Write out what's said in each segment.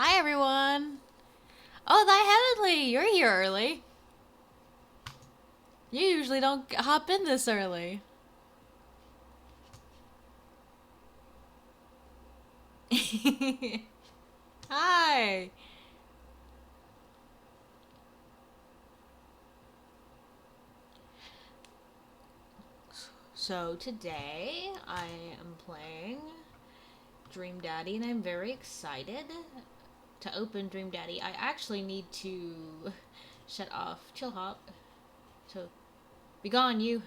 Hi, everyone. Oh, Thy Heavenly, you're here early. You usually don't hop in this early. Hi. So today I am playing Dream Daddy and I'm very excited to open Dream Daddy. I actually need to shut off Chill Hop. So be gone, you.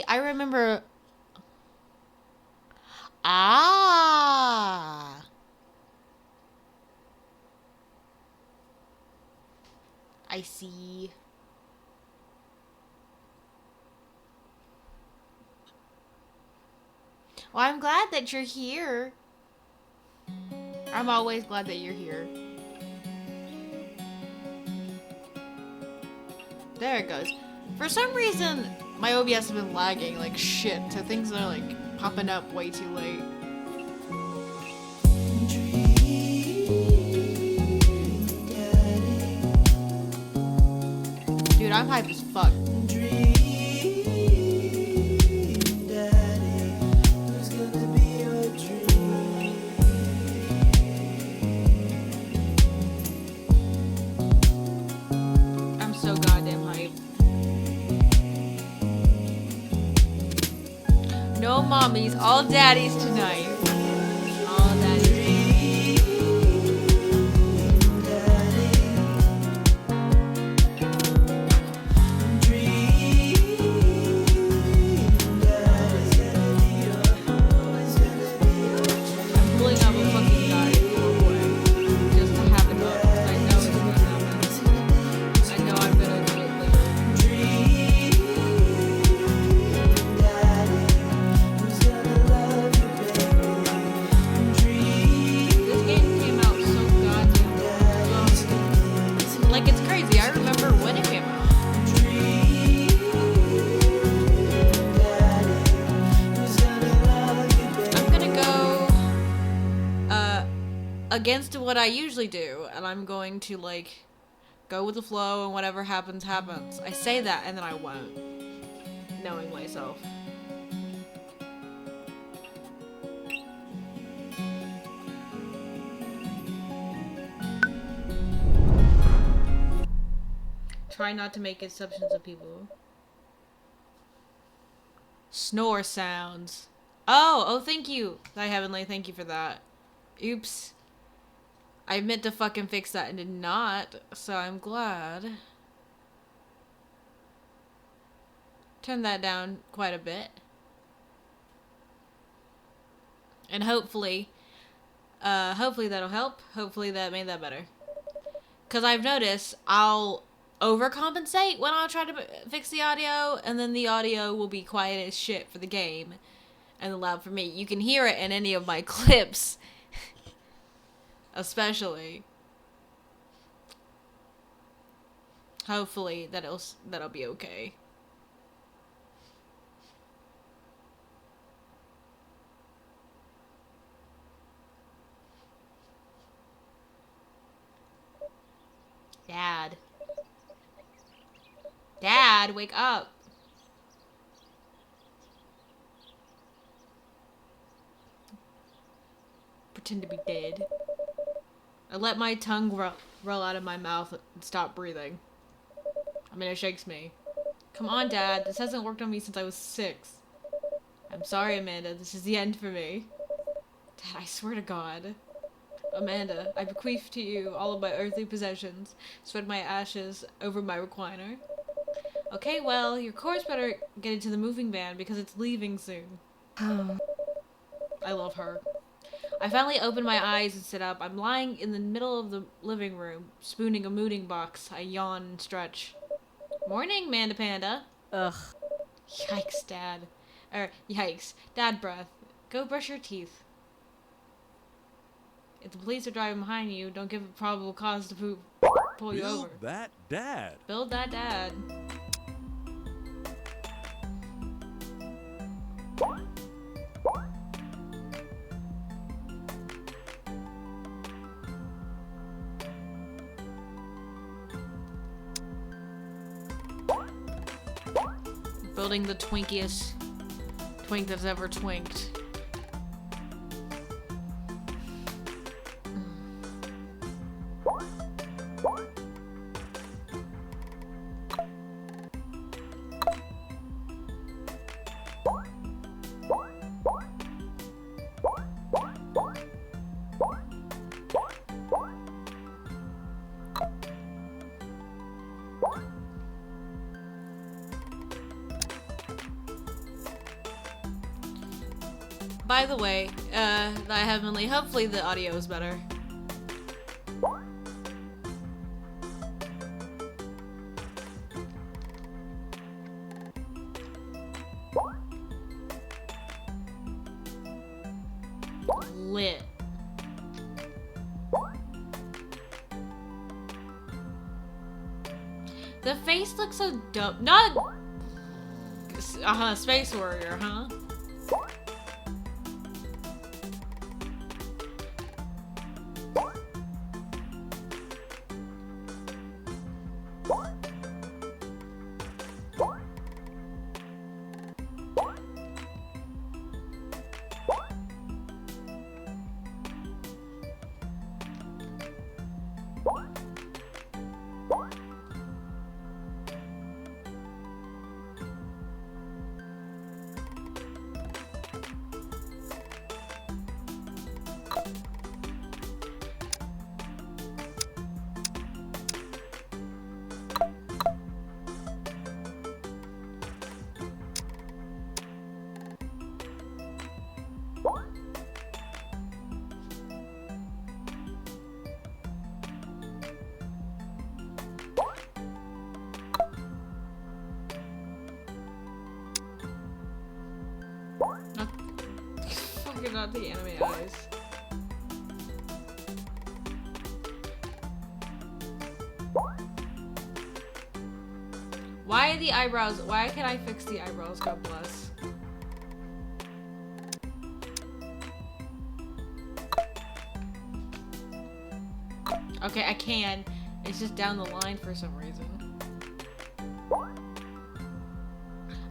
I remember. Ah. I see. Well, I'm glad that you're here. I'm always glad that you're here. There it goes. For some reason, my OBS has been lagging like shit, so things are like popping up way too late. Dude, I'm hyped as fuck. I'm so goddamn hyped. No mommies, all daddies tonight. All daddies. I'm pulling up a fucking diet real quick, just to have it up, 'cause I know it's gonna happen. I know I'm gonna do it later. This game came out so goddamn long. Like, it's crazy. I remember when it came out. I'm gonna go against what I usually do, and I'm going to like go with the flow and whatever happens happens. I say that and then I won't, knowing myself. Try not to make exceptions of people. Snore sounds. Oh, thank you, Thy Heavenly. Thank you for that. Oops. I meant to fucking fix that and did not, so I'm glad. Turn that down quite a bit. And hopefully that'll help. Hopefully that made that better. Because I've noticed I'll overcompensate when I'll try to fix the audio, and then the audio will be quiet as shit for the game and loud for me. You can hear it in any of my clips, especially. Hopefully that'll be okay. Dad. Dad, wake up. Pretend to be dead. I let my tongue roll out of my mouth and stop breathing. I mean, it shakes me. Come on, Dad. This hasn't worked on me since I was 6. I'm sorry, Amanda. This is the end for me. Dad, I swear to God. Amanda, I bequeath to you all of my earthly possessions. Spread my ashes over my recliner. Okay, well, your chorus better get into the moving van because it's leaving soon. I love her. I finally opened my eyes and sit up. I'm lying in the middle of the living room, spooning a mooning box. I yawn and stretch. Morning, Manda Panda. Ugh. Yikes, Dad. Yikes. Dad breath. Go brush your teeth. If the police are driving behind you, don't give a probable cause to poop. pull you over. Build that dad. Build that dad. Building the twinkiest twink that's ever twinked. By the way, Thy Heavenly, hopefully the audio is better. Lit. The face looks so dumb. Not... Space Warrior, huh? Not the anime eyes. Why are the eyebrows? Why can't I fix the eyebrows? God bless. Okay, I can. It's just down the line for some reason.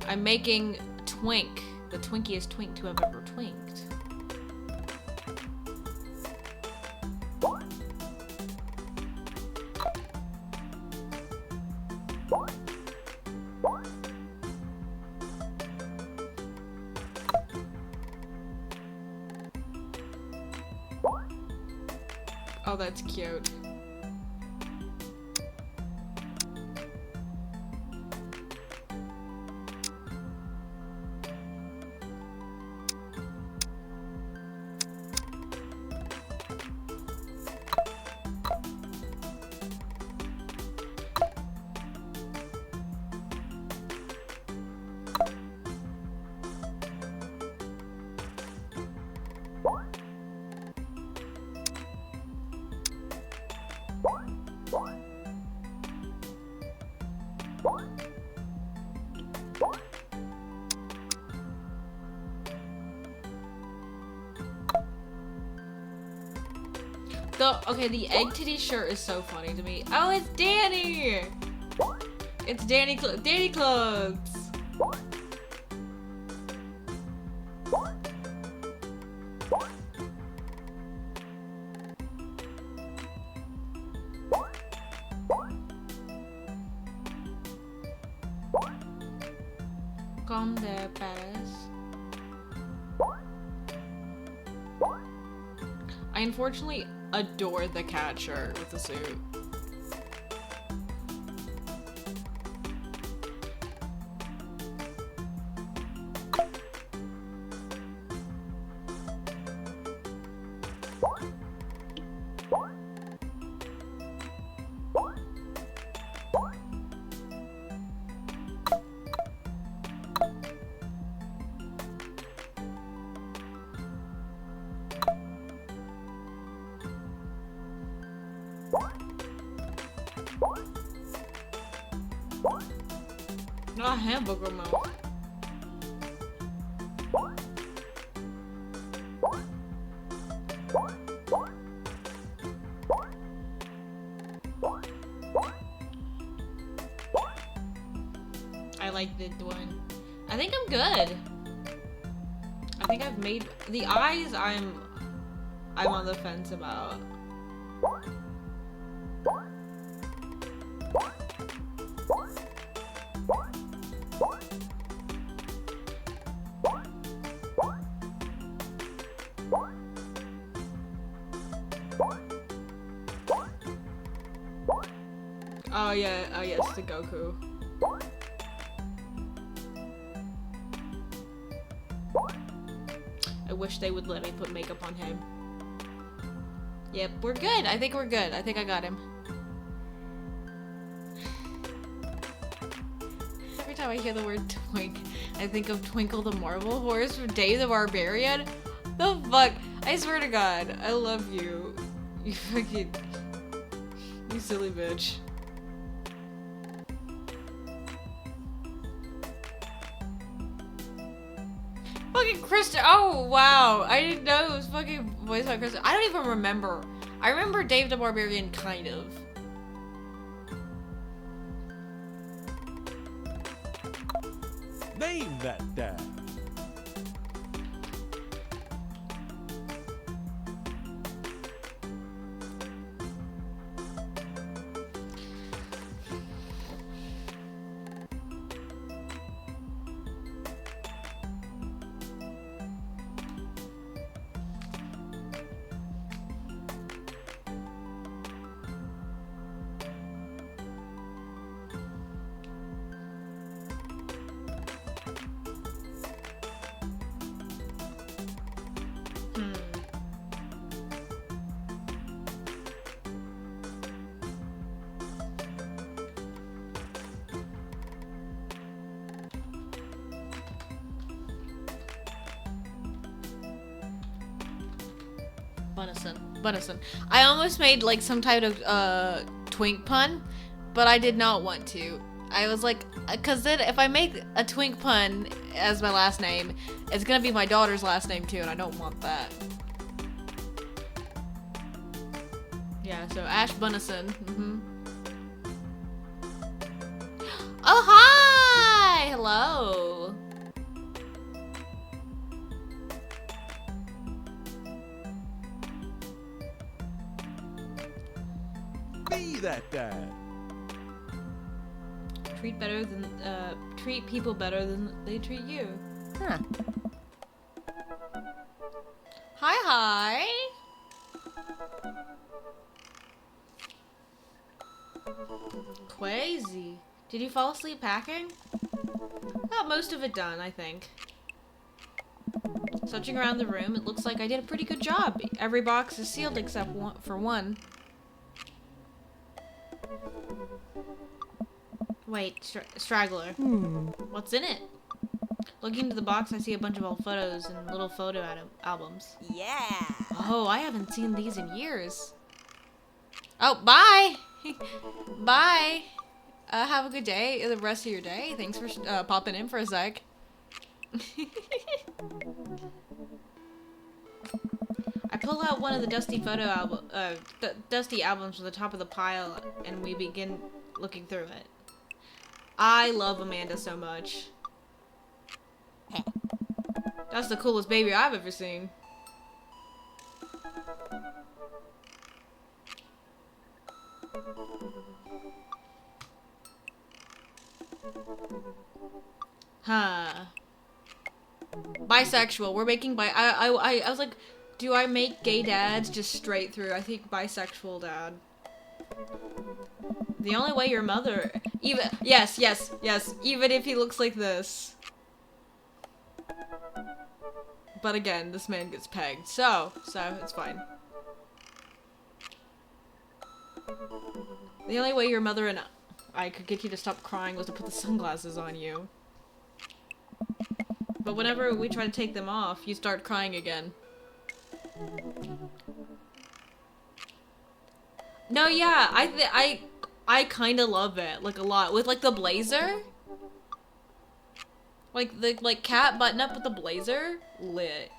I'm making Twink, the twinkiest twink to have ever twinked. Oh, that's cute. Okay, the egg titty shirt is so funny to me. Oh, it's Danny! It's Danny Clothes! Conde Perez. I unfortunately adore the cat shirt with the suit. got hamburger mouth. I like the one. I think I'm good. I think I've made the eyes. I'm on the fence about. Oh yeah, oh yes, the Goku. I wish they would let me put makeup on him. Yep, we're good. I think we're good. I think I got him. Every time I hear the word twink, I think of Twinkle the Marble Horse from Dave the Barbarian. The fuck? I swear to God, I love you. You fucking... You silly bitch. Fucking Krista. Oh, wow. I didn't know it was fucking voiced by Krista. I don't even remember. I remember Dave the Barbarian, kind of. Name that dad. Bunnison. I almost made like some type of twink pun, but I did not want to. I was like, cause then if I make a twink pun as my last name, it's gonna be my daughter's last name too, and I don't want that. Yeah, so Ash Bunnison. Oh, hi! Hello. Be that dad. Treat people better than they treat you. Huh. Hi. Crazy. Did you fall asleep packing? Got most of it done, I think. Searching around the room, it looks like I did a pretty good job. Every box is sealed except for one. Wait, Straggler. What's in it? Looking into the box, I see a bunch of old photos and little photo albums. Yeah. Oh, I haven't seen these in years. Oh, bye! Bye! Have a good day, the rest of your day. Thanks for popping in for a sec. I pull out one of the dusty dusty albums from the top of the pile, and we begin looking through it. I love Amanda so much. That's the coolest baby I've ever seen. Huh. Bisexual. We're making I was like, do I make gay dads just straight through? I think bisexual dad. The only way your mother yes, even if he looks like this. But again, this man gets pegged, so it's fine. The only way your mother and I could get you to stop crying was to put the sunglasses on you. But whenever we try to take them off, you start crying again. No, yeah, I kind of love it, like, a lot. With, like, the blazer. Like the cat button up with the blazer, lit,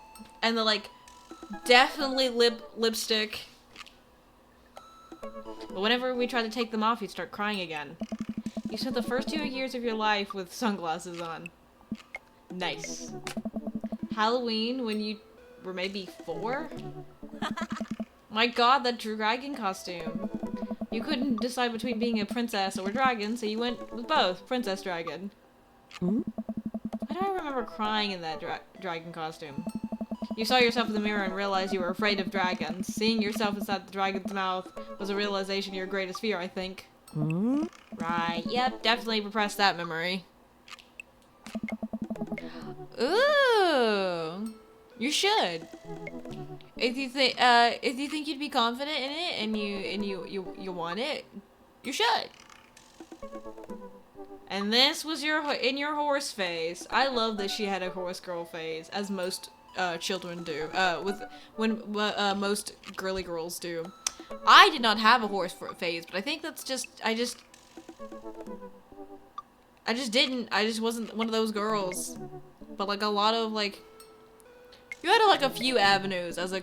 and the like definitely lipstick. But whenever we try to take them off, you start crying again. You spent the first 2 years of your life with sunglasses on. Nice. Halloween when you were maybe 4? My god, that dragon costume. You couldn't decide between being a princess or a dragon, so you went with both. Princess dragon. Hmm? Why do I remember crying in that dragon costume? You saw yourself in the mirror and realized you were afraid of dragons. Seeing yourself inside the dragon's mouth was a realization of your greatest fear, I think. Hmm? Right. Yep, definitely repress that memory. Ooh. You should. If you think you'd be confident in it and you want it, you should. And this was in your horse phase. I love that she had a horse girl phase, as most children do. Most girly girls do. I did not have a horse phase, but I think that's just I just didn't. I just wasn't one of those girls. But like a lot of like, you had like a few avenues as a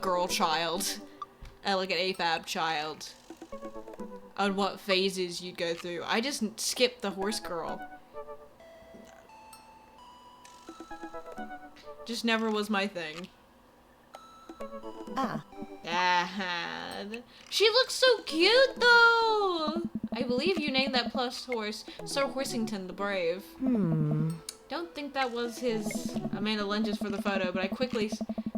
girl child, like an AFAB child, on what phases you'd go through. I just skipped the horse girl. Just never was my thing. Ah. She looks so cute though. I believe you named that plus horse Sir Horsington the Brave. Don't think that was his Amanda lunges for the photo, but I quickly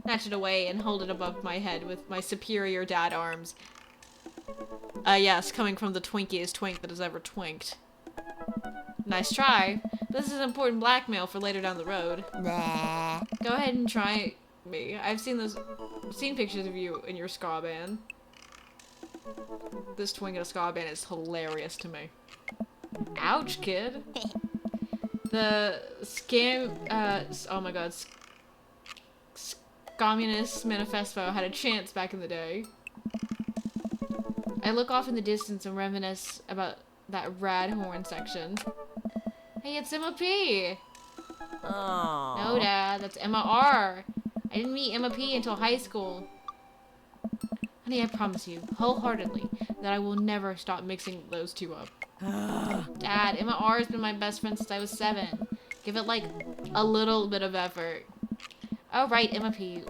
snatch it away and hold it above my head with my superior dad arms. Yes, coming from the twinkiest twink that has ever twinked. Nice try, but this is important blackmail for later down the road. Nah. Go ahead and try me. I've seen pictures of you in your ska band. This twink in a ska band is hilarious to me. Ouch, kid. The oh my god, Communist Manifesto had a chance back in the day. I look off in the distance and reminisce about that rad horn section. Hey, it's Emma P. Oh. No, Dad, that's Emma R. I didn't meet Emma P until high school. Honey, I promise you, wholeheartedly, that I will never stop mixing those two up. Dad, Emma R has been my best friend since I was 7. Give it, like, a little bit of effort. Oh, right, Emma P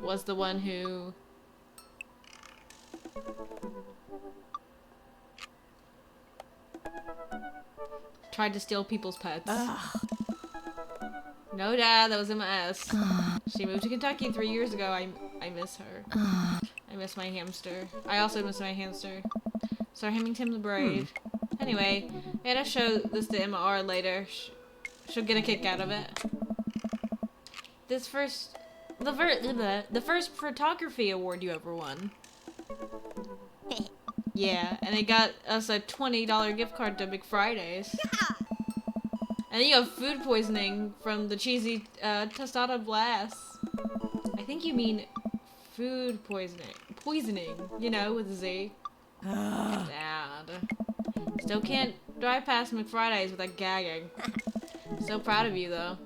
was the one who... tried to steal people's pets. No, Dad, that was Emma S. She moved to Kentucky 3 years ago. I miss her. I miss my hamster. I also miss my hamster. So Hemington the Brave. Anyway, I gotta show this to Emma R later. She'll get a kick out of it. The first photography award you ever won. Yeah, and it got us a $20 gift card to McFridays. And then you have food poisoning from the cheesy tostada blast. I think you mean food poisoning. Poisoning, you know, with a Z. Dad. Still can't drive past McFridays without gagging. So proud of you, though.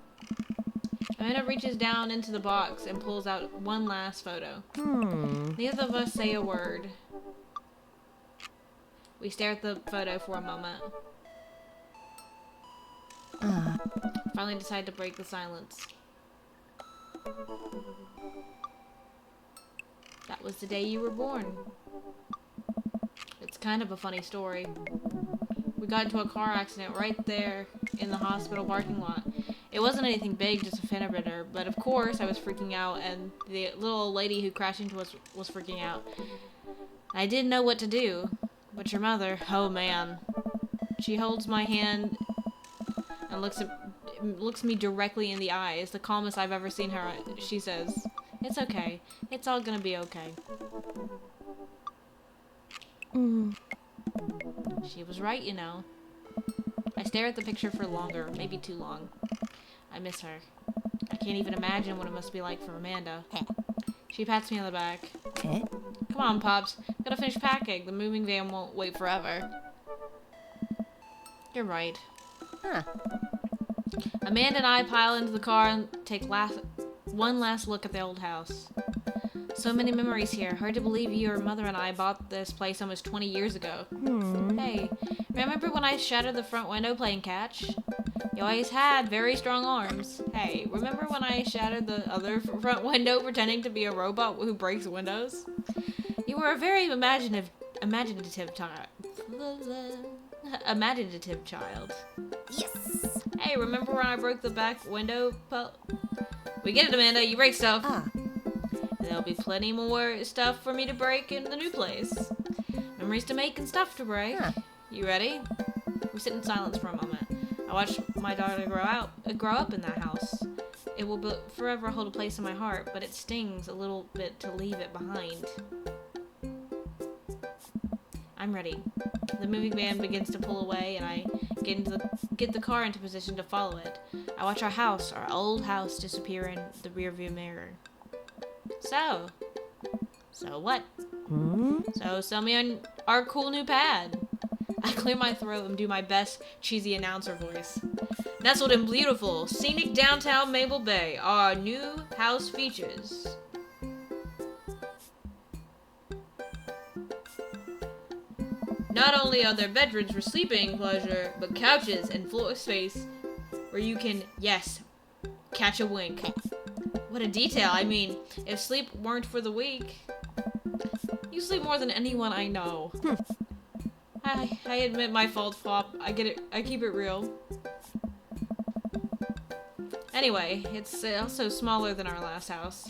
Amanda reaches down into the box and pulls out one last photo. Neither of us say a word. We stare at the photo for a moment. Finally decide to break the silence. That was the day you were born. It's kind of a funny story. We got into a car accident right there in the hospital parking lot. It wasn't anything big, just a fender bender, but of course I was freaking out, and the little old lady who crashed into us was freaking out. I didn't know what to do, but your mother, oh man. She holds my hand and looks me directly in the eyes, the calmest I've ever seen her. She says, "It's okay. It's all gonna be okay." She was right, you know. I stare at the picture for longer, maybe too long. I miss her. I can't even imagine what it must be like for Amanda. She pats me on the back. Come on, Pops. Gotta finish packing. The moving van won't wait forever. You're right. Huh. Amanda and I pile into the car and take one last look at the old house. So many memories here. Hard to believe your mother and I bought this place almost 20 years ago. Hey, remember when I shattered the front window playing catch? You always had very strong arms. Hey, remember when I shattered the other front window pretending to be a robot who breaks windows? You were a very imaginative child. Yes. Hey, remember when I broke the back window? We get it, Amanda. You break stuff. There'll be plenty more stuff for me to break in the new place. Memories to make and stuff to break. You ready? We sit in silence for a moment. I watch my daughter grow up in that house. It will forever hold a place in my heart, but it stings a little bit to leave it behind. I'm ready. The moving van begins to pull away, and I get the car into position to follow it. I watch our old house, disappear in the rearview mirror. So what? So sell me on our cool new pad. I clear my throat and do my best cheesy announcer voice. Nestled in beautiful, scenic downtown Mabel Bay, our new house features. Not only are there bedrooms for sleeping pleasure, but couches and floor space where you can, yes, catch a wink. What a detail. I mean, if sleep weren't for the weak, you sleep more than anyone I know. I admit my fault, Pop. I get it. I keep it real. Anyway, it's also smaller than our last house.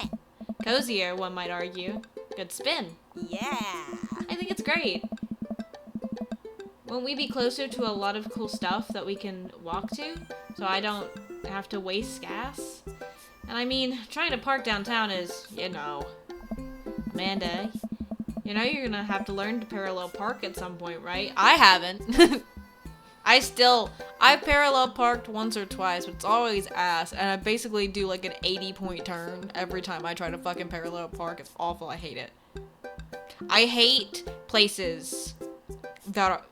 Cozier, one might argue. Good spin. Yeah. I think it's great. Won't we be closer to a lot of cool stuff that we can walk to, so I don't have to waste gas? And I mean, trying to park downtown is, Amanda, you're gonna have to learn to parallel park at some point, right? I haven't. I parallel parked once or twice, but it's always ass, and I basically do like an 80-point turn every time I try to fucking parallel park. It's awful. I hate it. I hate places that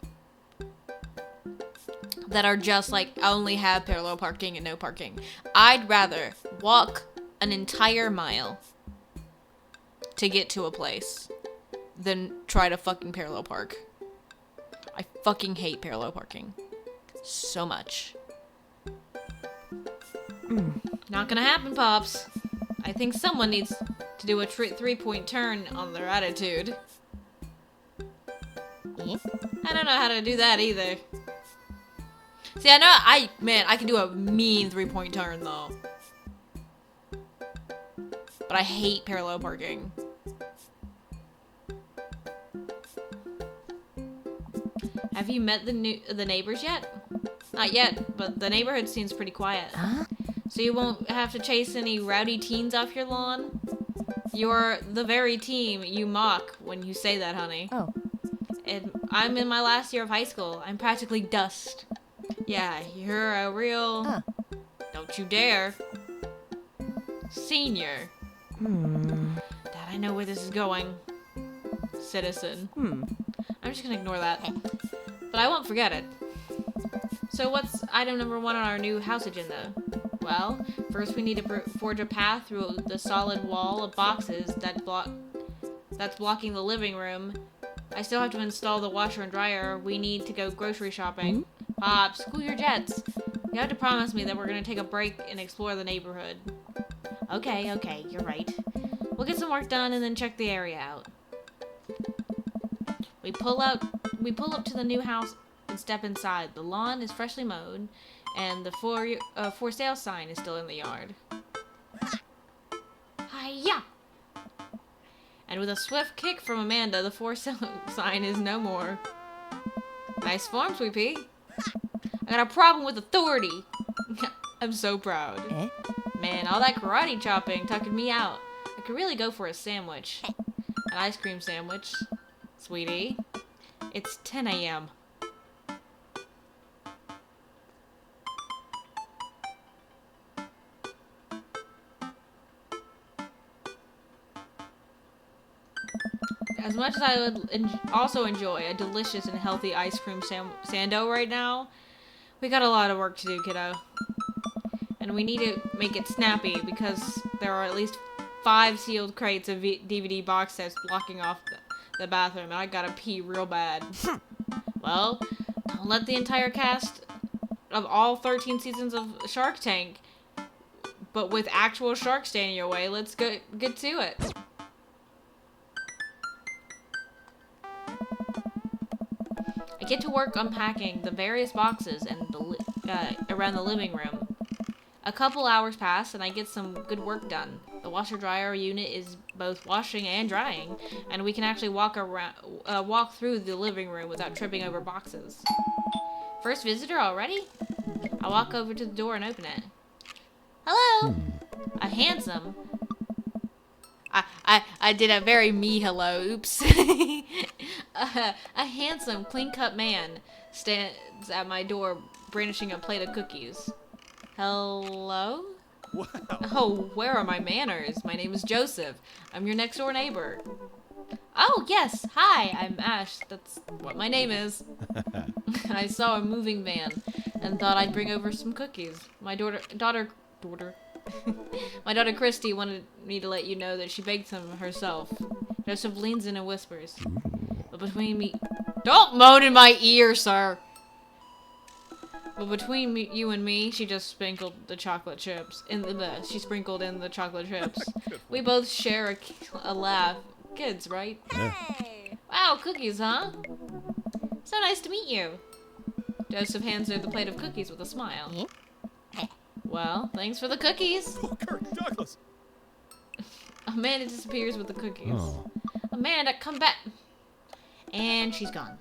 are just like only have parallel parking and no parking. I'd rather walk an entire mile to get to a place than try to fucking parallel park. I fucking hate parallel parking so much. Not gonna happen, Pops. I think someone needs to do a 3-point turn on their attitude. I don't know how to do that either. See, I can do a mean 3-point turn though. But I hate parallel parking. Have you met the neighbors yet? Not yet, but the neighborhood seems pretty quiet. So you won't have to chase any rowdy teens off your lawn? You're the very team you mock when you say that, honey. Oh. And I'm in my last year of high school. I'm practically dust. Yeah, you're a real... Don't you dare. Senior. Dad, I know where this is going. Citizen. I'm just gonna ignore that. But I won't forget it. So what's item number 1 on our new house agenda? Well, first we need to forge a path through the solid wall of boxes that's blocking the living room. I still have to install the washer and dryer. We need to go grocery shopping. Pops, cool your jets. You have to promise me that we're gonna take a break and explore the neighborhood. Okay, you're right. We'll get some work done and then check the area out. We pull up to the new house and step inside. The lawn is freshly mowed, and the for sale sign is still in the yard. Hi-ya! And with a swift kick from Amanda, the for sale sign is no more. Nice form, Sweet Pea. I got a problem with authority. I'm so proud. Man, all that karate chopping tucking me out. I could really go for a sandwich. An ice cream sandwich. Sweetie, it's 10 a.m. As much as I would also enjoy a delicious and healthy ice cream sando right now, We got a lot of work to do, kiddo. And we need to make it snappy because there are at least 5 sealed crates of DVD box sets blocking off the bathroom, and I gotta pee real bad. Well, don't let the entire cast of all 13 seasons of Shark Tank, but with actual sharks standing in your way, let's get to it. I get to work unpacking the various boxes and around the living room. A couple hours pass and I get some good work done. The washer dryer unit is both washing and drying, and we can actually walk through the living room without tripping over boxes. First visitor already? I walk over to the door and open it. Hello! A handsome... I did a very me hello, oops. A handsome, clean-cut man stands at my door brandishing a plate of cookies. Hello? Wow. Oh, where are my manners? My name is Joseph. I'm your next door neighbor. Oh, yes. Hi, I'm Ash. That's what my name is. I saw a moving van and thought I'd bring over some cookies. My daughter my daughter Christy wanted me to let you know that she baked some herself. Joseph leans in and whispers. But between me... Don't moan in my ear, sir! But between you and me, she just sprinkled the chocolate chips. She sprinkled in the chocolate chips. We both share a laugh. Kids, right? Hey! Wow, cookies, huh? So nice to meet you. Joseph hands her the plate of cookies with a smile. Well, thanks for the cookies. Oh, Kirk Douglas. Amanda disappears with the cookies. Oh. Amanda, come back. And she's gone.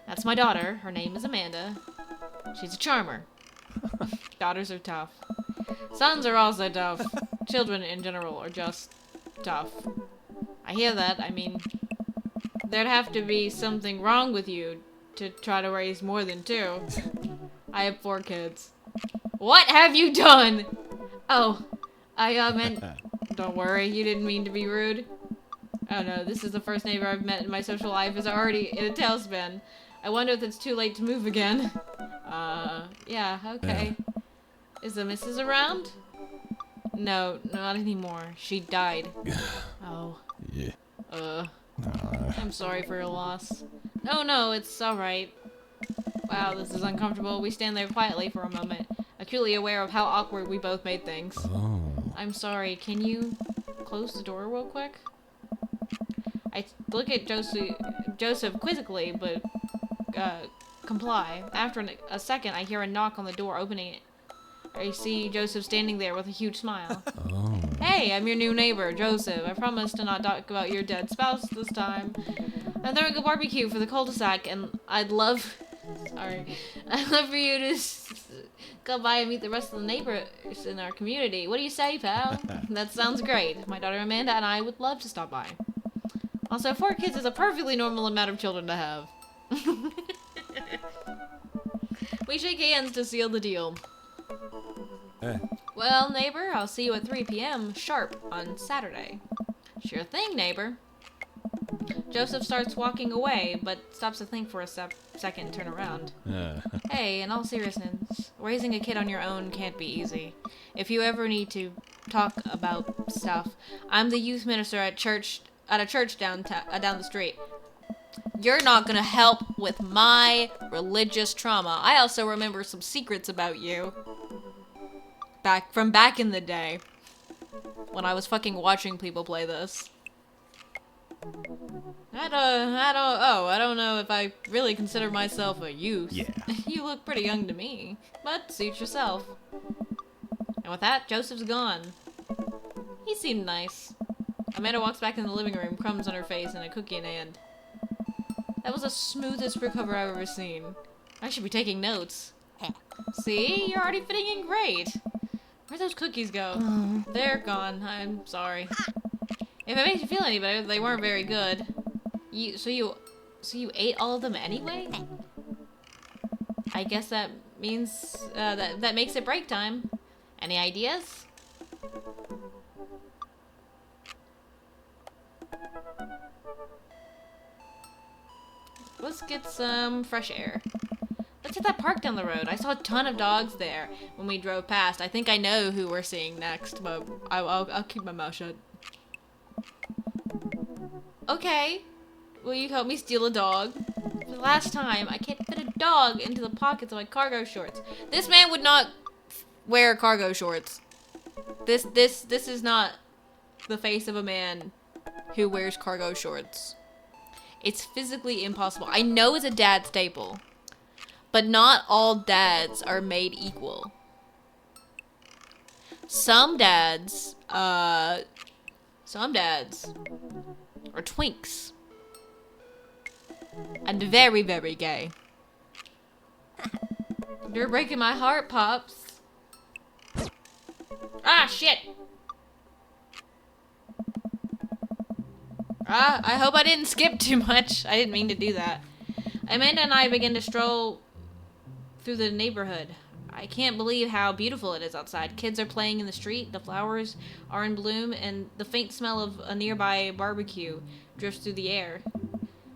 That's my daughter. Her name is Amanda. She's a charmer. Daughters are tough. Sons are also tough. Children in general are just tough. I hear that. I mean, there'd have to be something wrong with you to try to raise more than 2. I have 4 kids. What have you done? Oh, I meant... Don't worry, you didn't mean to be rude. Oh no, this is the first neighbor I've met in my social life is already in a tailspin. I wonder if it's too late to move again. Yeah, okay. Is the missus around? No, not anymore. She died. Oh. Yeah. I'm sorry for your loss. No, it's alright. Wow, this is uncomfortable. We stand there quietly for a moment, acutely aware of how awkward we both made things. Oh. I'm sorry, can you close the door real quick? I look at Joseph quizzically, but comply. After a second, I hear a knock on the door opening it. I see Joseph standing there with a huge smile. Oh. Hey, I'm your new neighbor, Joseph. I promise to not talk about your dead spouse this time. I'm throwing a barbecue for the cul-de-sac, and I'd love for you to come by and meet the rest of the neighbors in our community. What do you say, pal? That sounds great. My daughter Amanda and I would love to stop by. Also, 4 kids is a perfectly normal amount of children to have. We shake hands to seal the deal. Well, neighbor, I'll see you at 3 p.m. sharp on Saturday. Sure thing, neighbor. Joseph starts walking away, but stops to think for a second and turn around. Hey, in all seriousness, raising a kid on your own can't be easy. If you ever need to talk about stuff, I'm the youth minister at a church down the street. You're not gonna help with my religious trauma. I also remember some secrets about you. Back in the day. When I was fucking watching people play this. I don't know if I really consider myself a youth. Yeah. You look pretty young to me, but suit yourself. And with that, Joseph's gone. He seemed nice. Amanda walks back in the living room, crumbs on her face and a cookie in hand. That was the smoothest recover I've ever seen. I should be taking notes. See? You're already fitting in great. Where'd those cookies go? They're gone. I'm sorry. If it makes you feel any better, they weren't very good. So you ate all of them anyway? I guess that means that makes it break time. Any ideas? Let's get some fresh air. Let's hit that park down the road. I saw a ton of dogs there when we drove past. I think I know who we're seeing next, but I'll keep my mouth shut. Okay. Will you help me steal a dog? For the last time, I can't fit a dog into the pockets of my cargo shorts. This man would not wear cargo shorts. This is not the face of a man who wears cargo shorts. It's physically impossible. I know it's a dad staple, but not all dads are made equal. Some dads are twinks. And very, very gay. You're breaking my heart, Pops. Ah, shit! I hope I didn't skip too much. I didn't mean to do that. Amanda and I began to stroll through the neighborhood. I can't believe how beautiful it is outside. Kids are playing in the street, the flowers are in bloom, and the faint smell of a nearby barbecue drifts through the air.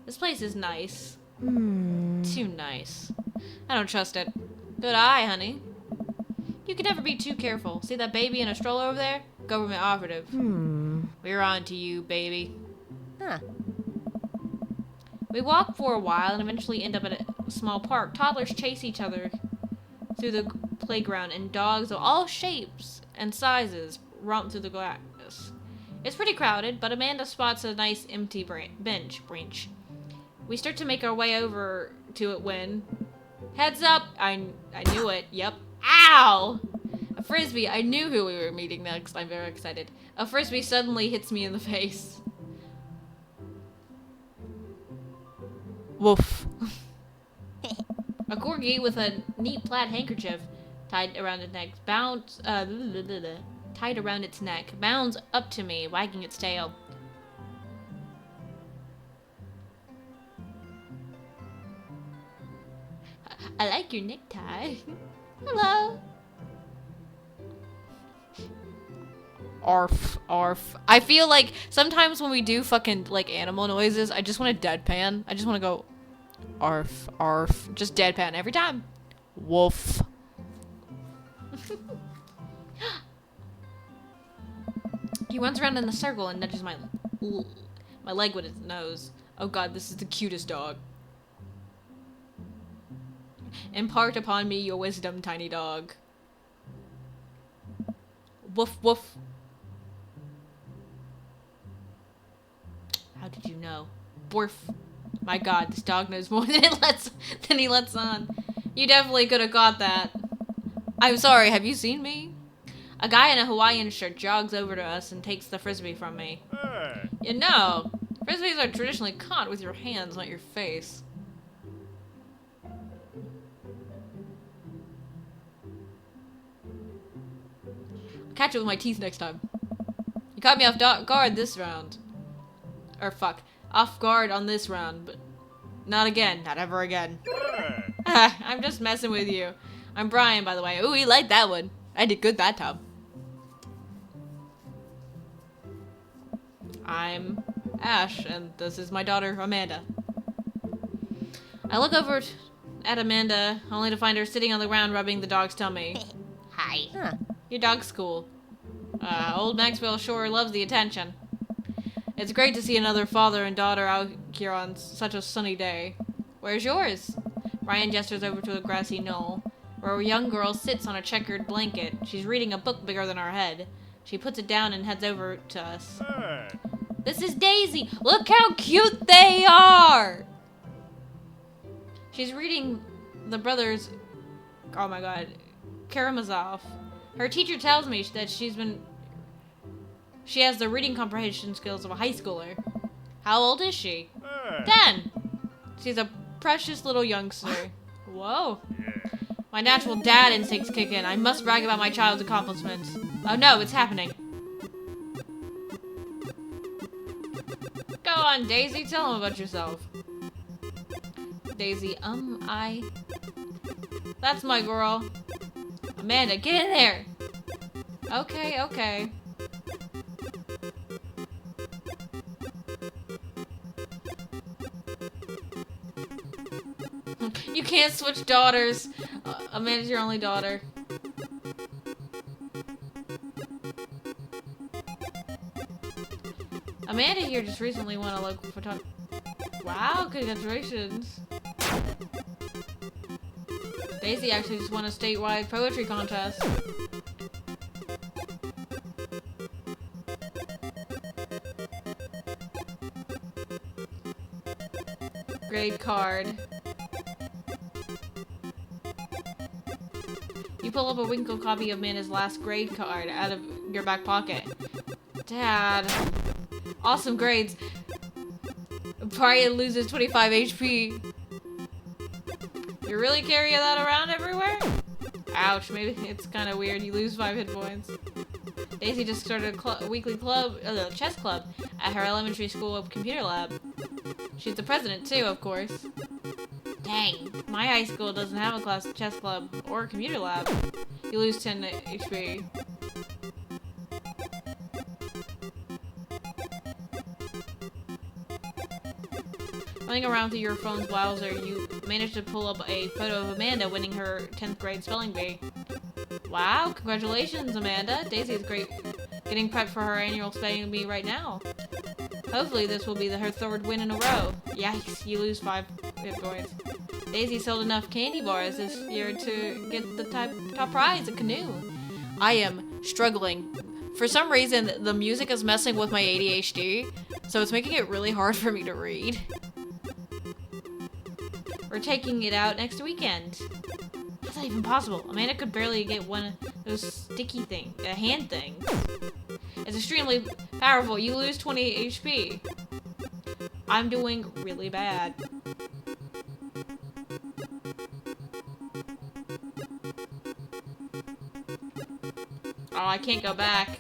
This place is nice. Too nice. I don't trust it. Good eye, honey. You can never be too careful. See that baby in a stroller over there? Government operative. We're on to you, baby. Huh. We walk for a while and eventually end up at a small park. Toddlers chase each other through the playground, and dogs of all shapes and sizes romp through the grass. It's pretty crowded, but Amanda spots a nice empty bench. We start to make our way over to it when... Heads up! I knew it. Yep. Ow! A frisbee. I knew who we were meeting next. I'm very excited. A frisbee suddenly hits me in the face. Woof. A corgi with a neat plaid handkerchief tied around its neck bounds up to me, wagging its tail. I like your necktie. Hello. Arf, arf. I feel like sometimes when we do fucking like animal noises, I just want to deadpan. I just want to go arf, arf. Just deadpan every time. Wolf. He runs around in a circle and nudges my leg with his nose. Oh god, this is the cutest dog. Impart upon me your wisdom, tiny dog. Woof, woof. How did you know? Borf. My god, this dog knows more than he lets on. You definitely could have got that. I'm sorry, have you seen me? A guy in a Hawaiian shirt jogs over to us and takes the frisbee from me. Hey. You know, frisbees are traditionally caught with your hands, not your face. I'll catch it with my teeth next time. You caught me off guard this round. Or fuck. Off guard on this round, but not again. Not ever again. Hey. I'm just messing with you. I'm Brian, by the way. Ooh, he liked that one. I did good that time. I'm Ash, and this is my daughter, Amanda. I look over at Amanda, only to find her sitting on the ground rubbing the dog's tummy. Hi. Huh. Your dog's cool. Old Maxwell sure loves the attention. It's great to see another father and daughter out here on such a sunny day. Where's yours? Ryan gestures over to a grassy knoll, where a young girl sits on a checkered blanket. She's reading a book bigger than our head. She puts it down and heads over to us. Hey. This is Daisy! Look how cute they are! She's reading the brothers... Oh my god. Karamazov. Her teacher tells me that she has the reading comprehension skills of a high schooler. How old is she? Hey. 10! She's a precious little youngster. Whoa. My natural dad instincts kick in. I must brag about my child's accomplishments. Oh no, it's happening. Go on, Daisy, tell him about yourself. Daisy, That's my girl. Amanda, get in there! Okay, okay. You can't switch daughters. Amanda's your only daughter. Amanda here just recently won a local photography. Wow, congratulations. Daisy actually just won a statewide poetry contest. Grade card. You pull up a Winkle copy of Amanda's last grade card out of your back pocket. Dad. Awesome grades. Brian loses 25 HP. You really carry that around everywhere? Ouch, maybe it's kind of weird. You lose 5 hit points. Daisy just started a weekly club, chess club, at her elementary school computer lab. She's the president too, of course. Dang, my high school doesn't have a class chess club or a computer lab. You lose 10 HP. Running around through your phone's browser, you managed to pull up a photo of Amanda winning her 10th grade spelling bee. Wow, congratulations, Amanda. Daisy is great, getting prepped for her annual spelling bee right now. Hopefully this will be her 3rd win in a row. Yikes, you lose 5 hit points. Daisy sold enough candy bars this year to get the top prize, a canoe. I am struggling. For some reason, the music is messing with my ADHD, so it's making it really hard for me to read. We're taking it out next weekend. How's that even possible? Amanda could barely get one of those sticky hand things. It's extremely powerful. You lose 20 HP. I'm doing really bad. Oh, I can't go back.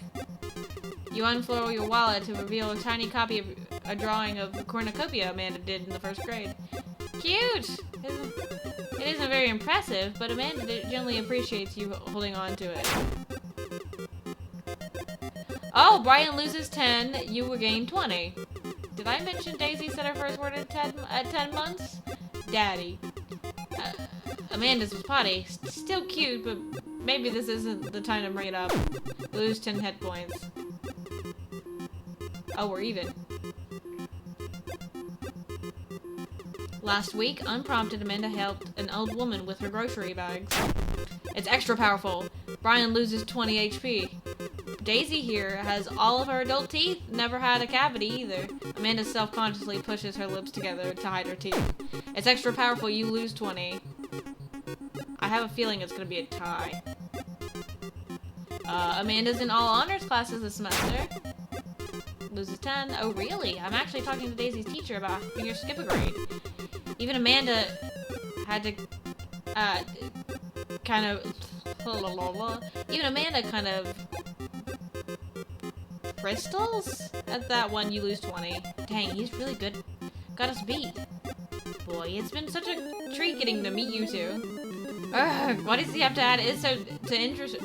You unfurl your wallet to reveal a tiny copy of a drawing of the cornucopia Amanda did in the 1st grade. Cute! It isn't very impressive, but Amanda generally appreciates you holding on to it. Oh, Brian loses 10, you regain 20. Did I mention Daisy said her first word at 10 months? Daddy. Amanda's was potty. Still cute, but maybe this isn't the time to bring it up. You lose 10 hit points. Oh, we're even. Last week, unprompted, Amanda helped an old woman with her grocery bags. It's extra powerful. Brian loses 20 HP. Daisy here has all of her adult teeth, never had a cavity either. Amanda self-consciously pushes her lips together to hide her teeth. It's extra powerful, you lose 20. I have a feeling it's gonna be a tie. Amanda's in all honors classes this semester. Loses 10. Oh, really? I'm actually talking to Daisy's teacher about having her skip a grade. Even Amanda had to, kind of, even Amanda kind of crystals at that one. You lose 20. Dang, he's really good. Got us beat. Boy, it's been such a treat getting to meet you two. Ugh, why does he have to add insult to interest?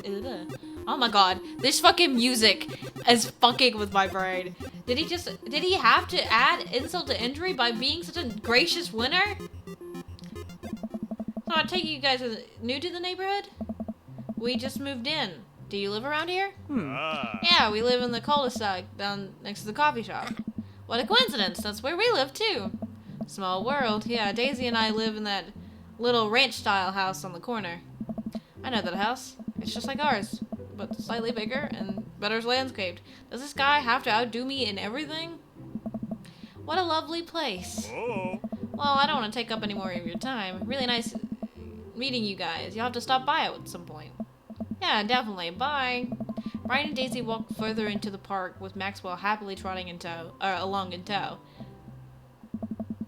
Oh my god, this fucking music is fucking with my brain. Did he have to add insult to injury by being such a gracious winner? So I take it you guys are new to the neighborhood? We just moved in. Do you live around here? Yeah, we live in the cul-de-sac down next to the coffee shop. What a coincidence, that's where we live too. Small world. Yeah, Daisy and I live in that little ranch-style house on the corner. I know that house. It's just like ours, but slightly bigger and better landscaped. Does this guy have to outdo me in everything? What a lovely place. Oh. Well, I don't want to take up any more of your time. Really nice meeting you guys. You'll have to stop by at some point. Yeah, definitely. Bye. Brian and Daisy walk further into the park with Maxwell happily trotting along in tow.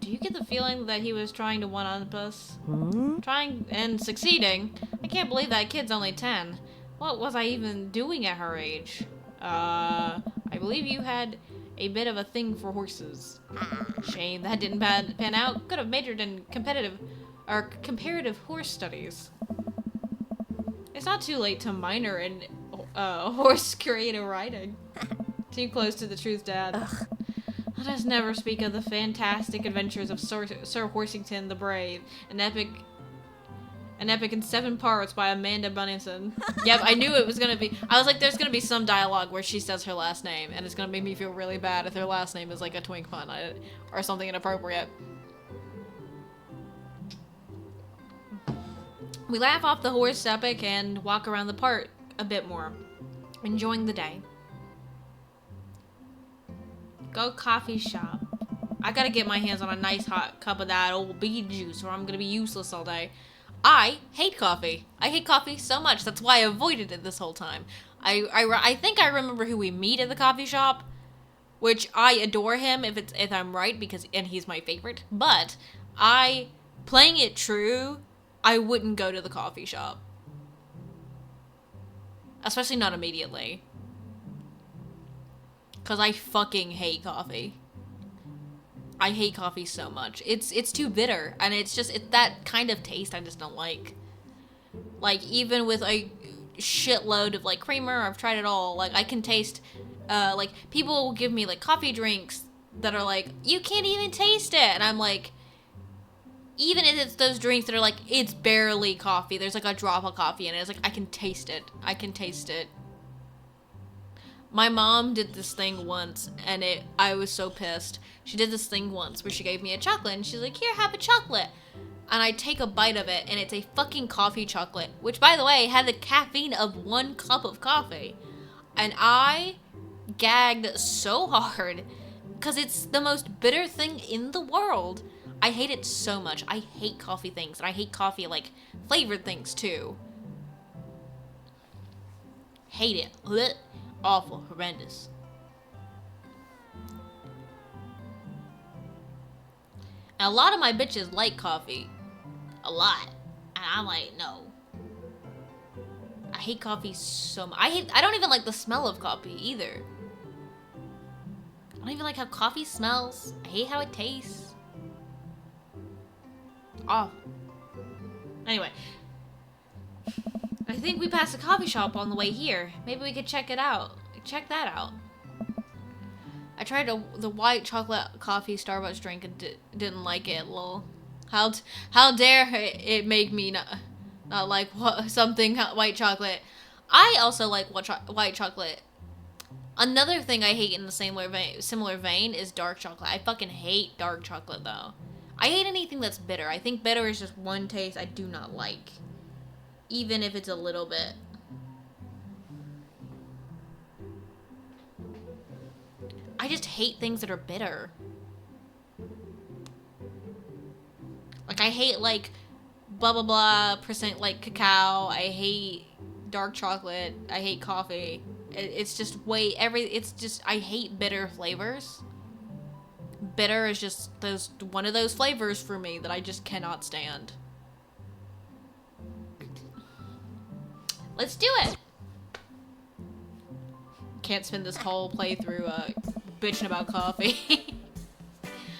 Do you get the feeling that he was trying to one-up us? Trying and succeeding? I can't believe that kid's only 10. What was I even doing at her age? I believe you had a bit of a thing for horses. Shame that didn't pan out. Could have majored in comparative horse studies. It's not too late to minor in horse creative riding. Too close to the truth, Dad. Ugh. Let us never speak of the fantastic adventures of Sir Horsington the Brave, an epic An Epic in 7 Parts by Amanda Bunninson. Yep, I knew it was gonna be. I was like, there's gonna be some dialogue where she says her last name, and it's gonna make me feel really bad if her last name is like a twink pun or something inappropriate. We laugh off the horse epic and walk around the park a bit more, enjoying the day. Go coffee shop. I gotta get my hands on a nice hot cup of that old beet juice or I'm gonna be useless all day. I hate coffee. I hate coffee so much. That's why I avoided it this whole time. I think I remember who we meet at the coffee shop, which I adore him if I'm right and he's my favorite. But playing it true, I wouldn't go to the coffee shop. Especially not immediately. Cause I fucking hate coffee. I hate coffee so much. It's too bitter, and it's that kind of taste I just don't like. Like, even with a shitload of, like, creamer, I've tried it all. Like, I can taste, like, people will give me, like, coffee drinks that are like, you can't even taste it, and I'm like, even if it's those drinks that are like, it's barely coffee, there's, like, a drop of coffee in it, it's like, I can taste it. I can taste it. My mom did this thing once, and I was so pissed. She did this thing once where she gave me a chocolate, and she's like, here, have a chocolate. And I take a bite of it, and it's a fucking coffee chocolate, which, by the way, had the caffeine of 1 cup of coffee. And I gagged so hard, because it's the most bitter thing in the world. I hate it so much. I hate coffee things, and I hate coffee, like, flavored things, too. Hate it. Blech. Awful, horrendous. And a lot of my bitches like coffee. A lot. And I'm like, no. I hate coffee so much. I don't even like the smell of coffee either. I don't even like how coffee smells. I hate how it tastes. Awful. Anyway. I think we passed a coffee shop on the way here. Maybe we could check it out. Check that out. I tried the white chocolate coffee Starbucks drink and didn't like it. Lol. How dare it make me not like something white chocolate. I also like white chocolate. Another thing I hate in the similar vein is dark chocolate. I fucking hate dark chocolate though. I hate anything that's bitter. I think bitter is just one taste I do not like. Even if it's a little bit. I just hate things that are bitter. Like, I hate, like, blah, blah, blah percent, like, cacao. I hate dark chocolate. I hate coffee. It's just I hate bitter flavors. Bitter is just one of those flavors for me that I just cannot stand. Let's do it! Can't spend this whole playthrough bitching about coffee.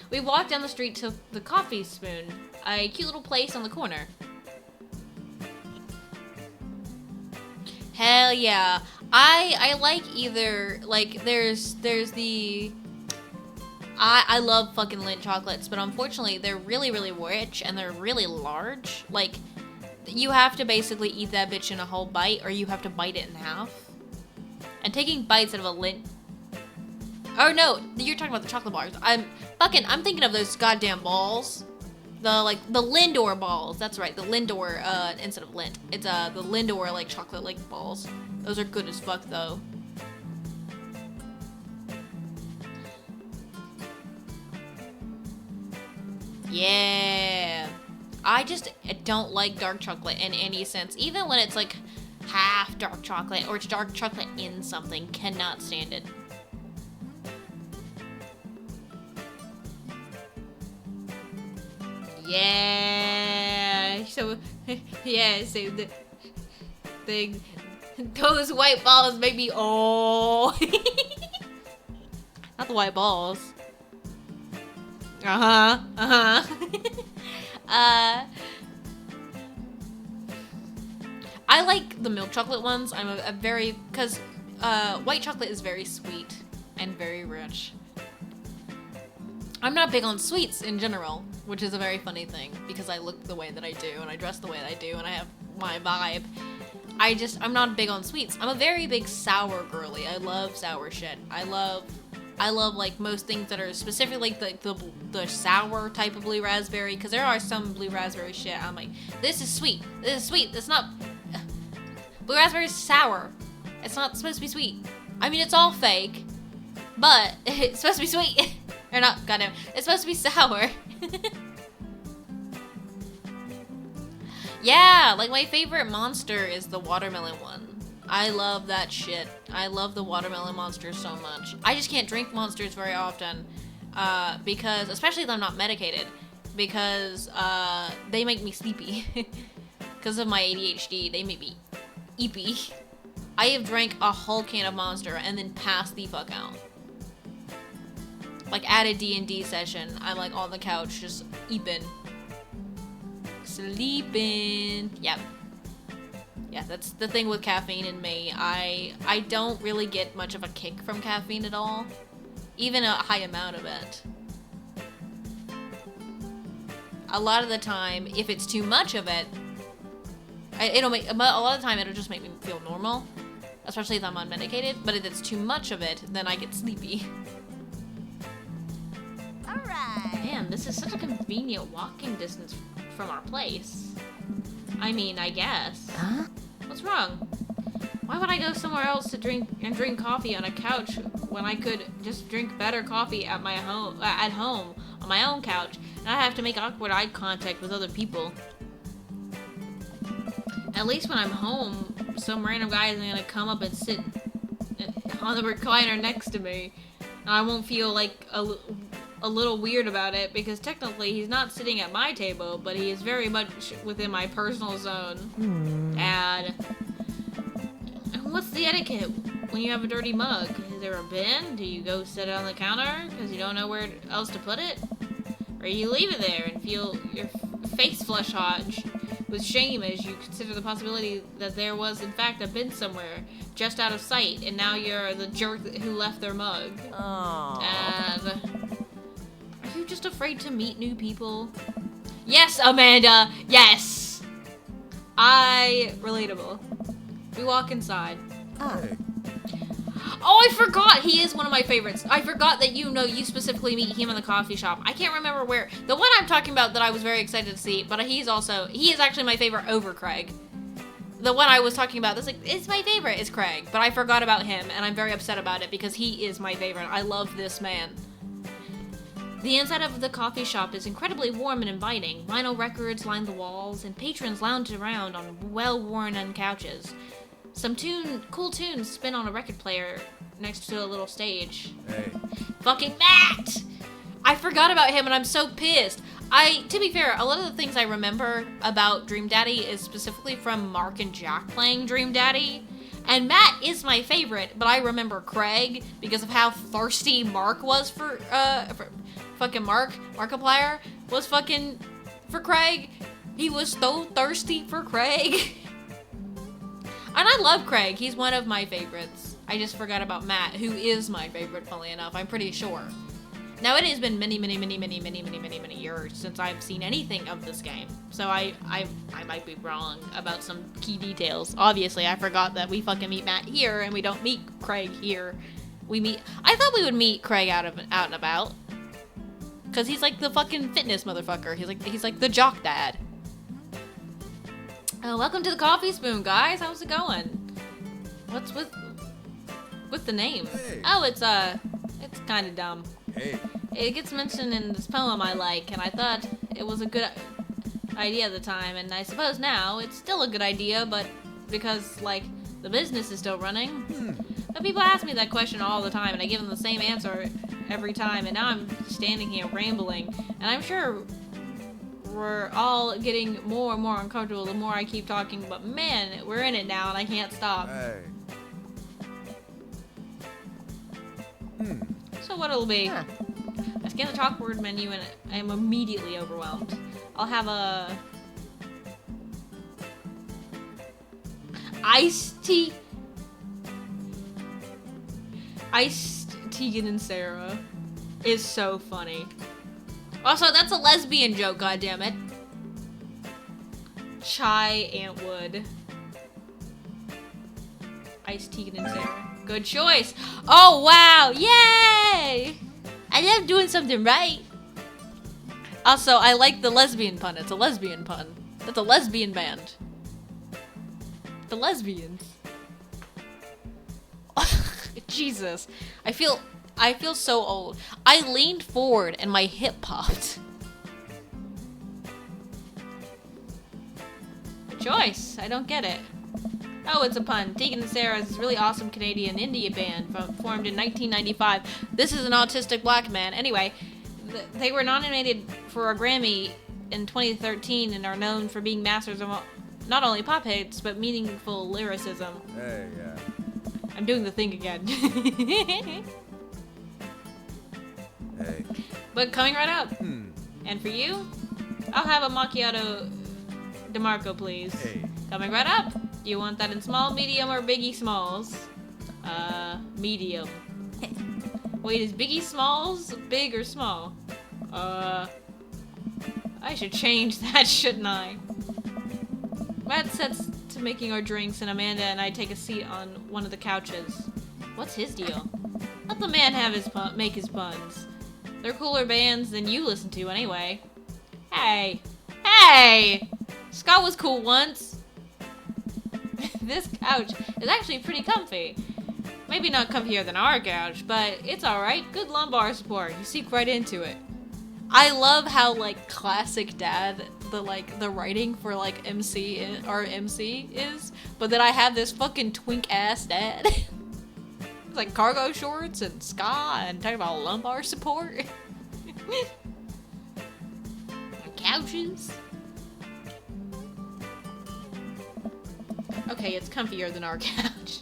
We walked down the street to the Coffee Spoon, a cute little place on the corner. Hell yeah. I like either, like, there's the... I love fucking Lindt chocolates, but unfortunately they're really, really rich and they're really large. Like, you have to basically eat that bitch in a whole bite, or you have to bite it in half. And taking bites out of a Lindt... Oh no, you're talking about the chocolate bars. I'm thinking of those goddamn balls. The Lindor balls. That's right, the Lindor, instead of Lindt. It's, the Lindor, like, chocolate, like, balls. Those are good as fuck, though. Yeah. I don't like dark chocolate in any sense. Even when it's like half dark chocolate or it's dark chocolate in something, cannot stand it. Yeah. So yeah, so those white balls make me not the white balls. I like the milk chocolate ones. I'm a very, because white chocolate is very sweet and very rich. I'm not big on sweets in general. which is a very funny thing because I look the way that I do and I dress the way that I do and I have my vibe. I'm not big on sweets. I'm a very big sour girly. I love sour shit. I love like most things that are specifically like the sour type of blue raspberry, because there are some blue raspberry shit I'm like, this is sweet. This is sweet. That's not blue raspberry is sour. It's not supposed to be sweet. I mean, it's all fake, but it's supposed to be sweet. Or not, goddamn. It's supposed to be sour. Yeah, like my favorite monster is the watermelon one. I love that shit. I love the watermelon monster so much. I just can't drink monsters very often, because, especially if I'm not medicated, because they make me sleepy. Because of my ADHD, they make me eepy. I have drank a whole can of Monster and then passed the fuck out. Like at a D&D session, I'm like on the couch just eeping. Sleeping. Yep. Yeah, that's the thing with caffeine in me. I don't really get much of a kick from caffeine at all. Even a high amount of it. A lot of the time, if it's too much of it, a lot of the time it'll just make me feel normal. Especially if I'm unmedicated. But if it's too much of it, then I get sleepy. Alright. Man, this is such a convenient walking distance from our place. I mean, I guess. Huh? What's wrong? Why would I go somewhere else to drink coffee on a couch when I could just drink better coffee at home on my own couch, and I have to make awkward eye contact with other people? At least when I'm home, some random guy isn't gonna come up and sit on the recliner next to me, and I won't feel like a little weird about it, because technically he's not sitting at my table, but he is very much within my personal zone. And what's the etiquette when you have a dirty mug? Is there a bin? Do you go sit it on the counter because you don't know where else to put it? Or you leave it there and feel your face flush hot with shame as you consider the possibility that there was in fact a bin somewhere just out of sight, and now you're the jerk who left their mug. Oh. And are you just afraid to meet new people? Yes, Amanda, yes! Relatable. We walk inside. Hey. Oh, I forgot! He is one of my favorites. I forgot that you specifically meet him in the coffee shop. I can't remember where. The one I'm talking about that I was very excited to see, but he is actually my favorite over Craig. The one I was talking about, it's my favorite, is Craig, but I forgot about him, and I'm very upset about it because he is my favorite. I love this man. The inside of the coffee shop is incredibly warm and inviting. Vinyl records line the walls, and patrons lounge around on well-worn couches. Some cool tunes spin on a record player next to a little stage. Hey. Fucking Matt! I forgot about him and I'm so pissed. To be fair, a lot of the things I remember about Dream Daddy is specifically from Mark and Jack playing Dream Daddy. And Matt is my favorite, but I remember Craig because of how thirsty Mark was for fucking Markiplier was fucking for Craig. He was so thirsty for Craig. And I love Craig. He's one of my favorites. I just forgot about Matt, who is my favorite, funnily enough. I'm pretty sure. Now, it has been many years since I've seen anything of this game. So I might be wrong about some key details. Obviously, I forgot that we fucking meet Matt here, and we don't meet Craig here. I thought we would meet Craig out and about. Because he's like the fucking fitness motherfucker. He's like the jock dad. Oh, welcome to the Coffee Spoon, guys. How's it going? What's with the name? Hey. Oh, it's kind of dumb. Hey. It gets mentioned in this poem I like, and I thought it was a good idea at the time, and I suppose now it's still a good idea, but because, like, the business is still running. But people ask me that question all the time, and I give them the same answer every time, and now I'm standing here rambling, and I'm sure we're all getting more and more uncomfortable the more I keep talking, but man, we're in it now and I can't stop. Hey. So what it'll be? Huh. I scan the chalkboard menu and I'm immediately overwhelmed. I'll have a iced tea. Iced Tegan and Sarah is so funny. Also, that's a lesbian joke, goddammit. Chai Antwood. Ice Tegan and Sarah. Good choice. Oh, wow. Yay! I love doing something right. Also, I like the lesbian pun. It's a lesbian pun. That's a lesbian band. The lesbians. Jesus. I feel so old. I leaned forward and my hip popped. Good choice. I don't get it. Oh, it's a pun. Tegan and Sarah is this really awesome Canadian indie band formed in 1995. This is an autistic black man. Anyway, they were nominated for a Grammy in 2013 and are known for being masters of not only pop hits, but meaningful lyricism. Hey, yeah. I'm doing the thing again. Hey. But coming right up. Hmm. And for you, I'll have a macchiato DeMarco, please. Hey. Coming right up. You want that in small, medium, or Biggie Smalls? Medium. Wait, is Biggie Smalls big or small? I should change that, shouldn't I? Matt sets to making our drinks, and Amanda and I take a seat on one of the couches. What's his deal? Let the man have make his buns. They're cooler bands than you listen to, anyway. Hey! Hey! Scott was cool once. This couch is actually pretty comfy. Maybe not comfier than our couch, but it's alright. Good lumbar support. You sink right into it. I love how, like, classic dad, the writing for, like, MC is, but then I have this fucking twink-ass dad. It's like cargo shorts and ska and talking about lumbar support. Couches. Okay, it's comfier than our couch.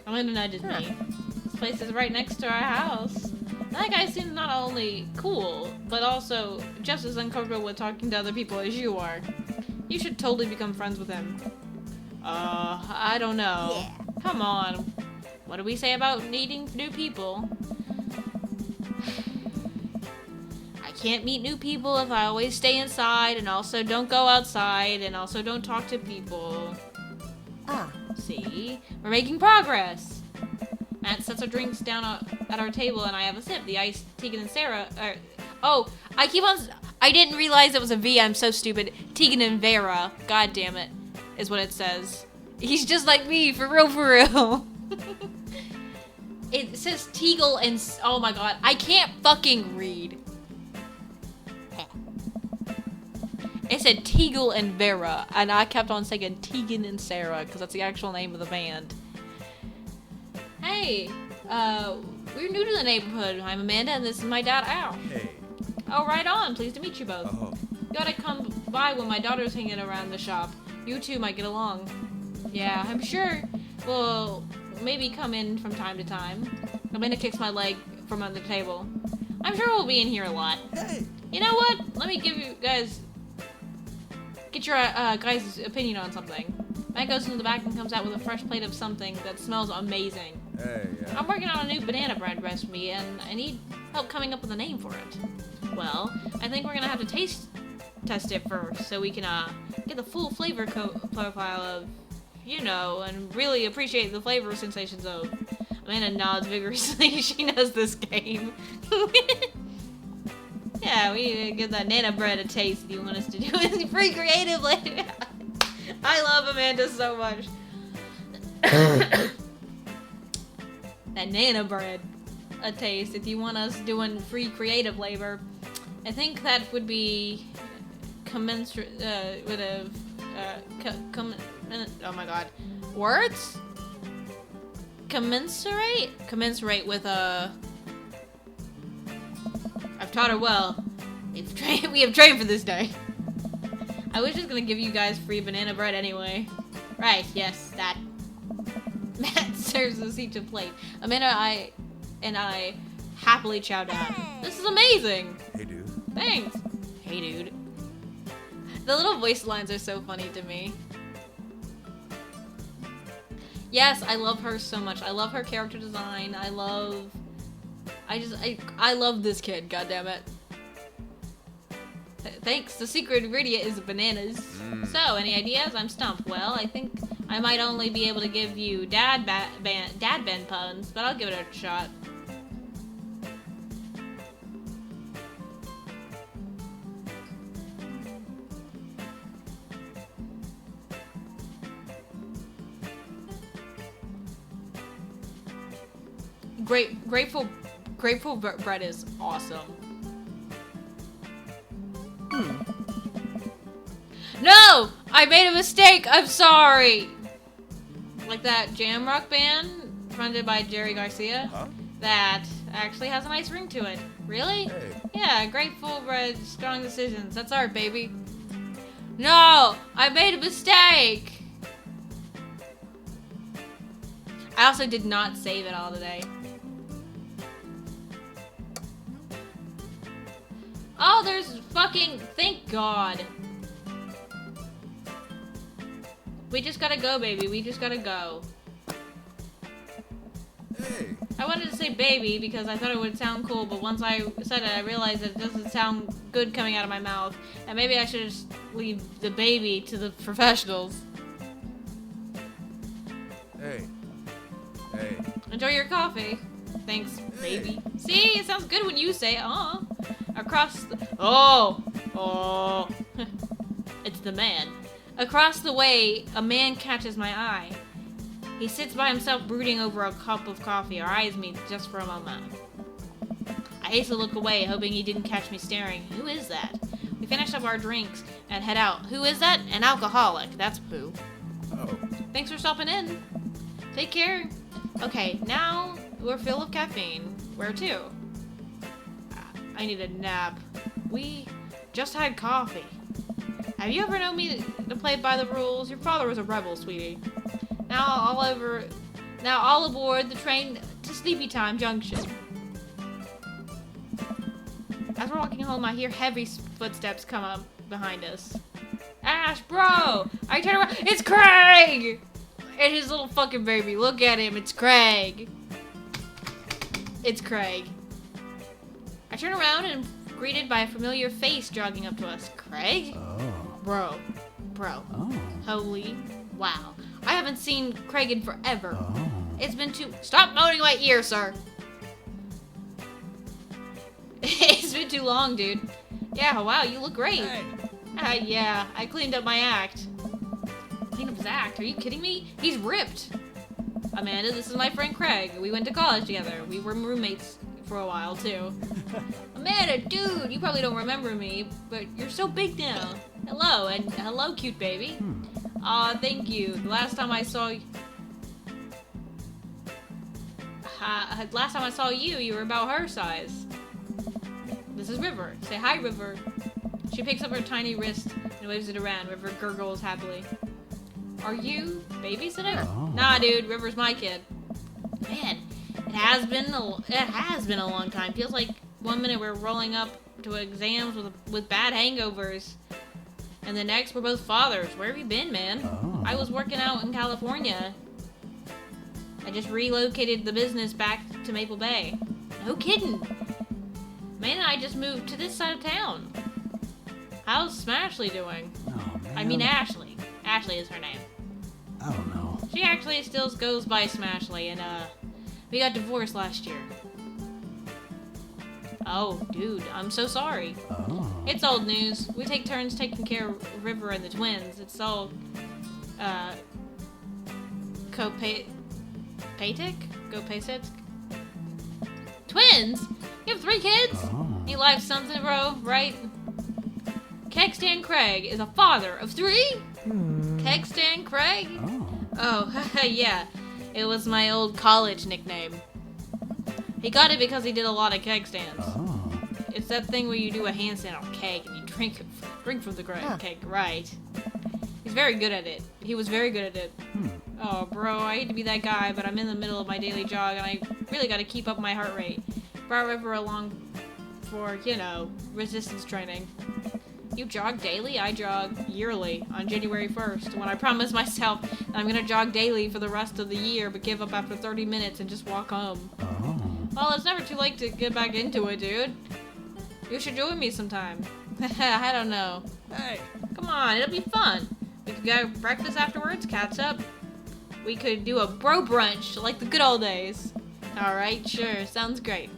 Amanda nudges me. This place is right next to our house. That guy seems not only cool, but also just as uncomfortable with talking to other people as you are. You should totally become friends with him. I don't know. Yeah. Come on. What do we say about needing new people? I can't meet new people if I always stay inside, and also don't go outside, and also don't talk to people. Ah. See? We're making progress. Matt sets our drinks down at our table, and I have a sip. The ice, Tegan and Sarah oh, I didn't realize it was a V. I'm so stupid. Tegan and Vera. God damn it. Is what it says. He's just like me, for real, for real. It says Teagle and... Oh my god. I can't fucking read. It said Teagle and Vera, and I kept on saying Tegan and Sarah, because that's the actual name of the band. Hey, we're new to the neighborhood. I'm Amanda, and this is my dad, Al. Hey. Oh, right on. Pleased to meet you both. Oh. You gotta come by when my daughter's hanging around the shop. You two might get along. Yeah, I'm sure we'll maybe come in from time to time. Amanda kicks my leg from under the table. I'm sure we'll be in here a lot. Hey. You know what? Let me give you guys... Get your guys' opinion on something. Matt goes into the back and comes out with a fresh plate of something that smells amazing. Hey, yeah. I'm working on a new banana bread recipe, and I need help coming up with a name for it. Well, I think we're gonna have to taste test it first, so we can get the full flavor profile of, you know, and really appreciate the flavor sensations of. Amanda nods vigorously. She knows this game. Yeah, we need to give that nana bread a taste if you want us to do it free creatively. I love Amanda so much. That nana bread a taste if you want us doing free creative labor. I think that would be commensurate with a oh my god, words? Commensurate with a... I've taught her well. We have trained for this day. I was just gonna give you guys free banana bread anyway. Right, yes, that. Matt serves us each a plate. Amanda and I happily chow down. This is amazing! Hey, dude. Thanks! Hey, dude. The little voice lines are so funny to me. Yes, I love her so much. I love her character design. I love this kid, goddammit. Thanks. The secret ingredient is bananas. So, any ideas? I'm stumped. Well, I think I might only be able to give you dad Ben puns, but I'll give it a shot. Grateful bread is awesome. No! I made a mistake! I'm sorry! Like that jam rock band fronted by Jerry Garcia. Huh? That actually has a nice ring to it. Really? Hey. Yeah, Grateful Bread, strong decisions. That's art, baby. No! I made a mistake! I also did not save it all today. Oh, there's fucking... Thank God. We just gotta go, baby. We just gotta go. Hey. I wanted to say baby because I thought it would sound cool, but once I said it, I realized that it doesn't sound good coming out of my mouth. And maybe I should just leave the baby to the professionals. Hey. Hey. Enjoy your coffee. Thanks, Hey. baby. See, it sounds good when you say, "Aw." Across the... Oh! It's the man. Across the way, a man catches my eye. He sits by himself brooding over a cup of coffee, or eyes me just for a moment. I hasten to look away, hoping he didn't catch me staring. Who is that? We finish up our drinks and head out. Who is that? An alcoholic. That's who. Oh. Thanks for stopping in. Take care. Okay, now we're full of caffeine. Where to? I need a nap. We just had coffee. Have you ever known me to play by the rules? Your father was a rebel, sweetie. Now all aboard the train to Sleepy Time Junction. As we're walking home, I hear heavy footsteps come up behind us. Ash, bro! I turn around. It's Craig! And his little fucking baby. Look at him. It's Craig. It's Craig. I turn around and am greeted by a familiar face jogging up to us. Craig? Oh. Bro. Oh. Holy wow. I haven't seen Craig in forever. Oh. It's been too... Stop moaning my ear, sir. It's been too long, dude. Yeah, wow, you look great. Hey. Yeah, I cleaned up my act. Cleaned up his act? Are you kidding me? He's ripped. Amanda, this is my friend Craig. We went to college together. We were roommates for a while, too. Amanda, dude, you probably don't remember me, but you're so big now. Hello, and hello, cute baby. Aw, thank you. The last time I saw you, you were about her size. This is River. Say hi, River. She picks up her tiny wrist and waves it around. River gurgles happily. Are you babysitter? Oh. Nah, dude. River's my kid. Man, it has been a long time. Feels like 1 minute we're rolling up to exams with bad hangovers, and the next we're both fathers. Where have you been, man? Oh. I was working out in California. I just relocated the business back to Maple Bay. No kidding. Man and I just moved to this side of town. How's Smashley doing? Oh, man. I mean Ashley. Ashley is her name. I don't know. She actually still goes by Smashley, and we got divorced last year. Oh, dude, I'm so sorry. Oh. It's old news. We take turns taking care of River and the twins. It's all, Kopaytik? Twins? You have 3 kids? Oh. Ain't life something, bro, right? Kegstan Craig is a father of 3? Kegstan Craig? Oh. Oh, yeah. It was my old college nickname. He got it because he did a lot of keg stands. Oh. It's that thing where you do a handstand on a keg and you drink from the keg, right? He's very good at it. He was very good at it. Oh, bro, I hate to be that guy, but I'm in the middle of my daily jog and I really gotta keep up my heart rate. Brought River along for, resistance training. You jog daily? I jog yearly on January 1st, when I promise myself that I'm gonna jog daily for the rest of the year, but give up after 30 minutes and just walk home. Oh. Well, it's never too late to get back into it, dude. You should join me sometime. I don't know. Hey. Come on, it'll be fun. We could go breakfast afterwards, catch up. We could do a bro brunch like the good old days. Alright, sure, sounds great.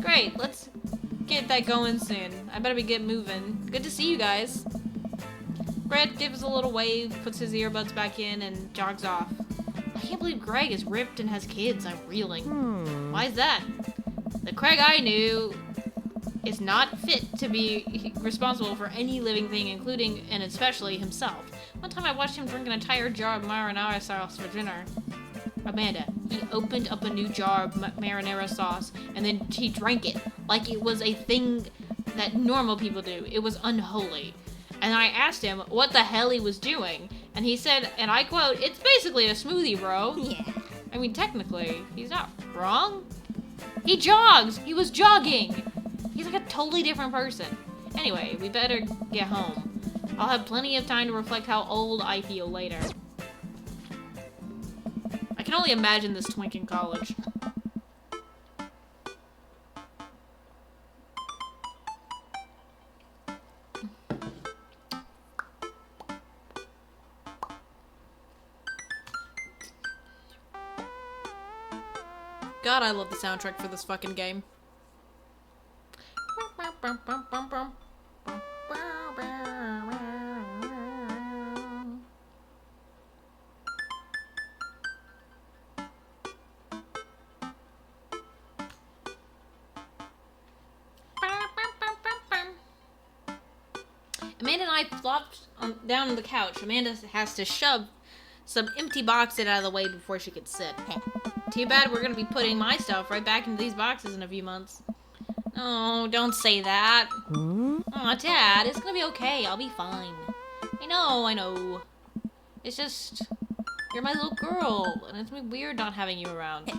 Great, let's get that going soon. I better be getting moving. Good to see you guys. Brett gives a little wave, puts his earbuds back in, and jogs off. I can't believe Greg is ripped and has kids. I'm reeling. Why is that? The Craig I knew is not fit to be responsible for any living thing, including and especially himself. One time I watched him drink an entire jar of marinara sauce for dinner. Amanda, he opened up a new jar of marinara sauce and then he drank it like it was a thing that normal people do. It was unholy. And I asked him what the hell he was doing, and he said, and I quote, "It's basically a smoothie, bro." Yeah. I mean, technically, he's not wrong. He jogs! He was jogging! He's like a totally different person. Anyway, we better get home. I'll have plenty of time to reflect how old I feel later. I can only imagine this twink in college. God, I love the soundtrack for this fucking game. Amanda and I flopped down on the couch. Amanda has to shove some empty boxes out of the way before she could sit. Too bad we're gonna be putting my stuff right back into these boxes in a few months. Oh, don't say that. Aw, Dad, it's gonna be okay. I'll be fine. I know. It's just, you're my little girl, and it's gonna be weird not having you around.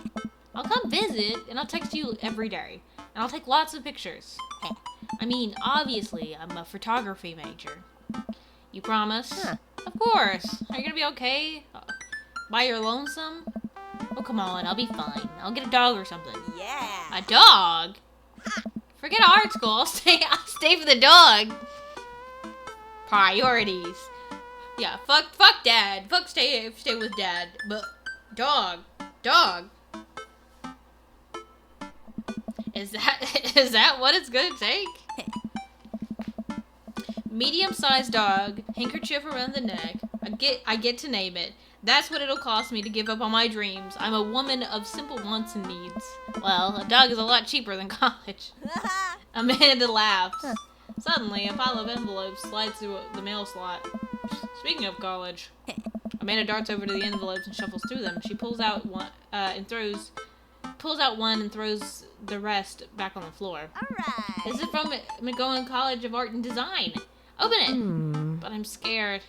I'll come visit, and I'll text you every day. And I'll take lots of pictures. I mean, obviously, I'm a photography major. You promise? Of course. Are you gonna be okay? By your lonesome? Oh, come on. I'll be fine. I'll get a dog or something. Yeah. A dog? Forget art school. I'll stay for the dog. Priorities. Yeah, fuck Dad. Fuck stay with Dad. But dog. Is that what it's gonna take? Medium-sized dog, handkerchief around the neck. I get to name it. That's what it'll cost me to give up on my dreams. I'm a woman of simple wants and needs. Well, a dog is a lot cheaper than college. Amanda laughs. Suddenly, a pile of envelopes slides through the mail slot. Speaking of college, Amanda darts over to the envelopes and shuffles through them. She pulls out one and throws the rest back on the floor. Alright. This is from McGowan College of Art and Design. Open it! But I'm scared.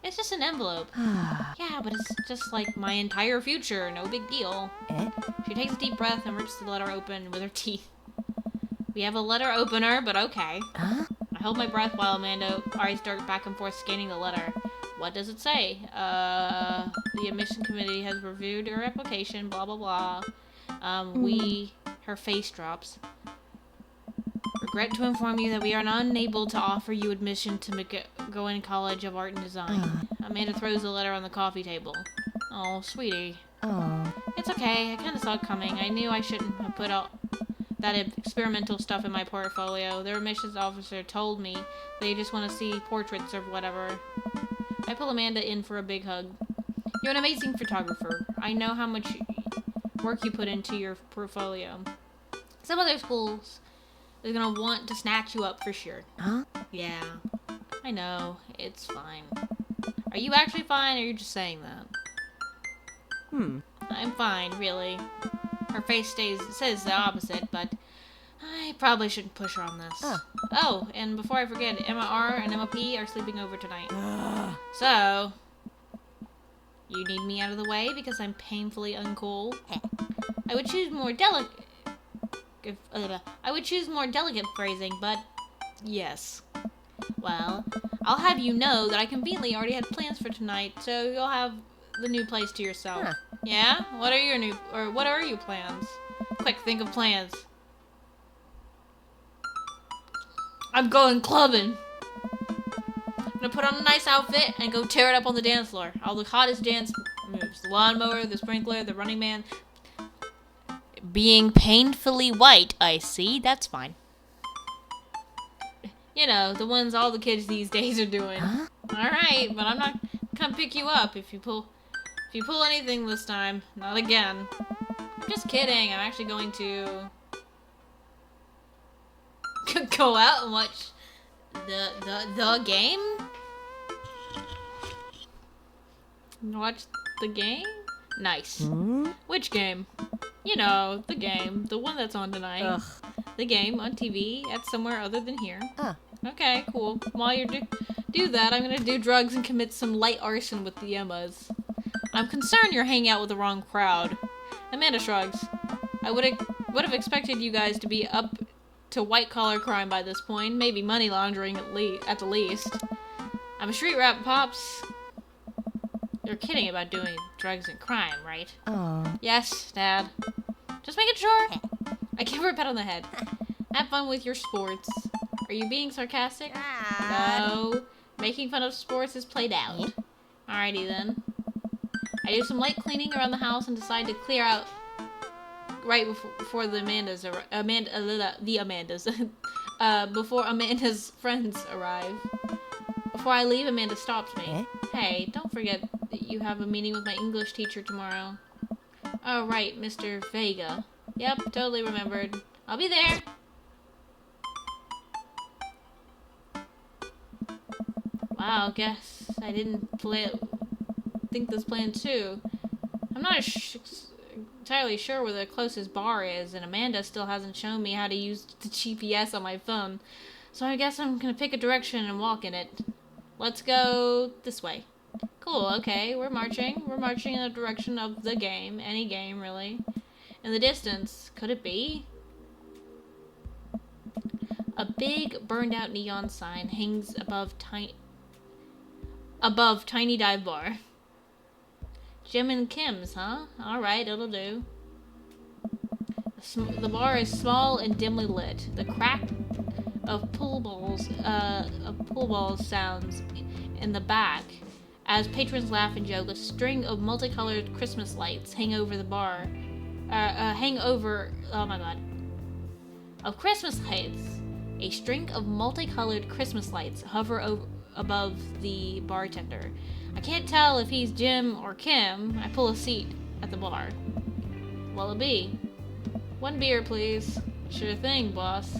It's just an envelope. Yeah, but it's just like my entire future. No big deal. She takes a deep breath and rips the letter open with her teeth. We have a letter opener, but okay. I hold my breath while Amanda's eyes dart back and forth scanning the letter. What does it say? The admission committee has reviewed her application, blah, blah, blah. Her face drops. Regret to inform you that we are unable to offer you admission to McGowan College of Art and Design. Amanda throws the letter on the coffee table. Oh, sweetie. It's okay. I kind of saw it coming. I knew I shouldn't have put all that experimental stuff in my portfolio. The admissions officer told me they just want to see portraits or whatever. I pull Amanda in for a big hug. You're an amazing photographer. I know how much work you put into your portfolio. Some other schools is gonna want to snatch you up for sure. Yeah, I know. It's fine. Are you actually fine, or are you just saying that? I'm fine, really. Her face says the opposite, but I probably shouldn't push her on this. Oh, and before I forget, Emma R and Emma P are sleeping over tonight. So, you need me out of the way because I'm painfully uncool? I would choose more delicate phrasing, but yes. Well, I'll have you know that I conveniently already had plans for tonight, so you'll have the new place to yourself. Yeah? What are your plans? Quick, think of plans. I'm going clubbing. I'm gonna put on a nice outfit and go tear it up on the dance floor. All the hottest dance moves. The lawnmower, the sprinkler, the running man. Being painfully white, I see. That's fine. You know, the ones all the kids these days are doing. Huh? Alright, but I'm not gonna pick you up if you pull anything this time. Not again. I'm just kidding. I'm actually going to go out and watch the game. Watch the game? Nice. Which game? You know, the game. The one that's on tonight. Ugh. The game on TV at somewhere other than here. Ah. Okay, cool. While you do that, I'm gonna do drugs and commit some light arson with the Emmas. I'm concerned you're hanging out with the wrong crowd. Amanda shrugs. I would have expected you guys to be up to white-collar crime by this point. Maybe money laundering at the least. I'm a street rat, Pops. You're kidding about doing drugs and crime, right? Oh. Yes, Dad. Just making sure. I give her a pat on the head. Have fun with your sports. Are you being sarcastic? No. Making fun of sports is played out. Alrighty then. I do some light cleaning around the house and decide to clear out right before the Amandas before Amanda's friends arrive. Before I leave, Amanda stops me. Hey, don't forget that you have a meeting with my English teacher tomorrow. Oh, right, Mr. Vega. Yep, totally remembered. I'll be there. Wow, guess I didn't think this plan too. I'm not entirely sure where the closest bar is, and Amanda still hasn't shown me how to use the GPS on my phone. So I guess I'm gonna pick a direction and walk in it. Let's go this way. Cool, okay, we're marching. We're marching in the direction of the game. Any game, really. In the distance, could it be? A big, burned-out neon sign hangs above Tiny Dive Bar. Jim and Kim's, huh? Alright, it'll do. The bar is small and dimly lit. The crack of pool balls sounds in the back as patrons laugh and joke. A string of multicolored Christmas lights hang over the bar. Oh my god. Of Christmas lights. A string of multicolored Christmas lights hover above the bartender. I can't tell if he's Jim or Kim. I pull a seat at the bar. What'll it be? 1 beer, please. Sure thing, boss.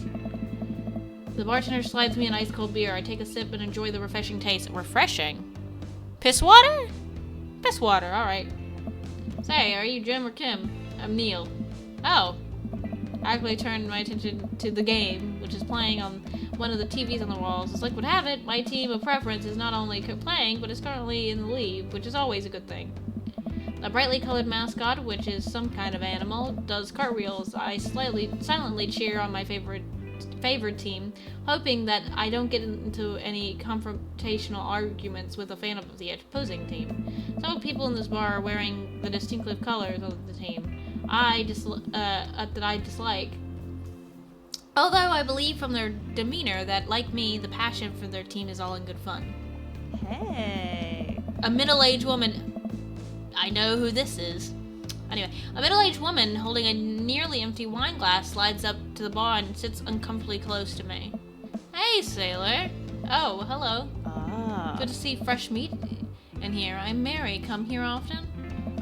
The bartender slides me an ice cold beer. I take a sip and enjoy the refreshing taste. Refreshing? Piss water? Piss water, alright. Say, are you Jim or Kim? I'm Neil. Oh. I actually turned my attention to the game, which is playing on one of the TVs on the walls. As luck would have it, my team of preference is not only playing, but is currently in the lead, which is always a good thing. A brightly colored mascot, which is some kind of animal, does cartwheels. I silently cheer on my favored team, hoping that I don't get into any confrontational arguments with a fan of the opposing team. Some people in this bar are wearing the distinctive colors of the team that I dislike. Although I believe from their demeanor that, like me, the passion for their team is all in good fun. Hey. A middle-aged woman... I know who this is. Anyway, a middle-aged woman holding a nearly empty wine glass slides up to the bar and sits uncomfortably close to me. Hey, sailor. Oh, hello. Ah. Good to see fresh meat in here. I'm Mary. Come here often?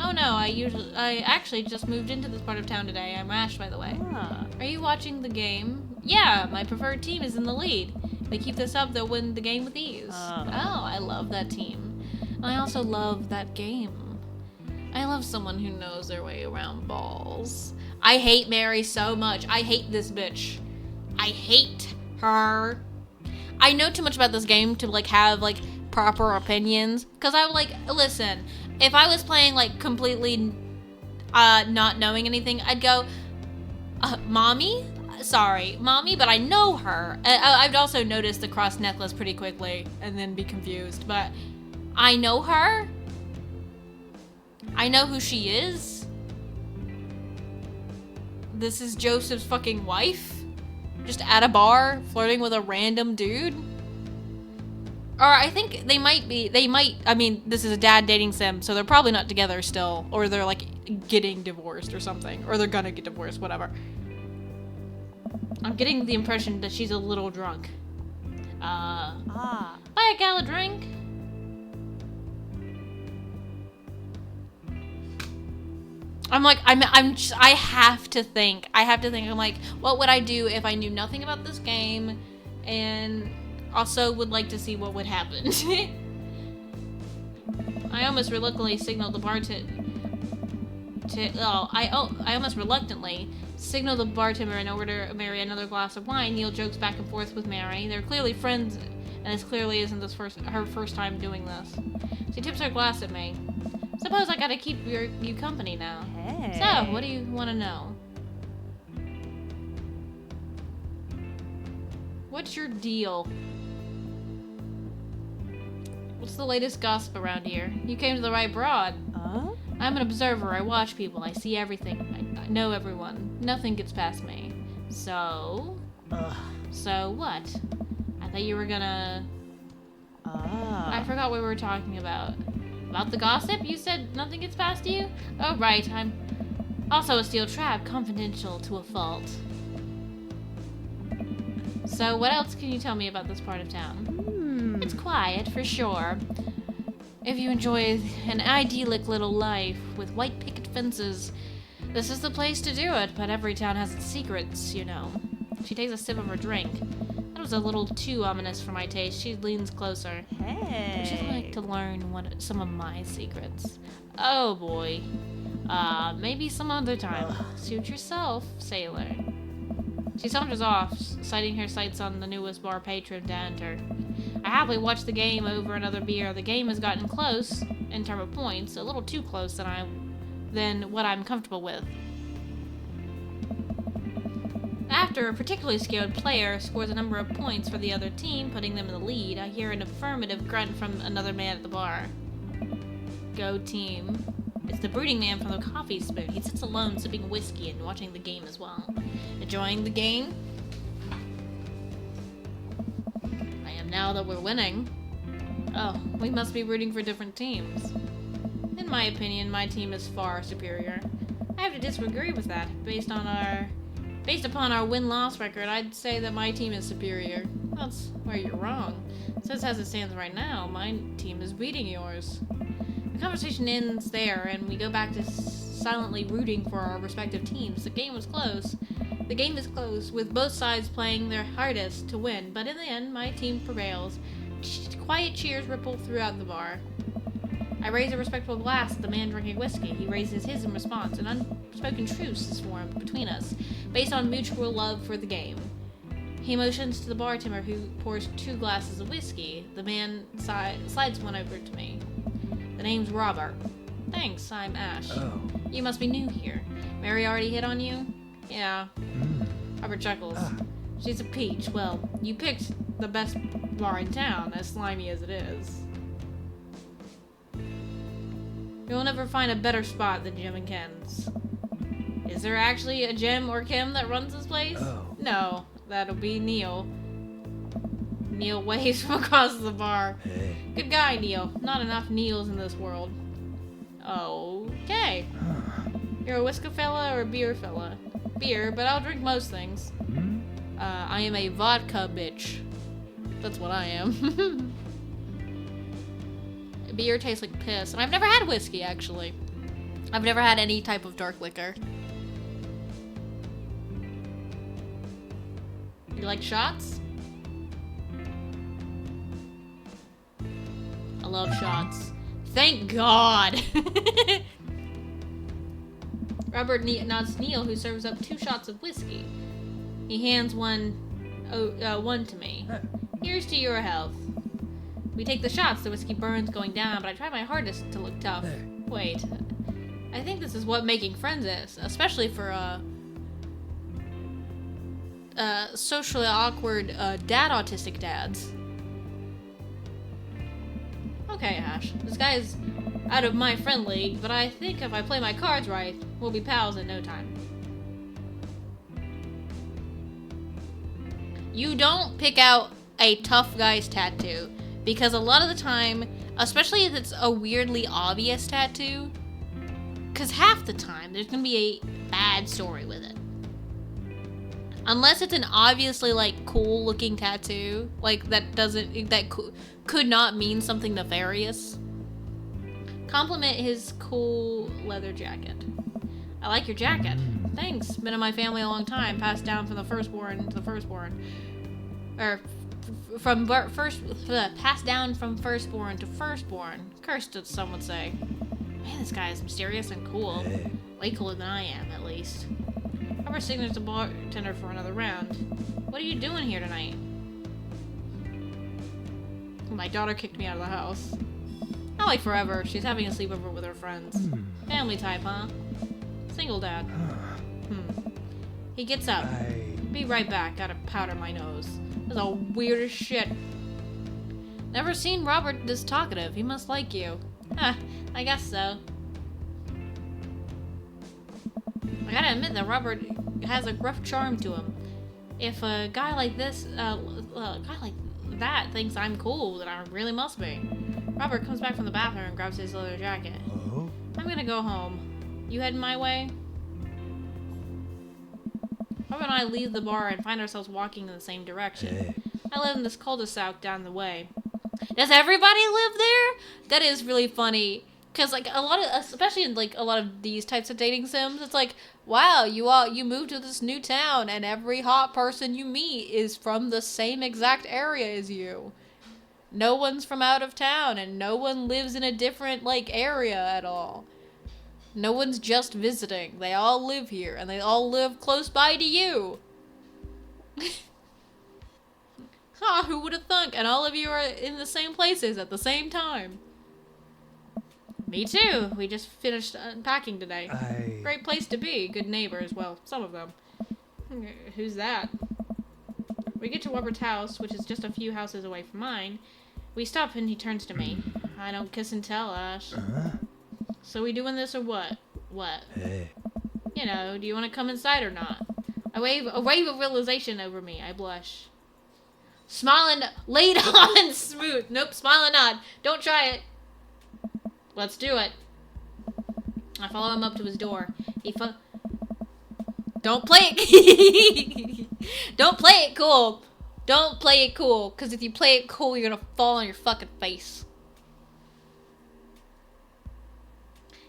Oh no, I actually just moved into this part of town today. I'm Rash, by the way. Ah. Are you watching the game? Yeah, my preferred team is in the lead. If they keep this up, they'll win the game with ease. Oh. Oh, I love that team. I also love that game. I love someone who knows their way around balls. I hate Mary so much. I hate this bitch. I hate her. I know too much about this game to have proper opinions. Cause I would listen, if I was playing completely not knowing anything, I'd go, Mommy? Sorry, Mommy, but I know her. I'd also notice the cross necklace pretty quickly and then be confused. But I know her. I know who she is. This is Joseph's fucking wife. Just at a bar, flirting with a random dude? Or I think I mean, this is a dad dating sim, so they're probably not together still. Or they're like getting divorced or something. Or they're gonna get divorced, whatever. I'm getting the impression that she's a little drunk. Buy a gal a drink? I'm like, I have to think. I'm like, what would I do if I knew nothing about this game and also would like to see what would happen? I almost reluctantly signaled the bartender in order to marry another glass of wine. Neil jokes back and forth with Mary. They're clearly friends, and this clearly isn't her first time doing this. She tips her glass at me. Suppose I gotta keep you company now. Hey. So, what do you want to know? What's your deal? What's the latest gossip around here? You came to the right broad. I'm an observer. I watch people. I see everything. I know everyone. Nothing gets past me. So? So what? I thought you were gonna... I forgot what we were talking about. About the gossip? You said nothing gets past you? Oh, right. I'm also a steel trap, confidential to a fault. So what else can you tell me about this part of town? It's quiet, for sure. If you enjoy an idyllic little life with white picket fences, this is the place to do it, but every town has its secrets, you know. She takes a sip of her drink. That was a little too ominous for my taste. She leans closer. Hey. Would you like to learn some of my secrets? Oh boy. Maybe some other time. Suit yourself, sailor. She saunters off, sighting her sights on the newest bar patron to enter. I happily watch the game over another beer. The game has gotten close, in terms of points, a little too close than what I'm comfortable with. After a particularly skilled player scores a number of points for the other team, putting them in the lead, I hear an affirmative grunt from another man at the bar. Go team. It's the brooding man from the coffee spoon. He sits alone, sipping whiskey and watching the game as well. Enjoying the game? I am now that we're winning. Oh, we must be rooting for different teams. In my opinion, my team is far superior. I have to disagree with that. Based upon our win-loss record, I'd say that my team is superior. That's where you're wrong. Since as it stands right now, my team is beating yours. The conversation ends there, and we go back to silently rooting for our respective teams. The game was close. The game is close, with both sides playing their hardest to win, but in the end, my team prevails. Quiet cheers ripple throughout the bar. I raise a respectful glass at the man drinking whiskey. He raises his in response. An unspoken truce is formed between us, based on mutual love for the game. He motions to the bartender, who pours 2 glasses of whiskey. The man slides one over to me. The name's Robert. Thanks, I'm Ash. Oh. You must be new here. Mary already hit on you? Yeah. Robert chuckles. She's a peach. Well, you picked the best bar in town, as slimy as it is. You'll never find a better spot than Jim and Ken's. Is there actually a Jim or Kim that runs this place? Oh. No, that'll be Neil. Neil waves from across the bar. Hey. Good guy, Neil. Not enough Neils in this world. Okay. You're a whiskey fella or a beer fella? Beer, but I'll drink most things. I am a vodka bitch. That's what I am. Beer tastes like piss. And I've never had whiskey, actually. I've never had any type of dark liquor. You like shots? I love shots. Thank God! Robert nods to Neil, who serves up 2 shots of whiskey. He hands one to me. Here's to your health. We take the shots, the whiskey burns going down, but I try my hardest to look tough. Wait, I think this is what making friends is, especially for socially awkward dad autistic dads. Okay, Ash, this guy is out of my friend league, but I think if I play my cards right, we'll be pals in no time. You don't pick out a tough guy's tattoo because a lot of the time, especially if it's a weirdly obvious tattoo, because half the time there's gonna be a bad story with it. Unless it's an obviously like cool looking tattoo, like could not mean something nefarious. Compliment his cool leather jacket. I like your jacket. Thanks. Been in my family a long time. Passed down from the firstborn to the firstborn. Or passed down from firstborn to firstborn. Cursed, as some would say. Man, this guy is mysterious and cool. Way cooler than I am, at least. Robert signals the bartender for another round. What are you doing here tonight? My daughter kicked me out of the house. Not like forever. She's having a sleepover with her friends. Family type, huh? Single dad. He gets up. Be right back. Gotta powder my nose. This is all weird as shit. Never seen Robert this talkative. He must like you. Huh, I guess so. I gotta admit that Robert has a gruff charm to him. If a guy like this, a guy like that thinks I'm cool, then I really must be. Robert comes back from the bathroom and grabs his leather jacket. I'm gonna go home. You heading my way? Robert and I leave the bar and find ourselves walking in the same direction. I live in this cul-de-sac down the way. Does everybody live there? That is really funny. Cause like a lot of, especially in like a lot of these types of dating sims, it's like, wow, you moved to this new town and every hot person you meet is from the same exact area as you. No one's from out of town and no one lives in a different like area at all. No one's just visiting. They all live here and they all live close by to you. Huh, who would have thunk? And all of you are in the same places at the same time. Me too. We just finished unpacking today. Great place to be. Good neighbors. Well, some of them. Who's that? We get to Robert's house, which is just a few houses away from mine. We stop and he turns to me. I don't kiss and tell, Ash. So we doing this or what? What? You know, do you want to come inside or not? A wave of realization over me. I blush. Smile and laid on smooth. Nope, smile and nod. Don't try it. Let's do it. I follow him up to his door. Don't play it. Don't play it cool. Don't play it cool. Because if you play it cool, you're going to fall on your fucking face.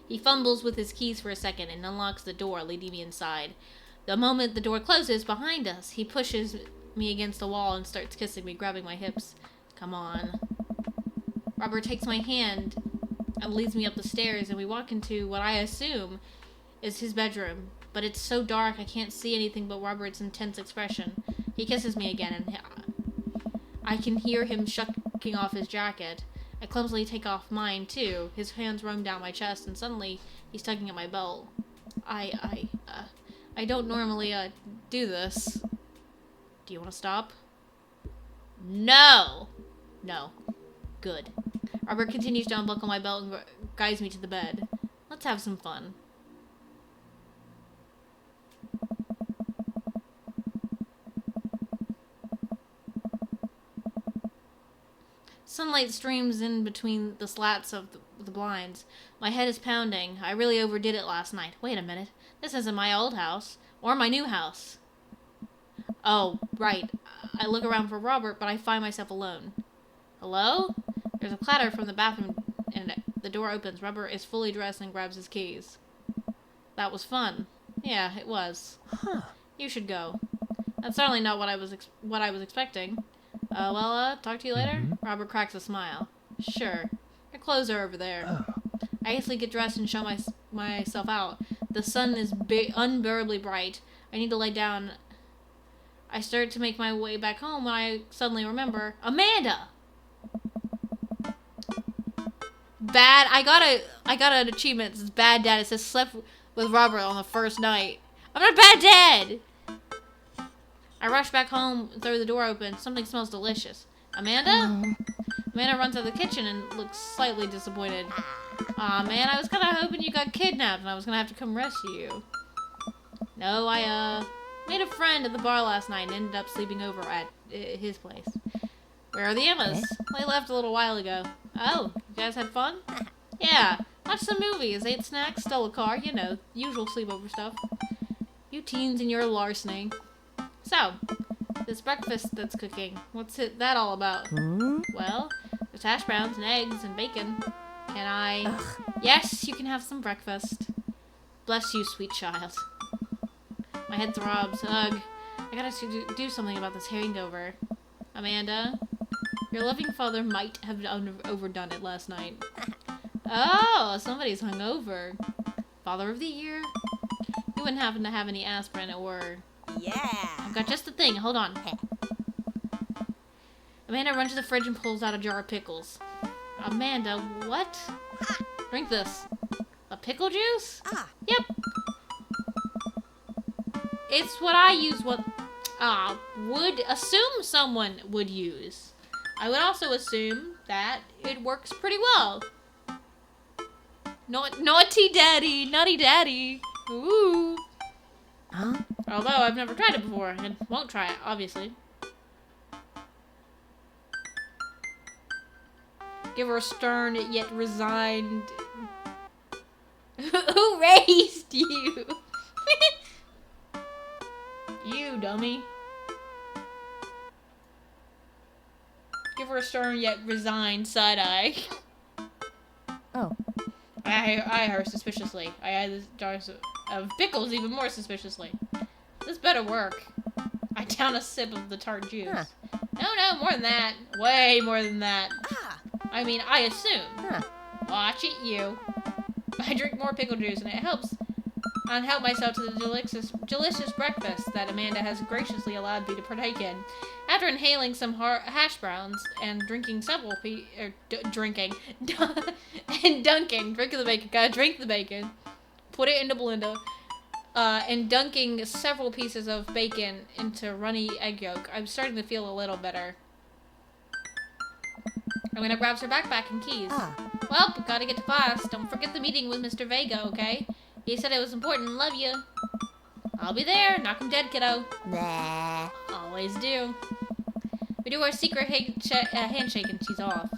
He fumbles with his keys for a second and unlocks the door, leading me inside. The moment the door closes behind us, he pushes me against the wall and starts kissing me, grabbing my hips. Come on. Robert takes my hand and leads me up the stairs, and we walk into what I assume is his bedroom. But it's so dark I can't see anything but Robert's intense expression. He kisses me again, and I can hear him shucking off his jacket. I clumsily take off mine, too. His hands roam down my chest, and suddenly he's tugging at my belt. I don't normally, do this. Do you want to stop? No! No. Good. Robert continues to unbuckle my belt and guides me to the bed. Let's have some fun. Sunlight streams in between the slats of the blinds. My head is pounding. I really overdid it last night. Wait a minute. This isn't my old house. Or my new house. Oh, right. I look around for Robert, but I find myself alone. Hello? There's a clatter from the bathroom, and the door opens. Robert is fully dressed and grabs his keys. That was fun. Yeah, it was. You should go. That's certainly not what I was expecting. Talk to you later? Robert cracks a smile. Sure. Your clothes are over there. I hastily get dressed and show myself out. The sun is unbearably bright. I need to lay down. I start to make my way back home when I suddenly remember Amanda! Bad. I got an achievement. It says bad dad. It says slept with Robert on the first night. I'm not a bad dad! I rush back home and throw the door open. Something smells delicious. Amanda? Amanda runs out of the kitchen and looks slightly disappointed. Aw, man, I was kind of hoping you got kidnapped and I was going to have to come rescue you. No, Made a friend at the bar last night and ended up sleeping over at his place. Where are the Emmas? They left a little while ago. Oh, you guys had fun? Yeah, watched some movies, ate snacks, stole a car, you know, usual sleepover stuff. You teens and your larceny. So, this breakfast that's cooking, what's that all about? Well, there's hash browns and eggs and bacon. Can I... Ugh. Yes, you can have some breakfast. Bless you, sweet child. My head throbs. Ugh. I gotta do something about this hangover. Amanda, your loving father might have overdone it last night. Oh, somebody's hungover. Father of the year? You wouldn't happen to have any aspirin or... Yeah. I've got just the thing. Hold on. Amanda runs to the fridge and pulls out a jar of pickles. Amanda, what? Drink this. A pickle juice? Ah. Yep. It's what I use, would assume someone would use. I would also assume that it works pretty well. Naughty daddy, nutty daddy. Ooh. Huh? Although I've never tried it before and won't try it, obviously. Give her a stern yet resigned. Who raised you? You dummy. Give her a stern yet resigned side eye. Oh. I eye her suspiciously. I eye the jars of pickles even more suspiciously. This better work. I down a sip of the tart juice. Huh. No, more than that. Way more than that. Ah. I mean, I assume. Huh. Watch it, you. I drink more pickle juice, and it helps. And help myself to the delicious breakfast that Amanda has graciously allowed me to partake in. After inhaling some hash browns and drinking several drinking and dunking, drink the bacon. Gotta drink the bacon. Put it in the blender. And dunking several pieces of bacon into runny egg yolk, I'm starting to feel a little better. Amanda grabs her backpack and keys. Ah. Well, gotta get to class. Don't forget the meeting with Mr. Vega, okay? He said it was important. Love you. I'll be there. Knock him dead, kiddo. Nah. Always do. We do our secret handshake and she's off.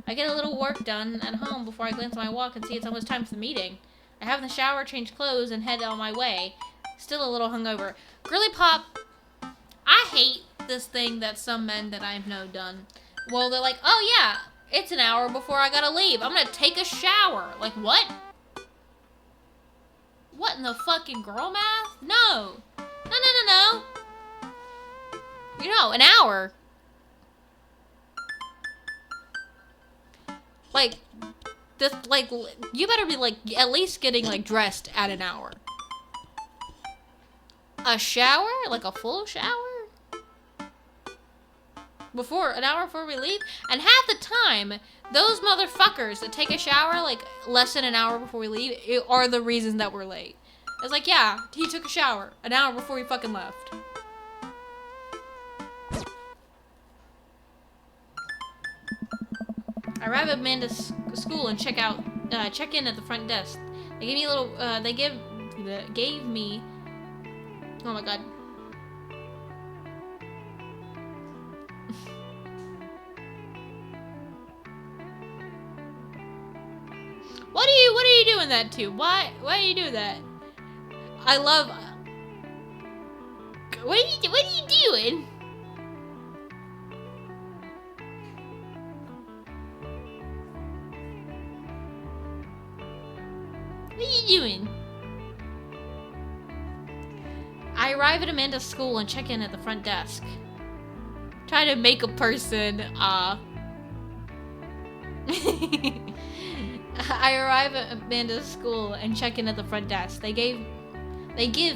I get a little work done at home before I glance at my watch and see it's almost time for the meeting. I have in the shower, change clothes, and head on my way. Still a little hungover. Girly Pop, I hate this thing that some men that I know done. Well, they're like, oh yeah, it's an hour before I gotta leave. I'm gonna take a shower. Like, what? What in the fucking girl math? No. No. You know, an hour. Like, this, like, you better be, like, at least getting, like, dressed at an hour. A shower? Like a full shower? An hour before we leave? And half the time, those motherfuckers that take a shower, like, less than an hour before we leave, are the reasons that we're late. It's like, yeah, he took a shower an hour before we fucking left. I arrive at Amanda's school and check in at the front desk. They gave me a little, gave me, oh my god. What are you doing that to? Why are you doing that? I love, what are you doing? What are you doing? I arrive at Amanda's school and check in at the front desk. Try to make a person, I arrive at Amanda's school and check in at the front desk. They give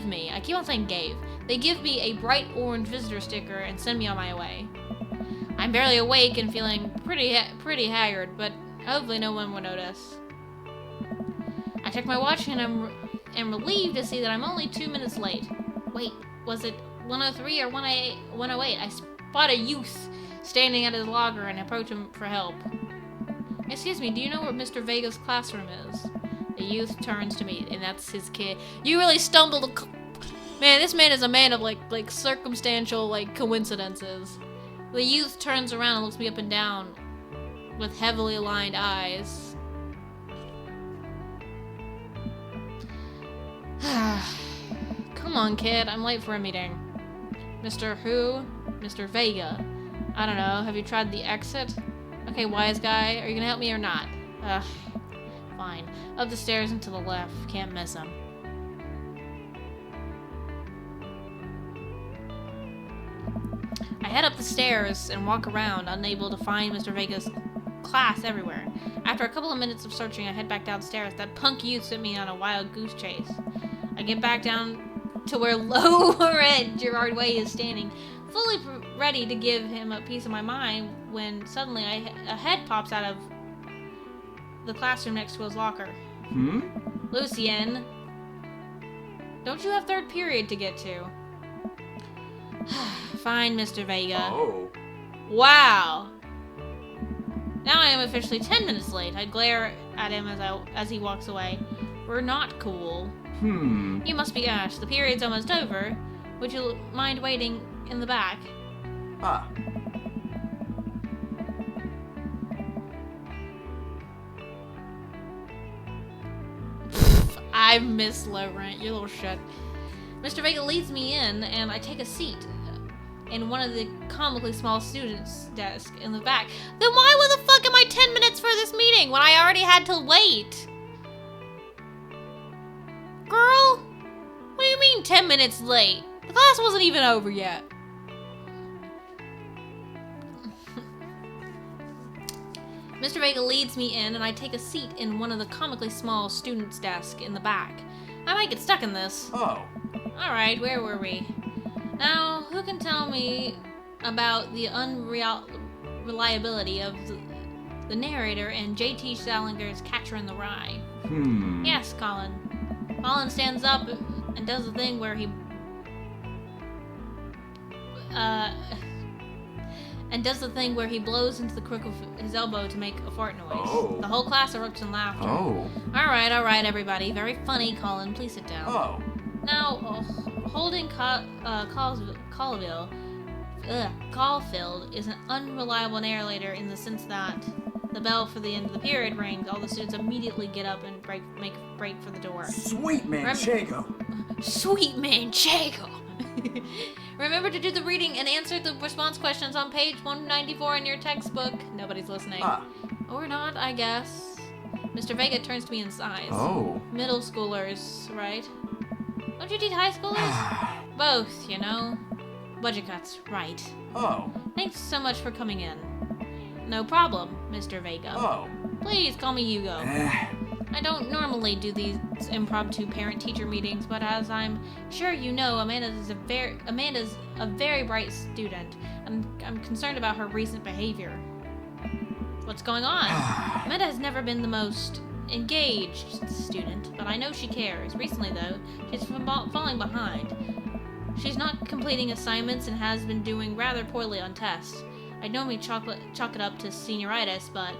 me, I keep on saying gave. They give me a bright orange visitor sticker and send me on my way. I'm barely awake and feeling pretty haggard, but hopefully no one will notice. I check my watch and am relieved to see that I'm only 2 minutes late. Wait, was it 103 or 108? I spot a youth standing at his locker and approach him for help. Excuse me, do you know where Mr. Vega's classroom is? The youth turns to me, and that's his kid. You really stumbled Man, this man is a man of like circumstantial like coincidences. The youth turns around and looks me up and down with heavily aligned eyes. Come on, kid. I'm late for a meeting. Mr. Who? Mr. Vega. I don't know. Have you tried the exit? Okay, wise guy. Are you gonna help me or not? Ugh. Fine. Up the stairs and to the left. Can't miss him. I head up the stairs and walk around, unable to find Mr. Vega's class everywhere. After a couple of minutes of searching, I head back downstairs. That punk youth sent me on a wild goose chase. I get back down to where lower at Gerard Way is standing, fully ready to give him a piece of my mind, when suddenly a head pops out of the classroom next to his locker. Lucien, don't you have third period to get to? Fine, Mr. Vega. Oh. Wow. Now I am officially 10 minutes late. I glare at him as he walks away. We're not cool. You must be Ash. The period's almost over. Would you mind waiting in the back? Ah. I miss Laurent, you little shit. Mr. Vega leads me in, and I take a seat in one of the comically small students' desk in the back. Then why the fuck am I 10 minutes for this meeting when I already had to wait? Girl? What do you mean 10 minutes late? The class wasn't even over yet. Mr. Vega leads me in, and I take a seat in one of the comically small students' desk in the back. I might get stuck in this. Oh. Alright, where were we? Now, who can tell me about the unreliability of the narrator and J.T. Salinger's Catcher in the Rye? Yes, Colin. Colin stands up and does the thing where he blows into the crook of his elbow to make a fart noise. Oh. The whole class erupts in laughter. Oh. Alright, everybody. Very funny, Colin. Please sit down. Oh. Now, holding Caulfield is an unreliable narrator in the sense that the bell for the end of the period rings, all the students immediately get up and make a break for the door. Sweet Manchego. Sweet Manchego! Remember to do the reading and answer the response questions on page 194 in your textbook. Nobody's listening. Ah. Or not, I guess. Mr. Vega turns to me in size. Oh. Middle schoolers, right? Don't you teach high schoolers? Both, you know. Budget cuts, right. Oh. Thanks so much for coming in. No problem, Mr. Vega. Oh. Please call me Hugo. I don't normally do these impromptu parent-teacher meetings, but as I'm sure you know, Amanda's a very bright student, and I'm concerned about her recent behavior. What's going on? Amanda has never been the most engaged student, but I know she cares. Recently, though, she's falling behind. She's not completing assignments and has been doing rather poorly on tests. I'd normally chalk it up to senioritis, but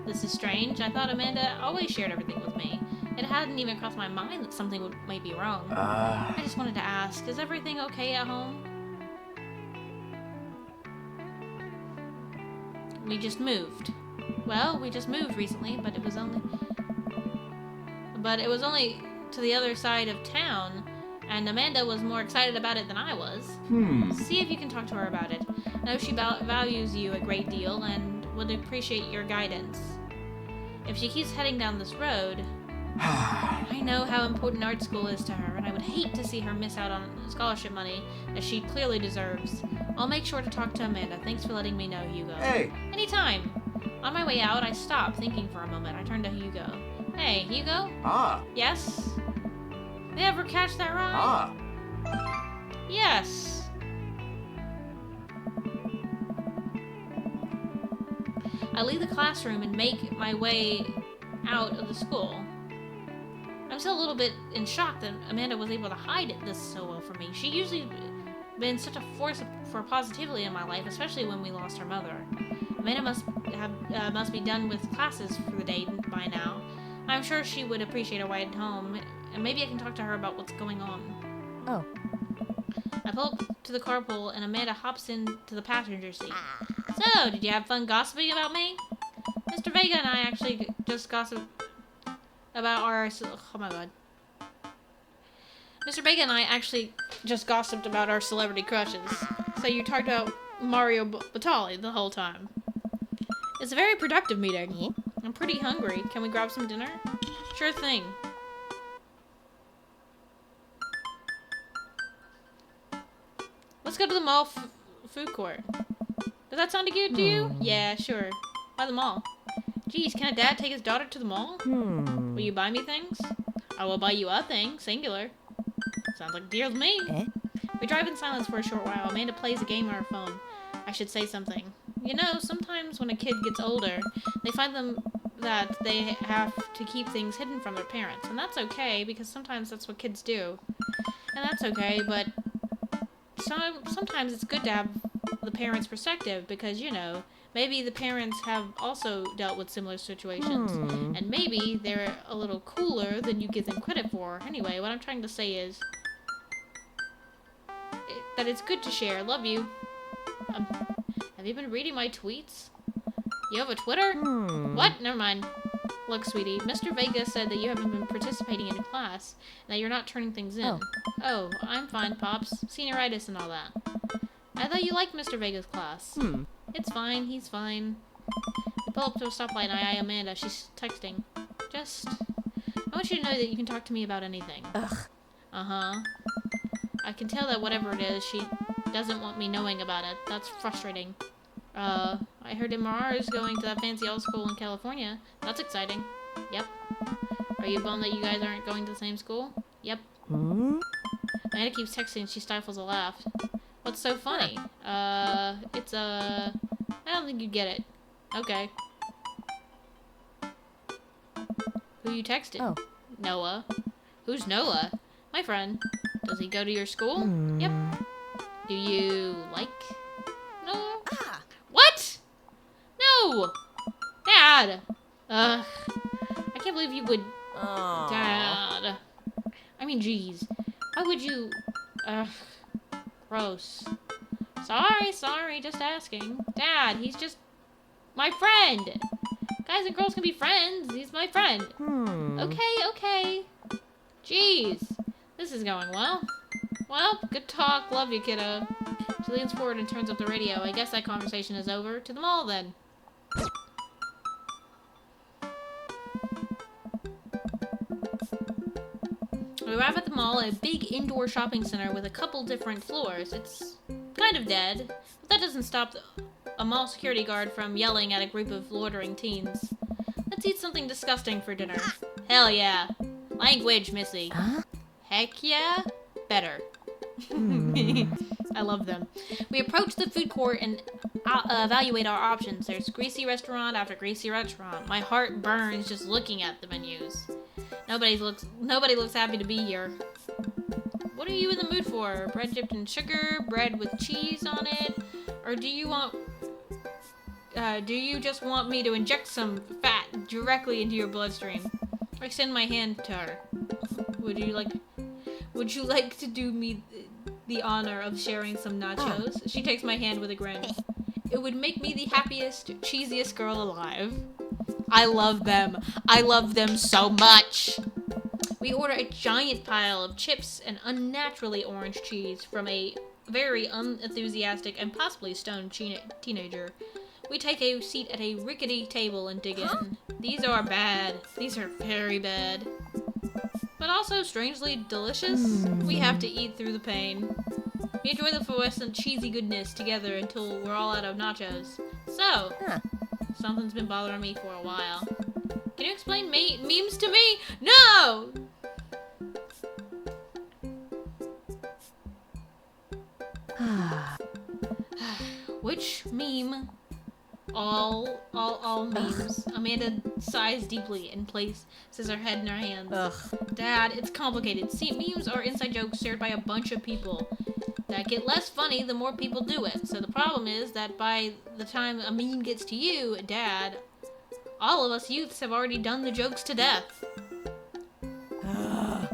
this is strange. I thought Amanda always shared everything with me. It hadn't even crossed my mind that something might be wrong. I just wanted to ask, is everything okay at home? We just moved. Well, we just moved recently, but it was only to the other side of town, and Amanda was more excited about it than I was. See if you can talk to her about it. I know she values you a great deal and would appreciate your guidance. If she keeps heading down this road, I know how important art school is to her, and I would hate to see her miss out on scholarship money that she clearly deserves. I'll make sure to talk to Amanda. Thanks for letting me know, Hugo. Hey. Anytime. On my way out, I stop, thinking for a moment. I turn to Hugo. Hey, Hugo? Ah. Yes? Did you ever catch that ride? Ah. Yes. I leave the classroom and make my way out of the school. I'm still a little bit in shock that Amanda was able to hide this so well from me. She usually been such a force for positivity in my life, especially when we lost her mother. Amanda must be done with classes for the day by now. I'm sure she would appreciate a ride home, and maybe I can talk to her about what's going on. Oh. I pull up to the carpool and Amanda hops into the passenger seat. So, did you have fun gossiping about me? Mr. Vega and I actually just gossiped about our... Oh my god. Mr. Vega and I actually just gossiped about our celebrity crushes. So you talked about Mario Batali the whole time. It's a very productive meeting. I'm pretty hungry. Can we grab some dinner? Sure thing. Let's go to the mall food court. Does that sound good to you? Yeah, sure. By the mall. Geez, can a dad take his daughter to the mall? Will you buy me things? I will buy you a thing, singular. Sounds like a deal to me. We drive in silence for a short while. Amanda plays a game on her phone. I should say something. You know, sometimes when a kid gets older, they find that they have to keep things hidden from their parents. And that's okay, because sometimes that's what kids do. And that's okay, but sometimes it's good to have the parents' perspective, because, you know, maybe the parents have also dealt with similar situations. And maybe they're a little cooler than you give them credit for. Anyway, what I'm trying to say is that it's good to share. Love you. Have you been reading my tweets? You have a Twitter? What? Never mind. Look, sweetie, Mr. Vega said that you haven't been participating in class, and that you're not turning things in. Oh, I'm fine, Pops. Senioritis and all that. I thought you liked Mr. Vega's class. It's fine, he's fine. We pull up to a stoplight and I eye Amanda. She's texting. I want you to know that you can talk to me about anything. Uh-huh. I can tell that whatever it is, she doesn't want me knowing about it. That's frustrating. I heard MRR is going to that fancy old school in California. That's exciting. Yep. Are you bummed that you guys aren't going to the same school? Yep. Amanda keeps texting and she stifles a laugh. What's so funny? I don't think you get it. Okay. Who you texted? Noah. Who's Noah? My friend. Does he go to your school? Yep. Do you like Noah? What? No! Dad! Ugh. I can't believe you would... Dad. I mean, jeez. Why would you... Ugh. Gross. Sorry, just asking. Dad, he's just my friend. Guys and girls can be friends. He's my friend. Okay. Jeez. This is going well. Well, good talk. Love you, kiddo. She leans forward and turns up the radio. I guess that conversation is over. To the mall, then. We arrive at the mall, a big indoor shopping center with a couple different floors. It's kind of dead, but that doesn't stop a mall security guard from yelling at a group of loitering teens. Let's eat something disgusting for dinner. Hell yeah. Language, Missy. Heck yeah? Better. I love them. We approach the food court and evaluate our options. There's greasy restaurant after greasy restaurant. My heart burns just looking at the menus. Nobody looks happy to be here. What are you in the mood for? Bread dipped in sugar, bread with cheese on it, or do you just want me to inject some fat directly into your bloodstream? I extend my hand to her. Would you like to do me the honor of sharing some nachos? She takes my hand with a grin. It would make me the happiest, cheesiest girl alive. I love them. I love them so much. We order a giant pile of chips and unnaturally orange cheese from a very unenthusiastic and possibly stoned teenager. We take a seat at a rickety table and dig in. These are bad. These are very bad. But also strangely delicious. We have to eat through the pain. We enjoy the fluorescent cheesy goodness together until we're all out of nachos. So, something's been bothering me for a while. Can you explain memes to me? No! Which meme? All memes. Amanda sighs deeply and places her head in her hands. Dad, it's complicated. See, memes are inside jokes shared by a bunch of people that get less funny the more people do it. So the problem is that by the time a meme gets to you, Dad, all of us youths have already done the jokes to death.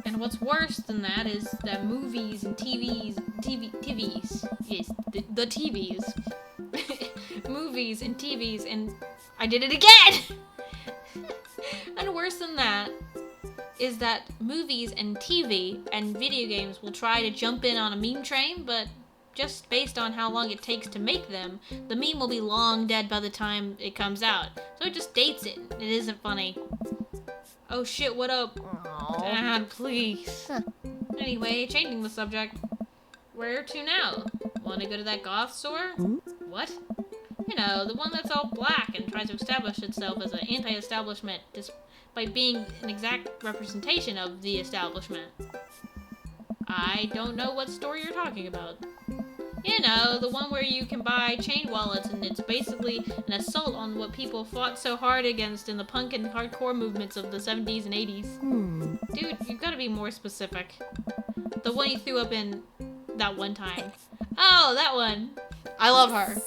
And what's worse than that is that movies and TVs, yes, the TVs, movies and TVs, and I did it again! And worse than that is that movies and TV and video games will try to jump in on a meme train, but just based on how long it takes to make them, the meme will be long dead by the time it comes out. So it just dates it. It isn't funny. Oh shit, what up? Dad, please. Anyway, changing the subject. Where to now? Want to go to that goth store? What? You know, the one that's all black and tries to establish itself as an anti-establishment despite being an exact representation of the establishment. I don't know what store you're talking about. You know, the one where you can buy chain wallets and it's basically an assault on what people fought so hard against in the punk and hardcore movements of the 70s and 80s. Dude, you've got to be more specific. The one you threw up in that one time. Oh, that one. I love her.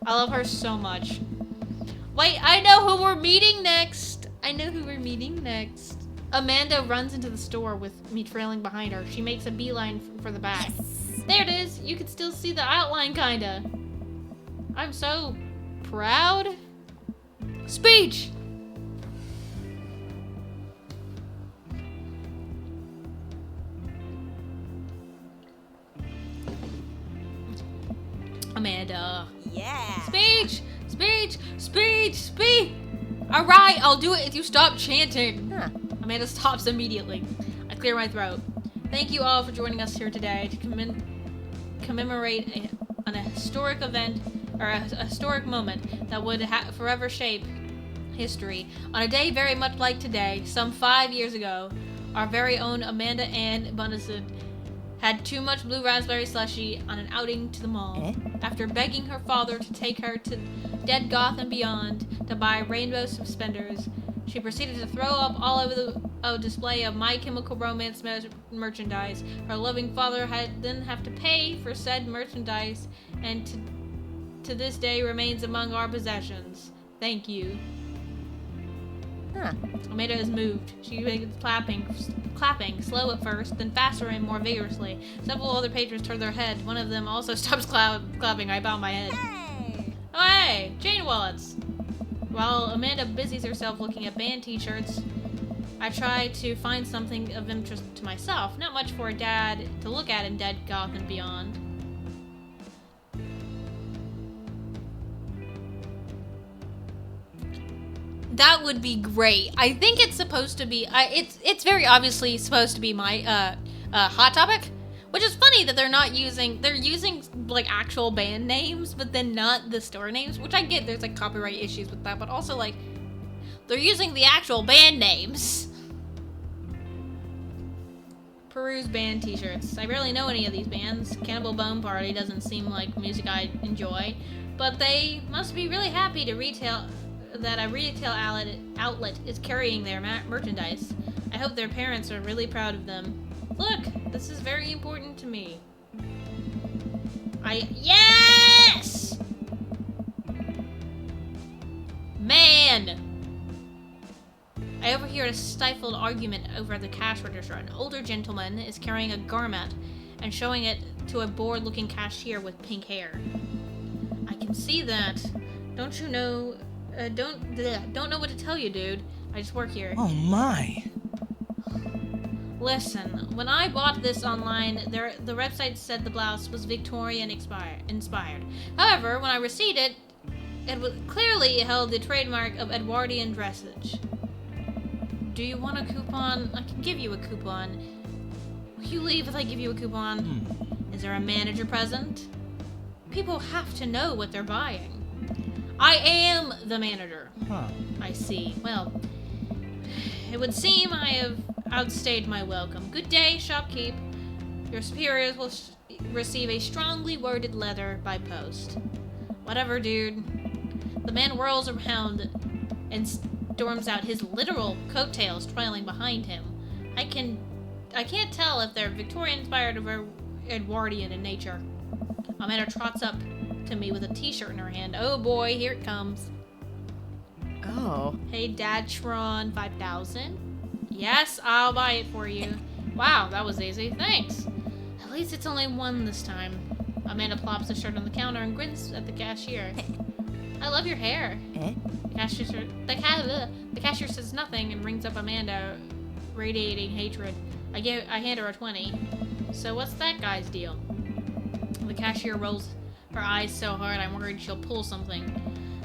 I love her so much. Wait, I know who we're meeting next. Amanda runs into the store with me trailing behind her. She makes a beeline for the back. There it is. You can still see the outline, kinda. I'm so proud. Speech! Amanda. Yeah. Speech! Alright, I'll do it if you stop chanting. Amanda stops immediately. I clear my throat. Thank you all for joining us here today to commemorate an historic event, or a historic moment that would forever shape history. On a day very much like today, some 5 years ago, our very own Amanda Ann Bunison had too much blue raspberry slushy on an outing to the mall. After begging her father to take her to Dead Goth and Beyond to buy rainbow suspenders, she proceeded to throw up all over a display of My Chemical Romance merchandise. Her loving father then have to pay for said merchandise, and to this day remains among our possessions. Thank you. Amanda is moved. She begins clapping, slow at first, then faster and more vigorously. Several other patrons turn their head. One of them also stops clapping. I bow my head. Hey. Oh, hey! Chain wallets! While Amanda busies herself looking at band t-shirts, I try to find something of interest to myself. Not much for a dad to look at in Dead Goth and Beyond. That would be great. I think it's supposed to be. It's very obviously supposed to be my Hot Topic, which is funny that they're using like actual band names, but then not the store names. Which I get. There's like copyright issues with that, but also like they're using the actual band names. Peruse band t-shirts. I barely know any of these bands. Cannibal Bone Party doesn't seem like music I enjoy, but they must be really happy to that a retail outlet is carrying their merchandise. I hope their parents are really proud of them. Look, this is very important to me. Yes! Man! I overhear a stifled argument over the cash register. An older gentleman is carrying a garment and showing it to a bored-looking cashier with pink hair. I can see that. Don't you know... don't know what to tell you, dude. I just work here. Oh my. Listen, when I bought this online, the website said the blouse was Victorian inspired. However, when I received it, it clearly held the trademark of Edwardian dressage. Do you want a coupon? I can give you a coupon. Will you leave if I give you a coupon? Is there a manager present? People have to know what they're buying. I am the manager. I see. Well, it would seem I have outstayed my welcome. Good day, shopkeep. Your superiors will receive a strongly worded letter by post. Whatever, dude. The man whirls around and storms out, his literal coattails trailing behind him. I can't tell if they're Victorian-inspired or Edwardian in nature. Amanda trots up to me with a t-shirt in her hand. Oh boy, here it comes. Oh. Hey, Dad Tron 5000. Yes, I'll buy it for you. Wow, that was easy. Thanks. At least it's only one this time. Amanda plops the shirt on the counter and grins at the cashier. I love your hair. Eh? The cashier says nothing and rings up Amanda, radiating hatred. I hand her a 20. So what's that guy's deal? The cashier rolls her eyes so hard I'm worried she'll pull something.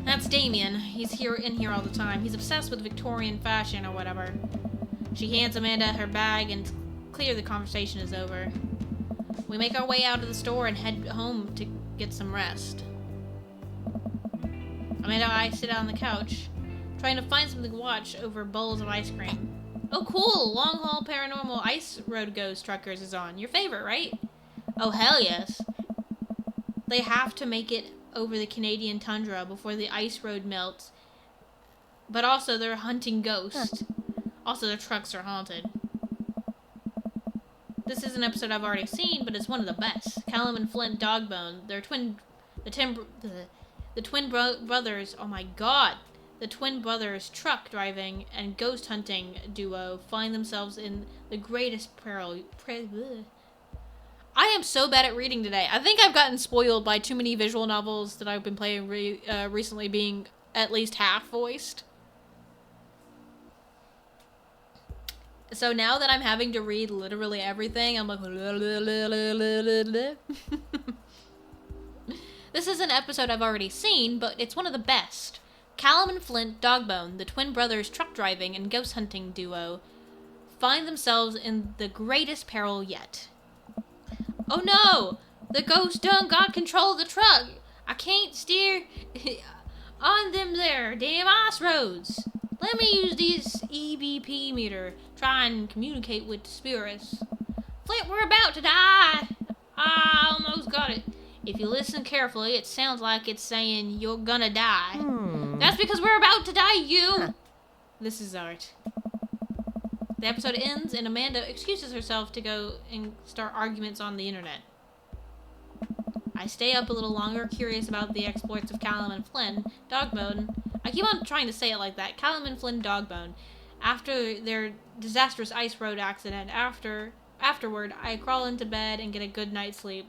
That's Damien. He's in here all the time. He's obsessed with Victorian fashion or whatever. She hands Amanda her bag and clear the conversation is over. We make our way out of the store and head home to get some rest. Amanda and I sit on the couch, trying to find something to watch over bowls of ice cream. Oh cool! Long Haul Paranormal Ice Road Ghost Truckers is on. Your favorite, right? Oh hell yes. They have to make it over the Canadian tundra before the ice road melts. But also they're hunting ghosts. Also their trucks are haunted. This is an episode I've already seen, but it's one of the best. Callum and Flint Dogbone, the twin brothers, oh my god. The twin brothers truck driving and ghost hunting duo find themselves in the greatest peril. I am so bad at reading today. I think I've gotten spoiled by too many visual novels that I've been playing recently being at least half voiced. So now that I'm having to read literally everything, I'm like... This is an episode I've already seen, but it's one of the best. Callum and Flint Dogbone, the twin brothers truck driving and ghost hunting duo, find themselves in the greatest peril yet. Oh no! The ghost done got control of the truck! I can't steer on them there damn ice roads! Let me use this EVP meter, try and communicate with the spirits. Flint, we're about to die! I almost got it. If you listen carefully, it sounds like it's saying you're gonna die. That's because we're about to die, you! This is art. The episode ends and Amanda excuses herself to go and start arguments on the internet. I stay up a little longer, curious about the exploits of Callum and Flynn Dogbone. I keep on trying to say it like that. Callum and Flynn Dogbone. After their disastrous ice road accident, afterward, I crawl into bed and get a good night's sleep.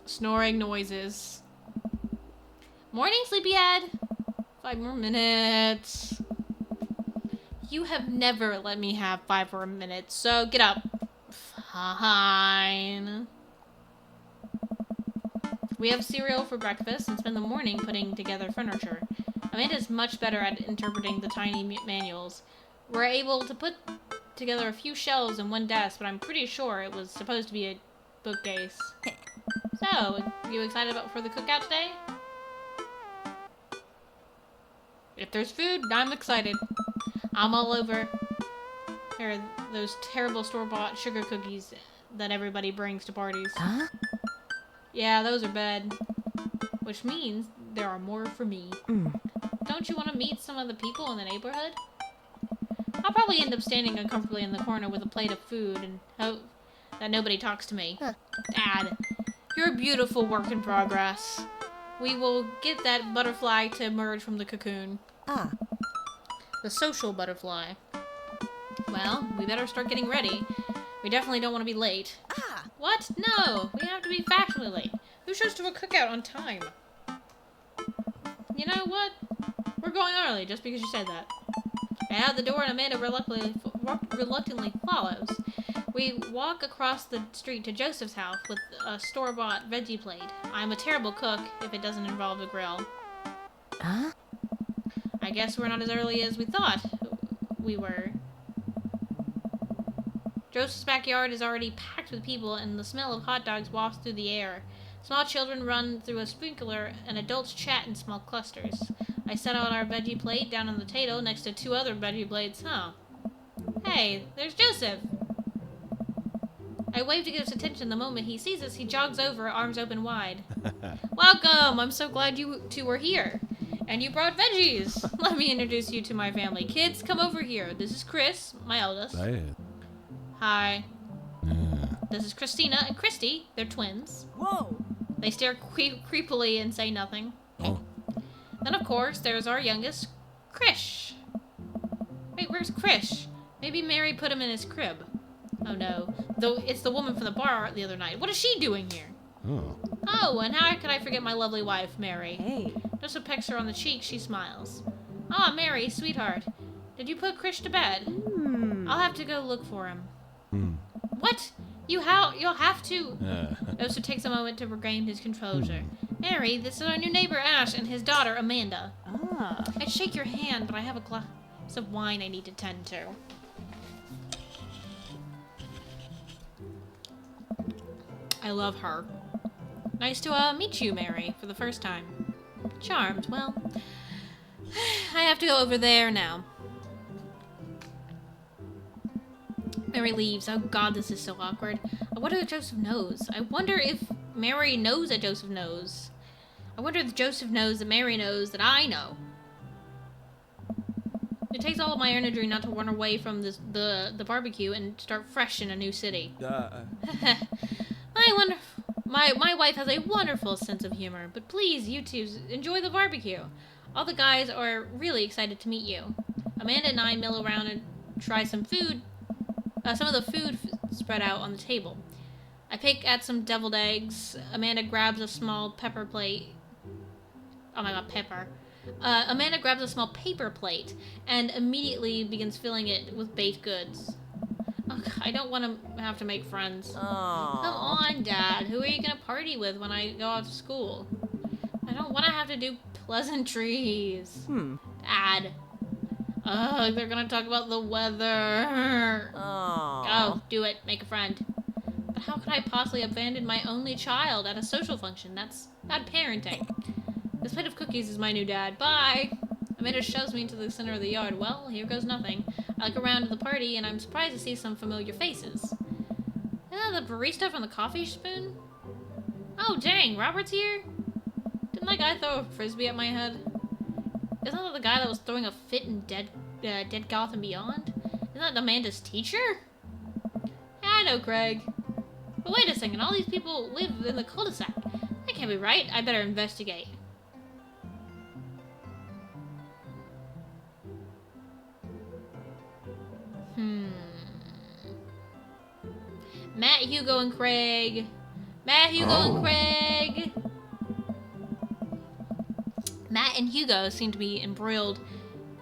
Snoring noises. Morning, sleepyhead. 5 more minutes. You have never let me have 5 more minutes, so get up. Fine. We have cereal for breakfast and spend the morning putting together furniture. Amanda's much better at interpreting the tiny manuals. We're able to put together a few shelves and one desk, but I'm pretty sure it was supposed to be a bookcase. So, are you excited for the cookout today? If there's food, I'm excited. I'm all over. Here are those terrible store-bought sugar cookies that everybody brings to parties. Huh? Yeah, those are bad. Which means there are more for me. Don't you want to meet some of the people in the neighborhood? I'll probably end up standing uncomfortably in the corner with a plate of food and hope that nobody talks to me. Dad, you're a beautiful work in progress. We will get that butterfly to emerge from the cocoon. The social butterfly. Well, we better start getting ready. We definitely don't want to be late. What? No! We have to be factually late. Who shows to a cookout on time? You know what? We're going early just because you said that. I out the door and Amanda reluctantly follows. We walk across the street to Joseph's house with a store-bought veggie plate. I'm a terrible cook if it doesn't involve a grill. Huh? I guess we're not as early as we thought we were. Joseph's backyard is already packed with people and the smell of hot dogs wafts through the air. Small children run through a sprinkler and adults chat in small clusters. I set out our veggie plate down on the table next to 2 other veggie plates. Hey, there's Joseph! I wave to get his attention. The moment he sees us, he jogs over, arms open wide. Welcome! I'm so glad you 2 were here. And you brought veggies! Let me introduce you to my family. Kids, come over here. This is Chris, my eldest. Hi. This is Christina and Christy. They're twins. Whoa! They stare creepily and say nothing. Oh. Then, of course, there's our youngest, Krish. Wait, where's Krish? Maybe Mary put him in his crib. Oh no. Though it's the woman from the bar the other night. What is she doing here? Oh. Oh, and how could I forget my lovely wife, Mary? Hey. Joseph pecks her on the cheek. She smiles. Ah, Mary, sweetheart. Did you put Krish to bed? Hmm. I'll have to go look for him. Hmm. What? You'll have to. Joseph takes a moment to regain his composure. Mary, this is our new neighbor Ash and his daughter Amanda. Ah. I'd shake your hand, but I have a glass of wine I need to tend to. I love her. Nice to meet you, Mary, for the first time. Charmed. Well, I have to go over there now. Mary leaves. Oh god, this is so awkward. I wonder if Joseph knows. I wonder if Mary knows that Joseph knows. I wonder if Joseph knows that Mary knows that I know. It takes all of my energy not to run away from the barbecue and start fresh in a new city. I wonder. My wife has a wonderful sense of humor, but please, you two, enjoy the barbecue. All the guys are really excited to meet you. Amanda and I mill around and try some food. Some of the food spread out on the table. I pick at some deviled eggs. Amanda grabs a small pepper plate. Oh my god, pepper. Amanda grabs a small paper plate and immediately begins filling it with baked goods. Ugh, I don't want to have to make friends. Come on, Dad. Who are you going to party with when I go off to school? I don't want to have to do pleasantries. Dad. Ugh, they're going to talk about the weather. Oh, do it. Make a friend. But how could I possibly abandon my only child at a social function? That's bad parenting. This plate of cookies is my new dad. Bye. Amanda shoves me into the center of the yard. Well, here goes nothing. I look around at the party, and I'm surprised to see some familiar faces. Isn't that the barista from the coffee spoon? Oh, dang, Robert's here? Didn't that guy throw a frisbee at my head? Isn't that the guy that was throwing a fit in Dead Gotham Beyond? Isn't that Amanda's teacher? Yeah, I know, Craig. But wait a second, all these people live in the cul-de-sac. That can't be right. I better investigate. Matt, Hugo, and Craig. Matt, Hugo, and Craig. Matt and Hugo seem to be embroiled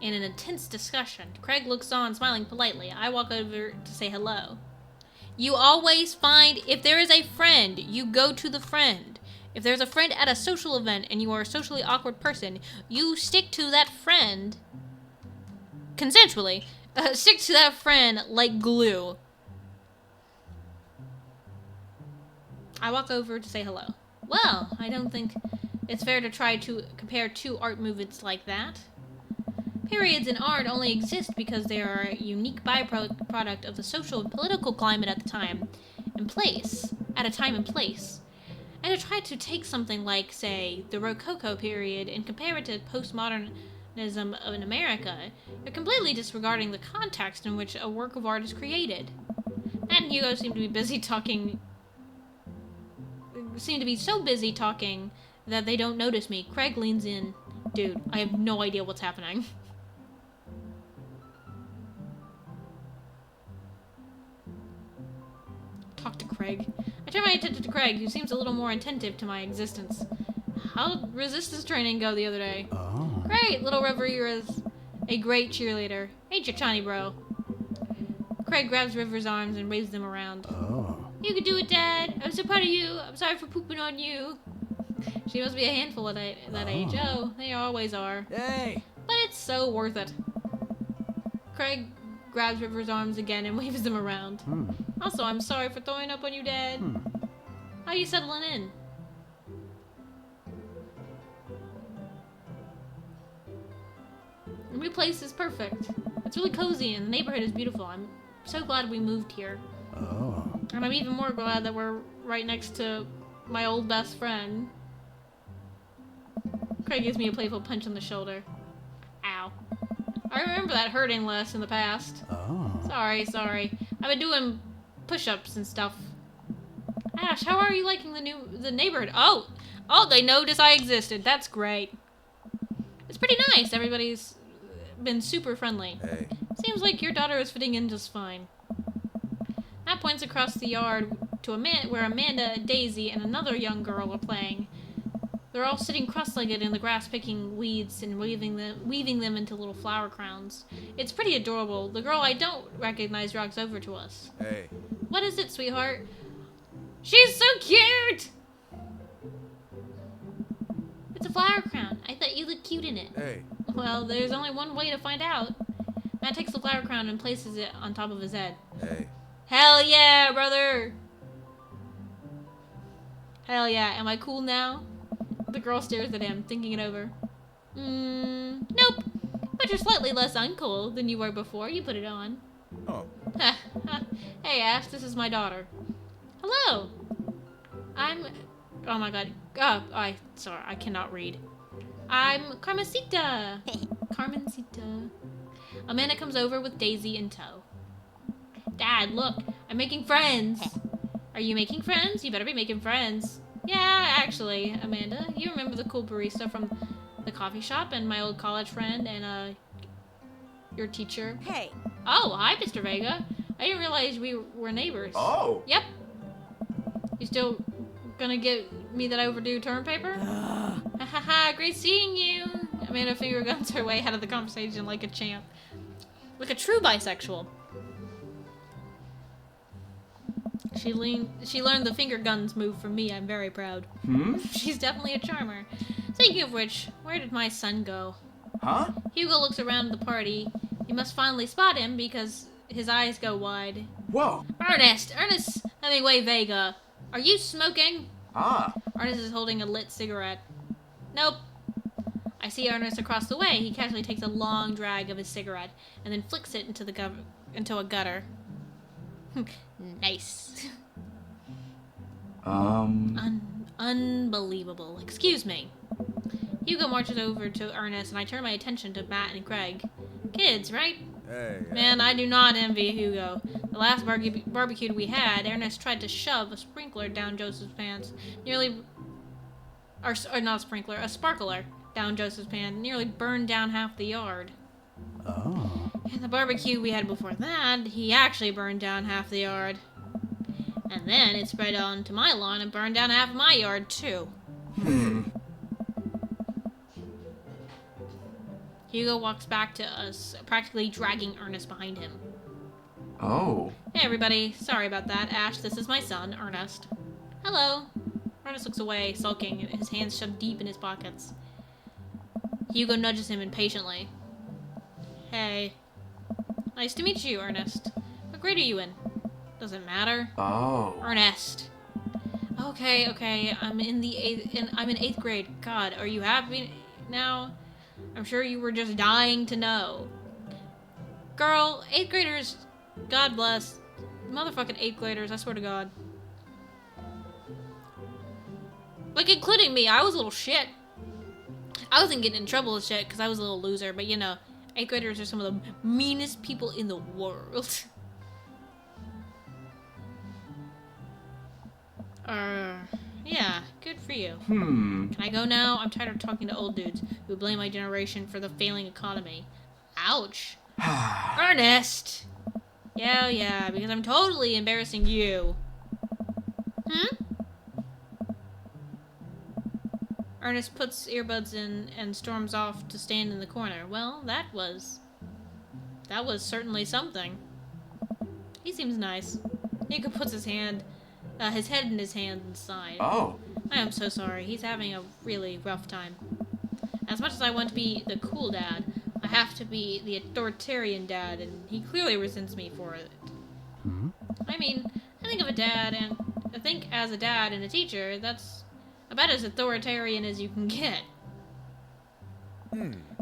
in an intense discussion. Craig looks on, smiling politely. I walk over to say hello. You always find, if there is a friend, you go to the friend. If there's a friend at a social event and you are a socially awkward person, you stick to that friend consensually. Stick to that friend like glue. I walk over to say hello. Well, I don't think it's fair to try to compare two art movements like that. Periods in art only exist because they are a unique byproduct of the social and political climate at the time and place, at a time and place. And to try to take something like, say, the Rococo period and compare it to postmodernism in America, you're completely disregarding the context in which a work of art is created. Matt and Hugo seem to be so busy talking that they don't notice me. Craig leans in. Dude, I have no idea what's happening. Talk to Craig. I turn my attention to Craig, who seems a little more attentive to my existence. How'd resistance training go the other day? Oh. Great! Little River is a great cheerleader. Ain't you, Chani, bro? Craig grabs River's arms and waves them around. Oh. You can do it, Dad. I'm so proud of you. I'm sorry for pooping on you. She must be a handful at that age. Oh, they always are. Hey! But it's so worth it. Craig grabs River's arms again and waves them around. Also, I'm sorry for throwing up on you, Dad. How are you settling in? The new place is perfect. It's really cozy and the neighborhood is beautiful. I'm so glad we moved here. Oh. And I'm even more glad that we're right next to my old best friend. Craig gives me a playful punch on the shoulder. Ow. I remember that hurting less in the past. Oh. Sorry. I've been doing push-ups and stuff. Ash, how are you liking the neighborhood? Oh, they noticed I existed. That's great. It's pretty nice. Everybody's been super friendly. Hey. Seems like your daughter is fitting in just fine. Matt points across the yard to where Amanda, Daisy, and another young girl are playing. They're all sitting cross-legged in the grass, picking weeds and weaving them into little flower crowns. It's pretty adorable. The girl I don't recognize walks over to us. Hey. What is it, sweetheart? She's so cute! It's a flower crown. I thought you looked cute in it. Hey. Well, there's only one way to find out. Matt takes the flower crown and places it on top of his head. Hey. Hell yeah, brother! Hell yeah, am I cool now? The girl stares at him, thinking it over. Nope. But you're slightly less uncool than you were before you put it on. Oh. Hey, Ash, this is my daughter. Hello. Oh my god. Sorry, I cannot read. I'm Carmencita. Carmencita. Amanda comes over with Daisy in tow. Dad, look, I'm making friends. Are you making friends? You better be making friends. Yeah, actually, Amanda, you remember the cool barista from the coffee shop and my old college friend and, your teacher? Hey. Oh, hi, Mr. Vega. I didn't realize we were neighbors. Oh. Yep. You still gonna get me that overdue term paper? Ha ha ha, great seeing you. Amanda finger guns her way out of the conversation like a champ. Like a true bisexual. She learned the finger guns move from me. I'm very proud. She's definitely a charmer. Speaking of which, where did my son go? Huh? Hugo looks around the party. He must finally spot him because his eyes go wide. Whoa. Ernest Hemingway Vega. Are you smoking? Ah. Ernest is holding a lit cigarette. Nope. I see Ernest across the way. He casually takes a long drag of his cigarette and then flicks it into a gutter. Nice. Unbelievable. Excuse me. Hugo marches over to Ernest and I turn my attention to Matt and Craig. Kids, right? Hey. Man, I do not envy Hugo. The last barbecue we had, Ernest tried to shove a sprinkler down Joseph's pants. Or not a sprinkler, a sparkler down Joseph's pants. Nearly burned down half the yard. Oh. And the barbecue we had before that, he actually burned down half the yard. And then it spread onto my lawn and burned down half of my yard, too. Hugo walks back to us, practically dragging Ernest behind him. Oh. Hey everybody, sorry about that. Ash, this is my son, Ernest. Hello. Ernest looks away, sulking, his hands shoved deep in his pockets. Hugo nudges him impatiently. Hey. Nice to meet you, Ernest. What grade are you in? Doesn't matter. Oh. Ernest. Okay, I'm in 8th grade. God, are you happy now? I'm sure you were just dying to know. Girl, 8th graders, God bless. Motherfucking 8th graders, I swear to God. Like, including me, I was a little shit. I wasn't getting in trouble with shit because I was a little loser, but you know, 8th graders are some of the meanest people in the world. Yeah, good for you. Can I go now? I'm tired of talking to old dudes who blame my generation for the failing economy. Ouch. Ernest! Yeah, because I'm totally embarrassing you. Ernest puts earbuds in and storms off to stand in the corner. Well, that was certainly something. He seems nice. Nico puts his head in his hand and sighed. Oh. I am so sorry. He's having a really rough time. As much as I want to be the cool dad, I have to be the authoritarian dad, and he clearly resents me for it. I mean, I think as a dad and a teacher, that's about as authoritarian as you can get.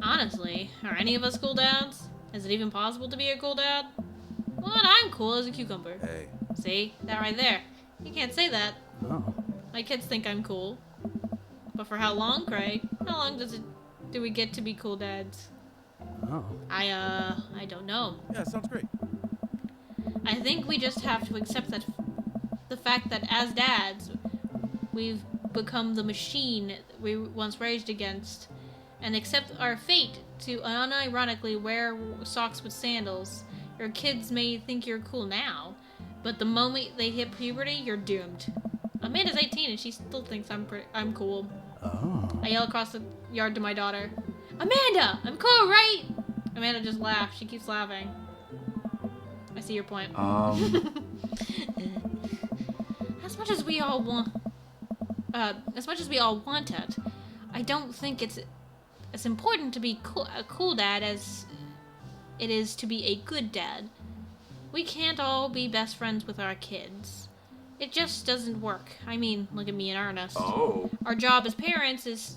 Honestly, are any of us cool dads? Is it even possible to be a cool dad? Well, I'm cool as a cucumber. Hey. See? That right there. You can't say that. Oh. My kids think I'm cool. But for how long, Craig? How long do we get to be cool dads? Oh. I don't know. Yeah, sounds great. I think we just have to accept that the fact that as dads, we've become the machine we once raged against, and accept our fate to unironically wear socks with sandals. Your kids may think you're cool now, but the moment they hit puberty, you're doomed. Amanda's 18 and she still thinks I'm cool. Oh. I yell across the yard to my daughter, Amanda, I'm cool, right? Amanda just laughs. She keeps laughing. I see your point. As much as we all want it, I don't think it's as important to be a cool dad as it is to be a good dad. We can't all be best friends with our kids. It just doesn't work. I mean, look at me and Ernest. Oh. Our job as parents is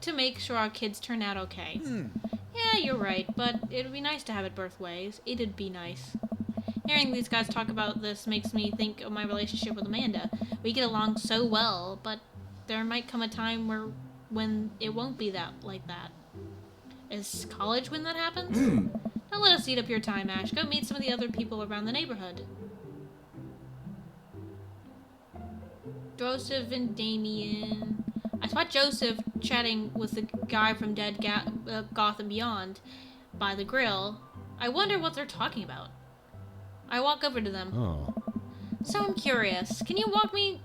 to make sure our kids turn out okay. Yeah, you're right, but it'd be nice to have it both ways. It'd be nice. Hearing these guys talk about this makes me think of my relationship with Amanda. We get along so well, but there might come a time when it won't be like that. Is college when that happens? Don't let us eat up your time, Ash. Go meet some of the other people around the neighborhood. Joseph and Damien. I spot Joseph chatting with the guy from Dead Goth and Beyond by the grill. I wonder what they're talking about. I walk over to them. Oh. So I'm curious. Can you walk me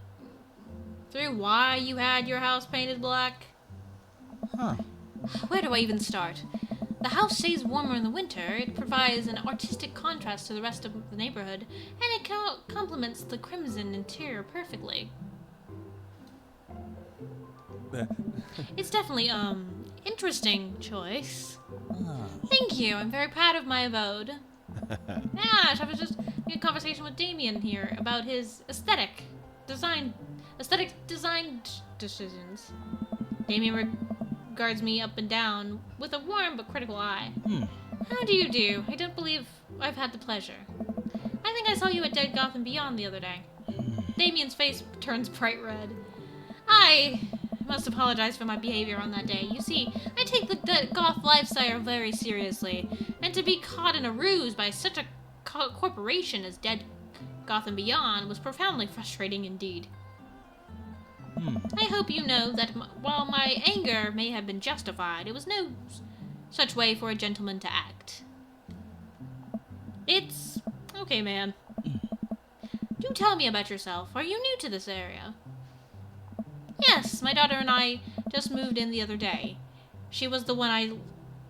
through why you had your house painted black? Huh. Where do I even start? The house stays warmer in the winter. It provides an artistic contrast to the rest of the neighborhood, and it complements the crimson interior perfectly. It's definitely, interesting choice. Thank you. I'm very proud of my abode. Ash, I was just in a conversation with Damien here about his aesthetic design decisions. Damien regards me up and down with a warm but critical eye. How do you do? I don't believe I've had the pleasure. I think I saw you at Dead Goth and Beyond the other day. Damien's face turns bright red. I must apologize for my behavior on that day. You see, I take the goth lifestyle very seriously, and to be caught in a ruse by such a corporation as Dead Goth and Beyond was profoundly frustrating indeed. I hope you know that while my anger may have been justified, it was no such way for a gentleman to act. It's okay, man. Do tell me about yourself. Are you new to this area? Yes, my daughter and I just moved in the other day. She was the one I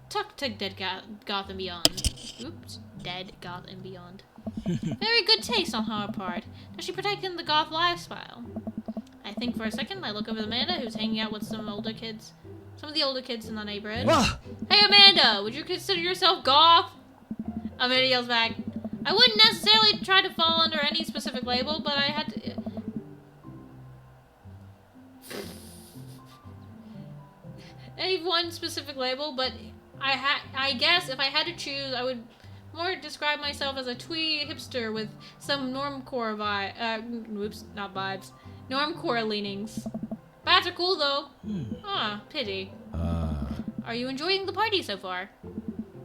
took to Dead Goth and Beyond. Oops, Dead Goth and Beyond. Very good taste on her part. Does she partake in the goth lifestyle? I think for a second. I look over at Amanda, who's hanging out with some of the older kids in the neighborhood. Hey, Amanda, would you consider yourself goth? Amanda yells back, I wouldn't necessarily try to fall under any specific label, but I had to... any one specific label, but I guess if I had to choose, I would more describe myself as a twee hipster with some normcore normcore leanings. Bats are cool though. Ah, pity. Are you enjoying the party so far?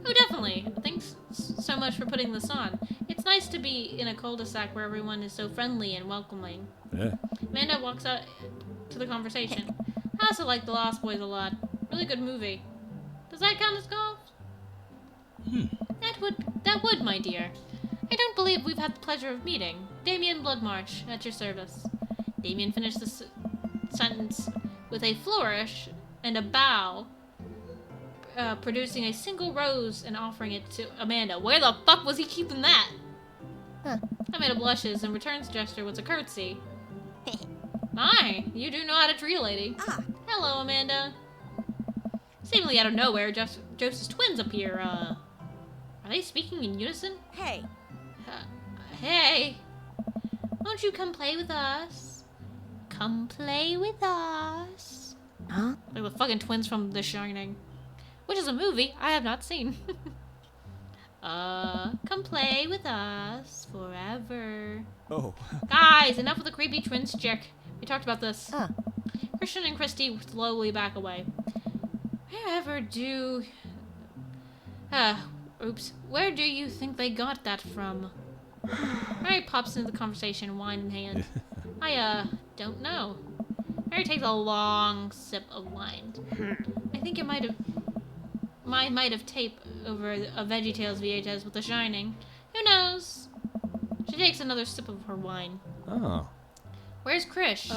Oh, definitely. Thanks so much for putting this on. It's nice to be in a cul-de-sac where everyone is so friendly and welcoming. Yeah. Amanda walks out to the conversation. I also like The Lost Boys a lot. Really good movie. Does that count as golf? That would, my dear. I don't believe we've had the pleasure of meeting. Damien Bloodmarsh, at your service. Damien finished the sentence with a flourish and a bow, producing a single rose and offering it to Amanda. Where the fuck was he keeping that? Amanda blushes and returns the gesture with a curtsy. My, you do know how to treat a lady. Hello, Amanda. Seemingly out of nowhere, Joseph's twins appear. Are they speaking in unison? Hey. Hey. Won't you come play with us? Come play with us. Huh? Like the fucking twins from The Shining. Which is a movie I have not seen. Come play with us forever. Oh. Guys, enough with the creepy twins chick. We talked about this. Oh. Christian and Christy slowly back away. Where do you think they got that from? Mary pops into the conversation, wine in hand. I don't know. Mary takes a long sip of wine. I think it might have might have taped over a VeggieTales VHS with The Shining. Who knows? She takes another sip of her wine. Oh. Where's Krish?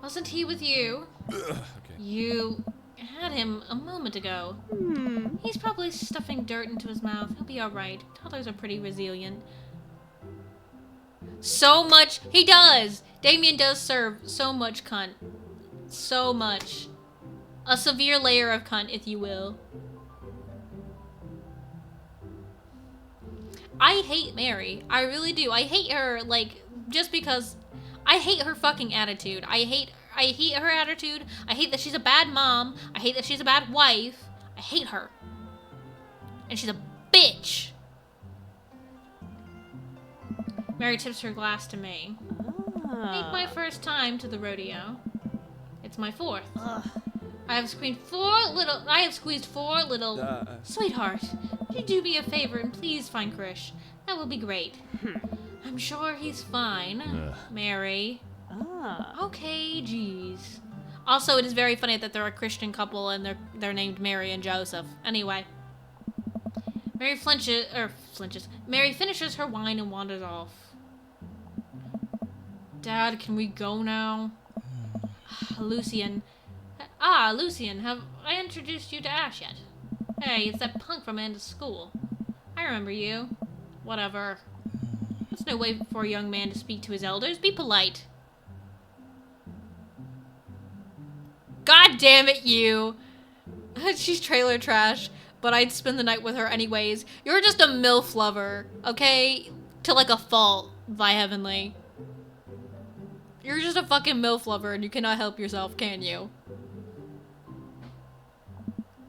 Wasn't he with you? Okay. You had him a moment ago. He's probably stuffing dirt into his mouth. He'll be alright. Toddlers are pretty resilient. So much. He does! Damien does serve so much cunt. So much. A severe layer of cunt, if you will. I hate Mary. I really do. I hate her, like, just because... I hate her fucking attitude. I hate her attitude. I hate that she's a bad mom. I hate that she's a bad wife. I hate her. And she's a bitch. Mary tips her glass to me. Ain't my first time to the rodeo. It's my fourth. I have squeezed four little... Sweetheart, could you do me a favor and please find Krish? That will be great. I'm sure he's fine. Mary. Okay, jeez. Also, it is very funny that they're a Christian couple and they're named Mary and Joseph. Anyway. Mary Mary finishes her wine and wanders off. Dad, can we go now? Lucian. Lucian, have I introduced you to Ash yet? Hey, it's that punk from Amanda's school. I remember you. Whatever. That's no way for a young man to speak to his elders. Be polite. God damn it, you! She's trailer trash, but I'd spend the night with her anyways. You're just a MILF lover, okay? To like a fault, Vi Heavenly. You're just a fucking MILF lover and you cannot help yourself, can you?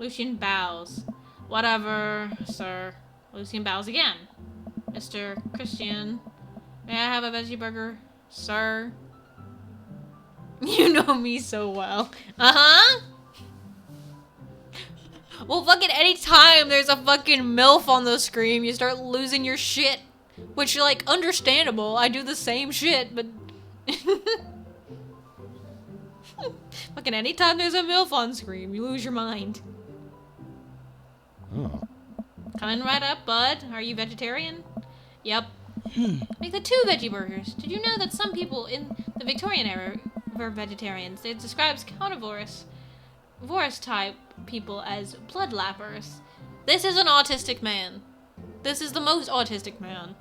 Lucian bows. Whatever, sir. Lucian bows again. Mr. Christian, may I have a veggie burger, sir? You know me so well. Uh-huh. Well, fucking anytime there's a fucking MILF on the screen, you start losing your shit. Which, like, understandable. I do the same shit, but... Fucking anytime there's a MILF on screen, you lose your mind. Oh. Coming right up, bud. Are you vegetarian? Yep. Make the 2 veggie burgers. Did you know that some people in the Victorian era were vegetarians? It describes carnivorous type people as bloodlappers. This is an autistic man. This is the most autistic man.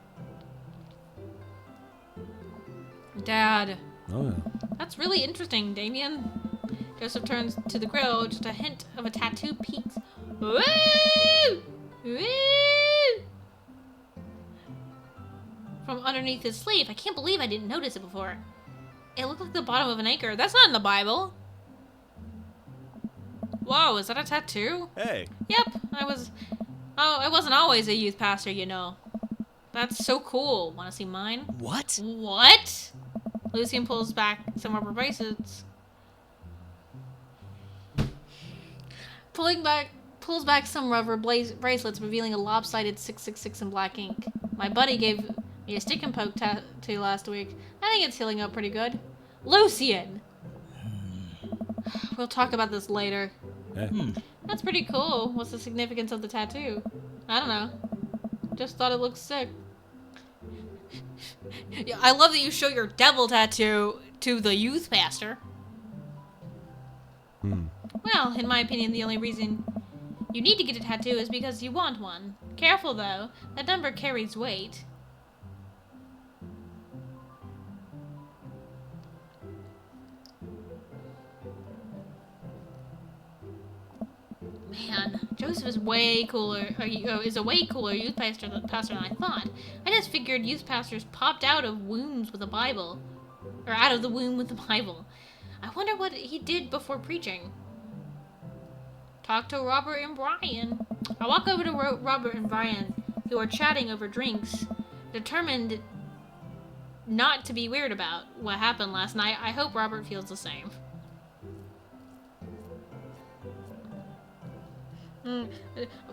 Dad. Oh, yeah. That's really interesting, Damien. Joseph turns to the grill. Just a hint of a tattoo peeks. Woo! Woo! From underneath his sleeve. I can't believe I didn't notice it before. It looked like the bottom of an anchor. That's not in the Bible. Whoa, is that a tattoo? Hey. Yep, I wasn't always a youth pastor, you know. That's so cool. Want to see mine? What? What? Lucian pulls back some rubber bracelets. Pulls back some rubber bracelets, revealing a lopsided 666 in black ink. My buddy gave me a stick and poke tattoo last week. I think it's healing up pretty good. Lucian! We'll talk about this later. That's pretty cool. What's the significance of the tattoo? I don't know. Just thought it looked sick. Yeah, I love that you show your devil tattoo to the youth pastor. Well, in my opinion, the only reason you need to get a tattoo is because you want one. Careful, though. That number carries weight. Man, Joseph is way cooler. Is a way cooler youth pastor than I thought. I just figured youth pastors popped out of wombs with a Bible, or out of the womb with the Bible. I wonder what he did before preaching. Talk to Robert and Brian. I walk over to Robert and Brian, who are chatting over drinks, determined not to be weird about what happened last night. I hope Robert feels the same.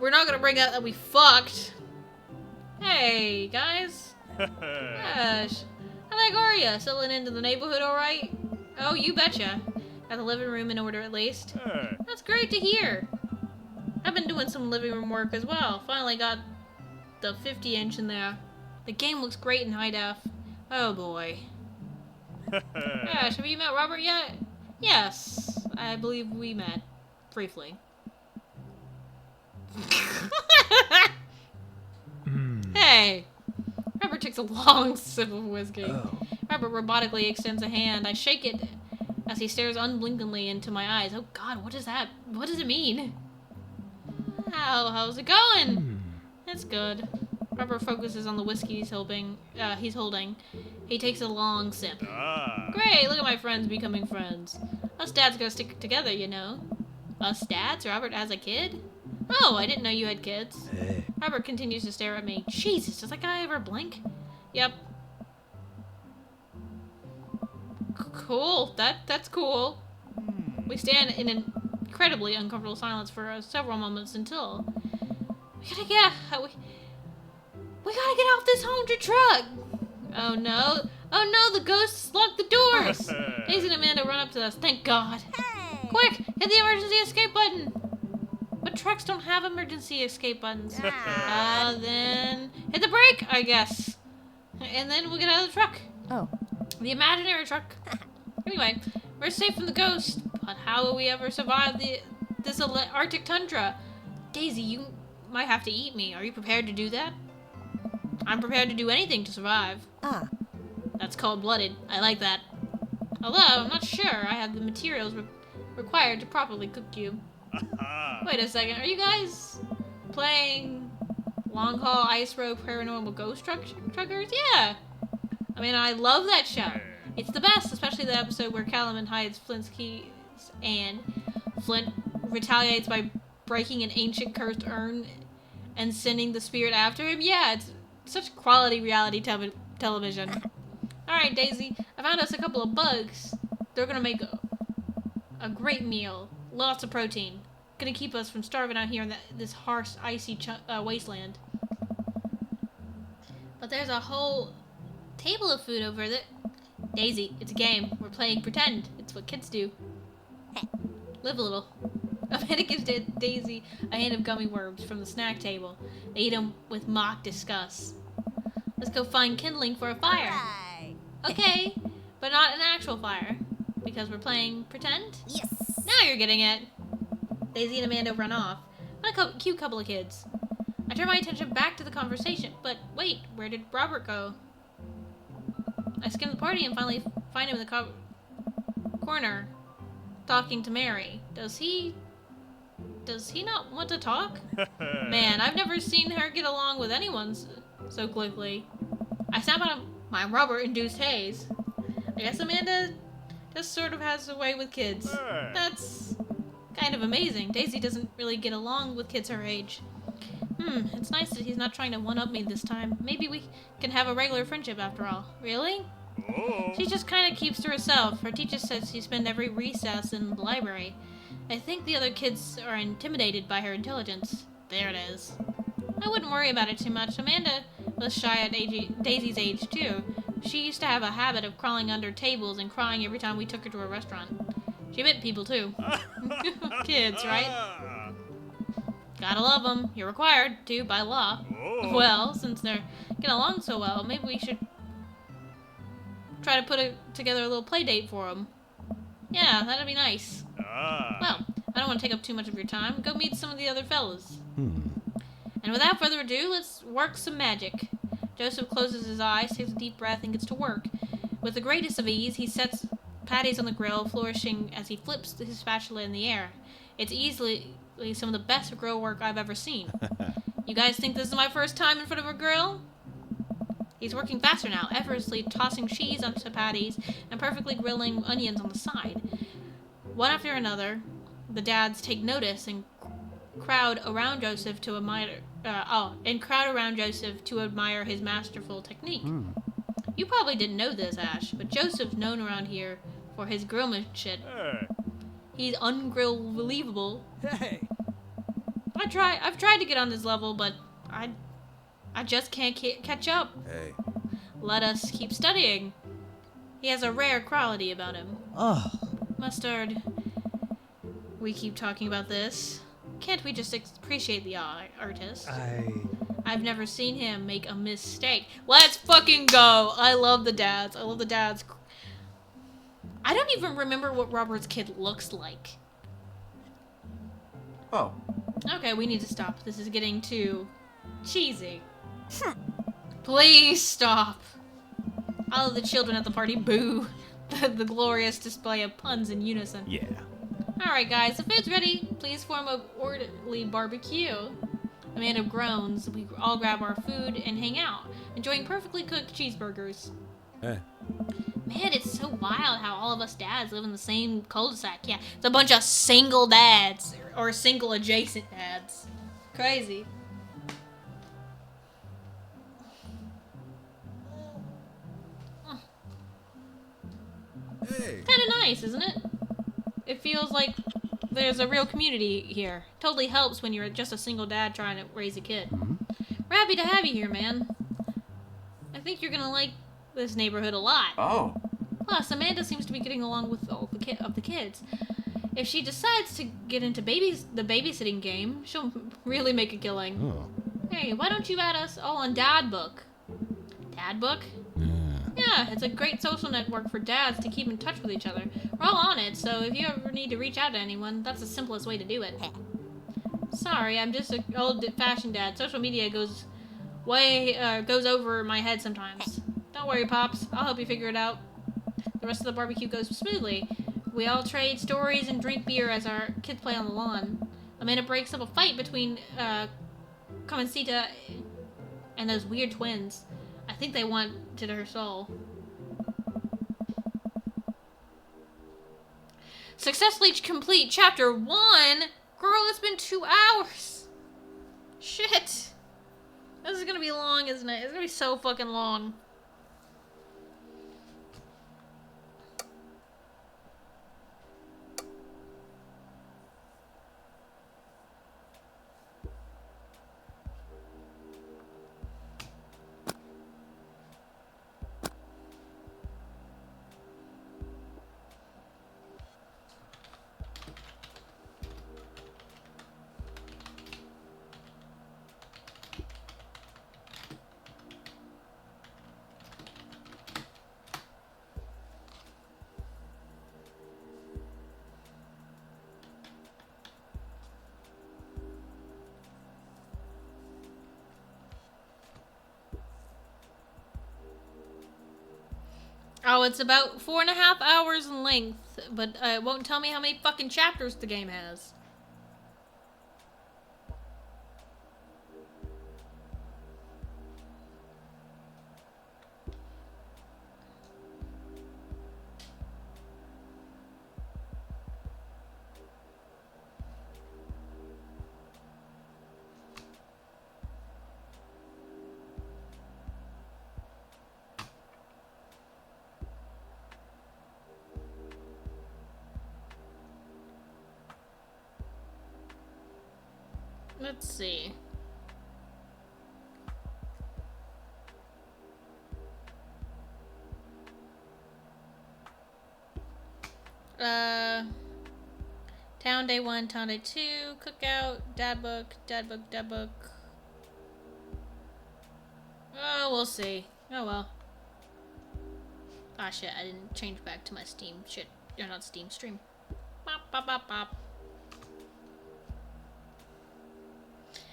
We're not gonna bring out that we fucked. Hey, guys. Gosh. How the are ya? Settling into the neighborhood alright? Oh, you betcha. Got the living room in order at least. Hey. That's great to hear. I've been doing some living room work as well. Finally got the 50-inch in there. The game looks great in high def. Oh boy. Ash, have you met Robert yet? Yes, I believe we met. Briefly. Hey! Robert takes a long sip of whiskey. Robert robotically extends a hand. I shake it as he stares unblinkingly into my eyes. Oh god, what is that? What does it mean? How's it going? It's good. Robert focuses on the whiskey he's holding. He takes a long sip. Great, look at my friends becoming friends. Us dads gotta stick together, you know. Us dads? Robert has a kid? Oh, I didn't know you had kids. Hey. Robert continues to stare at me. Jesus, does that guy ever blink? Yep. Cool. That's cool. We stand in an incredibly uncomfortable silence for several moments until we gotta get off this haunted truck. Oh no! Oh no! The ghosts locked the doors. Daisy and Amanda run up to us. Thank God. Hey! Quick! Hit the emergency escape button. But trucks don't have emergency escape buttons. Then hit the brake, I guess. And then we'll get out of the truck. Oh. The imaginary truck. Anyway, we're safe from the ghost, but how will we ever survive this Arctic tundra? Daisy, you might have to eat me. Are you prepared to do that? I'm prepared to do anything to survive. Ah. That's cold-blooded. I like that. Although, I'm not sure I have the materials required to properly cook you. Wait a second, are you guys playing Long Haul Ice Road Paranormal Ghost Truckers? Yeah! I mean, I love that show. It's the best, especially the episode where Calaman hides Flint's keys and Flint retaliates by breaking an ancient cursed urn and sending the spirit after him. Yeah, it's such quality reality television. Alright, Daisy, I found us a couple of bugs. They're gonna make a great meal. Lots of protein. Gonna keep us from starving out here in this harsh, icy wasteland. But there's a whole table of food over there. Daisy, it's a game. We're playing pretend. It's what kids do. Live a little. Amanda gives Daisy a hand of gummy worms from the snack table. They eat them with mock disgust. Let's go find kindling for a fire. Right. Okay, but not an actual fire. Because we're playing pretend? Yes. Now you're getting it. Daisy and Amanda run off. What a cute couple of kids. I turn my attention back to the conversation, but wait, where did Robert go? I skim the party and finally find him in the corner, talking to Mary. Does he not want to talk? Man, I've never seen her get along with anyone so quickly. I snap out of my Robert-induced haze. I guess Amanda just sort of has a way with kids. That's kind of amazing. Daisy doesn't really get along with kids her age. It's nice that he's not trying to one-up me this time. Maybe we can have a regular friendship after all. Really? She just kind of keeps to herself. Her teacher says she spends every recess in the library. I think the other kids are intimidated by her intelligence. There it is. I wouldn't worry about it too much. Amanda was shy at Daisy's age, too. She used to have a habit of crawling under tables and crying every time we took her to a restaurant. She bit people, too. Kids, right? Gotta love them. You're required to by law. Well, since they're getting along so well, maybe we should try to put together a little play date for them. Yeah, that'd be nice. Well, I don't want to take up too much of your time. Go meet some of the other fellas. And without further ado, let's work some magic. Joseph closes his eyes, takes a deep breath, and gets to work. With the greatest of ease, he sets patties on the grill, flourishing as he flips his spatula in the air. It's easily some of the best grill work I've ever seen. You guys think this is my first time in front of a grill? He's working faster now, effortlessly tossing cheese onto patties and perfectly grilling onions on the side. One after another, the dads take notice and crowd around Joseph to admire his masterful technique. You probably didn't know this, Ash, but Joseph's known around here for his grillmanship. He's ungrillbelievable. Hey. I've tried to get on his level, but I just can't catch up. Hey. Let us keep studying. He has a rare quality about him. Oh. Mustard. We keep talking about this. Can't we just appreciate the artist? I... I've never seen him make a mistake. Let's fucking go! I love the dads. I love the dads. I don't even remember what Robert's kid looks like. Oh. Okay, we need to stop. This is getting too cheesy. Please stop. All of the children at the party boo. The glorious display of puns in unison. Yeah. Alright guys, the food's ready. Please form a orderly barbecue. Amanda groans. We all grab our food and hang out, enjoying perfectly cooked cheeseburgers. Eh. Man, it's so wild how all of us dads live in the same cul-de-sac. Yeah, it's a bunch of single dads, or single adjacent dads. Crazy. Hey. Kind of nice, isn't it? It feels like there's a real community here. Totally helps when you're just a single dad trying to raise a kid. We're happy to have you here, man. I think you're gonna like this neighborhood a lot. Oh. Plus, Amanda seems to be getting along with all the kids. If she decides to get into the babysitting game, she'll really make a killing. Oh. Hey, why don't you add us all on Dad Book? Dad Book? Yeah. Yeah, it's a great social network for dads to keep in touch with each other. We're all on it, so if you ever need to reach out to anyone, that's the simplest way to do it. Sorry, I'm just an old-fashioned dad. Social media goes over my head sometimes. Don't worry, Pops. I'll help you figure it out. The rest of the barbecue goes smoothly. We all trade stories and drink beer as our kids play on the lawn. Amanda breaks up a fight between Comencita and those weird twins. I think they wanted her soul. Successfully complete chapter 1? Girl, it's been 2 hours. Shit. This is gonna be long, isn't it? It's gonna be so fucking long. Oh, it's about 4.5 hours in length, but it won't tell me how many fucking chapters the game has. Let's see. Town day 1, town day 2, cookout, dad book. Oh, we'll see. Oh well. Ah shit, I didn't change back to my Steam shit. You're not Steam stream. Bop, bop, bop, bop.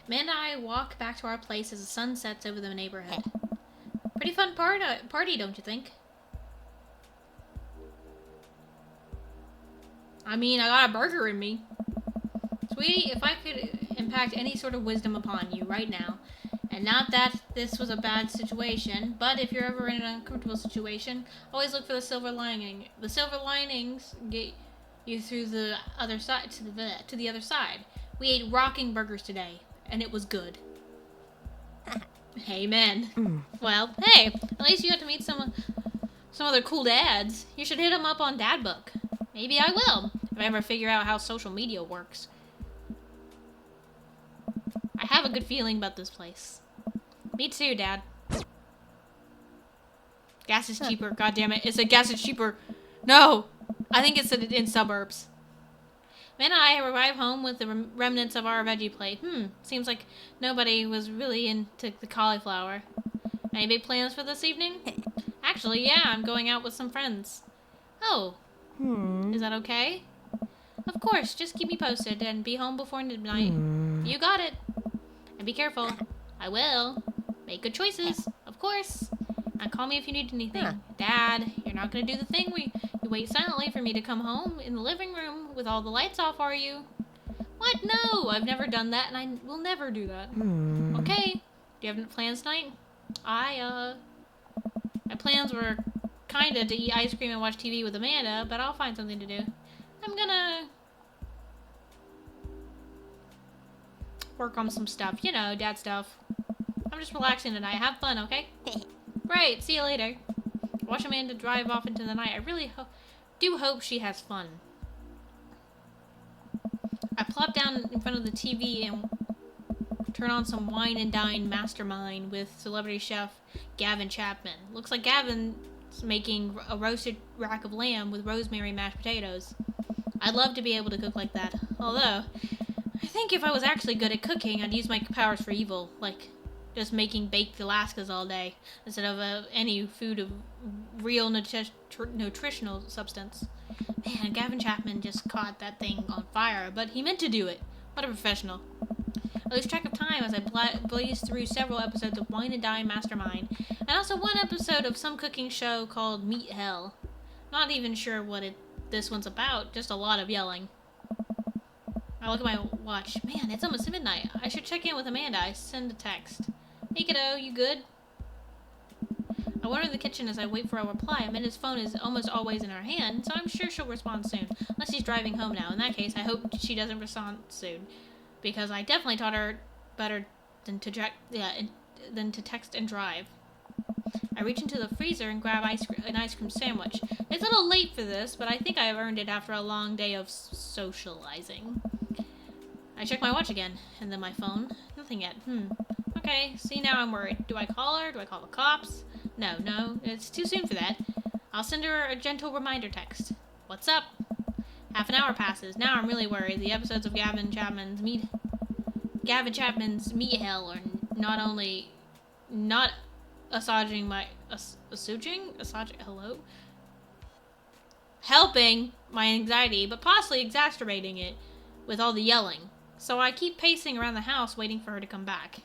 Amanda and I walk back to our place as the sun sets over the neighborhood. Pretty fun party, don't you think? I mean, I got a burger in me. Sweetie, if I could impact any sort of wisdom upon you right now, and not that this was a bad situation, but if you're ever in an uncomfortable situation, always look for the silver lining. The silver linings get you through the other side, to the other side. We ate rocking burgers today, and it was good. Amen. Well, hey, at least you got to meet some other cool dads. You should hit them up on Dad Book. Maybe I will, if I ever figure out how social media works. I have a good feeling about this place. Me too, Dad. Gas is cheaper. God damn it! It said gas is cheaper. No, I think it's in suburbs. Amanda and I arrive home with the remnants of our veggie plate. Seems like nobody was really into the cauliflower. Any big plans for this evening? Actually, yeah, I'm going out with some friends. Oh, is that okay? Of course, just keep me posted and be home before midnight. You got it. And be careful. I will. Make good choices, of course. And call me if you need anything. Dad, you're not gonna do the thing where you wait silently for me to come home in the living room with all the lights off, are you? What? No, I've never done that, and I will never do that. Okay. Do you have any plans tonight? My plans were kinda to eat ice cream and watch TV with Amanda, but I'll find something to do. I'm gonna work on some stuff. You know, dad stuff. I'm just relaxing tonight. Have fun, okay? Great. See you later. Watch Amanda drive off into the night. I really do hope she has fun. I plop down in front of the TV and turn on some Wine and Dine Mastermind with celebrity chef Gavin Chapman. Looks like Gavin's making a roasted rack of lamb with rosemary mashed potatoes. I'd love to be able to cook like that. Although, I think if I was actually good at cooking, I'd use my powers for evil. Like, just making baked Alaskas all day, instead of any food of real nutritional substance. Man, Gavin Chapman just caught that thing on fire, but he meant to do it. What a professional. I lose track of time as I blaze through several episodes of Wine and Dine Mastermind, and also one episode of some cooking show called Meat Hell. Not even sure what this one's about, just a lot of yelling. I look at my watch. Man, it's almost midnight. I should check in with Amanda. I send a text. Hey kiddo, you good? I wander in the kitchen as I wait for a reply. Amanda's phone is almost always in her hand, so I'm sure she'll respond soon. Unless she's driving home now. In that case, I hope she doesn't respond soon. Because I definitely taught her better than to text and drive. I reach into the freezer and grab an ice cream sandwich. It's a little late for this, but I think I have earned it after a long day of socializing. I check my watch again, and then my phone. Nothing yet. Okay, see, now I'm worried. Do I call her? Do I call the cops? No, it's too soon for that. I'll send her a gentle reminder text. What's up? Half an hour passes. Now I'm really worried. The episodes of Gavin Chapman's Meat Hell are not only not assuaging my helping my anxiety, but possibly exacerbating it with all the yelling. So I keep pacing around the house waiting for her to come back.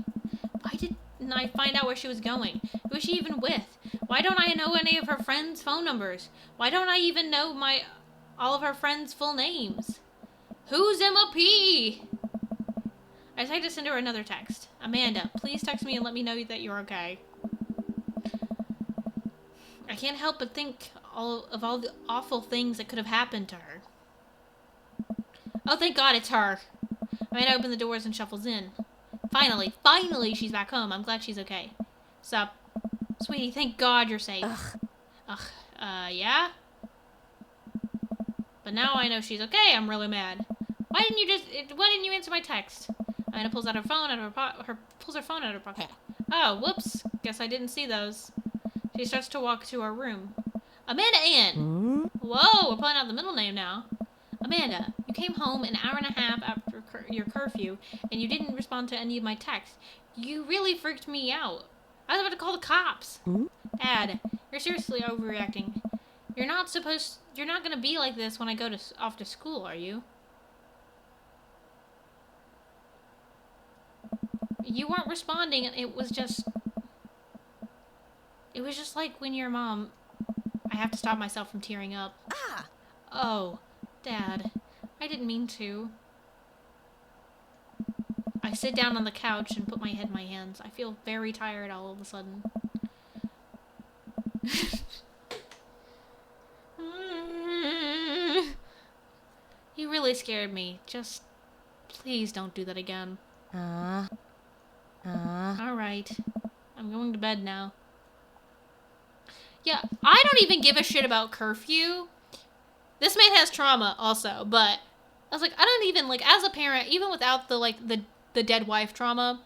Why didn't I find out where she was going? Who was she even with? Why don't I know any of her friends' phone numbers? Why don't I even know all of her friends' full names? Who's Emma P? I decided to send her another text. Amanda, please text me and let me know that you're okay. I can't help but think all the awful things that could have happened to her. Oh, thank God it's her. Amanda opens the doors and shuffles in. Finally, she's back home. I'm glad she's okay. Sup? Sweetie, thank God you're safe. Yeah? But now I know she's okay. I'm really mad. Why didn't you answer my text? Amanda pulls out her phone out of her pocket. Oh, whoops. Guess I didn't see those. She starts to walk to her room. Amanda Ann! Whoa, we're pulling out the middle name now. Amanda, you came home an hour and a half after your curfew, and you didn't respond to any of my texts. You really freaked me out. I was about to call the cops. Dad, you're seriously overreacting. You're not gonna be like this when I go off to school, are you? You weren't responding. It was just like when your mom. I have to stop myself from tearing up. Oh, Dad, I didn't mean to. I sit down on the couch and put my head in my hands. I feel very tired all of a sudden. You really scared me. Just please don't do that again. Alright. I'm going to bed now. Yeah, I don't even give a shit about curfew. This man has trauma also, but I was like, I don't even, like, as a parent, even without the dead wife trauma,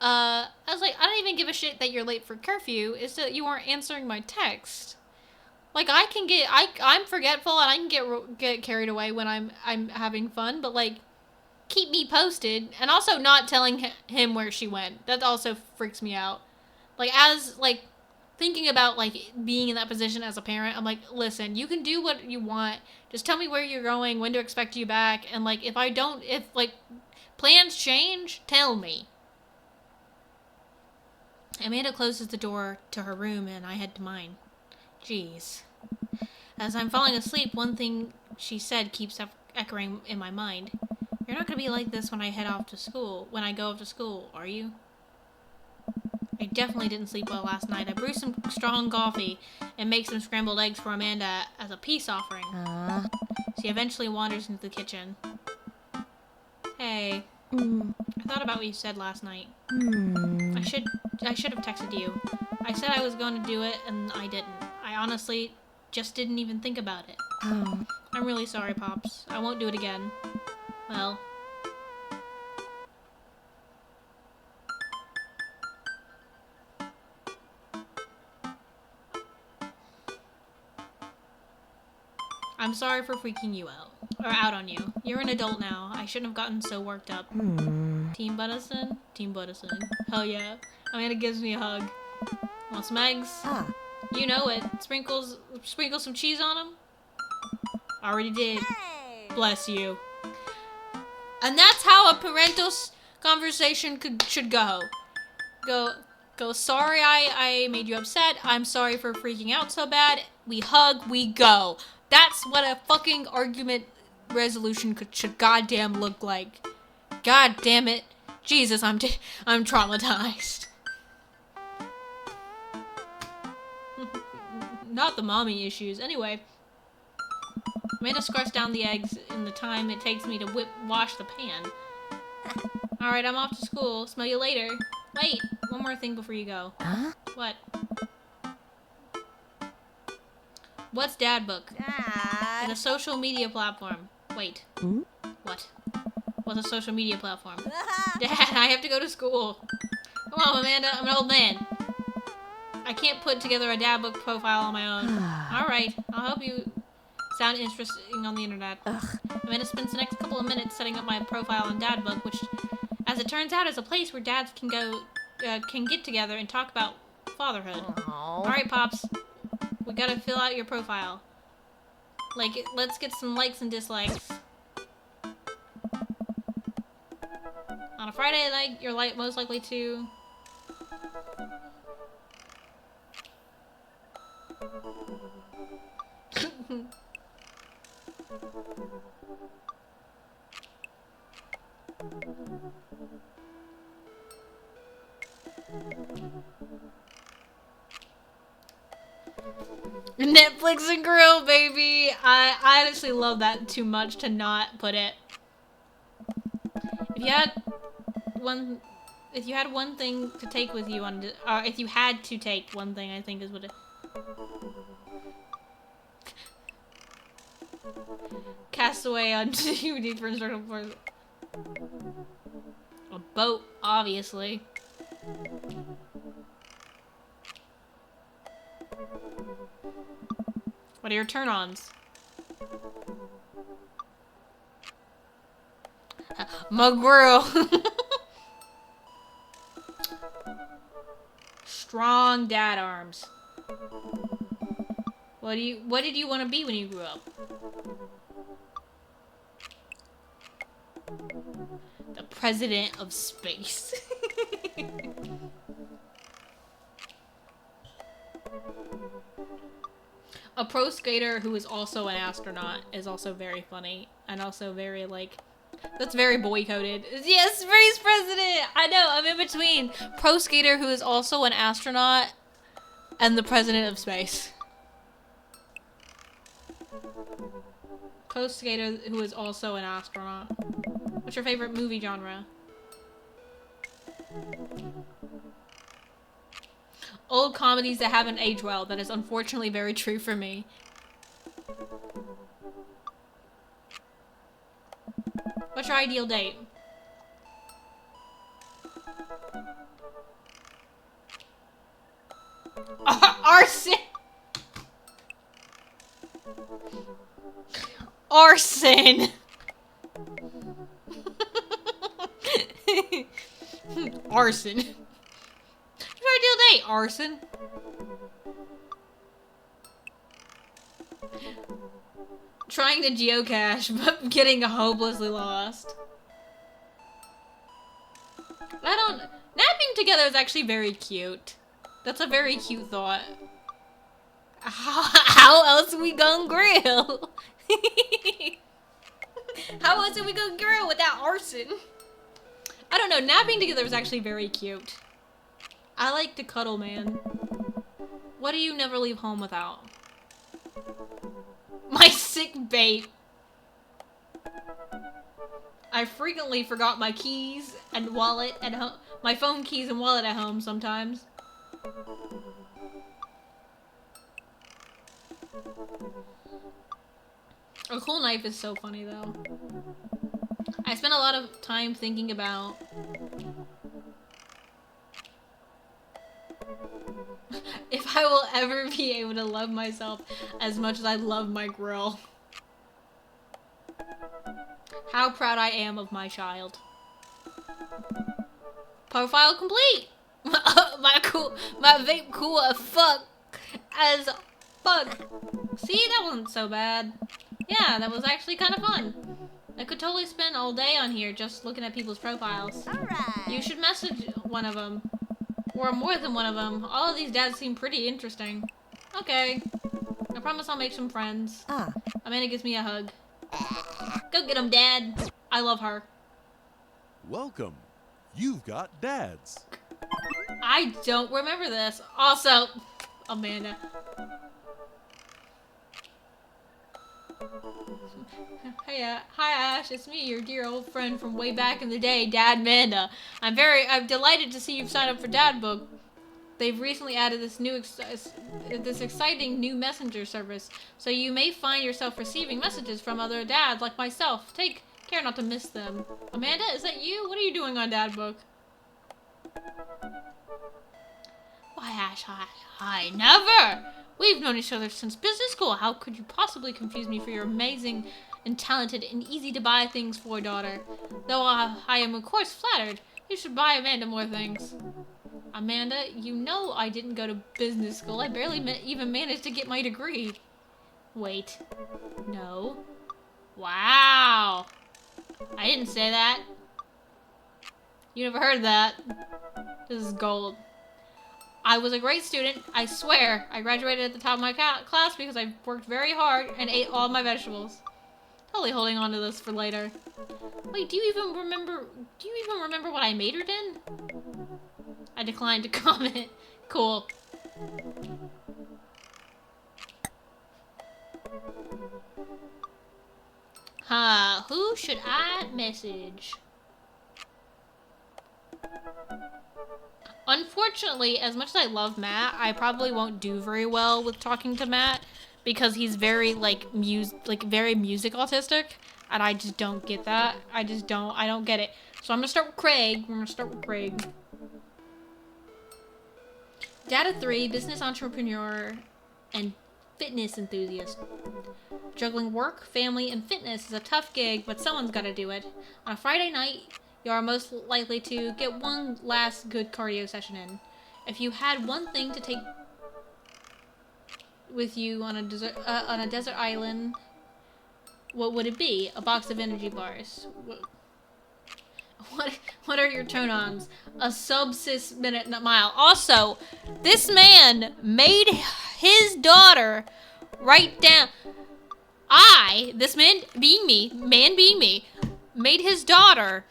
I was like, I don't even give a shit that you're late for curfew. It's that you weren't answering my text. Like I can get I'm forgetful and I can get carried away when I'm having fun, but like keep me posted, and also not telling him where she went. That also freaks me out. Like as like thinking about like being in that position as a parent, I'm like, listen, you can do what you want. Just tell me where you're going, when to expect you back, and like if like plans change, tell me. Amanda closes the door to her room and I head to mine. Jeez. As I'm falling asleep, one thing she said keeps echoing in my mind. You're not gonna be like this when I go off to school, are you? I definitely didn't sleep well last night. I brewed some strong coffee and make some scrambled eggs for Amanda as a peace offering. She eventually wanders into the kitchen. Hey, I thought about what you said last night. I should have texted you. I said I was going to do it, and I didn't. I honestly just didn't even think about it. I'm really sorry, Pops. I won't do it again. Well... I'm sorry for freaking you out. Or out on you. You're an adult now. I shouldn't have gotten so worked up. Team Buddison? Team Buddison. Hell yeah. Amanda gives me a hug. Want some eggs? You know it. Sprinkle some cheese on them? Already did. Bless you. And that's how a parental conversation should go. Go, sorry I made you upset. I'm sorry for freaking out so bad. We hug, we go. That's what a fucking argument resolution should goddamn look like. God damn it. Jesus, I'm traumatized. Not the mommy issues. Anyway, Amanda scrunched down the eggs in the time it takes me to wash the pan. Alright, I'm off to school. Smell you later. Wait, one more thing before you go. What? What's Dad Book? It's a social media platform. Wait. What? What's a social media platform? Dad, I have to go to school. Come on, Amanda. I'm an old man. I can't put together a Dad Book profile on my own. Alright, I'll help you sound interesting on the internet. Amanda spends the next couple of minutes setting up my profile on Dad Book, which, as it turns out, is a place where dads can get together and talk about fatherhood. Alright, Pops. We gotta fill out your profile. Like, let's get some likes and dislikes. On a Friday night, you're most likely to... Netflix and grill, baby. I honestly love that too much to not put it. If you had one thing to take with you on, or if you had to take one thing, I think is what it. Castaway on DVD for instructional for a boat, obviously. What are your turn-ons? McGrill. Strong dad arms. What did you want to be when you grew up? The president of space. A pro skater who is also an astronaut is also very funny and also very like that's very boy coded. Yes, space president. I know. I'm in between pro skater who is also an astronaut and the president of space. Pro skater who is also an astronaut. What's your favorite movie genre? Old comedies that haven't aged well. That is unfortunately very true for me. What's your ideal date? Arson! Arson! Arson. What I do today? Arson. Trying to geocache, but getting hopelessly lost. Napping together is actually very cute. That's a very cute thought. How else we gonna grill? How else are we gonna grill without arson? I don't know, napping together is actually very cute. I like to cuddle, man. What do you never leave home without? My sick bait. I frequently forgot my keys and wallet at home. My phone keys and wallet at home sometimes. A cool knife is so funny though. I spent a lot of time thinking about if I will ever be able to love myself as much as I love my grill. How proud I am of my child. Profile complete! my vape cool as fuck. As fuck. See, that wasn't so bad. Yeah, that was actually kind of fun. I could totally spend all day on here just looking at people's profiles. Alright. You should message one of them. Or more than one of them. All of these dads seem pretty interesting. Okay. I promise I'll make some friends. Ah. Amanda gives me a hug. Go get him, Dad. I love her. Welcome. You've got dads. I don't remember this. Also, Amanda. Hey, hi Ash, it's me, your dear old friend from way back in the day, Dad Manda. I'm delighted to see you've signed up for Dad Book. They've recently added this exciting new messenger service, so you may find yourself receiving messages from other dads like myself. Take care not to miss them. Amanda, is that you? What are you doing on Dad Book? Why, Ash, hi, never! We've known each other since business school. How could you possibly confuse me for your amazing and talented and easy to buy things for daughter? Though I am of course flattered. You should buy Amanda more things. Amanda, you know I didn't go to business school. I barely even managed to get my degree. Wait. No. Wow. I didn't say that. You never heard that. This is gold. I was a great student, I swear. I graduated at the top of my class because I worked very hard and ate all my vegetables. Totally holding on to this for later. Wait, do you even remember what I majored in? I declined to comment. Cool. Who should I message? Unfortunately, as much as I love Matt, I probably won't do very well with talking to Matt because he's very very music autistic, and I just don't get that. I don't get it. So I'm gonna start with Craig. Dad of 3, business entrepreneur, and fitness enthusiast. Juggling work, family, and fitness is a tough gig, but someone's gotta do it. On a Friday night, you are most likely to get one last good cardio session in. If you had one thing to take with you on a desert island, what would it be? A box of energy bars. What are your turn-ons? A sub-6 minute mile. Also, this man made his daughter write down. This man being me, made his daughter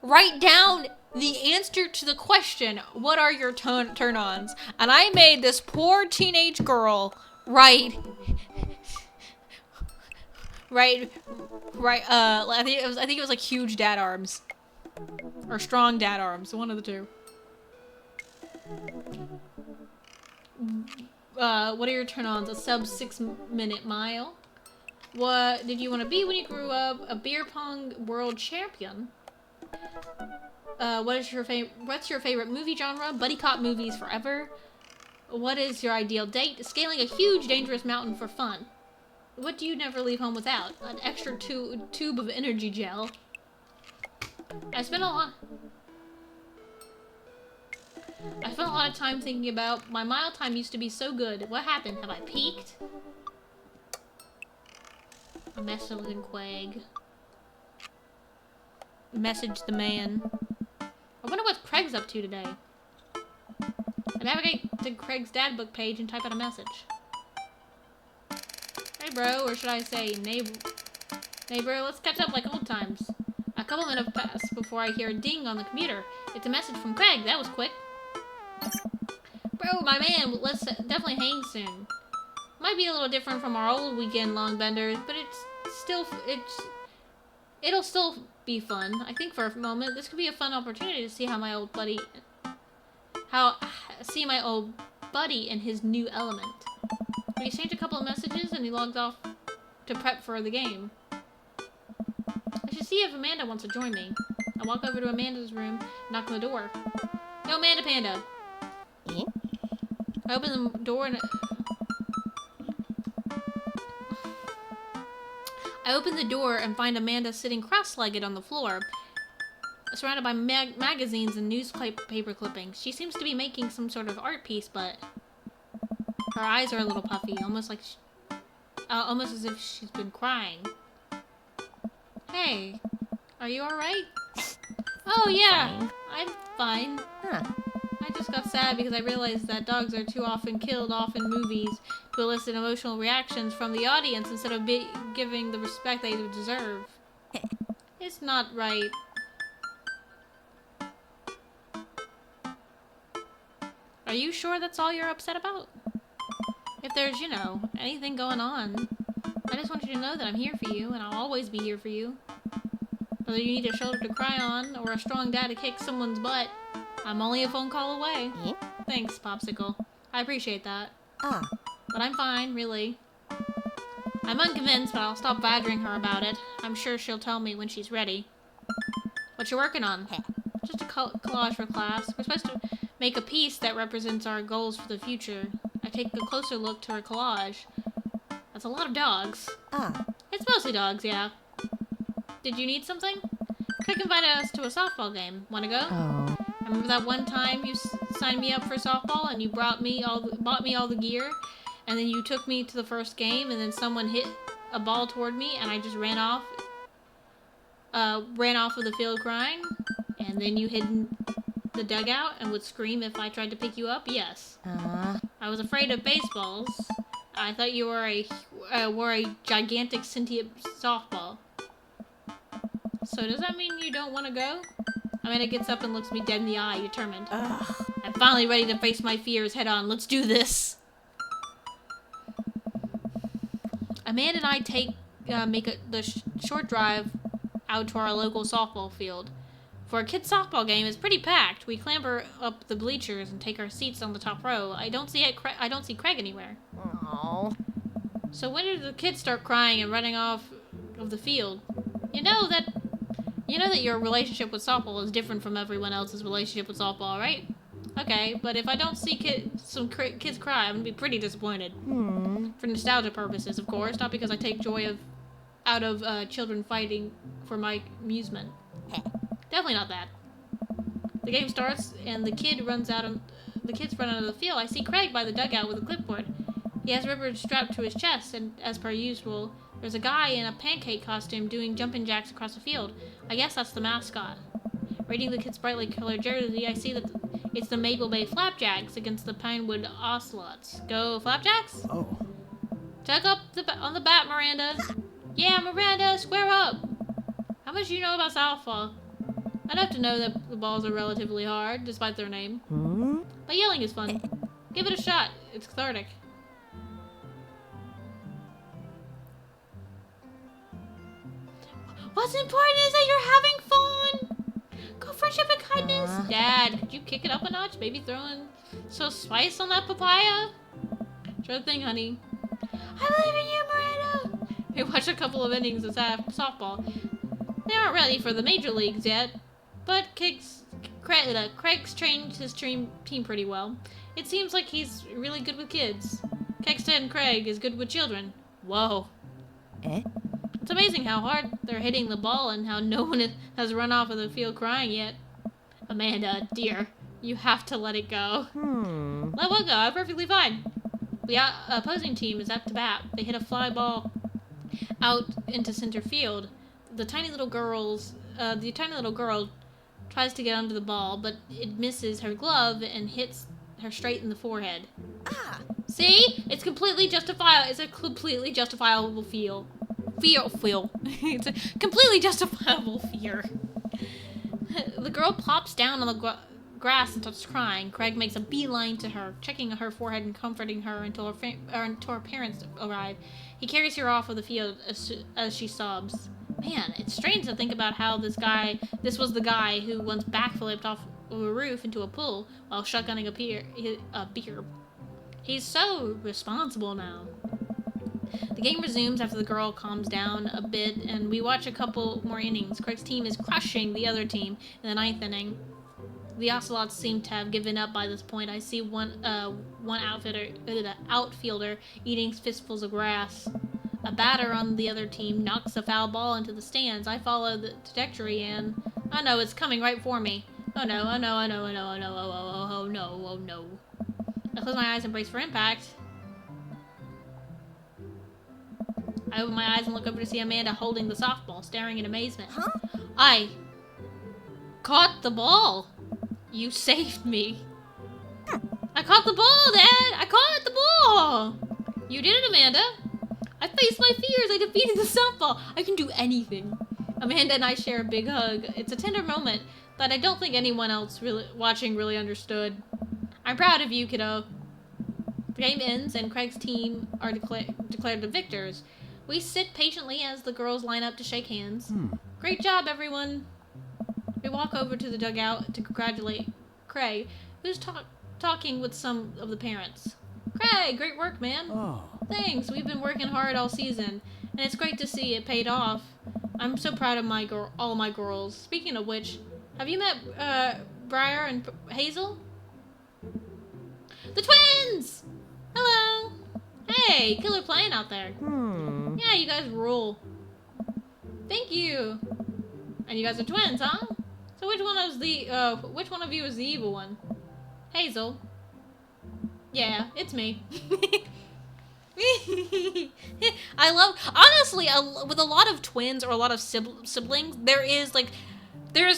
write down the answer to the question, what are your turn-ons? And I made this poor teenage girl write, I think it was like huge dad arms. Or strong dad arms, one of the two. What are your turn-ons? A sub-6 minute mile. What did you want to be when you grew up? A beer pong world champion. What's your favorite movie genre? Buddy cop movies forever. What is your ideal date? Scaling a huge dangerous mountain for fun. what do you never leave home without? An extra tube of energy gel. I spent a lot of time thinking about my mile time used to be so good. What happened? Have I peaked? A message in Quag. Message the man. I wonder what Craig's up to today. I navigate to Craig's dad book page and type out a message. Hey bro, or should I say neighbor, let's catch up like old times. A couple minutes pass before I hear a ding on the computer. It's a message from Craig. That was quick. Bro, my man, let's definitely hang soon. Might be a little different from our old weekend-long benders, but it'll still be fun. I think for a moment, this could be a fun opportunity to see how my old buddy in his new element. We exchanged a couple of messages and he logged off to prep for the game. I should see if Amanda wants to join me. I walk over to Amanda's room, knock on the door. Yo, Amanda Panda. Eh? I open the door and find Amanda sitting cross-legged on the floor, surrounded by magazines and newspaper clippings. She seems to be making some sort of art piece, but her eyes are a little puffy, almost as if she's been crying. Hey, are you alright? Oh yeah, Fine. I'm fine. Huh. I just got sad because I realized that dogs are too often killed off in movies to elicit emotional reactions from the audience instead of giving the respect they deserve. It's not right. Are you sure that's all you're upset about? If there's, anything going on, I just want you to know that I'm here for you, and I'll always be here for you. Whether you need a shoulder to cry on, or a strong dad to kick someone's butt, I'm only a phone call away. Eh? Thanks, Popsicle. I appreciate that. Ah. But I'm fine, really. I'm unconvinced, but I'll stop badgering her about it. I'm sure she'll tell me when she's ready. What you working on? Just a collage for class. We're supposed to make a piece that represents our goals for the future. I take a closer look to her collage. That's a lot of dogs. Ah. It's mostly dogs, yeah. Did you need something? Craig invited us to a softball game. Wanna go? Oh. Remember that one time you signed me up for softball and you bought me all the gear, and then you took me to the first game, and then someone hit a ball toward me, and I just ran off of the field crying, and then you hid in the dugout and would scream if I tried to pick you up? Yes. I was afraid of baseballs. I thought you were a gigantic sentient softball. So does that mean you don't want to go? Amanda gets up and looks me dead in the eye, determined. Ugh. I'm finally ready to face my fears head on. Let's do this. Amanda and I make the short drive out to our local softball field. For a kids' softball game, it's pretty packed. We clamber up the bleachers and take our seats on the top row. I don't see Craig anywhere. Oh. So when did the kids start crying and running off of the field? You know that your relationship with softball is different from everyone else's relationship with softball, right? Okay, but if I don't see kids cry, I'm gonna be pretty disappointed. For nostalgia purposes, of course, not because I take joy out of children fighting for my amusement. Definitely not that. The game starts and the kids run out of the field. I see Craig by the dugout with a clipboard. He has ribbons strapped to his chest, and as per usual, there's a guy in a pancake costume doing jumping jacks across the field. I guess that's the mascot. Reading the kid's brightly colored jersey, I see that it's the Maple Bay Flapjacks against the Pinewood Ocelots. Go Flapjacks! Oh. Check up on the bat, Miranda. Yeah, Miranda, square up! How much do you know about softball? Enough to know that the balls are relatively hard, despite their name. But yelling is fun. Give it a shot. It's cathartic. What's important is that you're having fun! Go friendship and kindness! Dad, could you kick it up a notch? Maybe throw in some spice on that papaya? Sure thing, honey. I believe in you, Miranda! We watched a couple of innings of softball. They aren't ready for the major leagues yet, but Craig's trained his team pretty well. It seems like he's really good with kids. Kexton Craig is good with children. Whoa. Eh? It's amazing how hard they're hitting the ball and how no one has run off of the field crying yet. Amanda, dear, you have to let it go. Let what go? I'm perfectly fine. The opposing team is up to bat. They hit a fly ball out into center field. The tiny little girl tries to get under the ball, but it misses her glove and hits her straight in the forehead. Ah! See? It's completely justifiable. It's a completely justifiable feel. It's a completely justifiable fear. The girl plops down on the grass and starts crying. Craig makes a beeline to her, checking her forehead and comforting her until her parents arrive. He carries her off of the field as she sobs. Man, it's strange to think about how this was the guy who once backflipped off of a roof into a pool while shotgunning a beer. He's so responsible now. The game resumes after the girl calms down a bit, and we watch a couple more innings. Craig's team is crushing the other team in the 9th inning. The Ocelots seem to have given up by this point. I see one outfielder eating fistfuls of grass. A batter on the other team knocks a foul ball into the stands. I follow the trajectory and... Oh no, it's coming right for me. Oh no, oh no, oh no, oh no, oh no, oh no, oh no. I close my eyes and brace for impact. I open my eyes and look over to see Amanda holding the softball, staring in amazement. Huh? I caught the ball. You saved me. I caught the ball, Dad! I caught the ball! You did it, Amanda. I faced my fears. I defeated the softball. I can do anything. Amanda and I share a big hug. It's a tender moment, but I don't think anyone else watching really understood. I'm proud of you, kiddo. The game ends and Craig's team are declared the victors. We sit patiently as the girls line up to shake hands. Great job, everyone. We walk over to the dugout to congratulate Craig, who's talking with some of the parents. Craig, great work, man. Oh. Thanks. We've been working hard all season, and it's great to see it paid off. I'm so proud of all my girls. Speaking of which, have you met Briar and Hazel? The twins! Hello. Hey, killer plane out there. Yeah, you guys rule. Thank you. And you guys are twins, huh? So which one of you is the evil one? Hazel. Yeah, it's me. Honestly, with a lot of twins or a lot of siblings, there is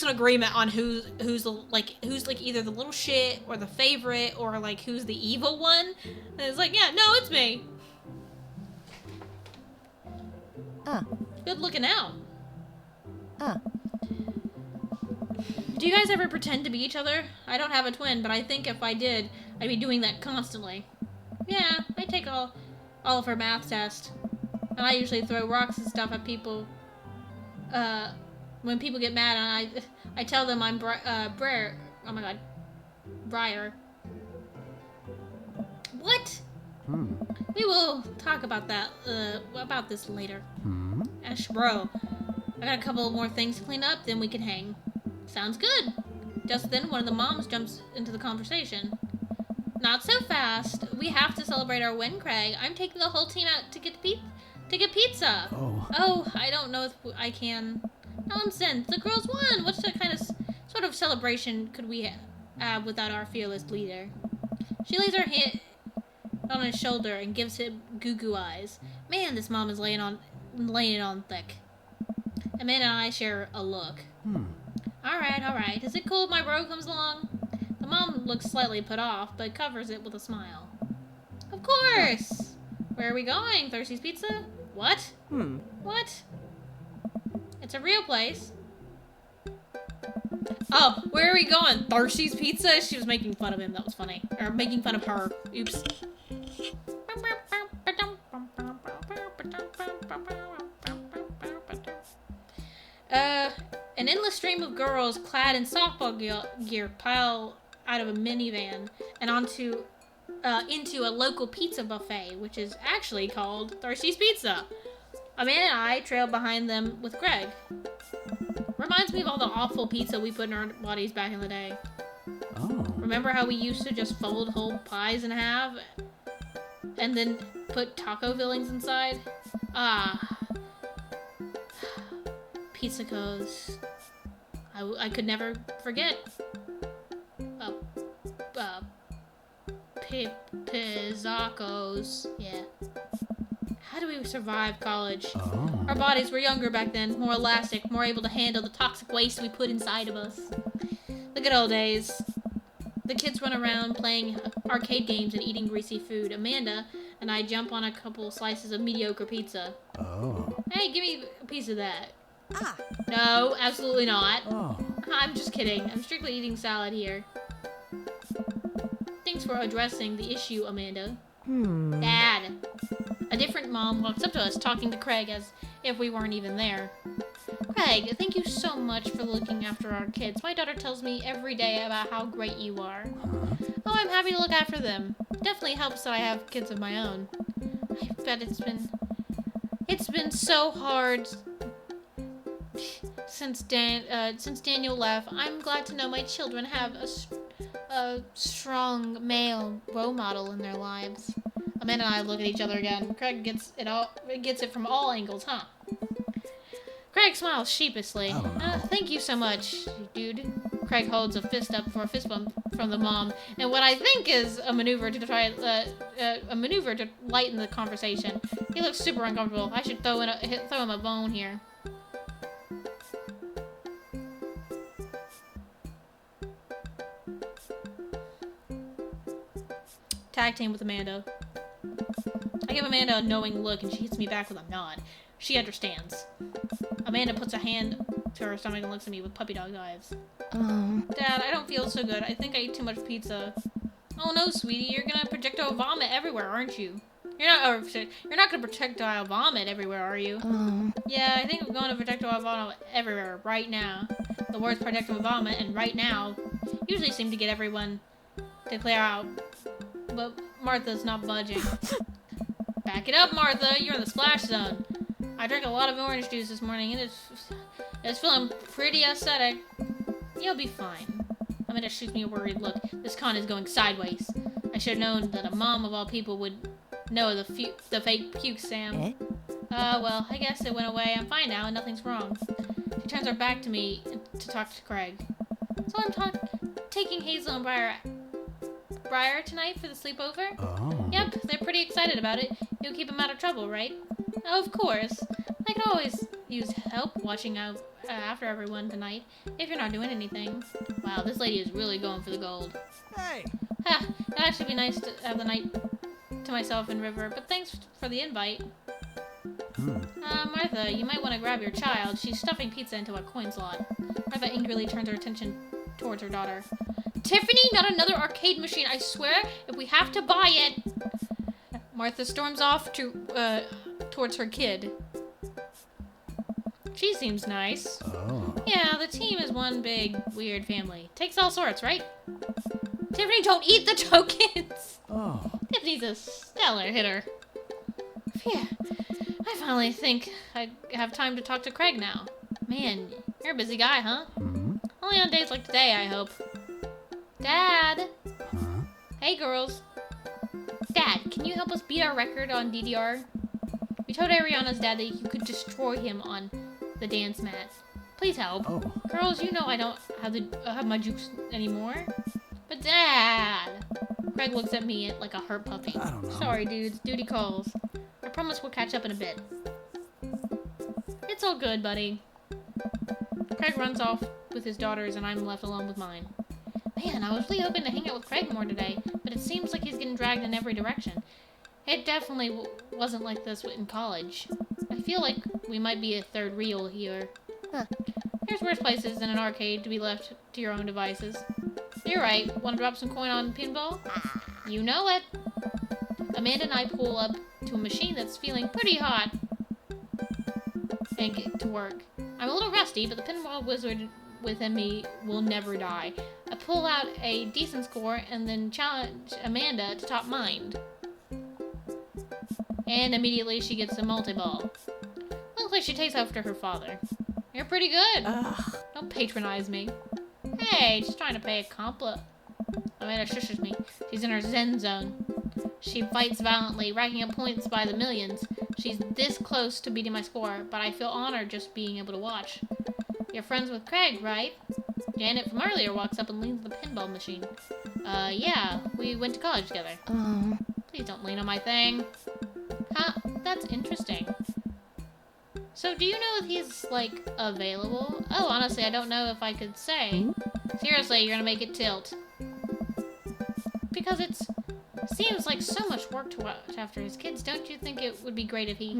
an agreement on who's either the little shit or the favorite or like who's the evil one. And it's like, yeah, no, it's me. Good looking out. Do you guys ever pretend to be each other? I don't have a twin, but I think if I did, I'd be doing that constantly. Yeah, I take all of her math tests. And I usually throw rocks and stuff at people. When people get mad, and I tell them I'm Briar. Oh my god. Briar. What? We will talk about that, about this later. Ash, bro. I got a couple more things to clean up, then we can hang. Sounds good. Just then, one of the moms jumps into the conversation. Not so fast. We have to celebrate our win, Craig. I'm taking the whole team out to get pizza. Oh, I don't know if I can. Nonsense. The girls won. What sort of celebration could we have without our fearless leader? She lays her hand on his shoulder and gives him goo-goo eyes. Man, this mom is laying it on thick. Amanda and I share a look. Alright. Is it cool if my bro comes along? The mom looks slightly put off, but covers it with a smile. Of course! Where are we going? Thirsty's Pizza? What? What? It's a real place. Oh, where are we going? Thirsty's Pizza? She was making fun of him. That was funny. Or making fun of her. Oops. An endless stream of girls clad in softball gear pile out of a minivan and into a local pizza buffet, which is actually called Thirsty's Pizza. Amanda and I trail behind them with Greg. Reminds me of all the awful pizza we put in our bodies back in the day. Remember how we used to just fold whole pies in half and then put taco fillings inside? Pizzicos. I could never forget. Pizzacos. Yeah. How do we survive college? Oh. Our bodies were younger back then, more elastic, more able to handle the toxic waste we put inside of us. The good old days. The kids run around playing arcade games and eating greasy food. Amanda and I jump on a couple slices of mediocre pizza. Oh. Hey, give me a piece of that. No, absolutely not. Oh. I'm just kidding. I'm strictly eating salad here. Thanks for addressing the issue, Amanda. Dad. A different mom walks up to us, talking to Craig as if we weren't even there. Craig, thank you so much for looking after our kids. My daughter tells me every day about how great you are. Oh, I'm happy to look after them. Definitely helps that I have kids of my own. I bet it's been so hard since Daniel left. I'm glad to know my children have a strong male role model in their lives. Amanda and I look at each other again. Craig gets it from all angles, huh? Craig smiles sheepishly. Thank you so much, dude. Craig holds a fist up for a fist bump from the mom, and what I think is a maneuver to lighten the conversation. He looks super uncomfortable. I should throw him a bone here. Tag team with Amanda. I give Amanda a knowing look and she hits me back with a nod. She understands. Amanda puts a hand to her stomach and looks at me with puppy dog eyes. Dad, I don't feel so good. I think I ate too much pizza. Oh no, sweetie, you're gonna projectile vomit everywhere, aren't you? You're not gonna projectile vomit everywhere, are you? Yeah, I think I'm going to projectile vomit everywhere right now. The words projectile vomit and right now usually seem to get everyone to clear out. But Martha's not budging. Back it up, Martha. You're in the splash zone. I drank a lot of orange juice this morning and it's feeling pretty acidic. You'll be fine. Amanda shoots me a worried look. This con is going sideways. I should have known that a mom of all people would know the fake puke, Sam. Well, I guess it went away. I'm fine now and nothing's wrong. She turns her back to me to talk to Craig. So I'm taking Hazel and Briar tonight for the sleepover? Oh. Yep, they're pretty excited about it. You'll keep them out of trouble, right? Oh, of course. I could always use help watching out after everyone tonight, if you're not doing anything. Wow, this lady is really going for the gold. Hey! Ha! It'd actually be nice to have the night to myself in River, but thanks for the invite. Martha, you might want to grab your child. She's stuffing pizza into a coin slot. Martha angrily turns her attention towards her daughter. Tiffany, not another arcade machine, I swear, if we have to buy it. Martha storms off towards her kid. She seems nice. Oh. Yeah, the team is one big, weird family. Takes all sorts, right? Tiffany, don't eat the tokens! Oh. Tiffany's a stellar hitter. Phew. I finally think I have time to talk to Craig now. Man, you're a busy guy, huh? Only on days like today, I hope. Dad! Hey, girls. Dad, can you help us beat our record on DDR? We told Ariana's dad that you could destroy him on the dance mat. Please help. Oh. Girls, you know I don't have my jukes anymore. But Dad! Craig looks at me like a hurt puppy. I don't know. Sorry, dudes. Duty calls. I promise we'll catch up in a bit. It's all good, buddy. Craig runs off with his daughters and I'm left alone with mine. Man, I was really hoping to hang out with Craig more today, but it seems like he's getting dragged in every direction. It definitely wasn't like this in college. I feel like we might be a third reel here. There's worse places than an arcade to be left to your own devices. You're right. Want to drop some coin on pinball? You know it. Amanda and I pull up to a machine that's feeling pretty hot and get to work. I'm a little rusty, but the pinball wizard within me will never die. I pull out a decent score and then challenge Amanda to top mine. And immediately she gets a multi-ball. Looks like she takes after her father. You're pretty good. Don't patronize me. Hey, just trying to pay a compliment. Amanda shushes me. She's in her zen zone. She fights violently, racking up points by the millions. She's this close to beating my score, but I feel honored just being able to watch. You're friends with Craig, right? Janet from earlier walks up and leans on the pinball machine. Yeah, we went to college together. Oh. Please don't lean on my thing. Huh? That's interesting. So do you know if he's, like, available? Oh, honestly, I don't know if I could say. Seriously, you're gonna make it tilt. Because seems like so much work to watch after his kids. Don't you think it would be great if he...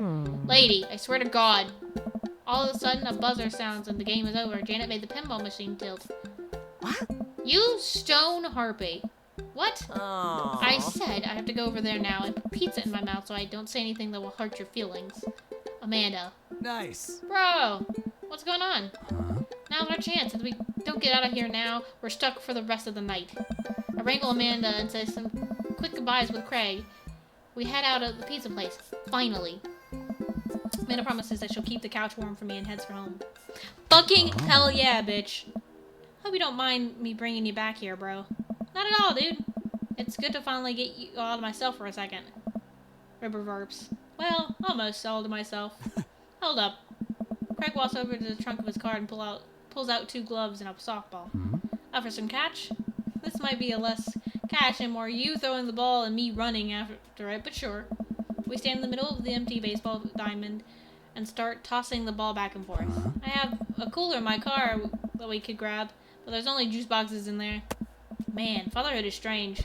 Lady, I swear to God. All of a sudden, a buzzer sounds and the game is over. Janet made the pinball machine tilt. What? You stone harpy. What? Oh. I said I have to go over there now and put pizza in my mouth so I don't say anything that will hurt your feelings. Amanda. Nice. Bro, what's going on? Huh? Now's our chance. If we don't get out of here now, we're stuck for the rest of the night. I wrangle Amanda and say some quick goodbyes with Craig. We head out of the pizza place. Finally. Amanda promises that she'll keep the couch warm for me and heads for home. Fucking hell yeah, bitch. Hope you don't mind me bringing you back here, bro. Not at all, dude. It's good to finally get you all to myself for a second. Ribber verps. Well, almost all to myself. Hold up. Craig walks over to the trunk of his car and pulls out 2 gloves and a softball. Up for some catch? This might be a less catch and more you throwing the ball and me running after it, but sure. We stand in the middle of the empty baseball diamond and start tossing the ball back and forth. I have a cooler in my car that we could grab, but there's only juice boxes in there. Man, fatherhood is strange.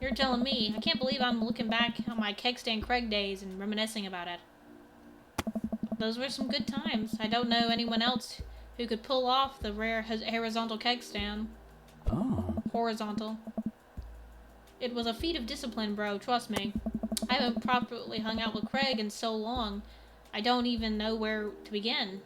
You're telling me. I can't believe I'm looking back on my keg stand Craig days and reminiscing about it. Those were some good times. I don't know anyone else who could pull off the rare horizontal keg stand. Oh. Horizontal. It was a feat of discipline, bro. Trust me. I haven't properly hung out with Craig in so long. I don't even know where to begin.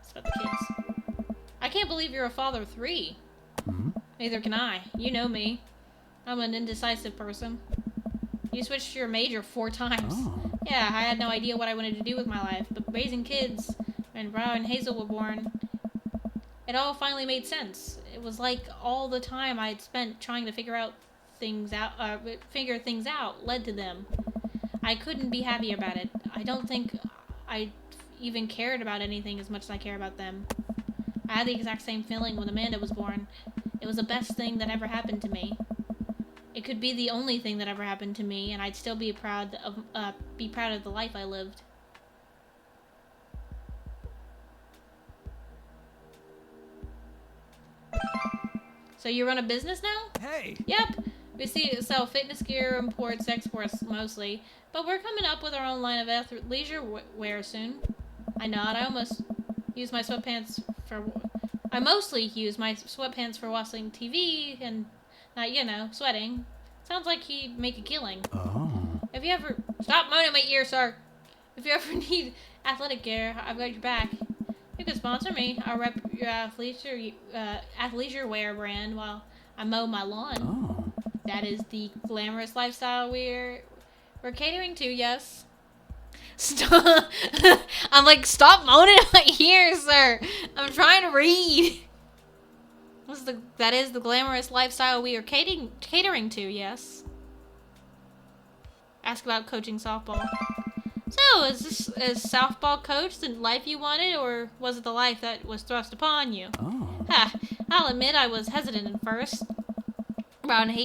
It's about the kids. I can't believe you're a father of 3. Neither can I. You know me. I'm an indecisive person. You switched your major 4 times. Oh. Yeah, I had no idea what I wanted to do with my life, but raising kids, when Brow and Hazel were born, it all finally made sense. It was like all the time I'd spent trying to figure things out led to them. I couldn't be happier about it. I don't think I even cared about anything as much as I care about them. I had the exact same feeling when Amanda was born. It was the best thing that ever happened to me. It could be the only thing that ever happened to me, and I'd still be proud of the life I lived. So you run a business now? Hey. Yep. We sell fitness gear, imports, exports mostly, but we're coming up with our own line of leisure wear soon. I nod. I mostly use my sweatpants for watching TV and not, sweating. Sounds like he'd make a killing. Oh. If you ever... Stop moaning in my ear, sir. If you ever need athletic gear, I've got your back. You can sponsor me. I'll rep your athleisure wear brand while I mow my lawn. Oh. That is the glamorous lifestyle we're catering to, yes. Stop. I'm like, stop moaning in my ear, sir. I'm trying to read. That is the glamorous lifestyle we are catering to, yes. Ask about coaching softball. So, is softball coach the life you wanted, or was it the life that was thrust upon you? Oh. Ha! I'll admit I was hesitant at first. Briar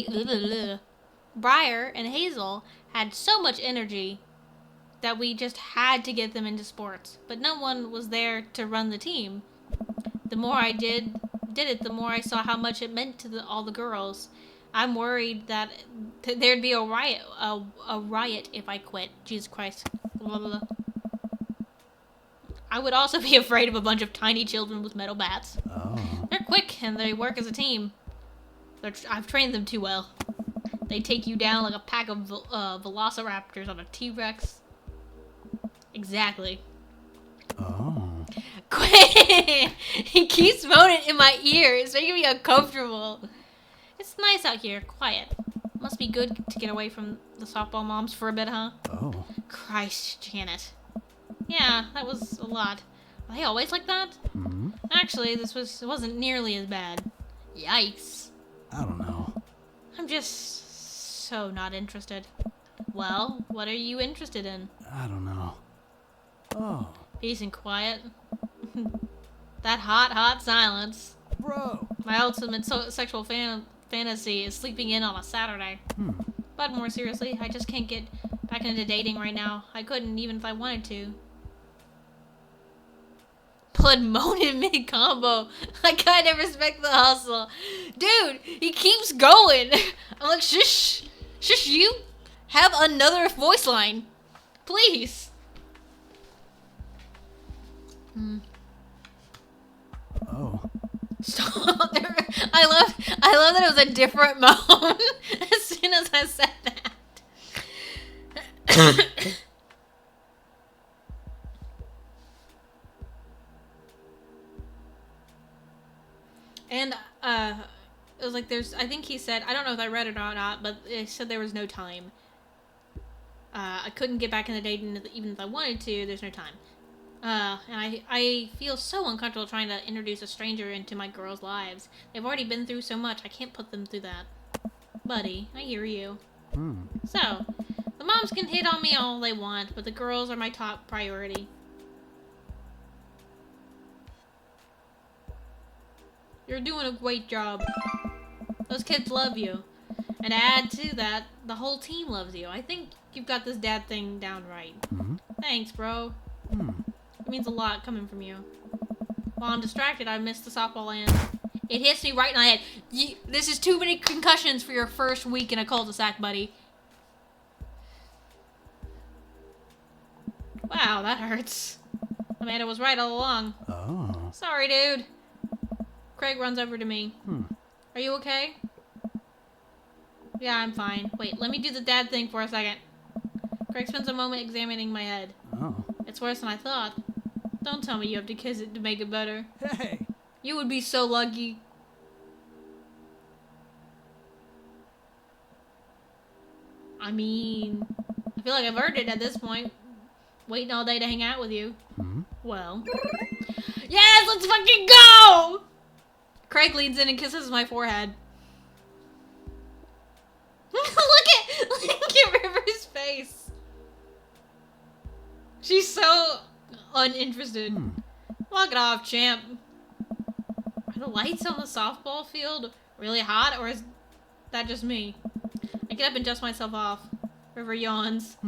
and Hazel had so much energy that we just had to get them into sports, but no one was there to run the team. The more I did it, the more I saw how much it meant to all the girls. I'm worried that there'd be a riot if I quit. Jesus Christ. Blah, blah, blah. I would also be afraid of a bunch of tiny children with metal bats. Oh. They're quick and they work as a team. I've trained them too well. They take you down like a pack of velociraptors on a T-Rex. Exactly. Oh. Quit! He keeps moaning in my ear. It's making me uncomfortable. It's nice out here, quiet. Must be good to get away from the softball moms for a bit, huh? Oh. Christ, Janet. Yeah, that was a lot. Are they always like that? Actually, it wasn't nearly as bad. Yikes. I don't know. I'm just so not interested. Well, what are you interested in? I don't know. Oh, Peace and quiet. That hot silence. bro. My ultimate sexual fantasy is sleeping in on a Saturday. But more seriously, I just can't get back into dating right now. I couldn't even if I wanted to. Blood moaning mid-combo. I kinda respect the hustle. Dude, he keeps going. I'm like, shush. Shush you. Have another voice line. Please. Oh. Stop. I love that it was a different moan as soon as I said that. And it was like I think he said, I don't know if I read it or not, but it said there was no time. I couldn't get back in the dating even if I wanted to. There's no time. And I feel so uncomfortable trying to introduce a stranger into my girls' lives. They've already been through so much, I can't put them through that. Buddy, I hear you. So, the moms can hit on me all they want, but the girls are my top priority. You're doing a great job. Those kids love you. And to add to that, the whole team loves you. I think you've got this dad thing down right. Thanks, bro. It means a lot coming from you. While I'm distracted, I miss the softball land. It hits me right in the head. This is too many concussions for your first week in a cul-de-sac, buddy. Wow, that hurts. Amanda was right all along. Oh. Sorry, dude. Craig runs over to me. Are you okay? Yeah, I'm fine. Wait, let me do the dad thing for a second. Craig spends a moment examining my head. Oh. It's worse than I thought. Don't tell me you have to kiss it to make it better. Hey. You would be so lucky. I mean, I feel like I've earned it at this point. Waiting all day to hang out with you. Well. Yes, let's fucking go! Craig leans in and kisses my forehead. Look at River's face. She's so uninterested. Walk it off, champ. Are the lights on the softball field really hot, or is that just me? I get up and dust myself off. River yawns.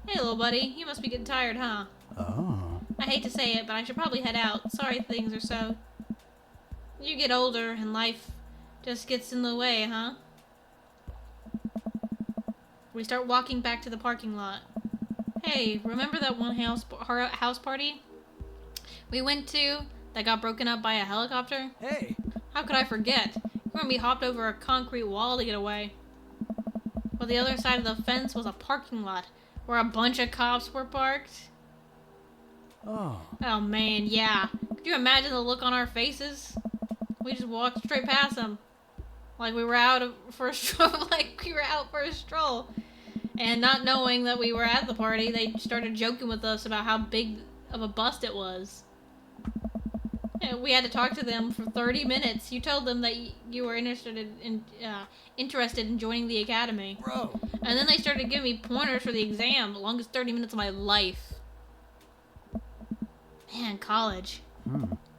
Hey, little buddy, you must be getting tired, huh? Oh. I hate to say it, but I should probably head out. Sorry things are so... You get older and life just gets in the way, huh? We start walking back to the parking lot. Hey, remember that one house party we went to that got broken up by a helicopter? Hey. How could I forget? When we hopped over a concrete wall to get away. But the other side of the fence was a parking lot where a bunch of cops were parked. Oh. Oh man, yeah. Could you imagine the look on our faces? We just walked straight past them. Like we were out for a stroll. And not knowing that we were at the party, they started joking with us about how big of a bust it was. And we had to talk to them for 30 minutes. You told them that you were interested in joining the academy. Bro. And then they started giving me pointers for the exam, the longest 30 minutes of my life. Man, college.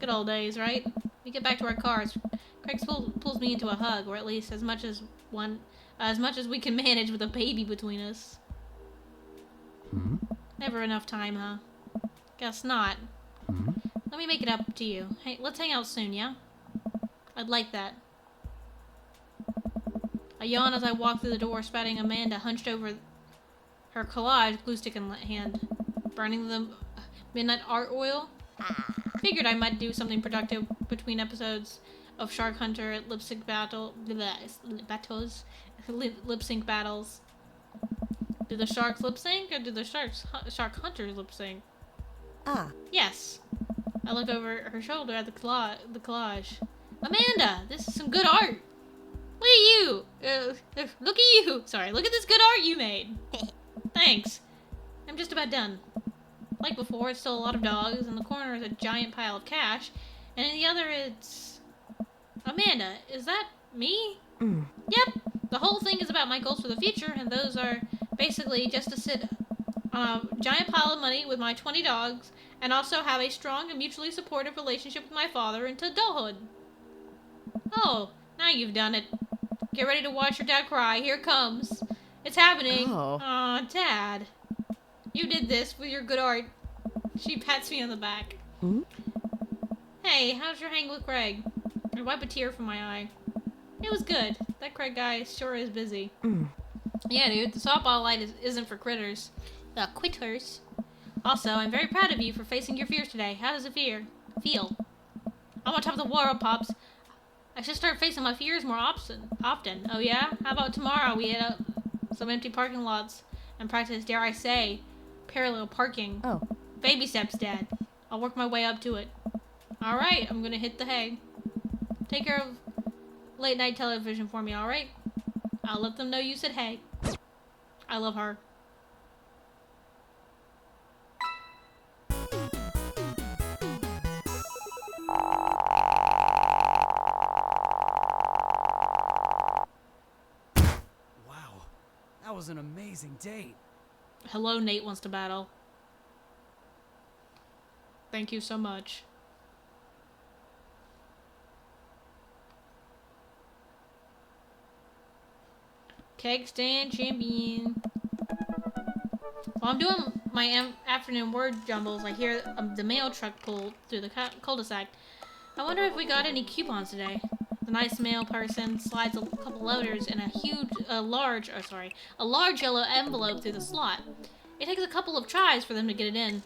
Good old days, right? We get back to our cars. Craig pulls me into a hug, or at least as much as we can manage with a baby between us. Never enough time, huh? Guess not. Let me make it up to you. Hey, let's hang out soon, yeah? I'd like that. I yawn as I walk through the door, spotting Amanda hunched over her collage, glue stick in hand, burning the midnight art oil. Figured I might do something productive between episodes of Shark Hunter lip sync battles. Do the sharks lip sync, or do the shark hunters lip sync? Yes. I look over her shoulder at the collage. Amanda, this is some good art. Look at you. Look at you. Sorry, look at this good art you made. Thanks. I'm just about done. Like before, it's still a lot of dogs. In the corner is a giant pile of cash. And in the other, it's... Amanda, is that me? Yep. The whole thing is about my goals for the future, and those are basically just to sit on a giant pile of money with my 20 dogs, and also have a strong and mutually supportive relationship with my father into adulthood. Oh, now you've done it. Get ready to watch your dad cry. Here it comes. It's happening. Oh. Aw, Dad. You did this with your good art. She pats me on the back. Hey, how's your hang with Craig? I wipe a tear from my eye. It was good. That Craig guy sure is busy. Yeah, dude, the softball light isn't for critters. Quitters. Also, I'm very proud of you for facing your fears today. How does it feel? I'm on top of the world, Pops. I should start facing my fears more often. Oh yeah? How about tomorrow we hit up some empty parking lots and practice, dare I say, parallel parking. Oh. Baby steps, Dad. I'll work my way up to it. Alright, I'm gonna hit the hay. Take care of late night television for me, alright? I'll let them know you said hey. I love her. Wow. That was an amazing date. Hello, Nate wants to battle. Thank you so much. Keg stand champion. While I'm doing my afternoon word jumbles, I hear the mail truck pull through the cul-de-sac. I wonder if we got any coupons today. The nice mail person slides a couple letters in a large yellow envelope through the slot. It takes a couple of tries for them to get it in.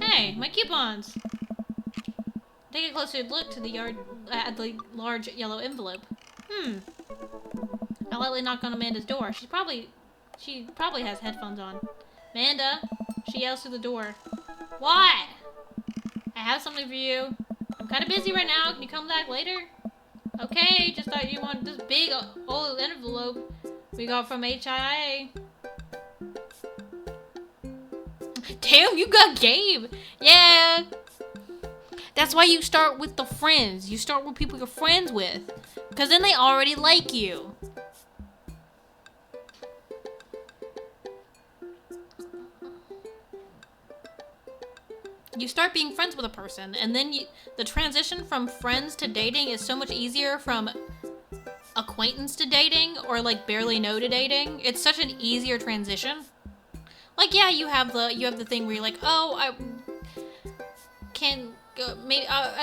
Hey, my coupons! Take a closer look to at the large yellow envelope. I lightly knock on Amanda's door. She probably has headphones on. Amanda, she yells through the door. What? I have something for you. I'm kind of busy right now. Can you come back later? Okay, just thought you wanted this big old envelope we got from HIA. Damn, you got game. Yeah. That's why you start with the friends. You start with people you're friends with. Because then they already like you. You start being friends with a person, and then the transition from friends to dating is so much easier from acquaintance to dating, or like barely know to dating. It's such an easier transition. Like, yeah, you have the thing where you're like, oh, I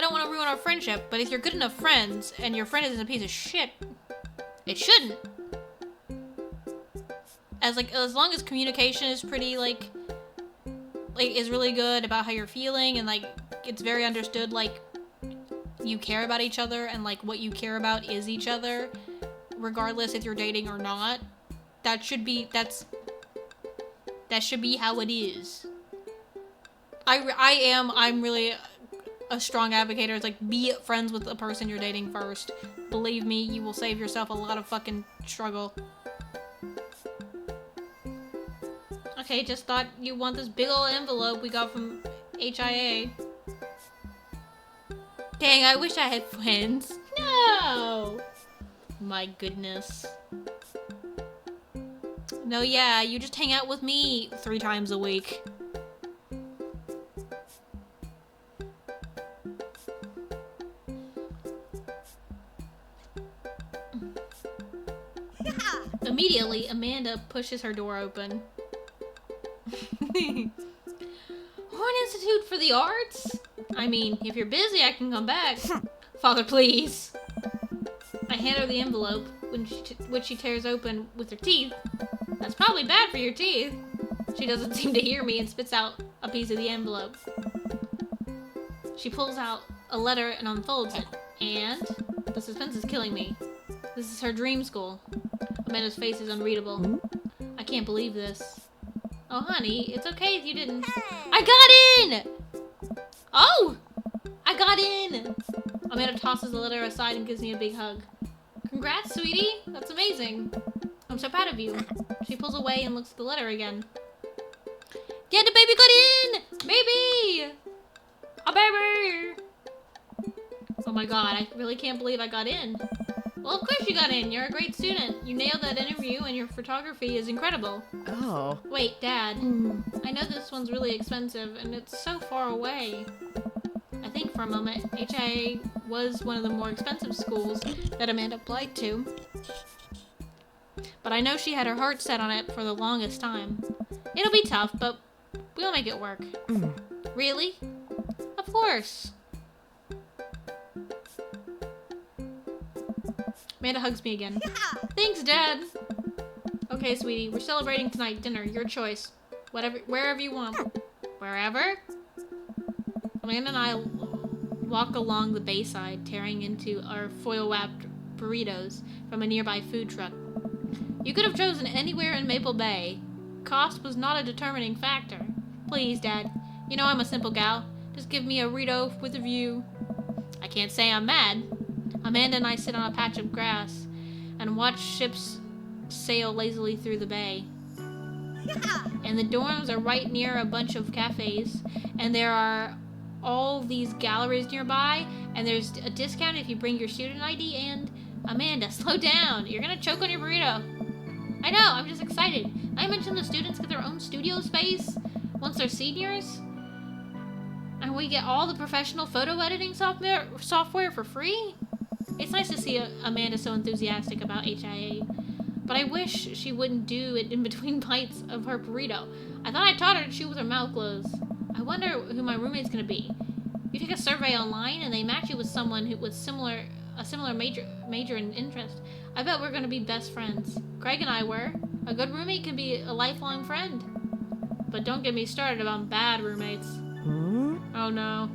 don't want to ruin our friendship. But if you're good enough friends and your friend is a piece of shit, it shouldn't. As long as communication is pretty like is really good about how you're feeling, and like it's very understood, like you care about each other, and like what you care about is each other, regardless if you're dating or not. That should be how it is. I'm really a strong advocate. It's like, be friends with the person you're dating first. Believe me, you will save yourself a lot of fucking struggle. Okay, just thought you want this big old envelope we got from HIA. Dang, I wish I had friends. No! My goodness. No, yeah, you just hang out with me 3 times a week. Immediately, Amanda pushes her door open. Horn Institute for the Arts? I mean, if you're busy, I can come back. Father, please. I hand her the envelope, which she tears open with her teeth. That's probably bad for your teeth. She doesn't seem to hear me and spits out a piece of the envelope. She pulls out a letter and unfolds it. And the suspense is killing me. This is her dream school. Amanda's face is unreadable. I can't believe this. Oh, honey, it's okay if you didn't. I got in! Oh! I got in! Amanda tosses the letter aside and gives me a big hug. Congrats, sweetie. That's amazing. I'm so proud of you. She pulls away and looks at the letter again. Yeah, the baby got in! Baby! A baby! my god, I really can't believe I got in. Well, of course you got in. You're a great student. You nailed that interview and your photography is incredible. Oh. Wait, Dad. I know this one's really expensive and it's so far away. I think for a moment, HIA was one of the more expensive schools that Amanda applied to. But I know she had her heart set on it for the longest time. It'll be tough, but we'll make it work. Really? Of course. Amanda hugs me again. Thanks, Dad. Okay, sweetie, we're celebrating tonight. Dinner, your choice. Wherever you want. Wherever? Amanda and I walk along the bayside, tearing into our foil-wrapped burritos from a nearby food truck. You could have chosen anywhere in Maple Bay. Cost was not a determining factor. Please, Dad. You know I'm a simple gal. Just give me a burrito with a view. I can't say I'm mad. Amanda and I sit on a patch of grass and watch ships sail lazily through the bay. And the dorms are right near a bunch of cafes, and there are all these galleries nearby, and there's a discount if you bring your student ID. And Amanda, slow down. You're gonna choke on your burrito. I know, I'm just excited. I mentioned the students get their own studio space once they're seniors. And we get all the professional photo editing software for free. It's nice to see Amanda so enthusiastic about HIA. But I wish she wouldn't do it in between bites of her burrito. I thought I taught her to chew with her mouth closed. I wonder who my roommate's gonna be. You take a survey online and they match you with someone who with a similar major and interest. I bet we're gonna be best friends. Craig and I were. A good roommate can be a lifelong friend. But don't get me started about bad roommates. Oh no.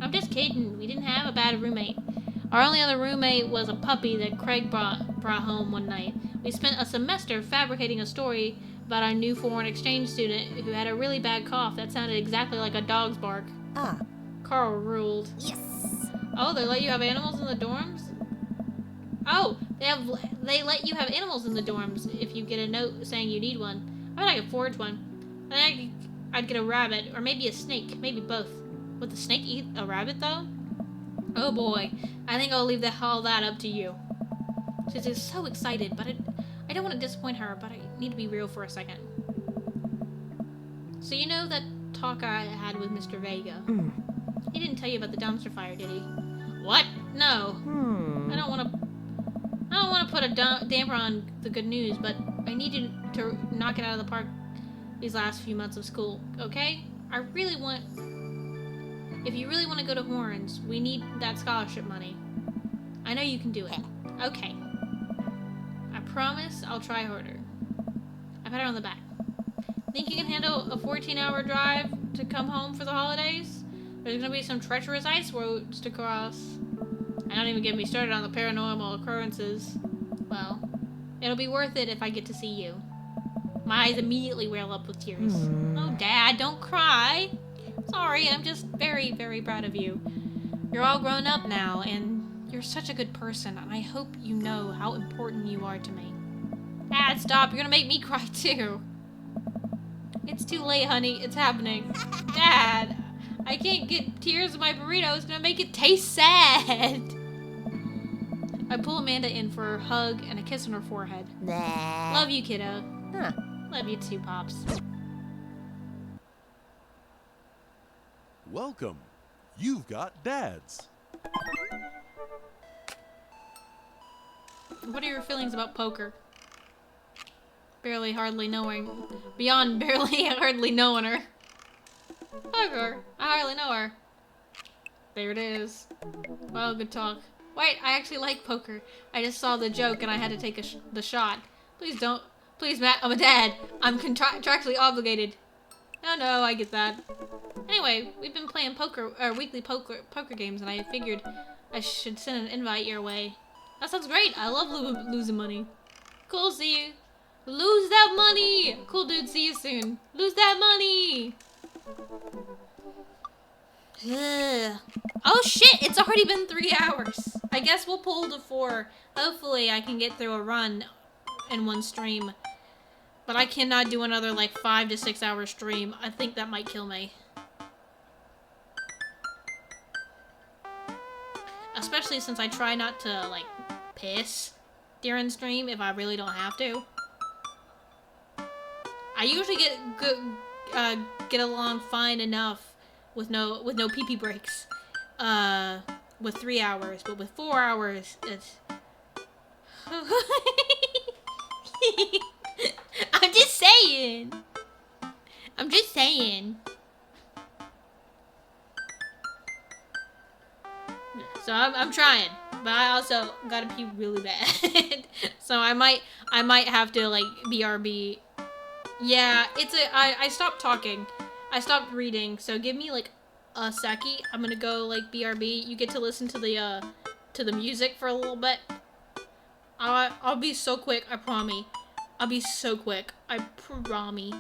I'm just kidding. We didn't have a bad roommate. Our only other roommate was a puppy that Craig brought home one night. We spent a semester fabricating a story about our new foreign exchange student who had a really bad cough that sounded exactly like a dog's bark. Ah. Carl ruled. Yes. Oh, they let you have animals in the dorms? Oh, they let you have animals in the dorms if you get a note saying you need one. I bet I could forge one. I think I'd get a rabbit, or maybe a snake, maybe both. Would the snake eat a rabbit though? Oh boy, I think I'll leave all that up to you. She's just so excited, but I don't want to disappoint her, but I need to be real for a second. So you know that talk I had with Mr. Vega? He didn't tell you about the dumpster fire, did he? What? No. I don't want to put a damper on the good news, but I need you to knock it out of the park these last few months of school, okay? If you really want to go to Horns, we need that scholarship money. I know you can do it. Okay. I promise I'll try harder. I pat her on the back. Think you can handle a 14-hour drive to come home for the holidays? There's gonna be some treacherous ice roads to cross. And don't even get me started on the paranormal occurrences. Well, it'll be worth it if I get to see you. My eyes immediately well up with tears. Oh, Dad, don't cry. Sorry, I'm just very, very proud of you. You're all grown up now, and you're such a good person, and I hope you know how important you are to me. Dad, stop. You're gonna make me cry, too. It's too late, honey. It's happening. Dad, I can't get tears in my burrito. It's gonna make it taste sad. I pull Amanda in for a hug and a kiss on her forehead. Nah. Love you, kiddo. Huh. Love you too, Pops. Welcome. You've got dads. What are your feelings about poker? Beyond hardly knowing her. Poker. I hardly know her. There it is. Well, good talk. Wait, I actually like poker. I just saw the joke and I had to take the shot. Please don't. Please, Matt, I'm a dad. I'm contractually obligated. No, I get that. Anyway, we've been playing weekly poker games, and I figured I should send an invite your way. That sounds great. I love losing money. Cool, see you. Lose that money! Cool, dude, see you soon. Lose that money! Ugh. Oh shit, it's already been 3 hours. I guess we'll pull to 4. Hopefully I can get through a run in one stream. But I cannot do another like 5 to 6 hour stream. I think that might kill me. Especially since I try not to, like, piss during stream if I really don't have to. I usually get along fine enough with no pee-pee breaks. With 3 hours, but with 4 hours, it's... I'm just saying. I'm just saying. So I'm trying, but I also gotta pee really bad. So I might have to like BRB. Yeah, I stopped talking. I stopped reading. So give me like a secchi. I'm gonna go like BRB. You get to listen to the music for a little bit. I'll be so quick. I promise. I'll be so quick. I promise.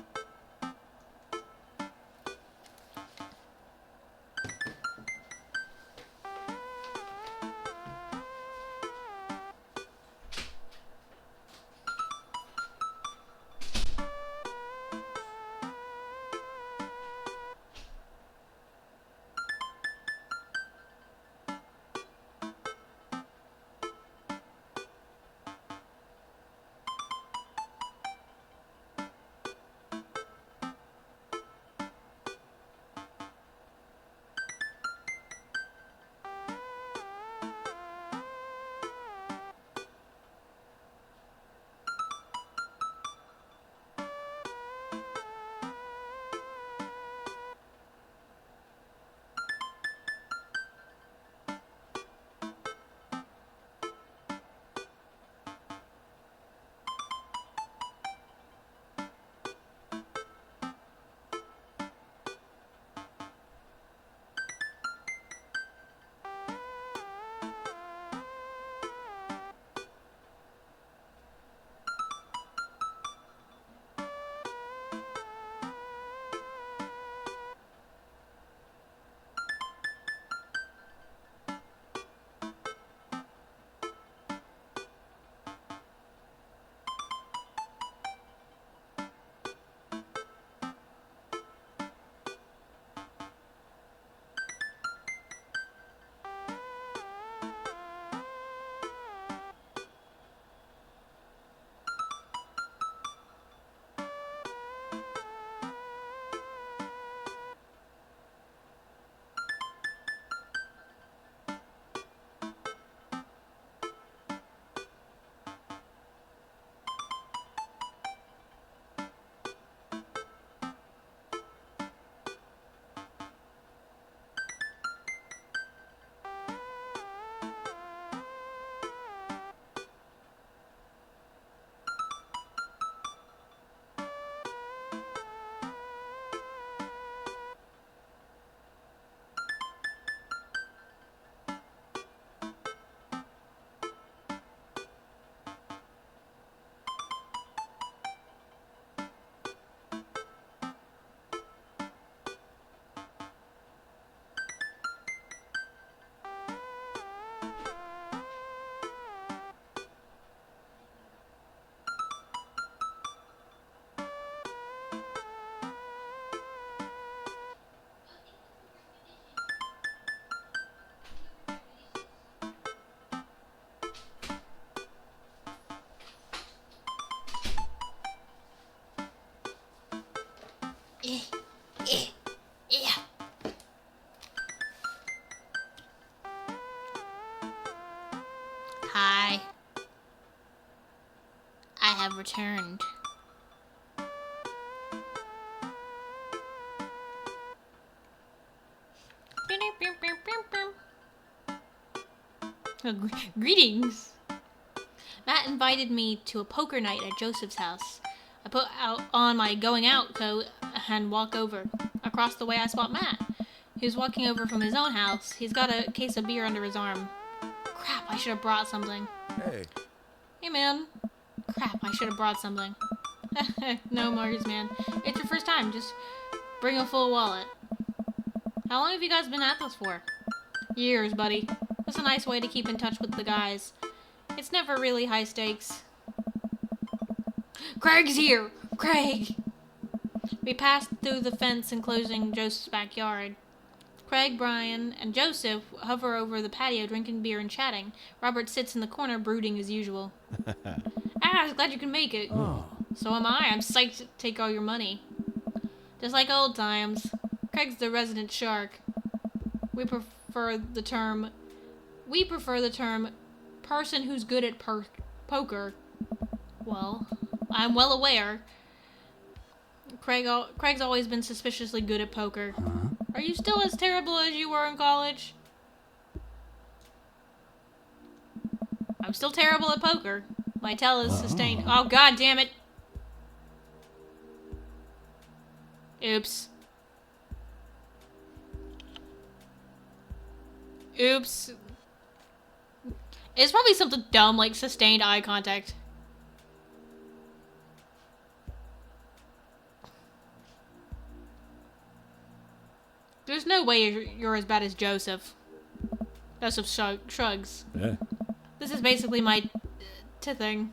Hi. I have returned. Greetings. Matt invited me to a poker night at Joseph's house. I put on my going out coat and walk over. Across the way I spot Matt. He was walking over from his own house. He's got a case of beer under his arm. Crap, I should have brought something. Hey. Hey, man. Crap, I should have brought something. No worries, man. It's your first time. Just bring a full wallet. How long have you guys been at this for? Years, buddy. That's a nice way to keep in touch with the guys. It's never really high stakes. Craig's here! Craig! We passed through the fence enclosing Joseph's backyard. Craig, Brian, and Joseph hover over the patio drinking beer and chatting. Robert sits in the corner brooding as usual. I was glad you could make it. So am I. I'm psyched to take all your money. Just like old times. Craig's the resident shark. We prefer the term person who's good at poker. Well, I'm well aware. Craig's always been suspiciously good at poker. Are you still as terrible as you were in college? I'm still terrible at poker. My tell is sustained. Oh, god damn it. Oops. Oops. It's probably something dumb like sustained eye contact. There's no way you're as bad as Joseph. Joseph shrugs. Yeah. This is basically my thing.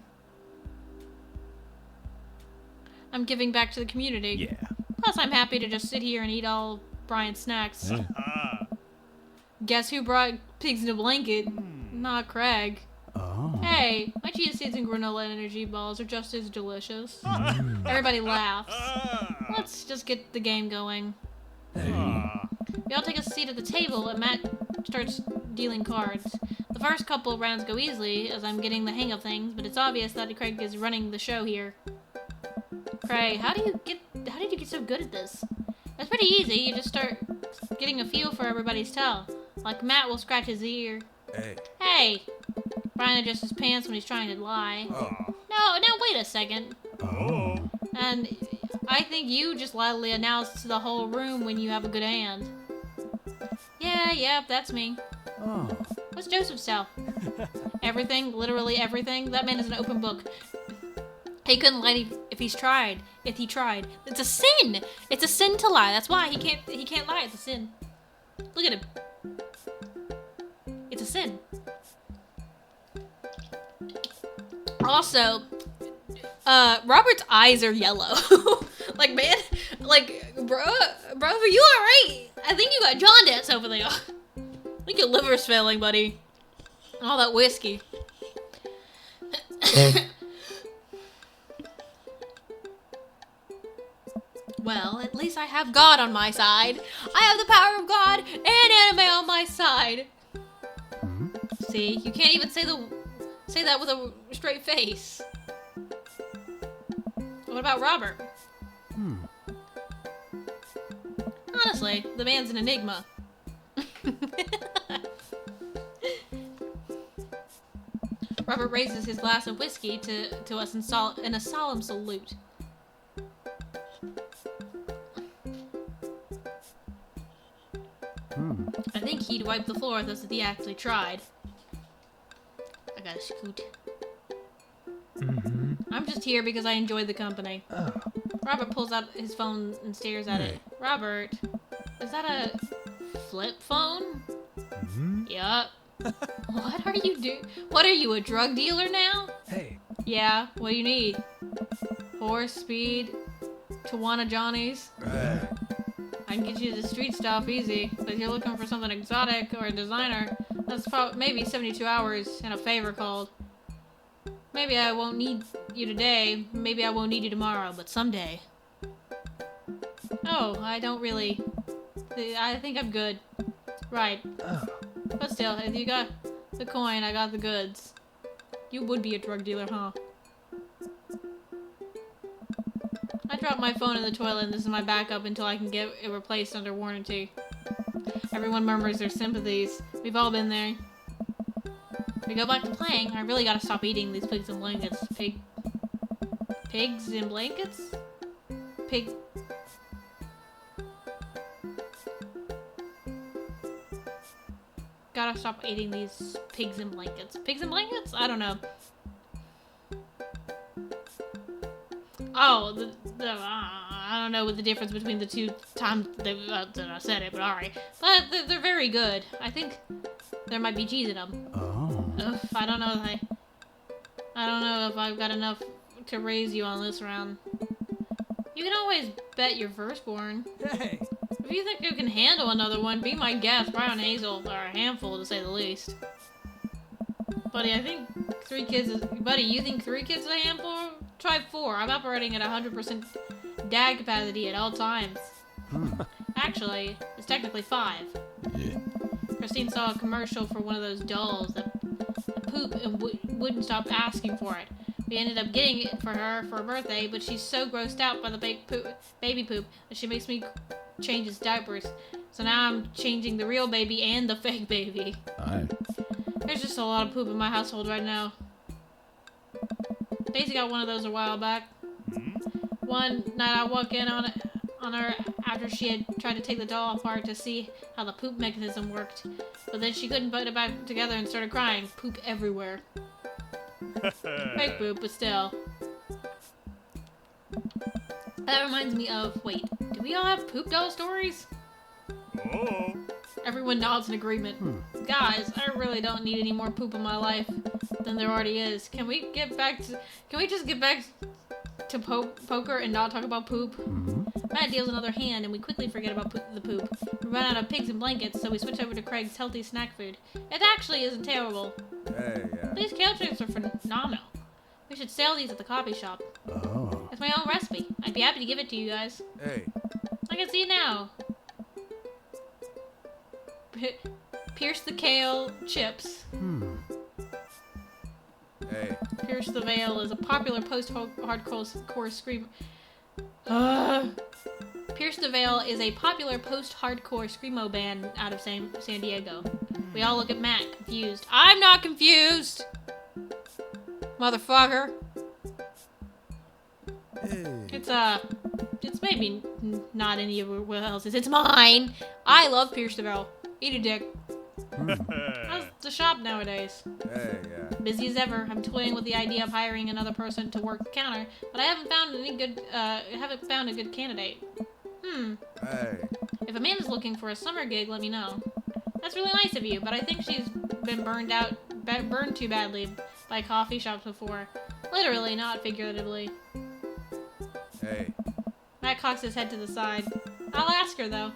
I'm giving back to the community. Yeah. Plus, I'm happy to just sit here and eat all Brian's snacks. Guess who brought pigs in a blanket? Not Craig. Oh. Hey, my chia seeds and granola energy balls are just as delicious. Everybody laughs. Let's just get the game going. We all take a seat at the table and Matt starts dealing cards. The first couple rounds go easily as I'm getting the hang of things, but it's obvious that Craig is running the show here. Craig, how did you get so good at this? It's pretty easy. You just start getting a feel for everybody's tell. Like Matt will scratch his ear. Hey. Hey! Brian adjusts his pants when he's trying to lie. No, wait a second. And I think you just loudly announce to the whole room when you have a good hand. Yeah, that's me. Oh. What's Joseph's tell? Everything, literally everything. That man is an open book. He couldn't lie if he tried. It's a sin. It's a sin to lie. That's why he can't lie. It's a sin. Look at him. It's a sin. Also, Robert's eyes are yellow. Like, man, like, bro, are you alright? I think you got jaundice over there. I think your liver's failing, buddy. All that whiskey. Well, at least I have God on my side. I have the power of God and anime on my side. See, you can't even say that with a straight face. What about Robert? Honestly, the man's an enigma. Robert raises his glass of whiskey to us in a solemn salute. I think he'd wipe the floor with us if he actually tried. I gotta scoot. I'm just here because I enjoy the company. Robert pulls out his phone and stares at it. Robert, is that a flip phone? Yup. What are you doing? What are you, a drug dealer now? Hey. Yeah, what do you need? Horse, speed, Tawana Johnny's? I can get you the street stuff easy, but if you're looking for something exotic or a designer, that's probably maybe 72 hours and a favor called. Maybe I won't need you today, maybe I won't need you tomorrow, but someday. Oh, I don't really... I think I'm good. Right. But still, if you got the coin, I got the goods. You would be a drug dealer, huh? I dropped my phone in the toilet and this is my backup until I can get it replaced under warranty. Everyone murmurs their sympathies. We've all been there. We go back to playing. I really gotta stop eating these pigs and blankets. Pigs in blankets? Gotta stop eating these pigs in blankets. Pigs in blankets? I don't know. Oh, I don't know what the difference between the two times that I said it, but alright. But they're very good. I think there might be cheese in them. Oh. Ugh, I don't know if I've got enough to raise you on this round. You can always bet your firstborn. Hey. If you think you can handle another one, be my guest. Brown Hazel are a handful, to say the least. Buddy, I think 3 kids is... Buddy, you think 3 kids is a handful? Try 4. I'm operating at 100% dad capacity at all times. Actually, it's technically 5. Yeah. Christine saw a commercial for one of those dolls that poop and wouldn't stop asking for it. We ended up getting it for her birthday, but she's so grossed out by the baby poop that she makes me change his diapers. So now I'm changing the real baby and the fake baby. Aye. There's just a lot of poop in my household right now. Daisy got one of those a while back. One night I walk in on her after she had tried to take the doll apart to see how the poop mechanism worked. But then she couldn't put it back together and started crying. Poop everywhere. Fake poop, but still. That reminds me of, wait, do we all have poop doll stories? Oh. Everyone nods in agreement. Guys, I really don't need any more poop in my life than there already is. Can we just get back to poker and not talk about poop? Matt deals another hand and we quickly forget about the poop. We run out of pigs and blankets, so we switch over to Craig's healthy snack food. It actually isn't terrible. Hey, These kale chips are phenomenal. We should sell these at the coffee shop. Oh. It's my own recipe. I'd be happy to give it to you guys. Hey. I can see it now. Pierce the kale chips. Hey. Pierce the Veil is a popular post-hardcore scream. Pierce the Veil is a popular post-hardcore screamo band out of San Diego. We all look at Matt, confused. I'm not confused! Motherfucker. Hey. It's maybe not any of else's. It's mine! I love Pierce the Veil. Eat a dick. How's the shop nowadays? Hey, yeah. Busy as ever. I'm toying with the idea of hiring another person to work the counter, but I haven't found a good candidate. Hey. If Amanda's looking for a summer gig, let me know. That's really nice of you, but I think she's been burned too badly by coffee shops before. Literally, not figuratively. Hey. Matt cocks his head to the side. I'll ask her, though.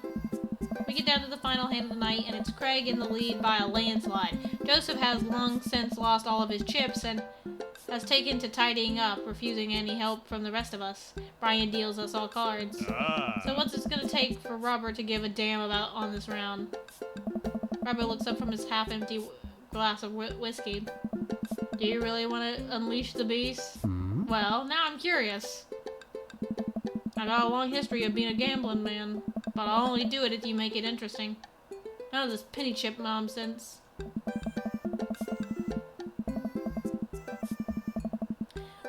We get down to the final hand of the night, and it's Craig in the lead by a landslide. Joseph has long since lost all of his chips and has taken to tidying up, refusing any help from the rest of us. Brian deals us all cards. So what's it gonna take for Robert to give a damn about on this round? Robert looks up from his half-empty glass of whiskey. Do you really want to unleash the beast? Well, now I'm curious. I got a long history of being a gambling man, but I'll only do it if you make it interesting. None of this penny chip nonsense.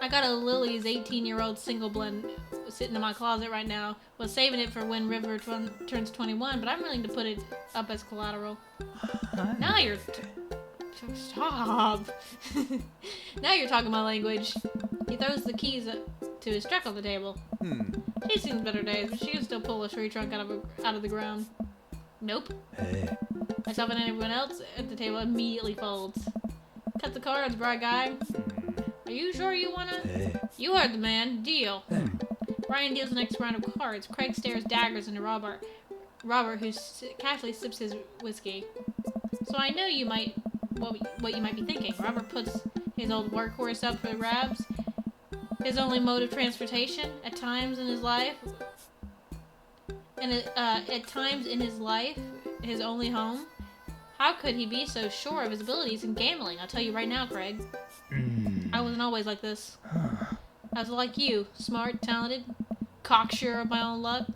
I got a Lily's 18-year-old single blend sitting in my closet right now. Was saving it for when River turns 21, but I'm willing to put it up as collateral. Now you're... Stop! Now you're talking my language. He throws the keys to his truck on the table. She's seen better days, but she can still pull a tree trunk out of the ground. Nope. Hey. Myself and everyone else at the table immediately folds. Cut the cards, bright guy. Are you sure you wanna? Hey. You heard the man. Deal. Brian deals the next round of cards. Craig stares daggers into Robert, who casually sips his whiskey. So I know you might, what you might be thinking. Robert puts his old workhorse up for grabs. His only mode of transportation at times in his life, his only home. How could he be so sure of his abilities in gambling? I'll tell you right now, Craig. I wasn't always like this. I was like you, smart, talented, cocksure of my own luck.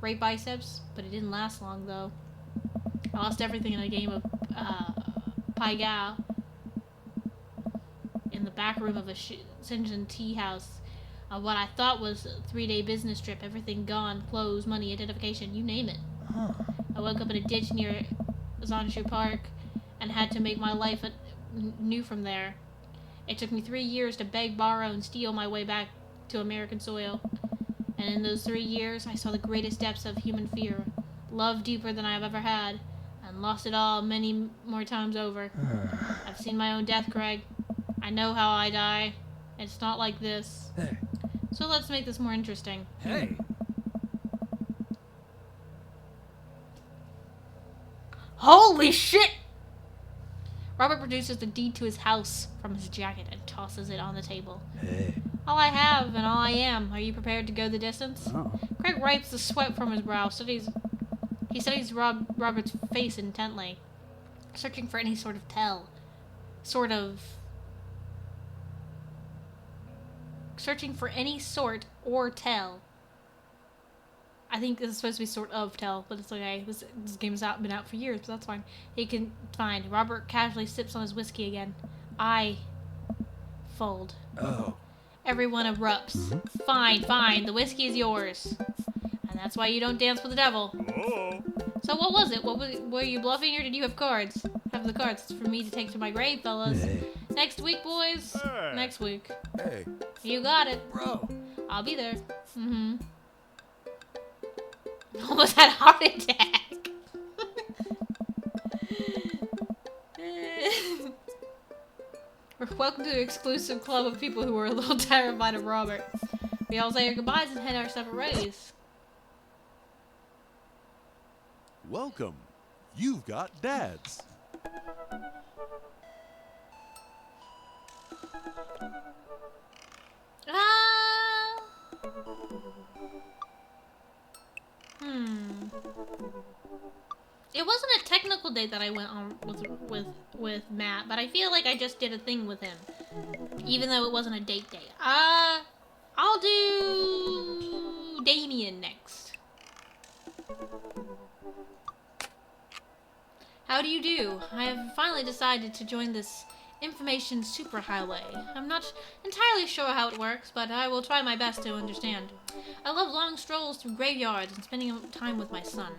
Great biceps, but it didn't last long though. I lost everything in a game of Pai Gow in the back room of a Shenzhen tea house. What I thought was a 3-day business trip, everything gone, clothes, money, identification, you name it. I woke up in a ditch near Zanshu Park and had to make my life new from there. It took me 3 years to beg, borrow, and steal my way back to American soil. And in those 3 years, I saw the greatest depths of human fear, love deeper than I have ever had, and lost it all many more times over. I've seen my own death, Craig. I know how I die. It's not like this. Hey. So let's make this more interesting. Hey, Holy shit! Robert produces the deed to his house from his jacket and tosses it on the table. Hey. All I have and all I am. Are you prepared to go the distance? Oh. Craig wipes the sweat from his brow. He studies Robert's face intently, searching for any sort of tell. Searching for any sort or tell. I think this is supposed to be sort of tell, but it's okay. This game's been out for years, but that's fine. He can find. Robert casually sips on his whiskey again. I fold. Oh. Everyone erupts. Fine. The whiskey is yours. And that's why you don't dance with the devil. Oh. So what was it? Were you bluffing or did you have cards? Have the cards. It's for me to take to my grave, fellas. Hey. Next week, boys. Hey. Next week. Hey. You got it. Bro, I'll be there. Mm-hmm. Almost had a heart attack. Welcome to the exclusive club of people who are a little terrified of Robert. We all say our goodbyes and head our separate ways. Welcome. You've got dads. It wasn't a technical date that I went on with Matt, but I feel like I just did a thing with him, even though it wasn't a date. I'll do Damien next. How do you do? I have finally decided to join this information superhighway. I'm not entirely sure how it works, but I will try my best to understand. I love long strolls through graveyards and spending time with my son.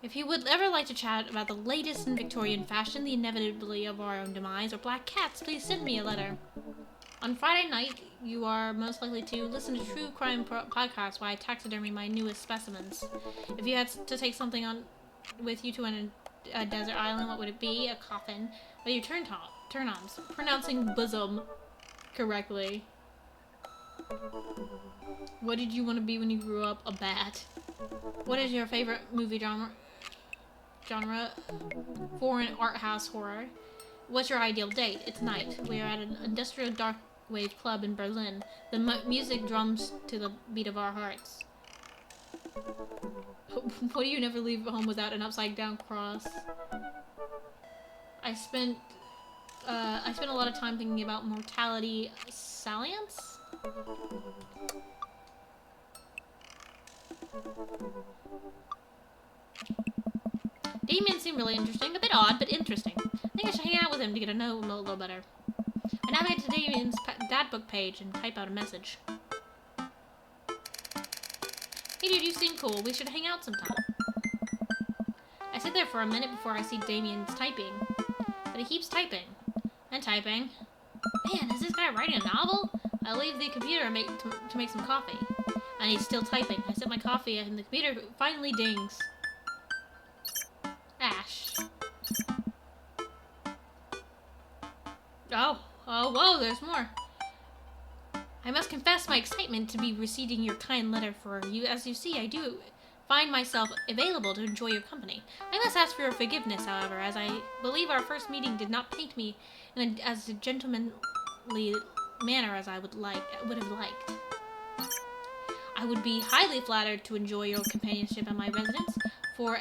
If you would ever like to chat about the latest in Victorian fashion, the inevitability of our own demise, or black cats, please send me a letter. On Friday night, you are most likely to listen to True Crime Podcast while I taxidermy my newest specimens. If you had to take something on with you to a desert island, what would it be? A coffin. What are your turn-ons? Pronouncing bosom correctly. What did you want to be when you grew up? A bat. What is your favorite movie genre? Foreign art house horror. What's your ideal date? It's night. We are at an industrial dark wave club in Berlin. The music drums to the beat of our hearts. What do you never leave home without an upside down cross? I spent a lot of time thinking about mortality salience. Damien seemed really interesting. A bit odd, but interesting. I think I should hang out with him to get to know him a little better. I navigate to Damien's dad book page and type out a message. Hey dude, you seem cool. We should hang out sometime. I sit there for a minute before I see Damien's typing. But he keeps typing. And typing. Man, is this guy writing a novel? I leave the computer and to make some coffee. And he's still typing. I sip my coffee and the computer finally dings. Ash. Oh, whoa, there's more. I must confess my excitement to be receiving your kind letter for you. As you see, I do find myself available to enjoy your company. I must ask for your forgiveness, however, as I believe our first meeting did not paint me in as gentlemanly manner as I would have liked. I would be highly flattered to enjoy your companionship at my residence for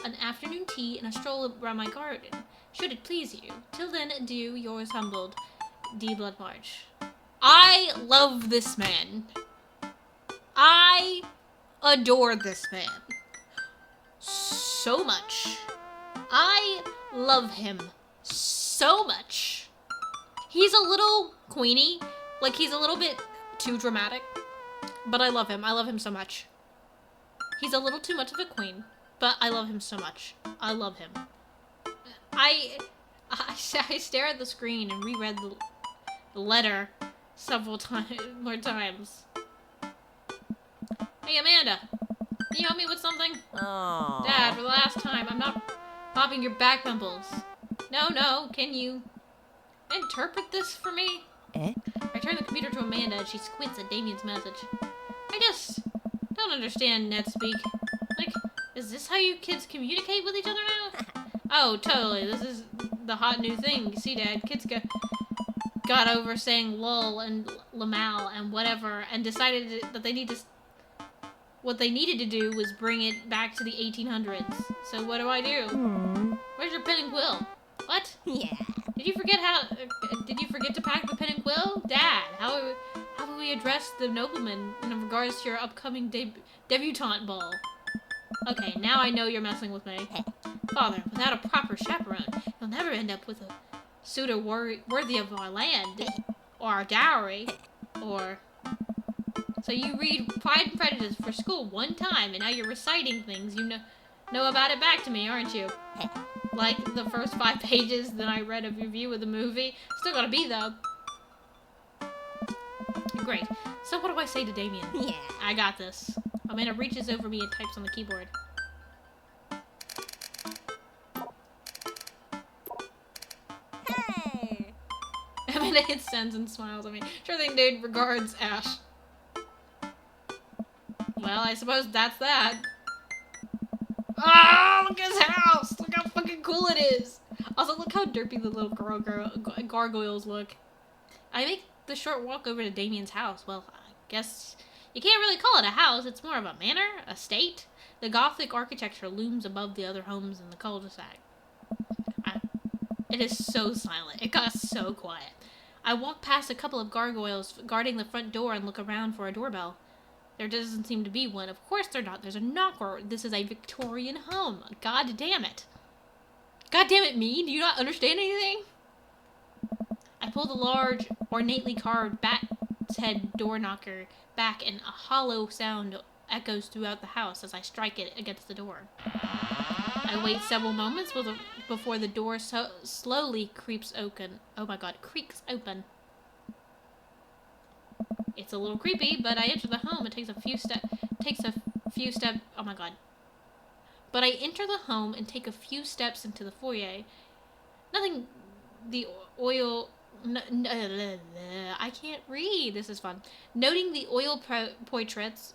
an afternoon tea and a stroll around my garden, should it please you. Till then, adieu, yours humbled, D. Bloodmarch. I love this man. I adore this man so much. I love him so much. He's a little queenie, like he's a little bit too dramatic, but I love him. I love him so much. He's a little too much of a queen, but I love him so much. I love him. I stare at the screen and reread the letter several more times. Hey, Amanda, can you help me with something? Oh. Dad, for the last time, I'm not popping your back pimples. No, can you interpret this for me? Eh? I turn the computer to Amanda and she squints at Damien's message. I just don't understand NetSpeak. Like, Is this how you kids communicate with each other now? Oh, totally. This is the hot new thing. See, Dad, kids got over saying lol and lamal and whatever and decided that they need to... What they needed to do was bring it back to the 1800s. So what do I do? Where's your pen and quill? What? Yeah. Did you forget to pack the pen and quill? Dad, how will we address the nobleman in regards to your upcoming debutante ball? Okay, now I know you're messing with me. Father, without a proper chaperone, you'll never end up with a suitor worthy of our land, or our dowry, or... So you read Pride and Prejudice for school one time, and now you're reciting things you know about it back to me, aren't you? Like the first 5 pages that I read of your view of the movie. Still gotta be, though. Great. So what do I say to Damien? Yeah. I got this. Amanda reaches over me and types on the keyboard. Hey. Amanda hits sends and smiles at me. Sure thing, dude. Regards, Ash. Well, I suppose that's that. Oh, look at his house! Look how fucking cool it is! Also, look how derpy the little gargoyles look. I make the short walk over to Damien's house. Well, I guess you can't really call it a house. It's more of a manor, a state. The Gothic architecture looms above the other homes in the cul-de-sac. It is so silent. It got so quiet. I walk past a couple of gargoyles guarding the front door and look around for a doorbell. There doesn't seem to be one. Of course there's not. There's a knocker. This is a Victorian home. God damn it. God damn it, me? Do you not understand anything? I pull the large, ornately carved bat's head door knocker back, and a hollow sound echoes throughout the house as I strike it against the door. I wait several moments before the door slowly creeps open. Oh my god, creaks open. It's a little creepy, but I enter the home. It takes a few steps. Oh my god. But I enter the home and take a few steps into the foyer. Nothing. The oil. I can't read. This is fun. Noting the oil portraits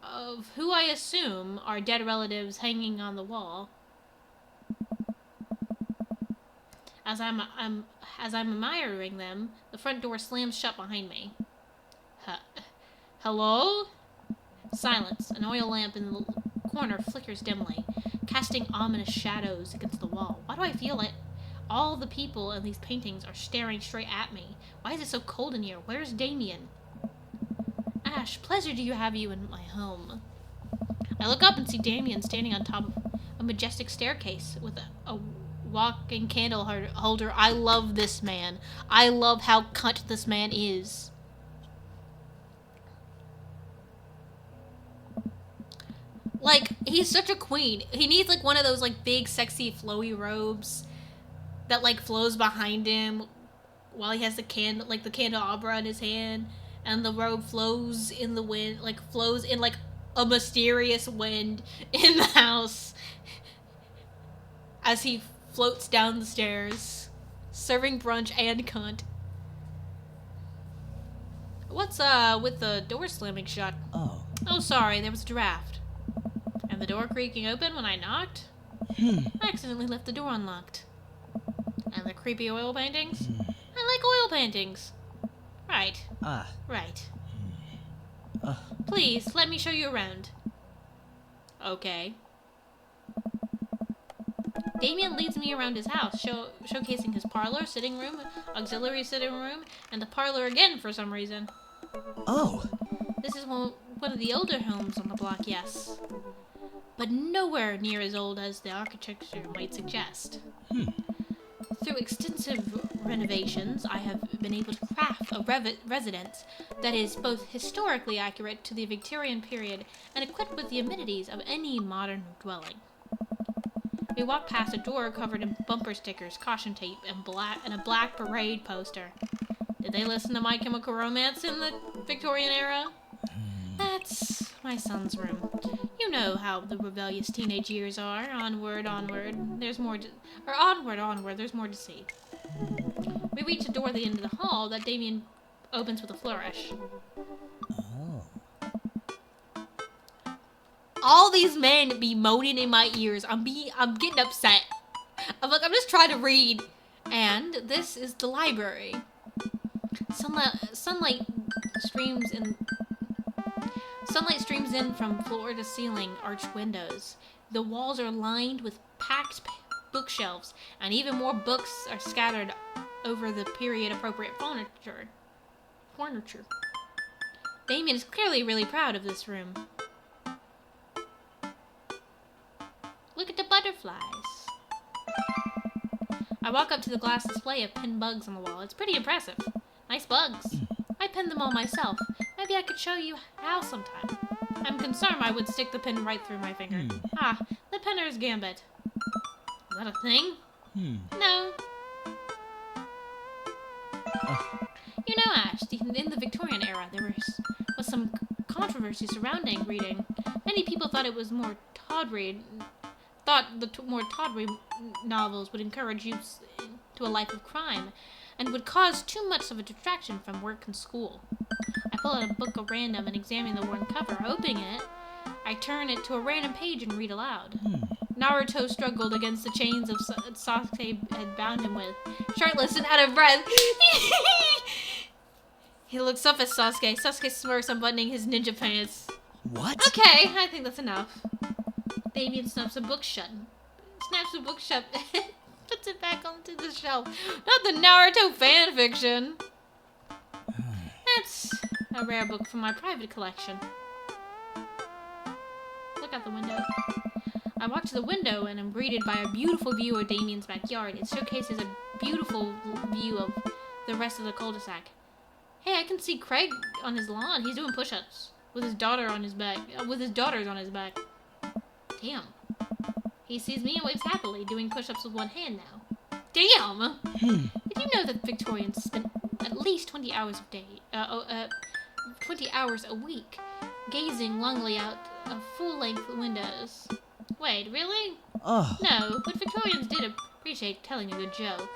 of who I assume are dead relatives hanging on the wall. As I'm admiring them, the front door slams shut behind me. Hello? Silence. An oil lamp in the corner flickers dimly, casting ominous shadows against the wall. Why do I feel like all the people in these paintings are staring straight at me? Why is it so cold in here? Where's Damien? Ash, pleasure to have you in my home. I look up and see Damien standing on top of a majestic staircase with a walking candle holder. I love this man. I love how cunt this man is. Like, he's such a queen. He needs, like, one of those, like, big, sexy, flowy robes that, like, flows behind him while he has the candelabra in his hand, and the robe flows in the wind, like, flows in, like, a mysterious wind in the house as he floats down the stairs, serving brunch and cunt. What's, with the door slamming shut? Oh, sorry, there was a draft. And the door creaking open when I knocked? I accidentally left the door unlocked. And the creepy oil paintings? I like oil paintings. Right. Right. Please, let me show you around. Okay. Damien leads me around his house, showcasing his parlor, sitting room, auxiliary sitting room, and the parlor again for some reason. Oh! This is one of the older homes on the block, yes. But nowhere near as old as the architecture might suggest. Through extensive renovations, I have been able to craft a residence that is both historically accurate to the Victorian period and equipped with the amenities of any modern dwelling. We walk past a door covered in bumper stickers, caution tape, and a black parade poster. Did they listen to My Chemical Romance in the Victorian era? That's my son's room. You know how the rebellious teenage years are. Onward, onward. There's more to... Or onward, onward. There's more to see. We reach a door at the end of the hall that Damien opens with a flourish. all these men be moaning in my ears. I'm getting upset. I'm just trying to read. And this is the library. Sunlight streams in from floor to ceiling arched windows. The walls are lined with packed bookshelves, and even more books are scattered over the period-appropriate furniture. Damien is clearly really proud of this room. Look at the butterflies. I walk up to the glass display of pinned bugs on the wall. It's pretty impressive. Nice bugs. I pinned them all myself. Maybe I could show you how sometime. I'm concerned I would stick the pin right through my finger. Ah, the pinner's gambit. Is that a thing? No. You know, Ash, in the Victorian era, there was some controversy surrounding reading. Many people thought it was more tawdry. Thought the more tawdry novels would encourage youth to a life of crime, and would cause too much of a distraction from work and school. I pull out a book at random and examine the worn cover. Opening it, I turn it to a random page and read aloud. Naruto struggled against the chains of Sasuke had bound him with, shirtless and out of breath. He looks up at Sasuke. Sasuke smirks, unbuttoning his ninja pants. What? Okay, I think that's enough. Damien snaps the book shut, puts it back onto the shelf. Not the Naruto fanfiction. That's a rare book from my private collection. Look out the window. I walk to the window and am greeted by a beautiful view of Damien's backyard. It showcases a beautiful view of the rest of the cul-de-sac. Hey, I can see Craig on his lawn. He's doing push-ups with his daughter on his back. With his daughters on his back. Damn. He sees me and waves happily, doing push-ups with one hand now. Damn! Did you know that Victorians spent at least 20 hours a week gazing longingly out of full-length windows? Wait, really? No, but Victorians did appreciate telling a good joke.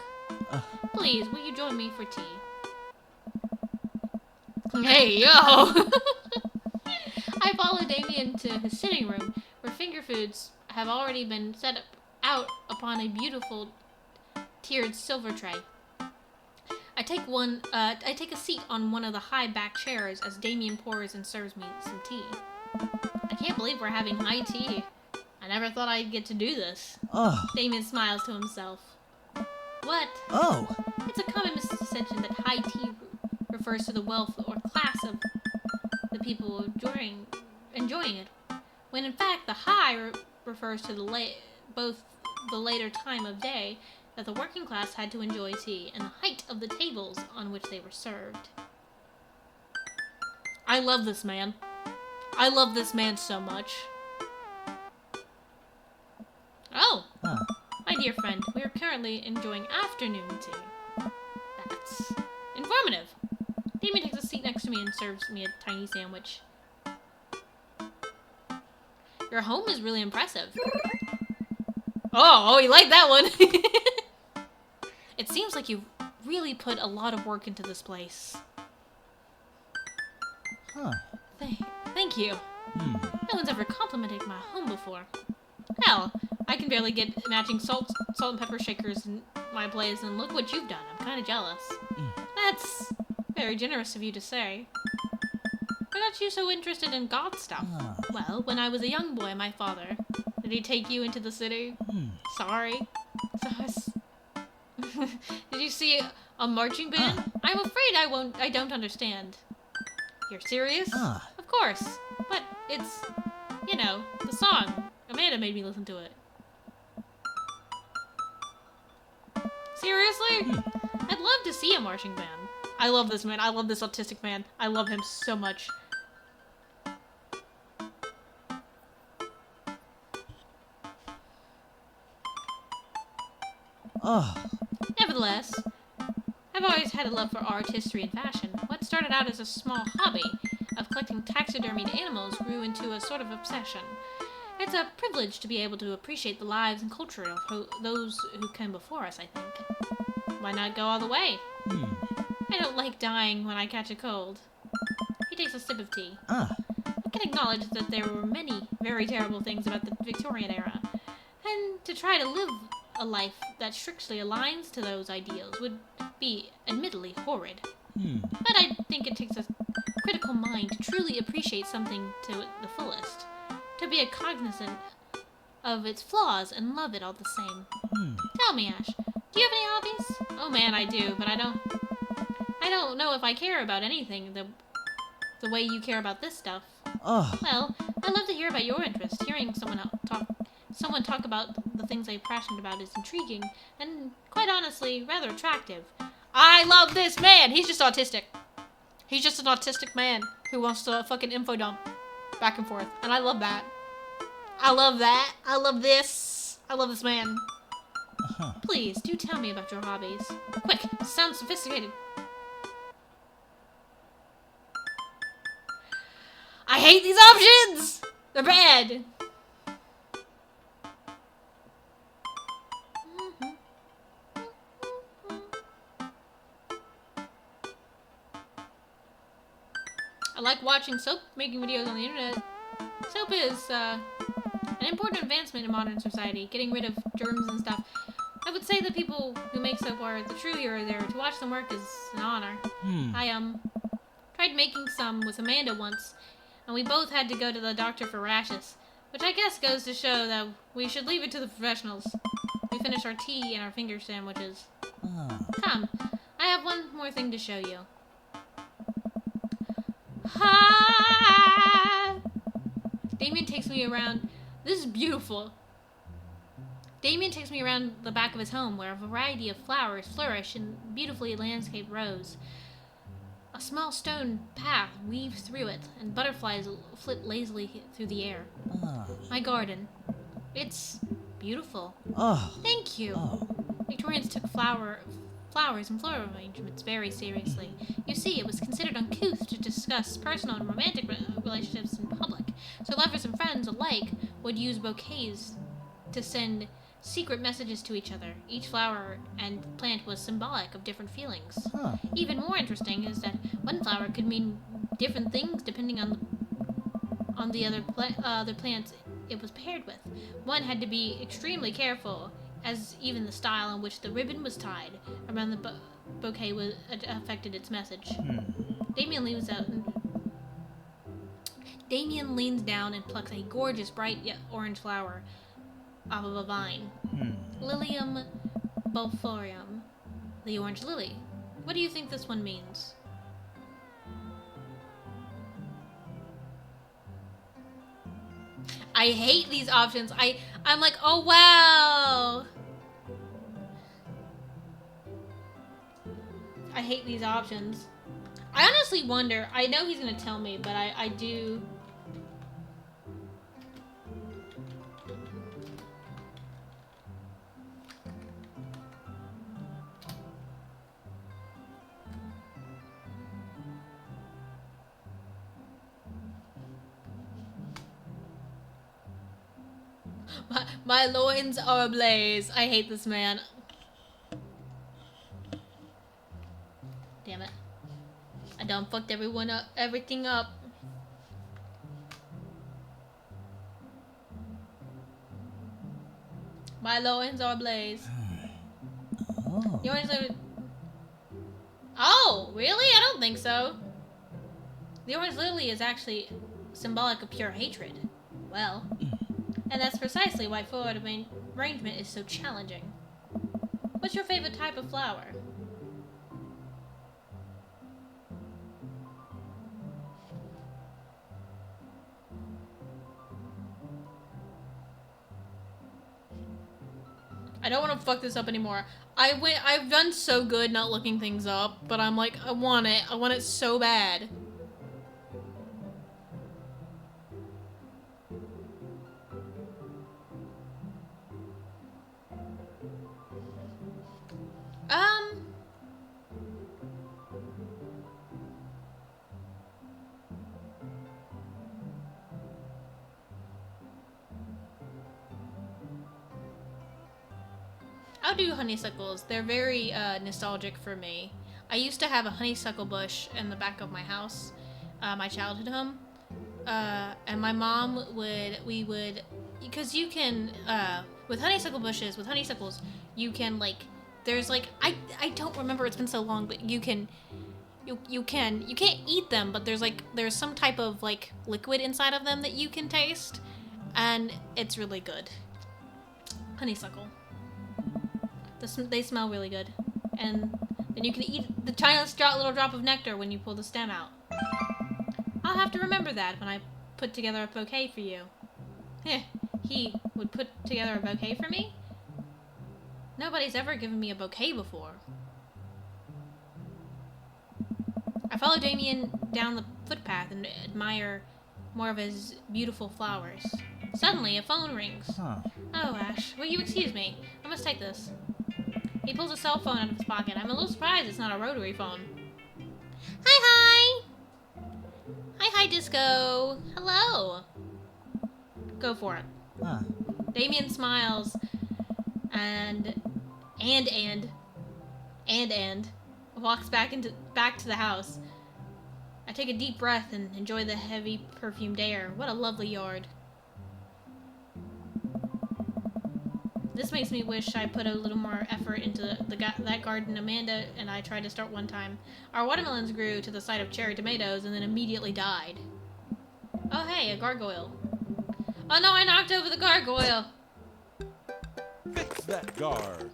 Please, will you join me for tea? Hey, yo! I follow Damien to his sitting room, where finger foods have already been set out upon a beautiful tiered silver tray. I take a seat on one of the high back chairs as Damien pours and serves me some tea. I can't believe we're having high tea. I never thought I'd get to do this. Damien smiles to himself. What? It's a common misconception that high tea refers to the wealth or class of the people enjoying it, when in fact the high refers to both the later time of day that the working class had to enjoy tea and the height of the tables on which they were served. I love this man. I love this man so much. Oh! My dear friend, we are currently enjoying afternoon tea. That's informative. Damien takes a seat next to me and serves me a tiny sandwich. Your home is really impressive. Oh, you like that one. It seems like you really put a lot of work into this place. Thank you. No one's ever complimented my home before. Hell, I can barely get matching salt and pepper shakers in my place, and look what you've done. I'm kind of jealous. That's very generous of you to say. Why got you so interested in God stuff? Well, when I was a young boy, my father... Did he take you into the city? Sorry. Did you see a marching band? I'm afraid I don't understand. You're serious? Of course. But it's, you know, the song. Amanda made me listen to it. Seriously? I'd love to see a marching band. I love this man. I love this autistic man. I love him so much. Nevertheless, I've always had a love for art, history, and fashion. What started out as a small hobby of collecting taxidermied animals grew into a sort of obsession. It's a privilege to be able to appreciate the lives and culture of those who came before us, I think. Why not go all the way? I don't like dying when I catch a cold. He takes a sip of tea. The can acknowledge that there were many very terrible things about the Victorian era, and to try to live a life that strictly aligns to those ideals would be admittedly horrid. But I think it takes a critical mind to truly appreciate something to the fullest, to be cognizant of its flaws and love it all the same. Tell me, Ash, do you have any hobbies? Oh man, I do, but I don't know if I care about anything the way you care about this stuff. Ugh. Well, I love to hear about your interest. Hearing someone talk about the things I'm passionate about is intriguing and, quite honestly, rather attractive. I love this man! He's just autistic. He's just an autistic man who wants to fucking info dump back and forth. And I love that. I love that. I love this. I love this man. Please, do tell me about your hobbies. Quick, sounds sophisticated. I hate these options! They're bad! I like watching soap making videos on the internet. Soap is an important advancement in modern society, getting rid of germs and stuff. I would say the people who make soap are the true hero there. To watch them work is an honor. I tried making some with Amanda once, and we both had to go to the doctor for rashes, which I guess goes to show that we should leave it to the professionals. We finished our tea and our finger sandwiches. Come, I have one more thing to show you. Ha! Damien takes me around. This is beautiful. Damien takes me around the back of his home, where a variety of flowers flourish in beautifully landscaped rows. A small stone path weaves through it, and butterflies flit lazily through the air. My garden. It's beautiful. Thank you. Victorians took flowers and floral arrangements very seriously. You see, it was considered uncouth to discuss personal and romantic relationships in public, so lovers and friends alike would use bouquets to send secret messages to each other. Each flower and plant was symbolic of different feelings. Even more interesting is that one flower could mean different things depending on the other plants it was paired with. One had to be extremely careful, as even the style in which the ribbon was tied around the bouquet affected its message. Damien leans down and plucks a gorgeous bright orange flower off of a vine. Lilium bulbiflorum, the orange lily. What do you think this one means? I hate these options. I'm like, oh wow. I hate these options. I honestly wonder, I know he's gonna tell me, but I do. My loins are ablaze. I hate this man. Damn it. I done fucked everything up. My loins are ablaze. The orange lily. Oh, really? I don't think so. The orange lily is actually symbolic of pure hatred. Well, and that's precisely why floral arrangement is so challenging. What's your favorite type of flower? I don't want to fuck this up anymore. I've done so good not looking things up, but I'm like, I want it. I want it so bad. I'll do honeysuckles. They're very nostalgic for me. I used to have a honeysuckle bush in the back of my house, my childhood home. and my mom we would, because you can, with honeysuckles, you can, like, there's, like, I don't remember, it's been so long, but you can't eat them, but there's some type of, like, liquid inside of them that you can taste, and it's really good. Honeysuckle. They smell really good. And then you can eat the tiniest little drop of nectar when you pull the stem out. I'll have to remember that when I put together a bouquet for you. Heh, he would put together a bouquet for me? Nobody's ever given me a bouquet before. I follow Damien down the footpath and admire more of his beautiful flowers. Suddenly, a phone rings. Huh. Oh, Ash, will you excuse me? I must take this. He pulls a cell phone out of his pocket. I'm a little surprised it's not a rotary phone. Hi! Hi, Disco. Hello. Go for it. Huh. Damien smiles and walks back to the house. I take a deep breath and enjoy the heavy perfumed air. What a lovely yard. This makes me wish I put a little more effort into that garden Amanda and I tried to start one time. Our watermelons grew to the size of cherry tomatoes and then immediately died. Oh hey, a gargoyle. Oh no, I knocked over the gargoyle! Fix that guard.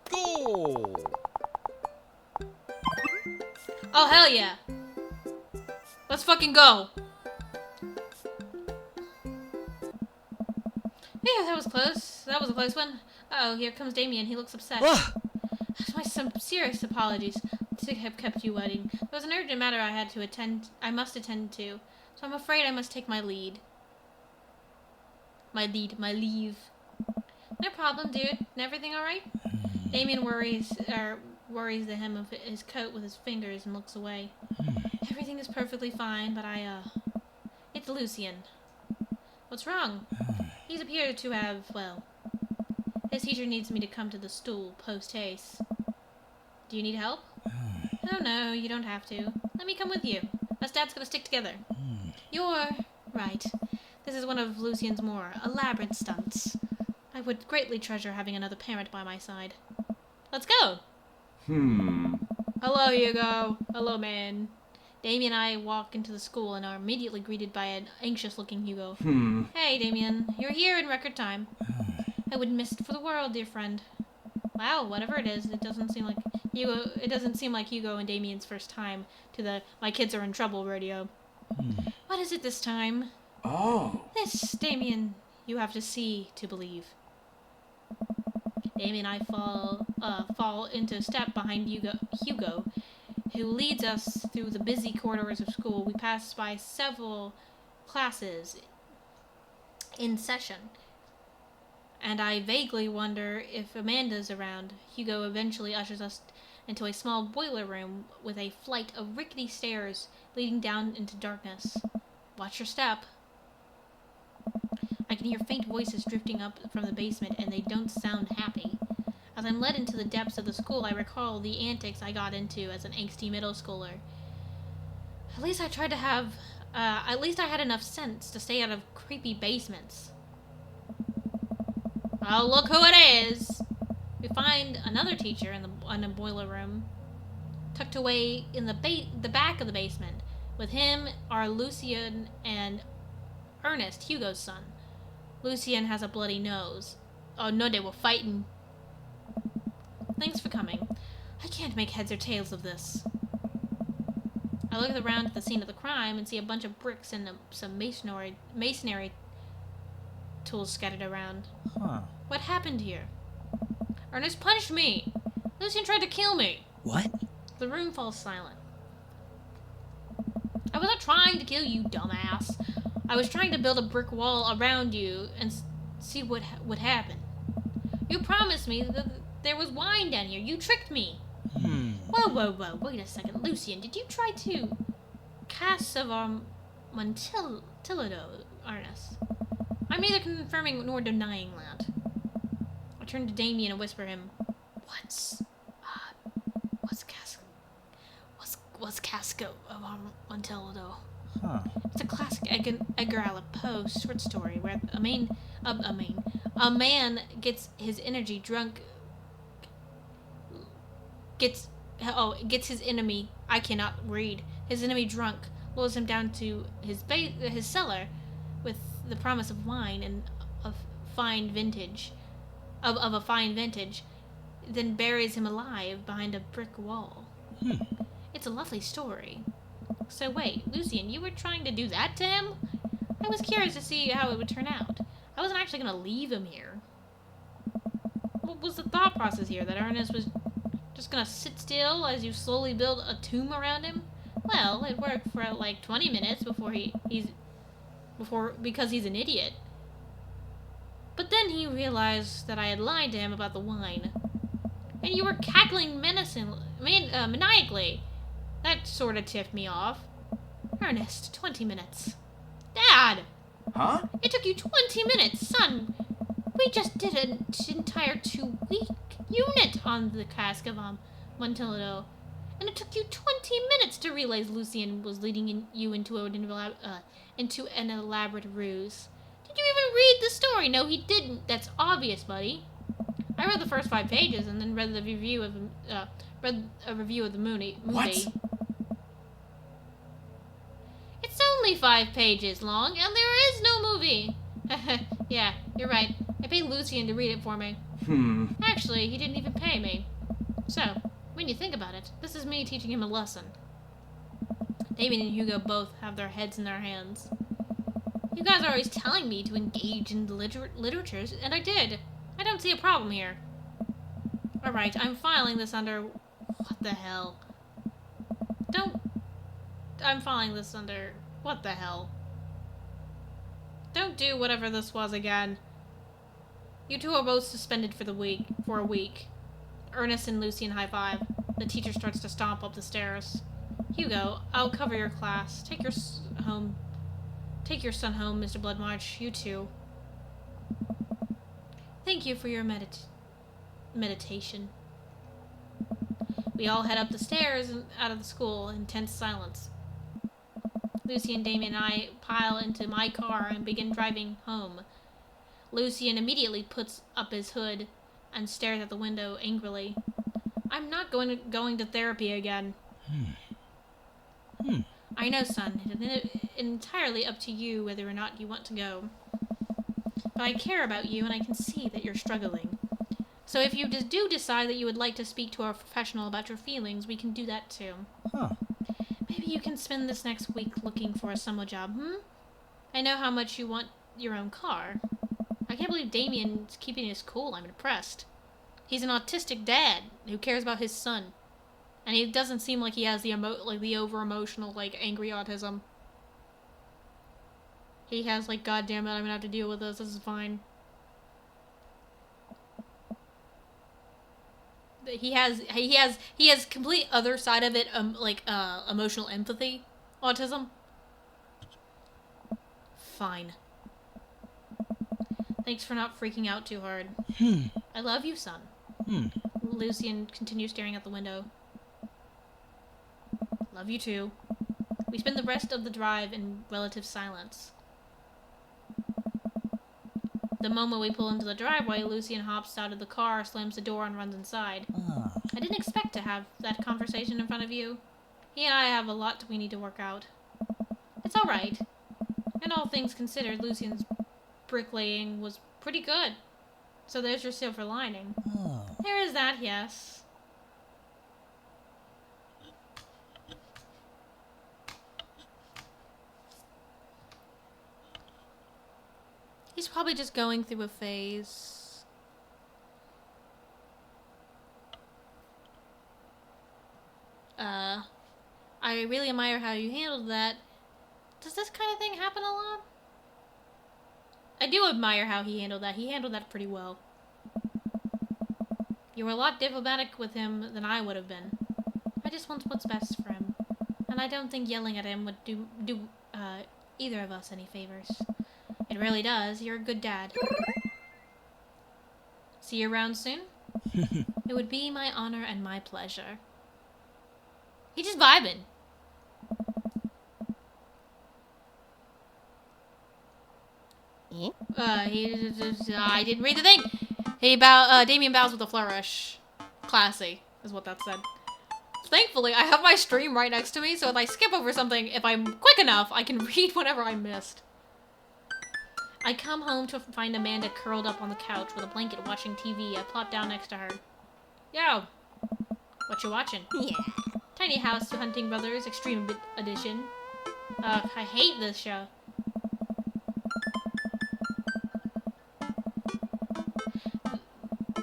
Goal! Oh hell yeah! Let's fucking go! Yeah, that was close. That was a close one. Uh-oh, here comes Damien. He looks upset. My sincerest apologies to have kept you waiting. There was an urgent matter I must attend to, so I'm afraid I must take my leave. My leave. No problem, dude. Everything alright? Damien worries the hem of his coat with his fingers and looks away. Everything is perfectly fine, but it's Lucien. What's wrong? He's appeared to have, well, his teacher needs me to come to the stool post-haste. Do you need help? Oh no, you don't have to. Let me come with you. Us dad's gonna stick together. You're right. This is one of Lucien's more elaborate stunts. I would greatly treasure having another parent by my side. Let's go! Hello, Hugo. Hello, man. Damien and I walk into the school and are immediately greeted by an anxious-looking Hugo. Hey, Damien. You're here in record time. I wouldn't miss it for the world, dear friend. Wow, whatever it is, it doesn't seem like Hugo and Damien's first time to the "my kids are in trouble" radio. What is it this time? Oh. This, Damien, you have to see to believe. Damien and I fall into step behind Hugo, who leads us through the busy corridors of school. We pass by several classes in session, and I vaguely wonder if Amanda's around. Hugo eventually ushers us into a small boiler room with a flight of rickety stairs leading down into darkness. Watch your step. I can hear faint voices drifting up from the basement, and they don't sound happy. As I'm led into the depths of the school, I recall the antics I got into as an angsty middle schooler. At least I had enough sense to stay out of creepy basements. Oh, look who it is! We find another teacher in the boiler room, tucked away in the back of the basement. With him are Lucien and Ernest, Hugo's son. Lucien has a bloody nose. Oh no, they were fighting. Thanks for coming. I can't make heads or tails of this. I look around at the scene of the crime and see a bunch of bricks and some masonry tools scattered around. Huh. What happened here? Ernest punched me. Lucien tried to kill me. What? The room falls silent. I wasn't trying to kill you, dumbass. I was trying to build a brick wall around you and see what would happen. You promised me there was wine down here. You tricked me. Hmm. Whoa. Wait a second. Lucian, did you try to cast of Montillado, Ernest? I'm neither confirming nor denying that. I turn to Damien and whisper him, what's Casco of Montillado? Huh. It's a classic Edgar Allan Poe short story where a man gets his energy drunk. Gets his enemy. I cannot read. His enemy drunk, lures him down to his cellar, with the promise of wine and of fine vintage, of a fine vintage, then buries him alive behind a brick wall. It's a lovely story. So wait, Lucian, you were trying to do that to him? I was curious to see how it would turn out. I wasn't actually going to leave him here. What was the thought process here? That Ernest was just going to sit still as you slowly build a tomb around him? Well, it worked for like 20 minutes because he's an idiot. But then he realized that I had lied to him about the wine. And you were cackling maniacally. That sort of tipped me off. Ernest, 20 minutes. Dad! Huh? It took you 20 minutes, son! We just did an entire 2-week unit on the cask of Montillado. And it took you 20 minutes to realize Lucian was leading you into an elaborate ruse. Did you even read the story? No, he didn't. That's obvious, buddy. I read the first 5 pages and then read a review of the movie. What? It's only 5 pages long, and there is no movie. Yeah, you're right. I paid Lucian to read it for me. Actually, he didn't even pay me. So, when you think about it, this is me teaching him a lesson. Damien and Hugo both have their heads in their hands. You guys are always telling me to engage in the literatures, and I did. I don't see a problem here. Alright, I'm filing this under... What the hell? I'm filing this under... What the hell? Don't do whatever this was again. You two are both suspended for a week. Ernest and Lucian high five. The teacher starts to stomp up the stairs. Hugo, I'll cover your class. Take your son home, Mr. Bloodmarch. You too. Thank you for your meditation. We all head up the stairs and out of the school in tense silence. Lucian, Damien, and I pile into my car and begin driving home. Lucian immediately puts up his hood and stares at the window angrily. I'm not going to therapy again. I know, son. It's entirely up to you whether or not you want to go. But I care about you, and I can see that you're struggling. So if you do decide that you would like to speak to a professional about your feelings, we can do that too. Maybe you can spend this next week looking for a summer job, I know how much you want your own car. I can't believe Damien's keeping his cool. I'm impressed. He's an autistic dad who cares about his son. And he doesn't seem like he has the over-emotional, angry autism. He has, God damn it, I'm gonna have to deal with this. This is fine. He has complete other side of it, emotional empathy autism. Fine. Thanks for not freaking out too hard. I love you, son. Lucian continues staring out the window. Love you too. We spend the rest of the drive in relative silence. The moment we pull into the driveway, Lucian hops out of the car, slams the door, and runs inside. I didn't expect to have that conversation in front of you. He and I have a lot we need to work out. It's alright. And all things considered, Lucian's bricklaying was pretty good. So there's your silver lining. There is that, yes. He's probably just going through a phase. I really admire how you handled that. Does this kind of thing happen a lot? I do admire how he handled that. He handled that pretty well. You were a lot diplomatic with him than I would have been. I just want what's best for him. And I don't think yelling at him would do either of us any favors. It really does. You're a good dad. See you around soon? It would be my honor and my pleasure. He just vibing. I didn't read the thing. Damien bows with a flourish. Classy, is what that said. Thankfully, I have my stream right next to me, so if I skip over something, if I'm quick enough, I can read whatever I missed. I come home to find Amanda curled up on the couch with a blanket watching TV. I plop down next to her. Yo, what you watching? Yeah. Tiny House to Hunting Brothers Extreme Edition. I hate this show.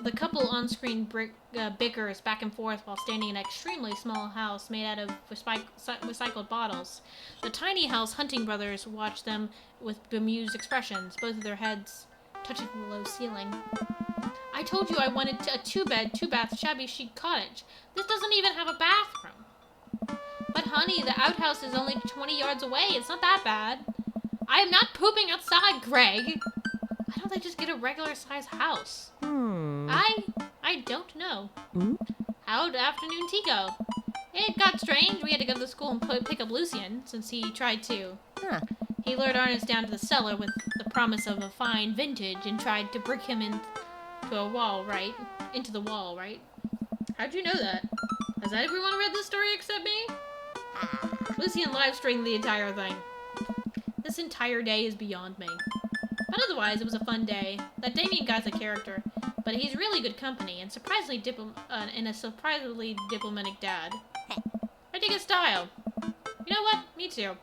The couple on-screen bickers back and forth while standing in an extremely small house made out of recycled bottles. The Tiny House Hunting Brothers watch them with bemused expressions, both of their heads touching the low ceiling. I told you I wanted a 2-bed, 2-bath, shabby chic cottage. This doesn't even have a bathroom. But honey, the outhouse is only 20 yards away. It's not that bad. I am not pooping outside, Greg. Why don't they just get a regular size house? I don't know. How'd afternoon tea go? It got strange. We had to go to school and pick up Lucian, since he tried to. Huh. He lured Arnis down to the cellar with the promise of a fine vintage and tried to brick him into the wall, right? How'd you know that? Has everyone read this story except me? Lucian live-streamed the entire thing. This entire day is beyond me. But otherwise, it was a fun day. That Damien guy's a character, but he's really good company and surprisingly a surprisingly diplomatic dad. I dig his style. You know what? Me too.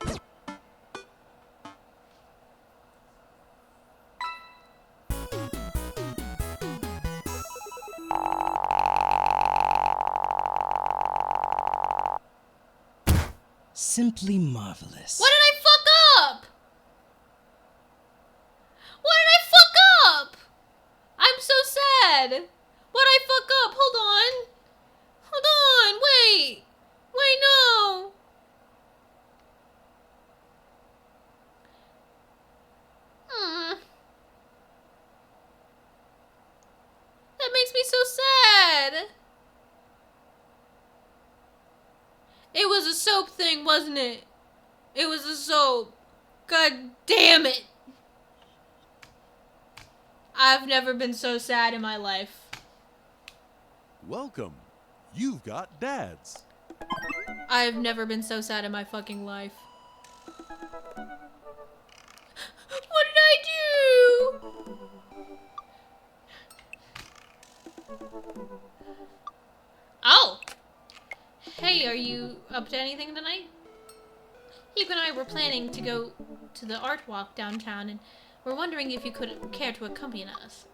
Simply marvelous. What did I fuck up? What did I fuck up? I'm so sad. What did I fuck up? Hold on. Hold on. Wait. Wait, no. That makes me so sad. It was a soap thing, wasn't it? It was a soap. God damn it. I've never been so sad in my life. Welcome. You've got dads. I've never been so sad in my fucking life. What did I do? Oh! Hey, are you up to anything tonight? Hugh and I were planning to go to the art walk downtown, and we're wondering if you could care to accompany us.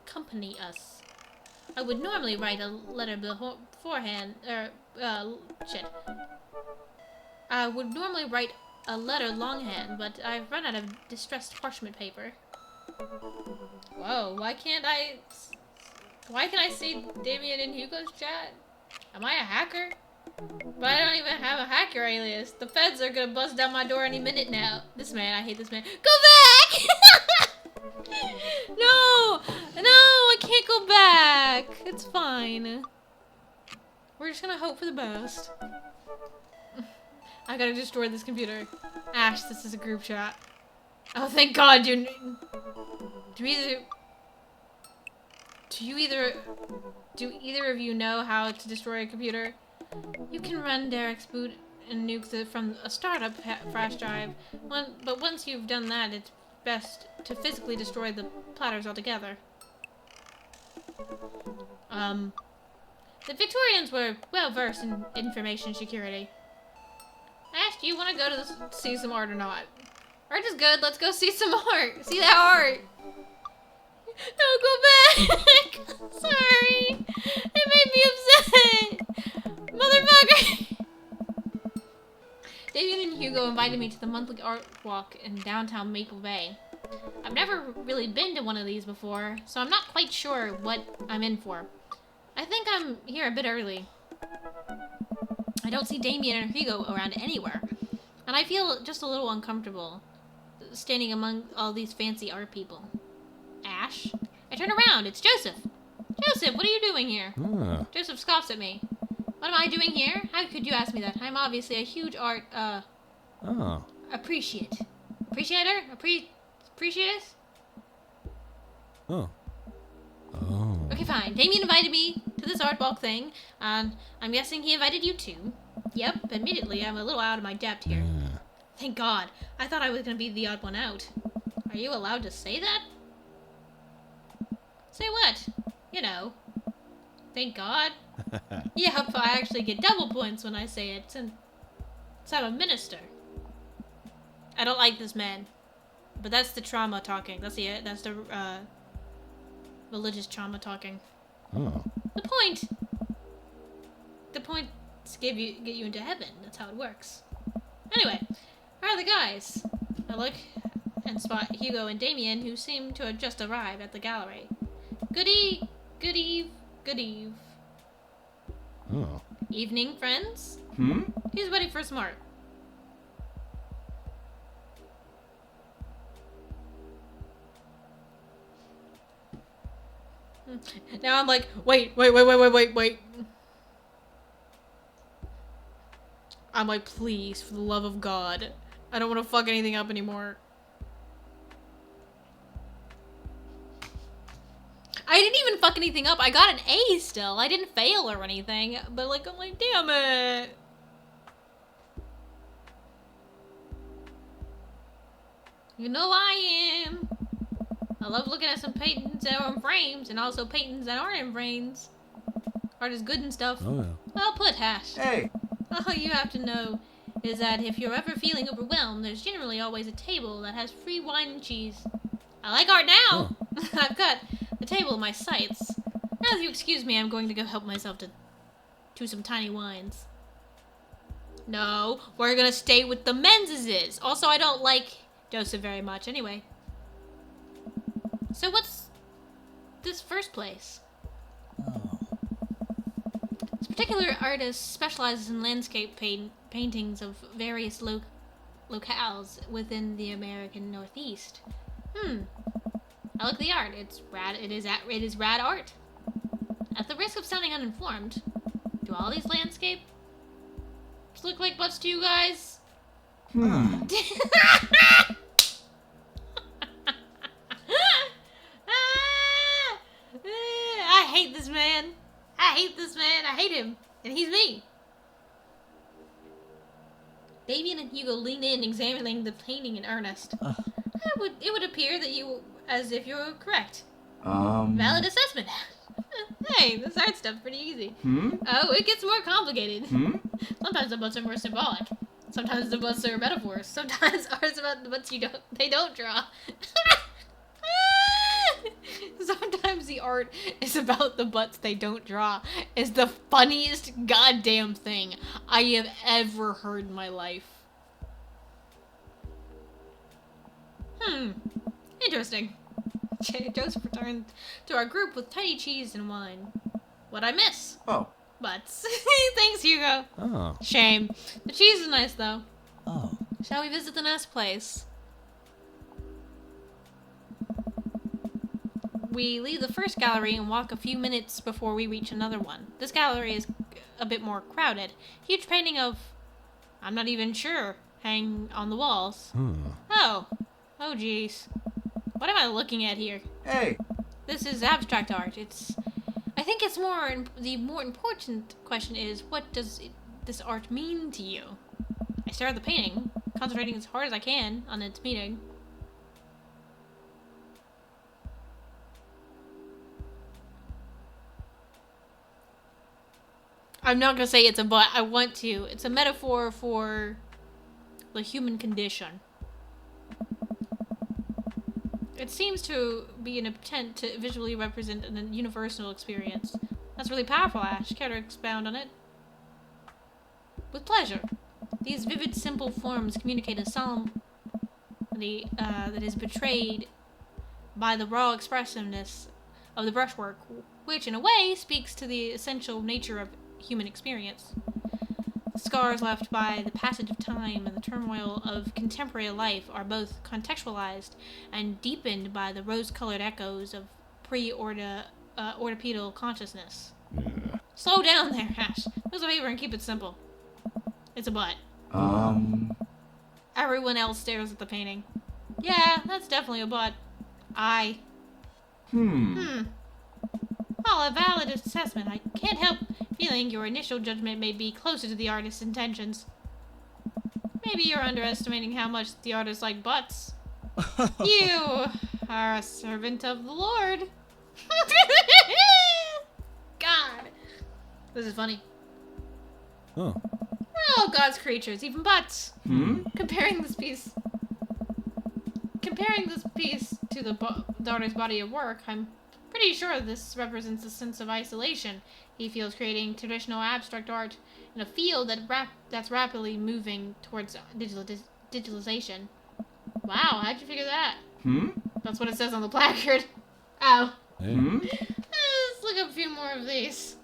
I would normally write a letter beforehand, I would normally write a letter longhand, but I've run out of distressed parchment paper. Whoa, why can't I see Damien and Hugo's chat? Am I a hacker? But I don't even have a hacker alias. The feds are gonna bust down my door any minute now. This man, I hate this man. Go back! No! No, I can't go back. It's fine. We're just gonna hope for the best. I gotta destroy this computer. Ash, this is a group chat. Oh, thank God, dude. Do either of you know how to destroy a computer? You can run Derek's boot and nuke it from a startup flash drive. But once you've done that, it's best to physically destroy the platters altogether. The Victorians were well versed in information security. I asked, do you want to go to see some art or not? Art is good. Let's go see some art. See that art. No, go back. Sorry. It made me upset. Motherfucker. Damien and Hugo invited me to the monthly art walk in downtown Maple Bay. I've never really been to one of these before, so I'm not quite sure what I'm in for. I I think I'm here a bit early. I don't see Damien and Hugo around anywhere. And I feel just a little uncomfortable standing among all these fancy art people. Ash? I turn around. It's Joseph. Joseph, what are you doing here? Ah. Joseph scoffs at me. What am I doing here? How could you ask me that? I'm obviously a huge art, Oh. appreciator? Appreciatus? Oh. Oh. Okay, fine. Damien invited me to this art walk thing, and I'm guessing he invited you too. Yep, admittedly, I'm a little out of my depth here. Yeah. Thank God. I thought I was gonna be the odd one out. Are you allowed to say that? Say what? You know. Thank God. Yep, I actually get double points when I say it, since I'm a minister. I don't like this man. But that's the trauma talking. That's the religious trauma talking. Oh. The point is to get you into heaven. That's how it works. Anyway, where are the guys? I look and spot Hugo and Damien, who seem to have just arrived at the gallery. Good eve. Oh. Evening, friends. Who's ready for smart? Now I'm like, wait. I'm like, please, for the love of God. I don't want to fuck anything up anymore. I didn't even fuck anything up. I got an A still. I didn't fail or anything. But like, I'm like, damn it. You know I am. I love looking at some paintings that are in frames, and also paintings that aren't in frames. Art is good and stuff. Oh, yeah. Well put, Hash. Hey! All you have to know is that if you're ever feeling overwhelmed, there's generally always a table that has free wine and cheese. I like art now! I've got the table in my sights. Now, if you excuse me, I'm going to go help myself to some tiny wines. No, we're gonna stay with the Menzies. Also, I don't like Joseph very much anyway. So what's this first place? This particular artist specializes in landscape paintings of various locales within the American Northeast. I like the art. It's rad. It is rad art. At the risk of sounding uninformed, do all these landscapes look like butts to you guys? I hate this man. I hate him. And he's me. Damien and Hugo lean in, examining the painting in earnest. It would appear that as if you're correct. Valid assessment. Hey, this art stuff's pretty easy. Oh, it gets more complicated. Sometimes the butts are more symbolic. Sometimes the butts are metaphors. Sometimes art's about the butts they don't draw. Sometimes the art is about the butts they don't draw. Is the funniest goddamn thing I have ever heard in my life. Interesting. Joseph returned to our group with tiny cheese and wine. What'd I miss? Oh. Butts. Thanks, Hugo. Oh. Shame. The cheese is nice, though. Oh. Shall we visit the next place? We leave the first gallery and walk a few minutes before we reach another one. This gallery is a bit more crowded. Huge painting of... I'm not even sure. Hang on the walls. Oh. Oh, jeez. What am I looking at here? Hey! This is abstract art. I think it's the more important question is, what does this art mean to you? I stare at the painting, concentrating as hard as I can on its meaning. I'm not gonna say it's a but. I want to. It's a metaphor for the human condition. It seems to be an attempt to visually represent a universal experience. That's really powerful, Ash. Care to expound on it? With pleasure. These vivid, simple forms communicate a solemnity that is betrayed by the raw expressiveness of the brushwork, which in a way speaks to the essential nature of human experience. The scars left by the passage of time and the turmoil of contemporary life are both contextualized and deepened by the rose-colored echoes of pre-ortopedal consciousness. Slow down there, Ash. Do us a favor and keep it simple. It's a butt. Everyone else stares at the painting. Yeah, that's definitely a butt. While a valid assessment, I can't help feeling your initial judgment may be closer to the artist's intentions. Maybe you're underestimating how much the artist liked butts. You are a servant of the Lord. God. This is funny. Oh. We're all God's creatures, even butts. Comparing this piece to the daughter's body of work, I'm pretty sure this represents a sense of isolation he feels creating traditional abstract art in a field that's rapidly moving towards digitalization. Wow, how'd you figure that? That's what it says on the placard. Oh. Hey. Let's look at a few more of these.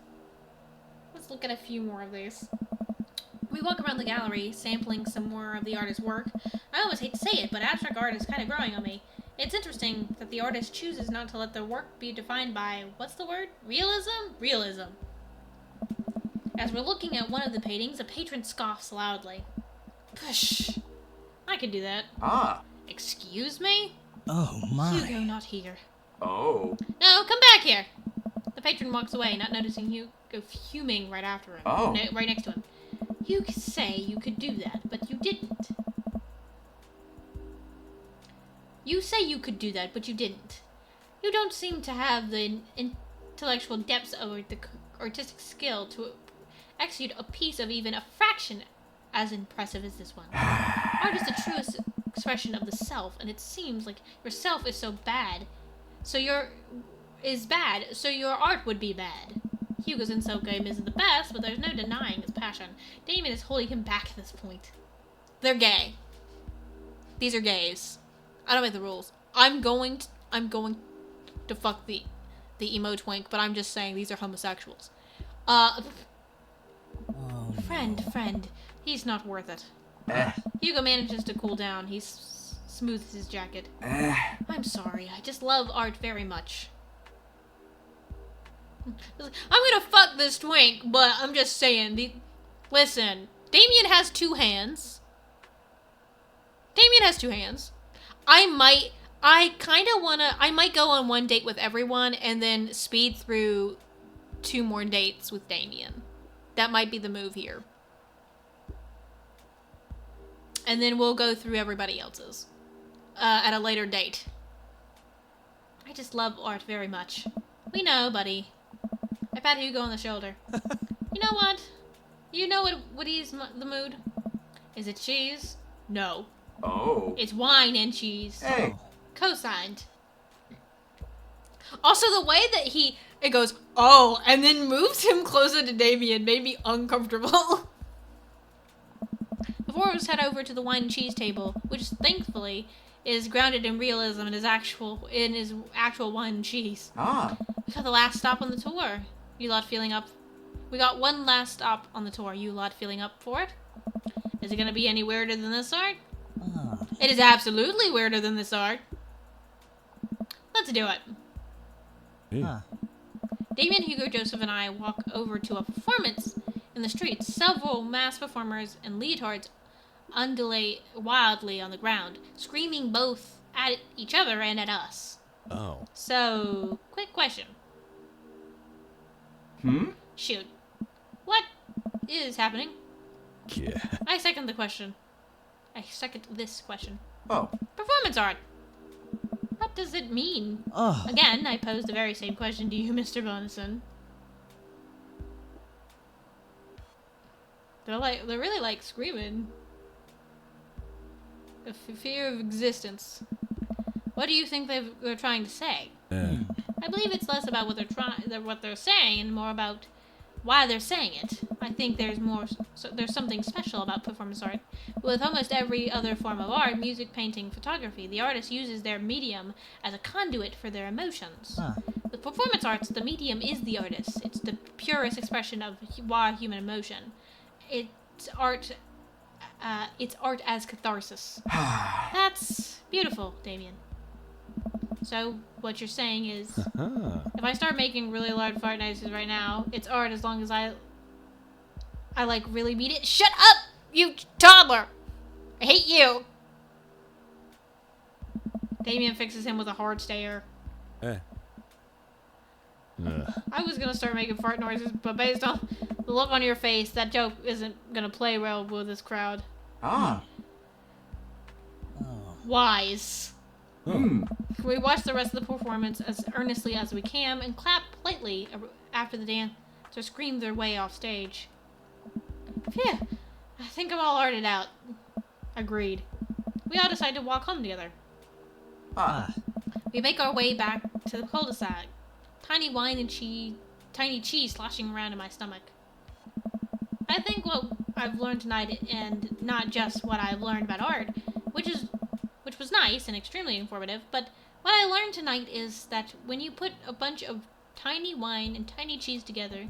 We walk around the gallery, sampling some more of the artist's work. I almost hate to say it, but abstract art is kind of growing on me. It's interesting that the artist chooses not to let their work be defined by, what's the word? Realism? Realism. As we're looking at one of the paintings, a patron scoffs loudly. Push. I could do that. Excuse me? Oh my. Hugo, not here. Oh. No, come back here. The patron walks away, not noticing Hugo fuming right after him. Oh. Right next to him. You could say you could do that, but you didn't. You say you could do that, but you didn't. You don't seem to have the intellectual depths or the artistic skill to execute a piece of even a fraction as impressive as this one. Art is the truest expression of the self, and it seems like your self is so bad. So your art would be bad. Hugo's insult game isn't the best, but there's no denying his passion. Damien is holding him back at this point. They're gay. These are gays. I don't make the rules. I'm going to fuck the emo twink, but I'm just saying these are homosexuals. Friend, he's not worth it. Hugo manages to cool down. He smooths his jacket. I'm sorry. I just love art very much. I'm gonna fuck this twink, but I'm just saying. Listen, Damien has two hands. I might go on one date with everyone and then speed through 2 more dates with Damien. That might be the move here. And then we'll go through everybody else's at a later date. I just love art very much. We know, buddy. I pat Hugo on the shoulder. You know what? You know what is the mood? Is it cheese? No. Oh. It's wine and cheese. Hey. Co-signed. Also, the way that it goes, oh, and then moves him closer to Damien made me uncomfortable. The four of us head over to the wine and cheese table, which thankfully is grounded in realism and his actual wine and cheese. We got the last stop on the tour. You lot feeling up? We got one last stop on the tour. You lot feeling up for it? Is it gonna be any weirder than this art? It is absolutely weirder than this art. Let's do it. Yeah. Damien, Hugo, Joseph, and I walk over to a performance in the streets. Several masked performers and leotards undulate wildly on the ground, screaming both at each other and at us. Oh. So, quick question. Shoot. What is happening? Yeah. I second the question. I second this question. Oh. Performance art. What does it mean? Again, I pose the very same question to you, Mr. Bonison. They're really like screaming. The fear of existence. What do you think they're trying to say? I believe it's less about what they're saying and more about why they're saying it. I I think there's something special about performance art. With almost every other form of art, music, painting, photography, the artist uses their medium as a conduit for their emotions. With performance arts, the medium is the artist. It's the purest expression of raw human emotion. It's art as catharsis. That's beautiful, Damien. So, what you're saying is, if I start making really loud fart noises right now, it's art as long as I like really beat it. Shut up, you toddler! I hate you! Damien fixes him with a hard stare. Eh. I was gonna start making fart noises, but based on the look on your face, that joke isn't gonna play well with this crowd. Ah. Wise. Hmm. We watch the rest of the performance as earnestly as we can and clap politely after the dancers scream their way off stage. Phew, I think I'm all arted out. Agreed. We all decide to walk home together. Ah. We make our way back to the cul-de-sac. Tiny cheese sloshing around in my stomach. I think what I've learned tonight, and not just what I've learned about art, which was nice and extremely informative, but what I learned tonight is that when you put a bunch of tiny wine and tiny cheese together,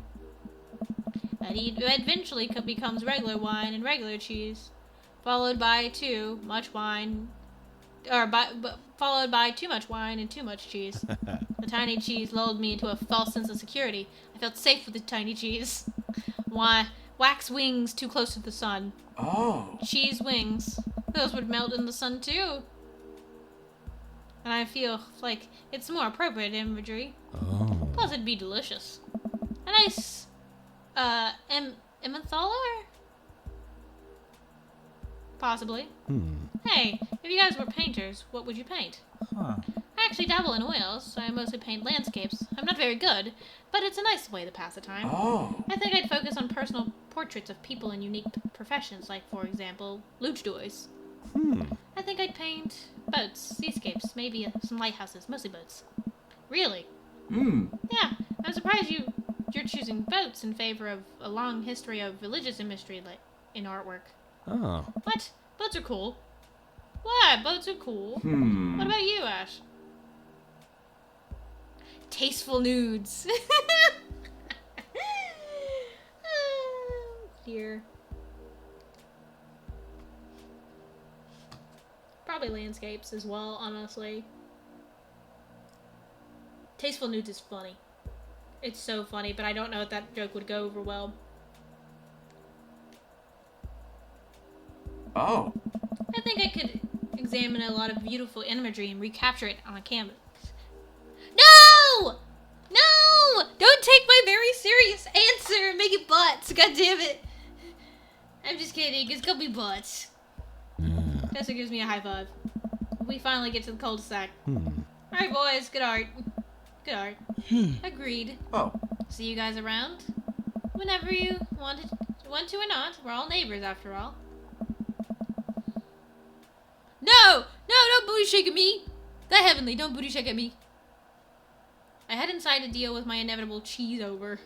that it eventually becomes regular wine and regular cheese, followed by too much wine and too much cheese. The tiny cheese lulled me into a false sense of security. I felt safe with the tiny cheese. Why, wax wings too close to the sun. Oh. Cheese wings. Those would melt in the sun too. And I feel like it's more appropriate imagery. Oh. Plus it'd be delicious. A nice, Emmentaler? Possibly. Hey, if you guys were painters, what would you paint? I actually dabble in oils, so I mostly paint landscapes. I'm not very good, but it's a nice way to pass the time. Oh. I think I'd focus on personal portraits of people in unique professions, like, for example, luchadors. I think I'd paint boats, seascapes, maybe some lighthouses, mostly boats. Really? Yeah, I'm surprised you're choosing boats in favor of a long history of religious imagery in artwork. Oh. What? Boats are cool. What? Boats are cool. What about you, Ash? Tasteful nudes. Oh, dear. Probably landscapes as well, honestly. Tasteful nudes is funny. It's so funny, but I don't know if that joke would go over well. Oh. I think I could examine a lot of beautiful imagery and recapture it on a canvas. No! No! Don't take my very serious answer and make it butts. God damn it. I'm just kidding. It's gonna be butts. Tessa gives me a high five. We finally get to the cul-de-sac. Alright, boys. Good art. Good art. Agreed. Oh. See you guys around? Whenever you want to or not. We're all neighbors, after all. No! No, don't booty shake at me! The heavenly, don't booty shake at me. I head inside to deal with my inevitable cheese over.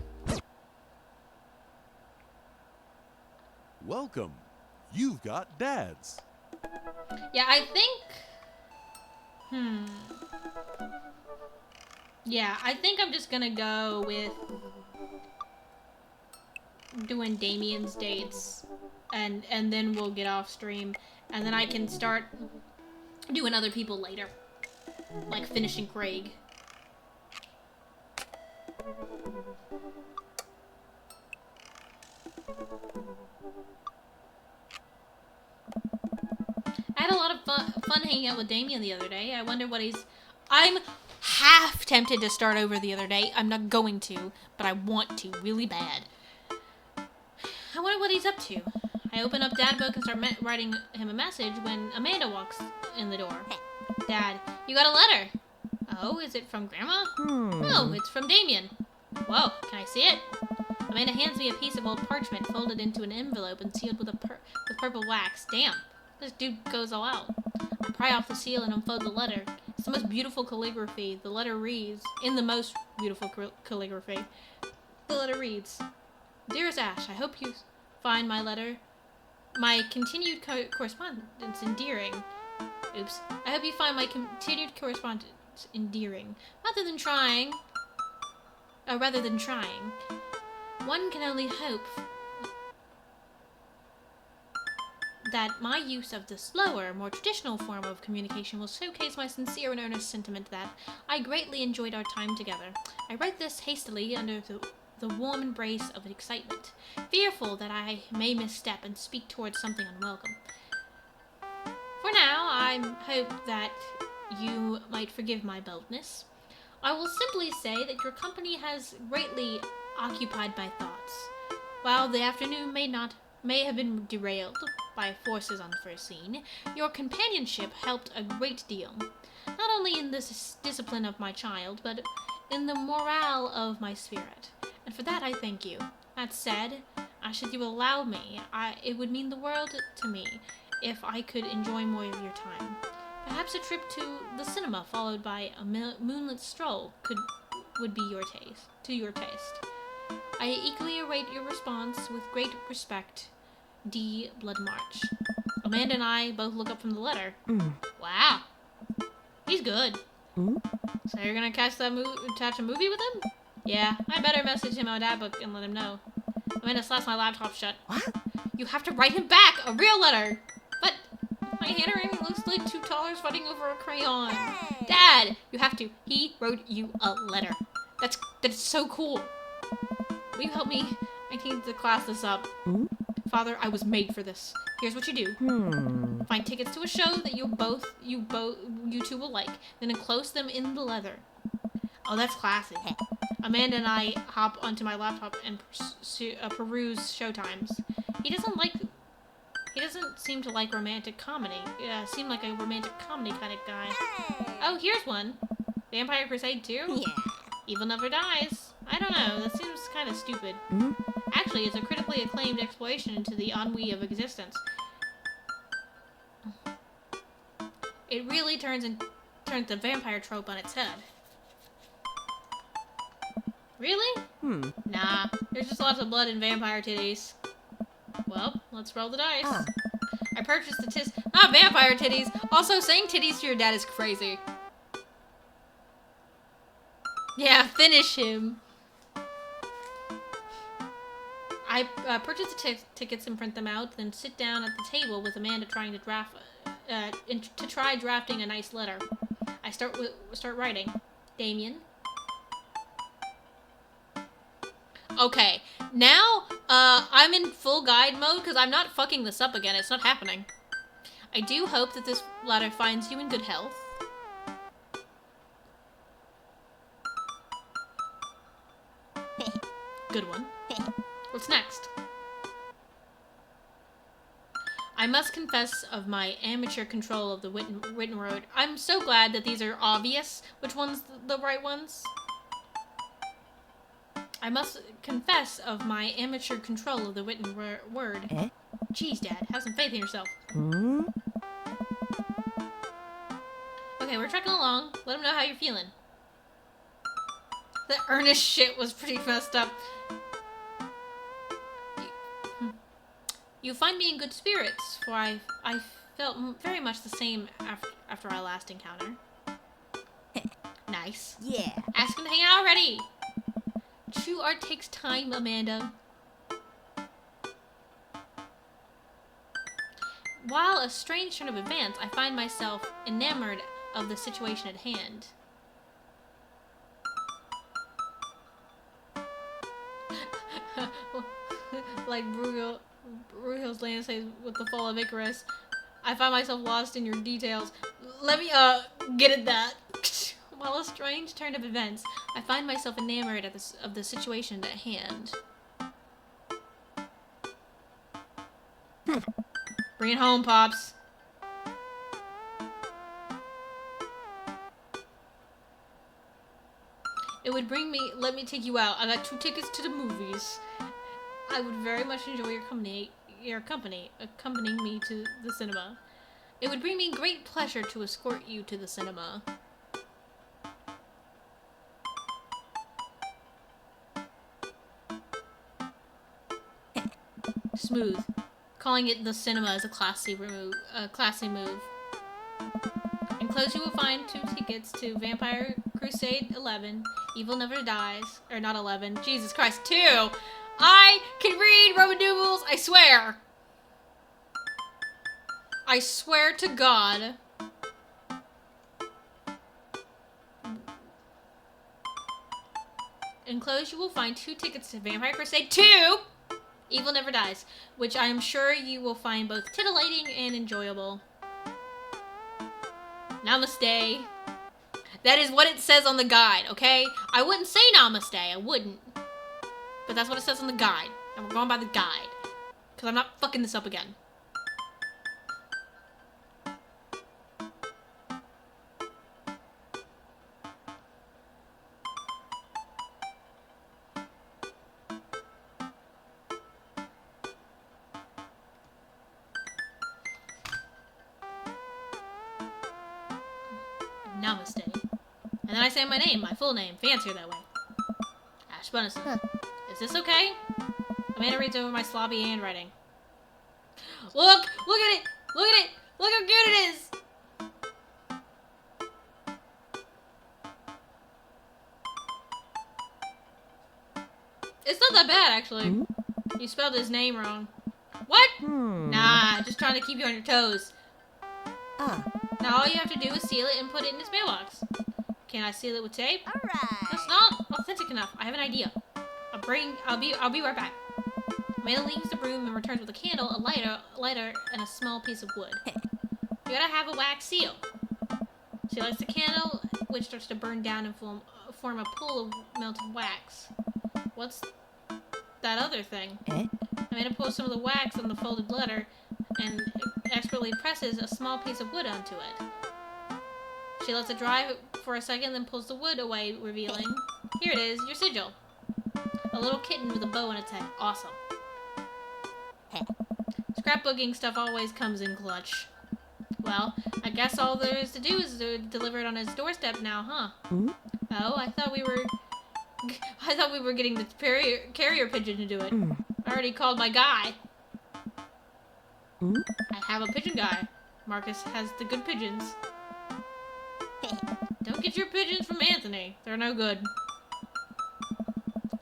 Welcome. You've got dads. Yeah, I think... Yeah, I think I'm just gonna go with doing Damien's dates. And then we'll get off stream. And then I can start doing other people later. Like finishing Craig. I had a lot of fun hanging out with Damien the other day. I wonder what he's... I'm half tempted to start over the other day. I'm not going to, but I want to really bad. I wonder what he's up to. I open up Dad Book and start writing him a message when Amanda walks in the door. Dad, you got a letter. Oh, is it from Grandma? No, it's from Damien. Whoa, can I see it? Amanda hands me a piece of old parchment folded into an envelope and sealed with with purple wax. Damn, this dude goes all out. I pry off the seal and unfold the letter. It's the most beautiful calligraphy. The letter reads, in the most beautiful calligraphy, the letter reads, Dearest Ash, I hope you find my continued correspondence endearing. Oops. I hope you find my continued correspondence endearing. Rather than trying, one can only hope that my use of the slower, more traditional form of communication will showcase my sincere and earnest sentiment that I greatly enjoyed our time together. I write this hastily under the warm embrace of excitement, fearful that I may misstep and speak towards something unwelcome. For now, I hope that you might forgive my boldness. I will simply say that your company has greatly occupied my thoughts. While the afternoon may have been derailed by forces unforeseen, your companionship helped a great deal, not only in the discipline of my child, but in the morale of my spirit. And for that I thank you. That said, should you allow me, it would mean the world to me if I could enjoy more of your time. Perhaps a trip to the cinema followed by a moonlit stroll would be your taste. I equally await your response with great respect. D. Bloodmarch. Amanda and I both look up from the letter. Wow. He's good. So you're gonna attach a movie with him? Yeah, I better message him on that book and let him know. Amanda slaps my laptop shut. What? You have to write him back! A real letter! But my handwriting looks like two toddlers fighting over a crayon. Dad! You have to. He wrote you a letter. That's so cool. Will you help me? I need to class this up. Father, I was made for this. Here's what you do. Find tickets to a show that you two will like, then enclose them in the leather. Oh, that's classy. Amanda and I hop onto my laptop and peruse showtimes. He doesn't seem to like romantic comedy. Seem like a romantic comedy kind of guy. Oh, here's one. Vampire Crusade 2? Yeah. Evil Never Dies. I don't know, that seems kind of stupid. Actually, it's a critically acclaimed exploration into the ennui of existence. It really turns the vampire trope on its head. Really? Nah, there's just lots of blood and vampire titties. Well, let's roll the dice. I purchased the tits. Not vampire titties! Also, saying titties to your dad is crazy. Yeah, finish him. I purchase the tickets and print them out, then sit down at the table with Amanda trying to try drafting a nice letter. I start writing. Damien. Okay, now I'm in full guide mode because I'm not fucking this up again. It's not happening. I do hope that this letter finds you in good health. Good one. What's next? I must confess of my amateur control of the Witten Road. I'm so glad that these are obvious. Which one's the right ones? I must confess of my amateur control of the Witten word. Jeez, Dad, have some faith in yourself. Okay, we're trekking along. Let them know how you're feeling. The earnest shit was pretty messed up. You find me in good spirits, for I felt very much the same after our last encounter. Nice. Yeah. Ask him to hang out already. True art takes time, Amanda. While a strange turn of events, I find myself enamored of the situation at hand. Like Brueghel's Land says with the fall of Icarus, I find myself lost in your details. Let me, get at that. While a strange turn of events, I find myself enamored of the situation at hand. Bring it home, Pops. It would bring me, let me take you out. I got 2 tickets to the movies. I would very much enjoy your company accompanying me to the cinema. It would bring me great pleasure to escort you to the cinema. smooth. Calling it the cinema is a classy move. Enclosed, you will find 2 tickets to Vampire Crusade 11. Evil Never Dies. Or not 11. Jesus Christ, 2! I can read Roman numerals, I swear! I swear to God. Enclosed, you will find 2 tickets to Vampire Crusade 2! Evil Never Dies, which I am sure you will find both titillating and enjoyable. Namaste. That is what it says on the guide, okay? I wouldn't say namaste, I wouldn't. But that's what it says on the guide. And we're going by the guide. Because I'm not fucking this up again. Namaste. And then I say my name, my full name, fancier that way. Ash Bunnison. Huh. Is this okay? Amanda reads over my sloppy handwriting. Look! Look at it! Look at it! Look how cute it is! It's not that bad, actually. You spelled his name wrong. What? Nah, just trying to keep you on your toes. Ah. Now all you have to do is seal it and put it in his mailbox. Can I seal it with tape? Alright. That's not authentic enough. I have an idea. I'll be right back. Amanda leaves the room and returns with a candle, a lighter, and a small piece of wood. You gotta have a wax seal. She lights the candle, which starts to burn down and form a pool of melted wax. What's that other thing? Amanda pulls some of the wax on the folded letter and expertly presses a small piece of wood onto it. She lets it dry for a second, then pulls the wood away, revealing, here it is, your sigil. A little kitten with a bow on its head. Awesome. Scrapbooking stuff always comes in clutch. Well, I guess all there is to do is to deliver it on his doorstep now, huh? Oh, I thought we were getting the carrier pigeon to do it. I already called my guy. I have a pigeon guy. Marcus has the good pigeons. Don't get your pigeons from Anthony. They're no good.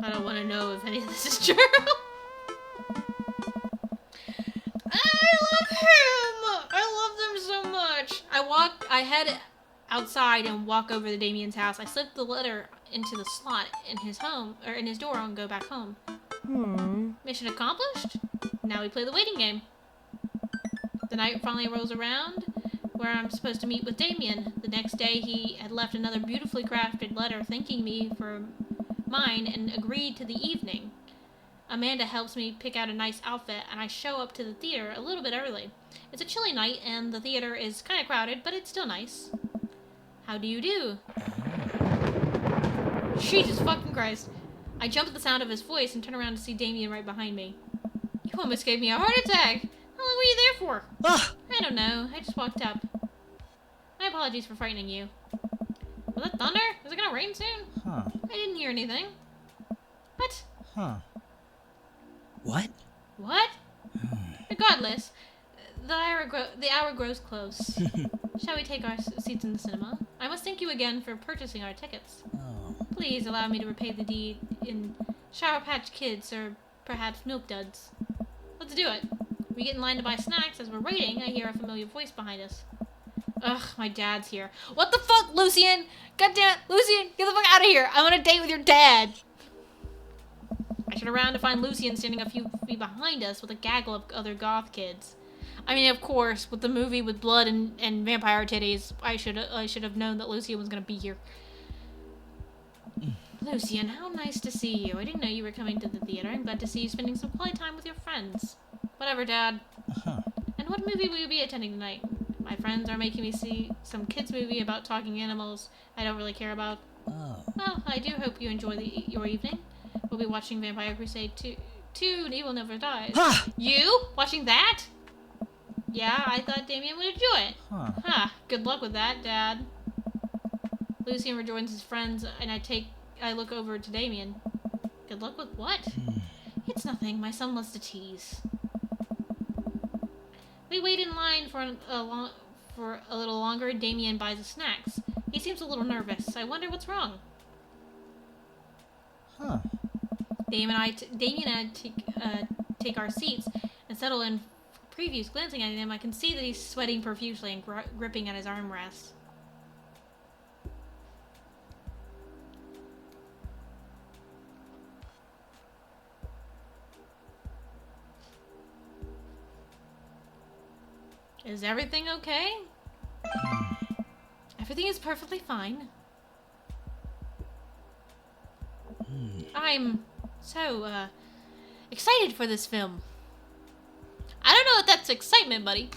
I don't want to know if any of this is true. I love him! I love them so much. I head outside and walk over to Damien's house. I slip the letter into the slot in his home, or in his door, and go back home. Mission accomplished? Now we play the waiting game. The night finally rolls around, where I'm supposed to meet with Damien. The next day, he had left another beautifully crafted letter thanking me for mine and agreed to the evening. Amanda helps me pick out a nice outfit, and I show up to the theater a little bit early. It's a chilly night, and the theater is kind of crowded, but it's still nice. How do you do? Jesus fucking Christ. I jump at the sound of his voice and turn around to see Damien right behind me. You almost gave me a heart attack. How long were you there for? I don't know. I just walked up. My apologies for frightening you. Was that thunder? Is it gonna rain soon? Huh. I didn't hear anything. What? Huh. What? What? Regardless, the hour grows close. Shall we take our seats in the cinema? I must thank you again for purchasing our tickets. Oh. Please allow me to repay the deed in Sour Patch Kids or perhaps Milk Duds. Let's do it. We get in line to buy snacks. As we're waiting, I hear a familiar voice behind us. Ugh, my dad's here. What the fuck, Lucian? God damn it, Lucian, get the fuck out of here. I'm on a date with your dad. I turn around to find Lucian standing a few feet behind us with a gaggle of other goth kids. I mean, of course, with the movie with blood and vampire titties, I should have known that Lucian was gonna be here. Lucian, how nice to see you. I didn't know you were coming to the theater. I'm glad to see you spending some quality time with your friends. Whatever, Dad. And what movie will you be attending tonight? My friends are making me see some kids' movie about talking animals I don't really care about. Oh. Well, I do hope you enjoy your evening. We'll be watching Vampire Crusade 2 and Evil Never Dies. You? Watching that? Yeah, I thought Damien would enjoy it. Huh. Good luck with that, Dad. Lucian rejoins his friends, and I look over to Damien. Good luck with what? It's nothing. My son loves to tease. We wait in line for a little longer. Damien buys the snacks. He seems a little nervous. I wonder what's wrong. Huh. Damien and I take our seats and settle in previews. Glancing at him, I can see that he's sweating profusely and gripping at his armrest. Is everything okay? Everything is perfectly fine. I'm so, excited for this film. I don't know if that's excitement, buddy.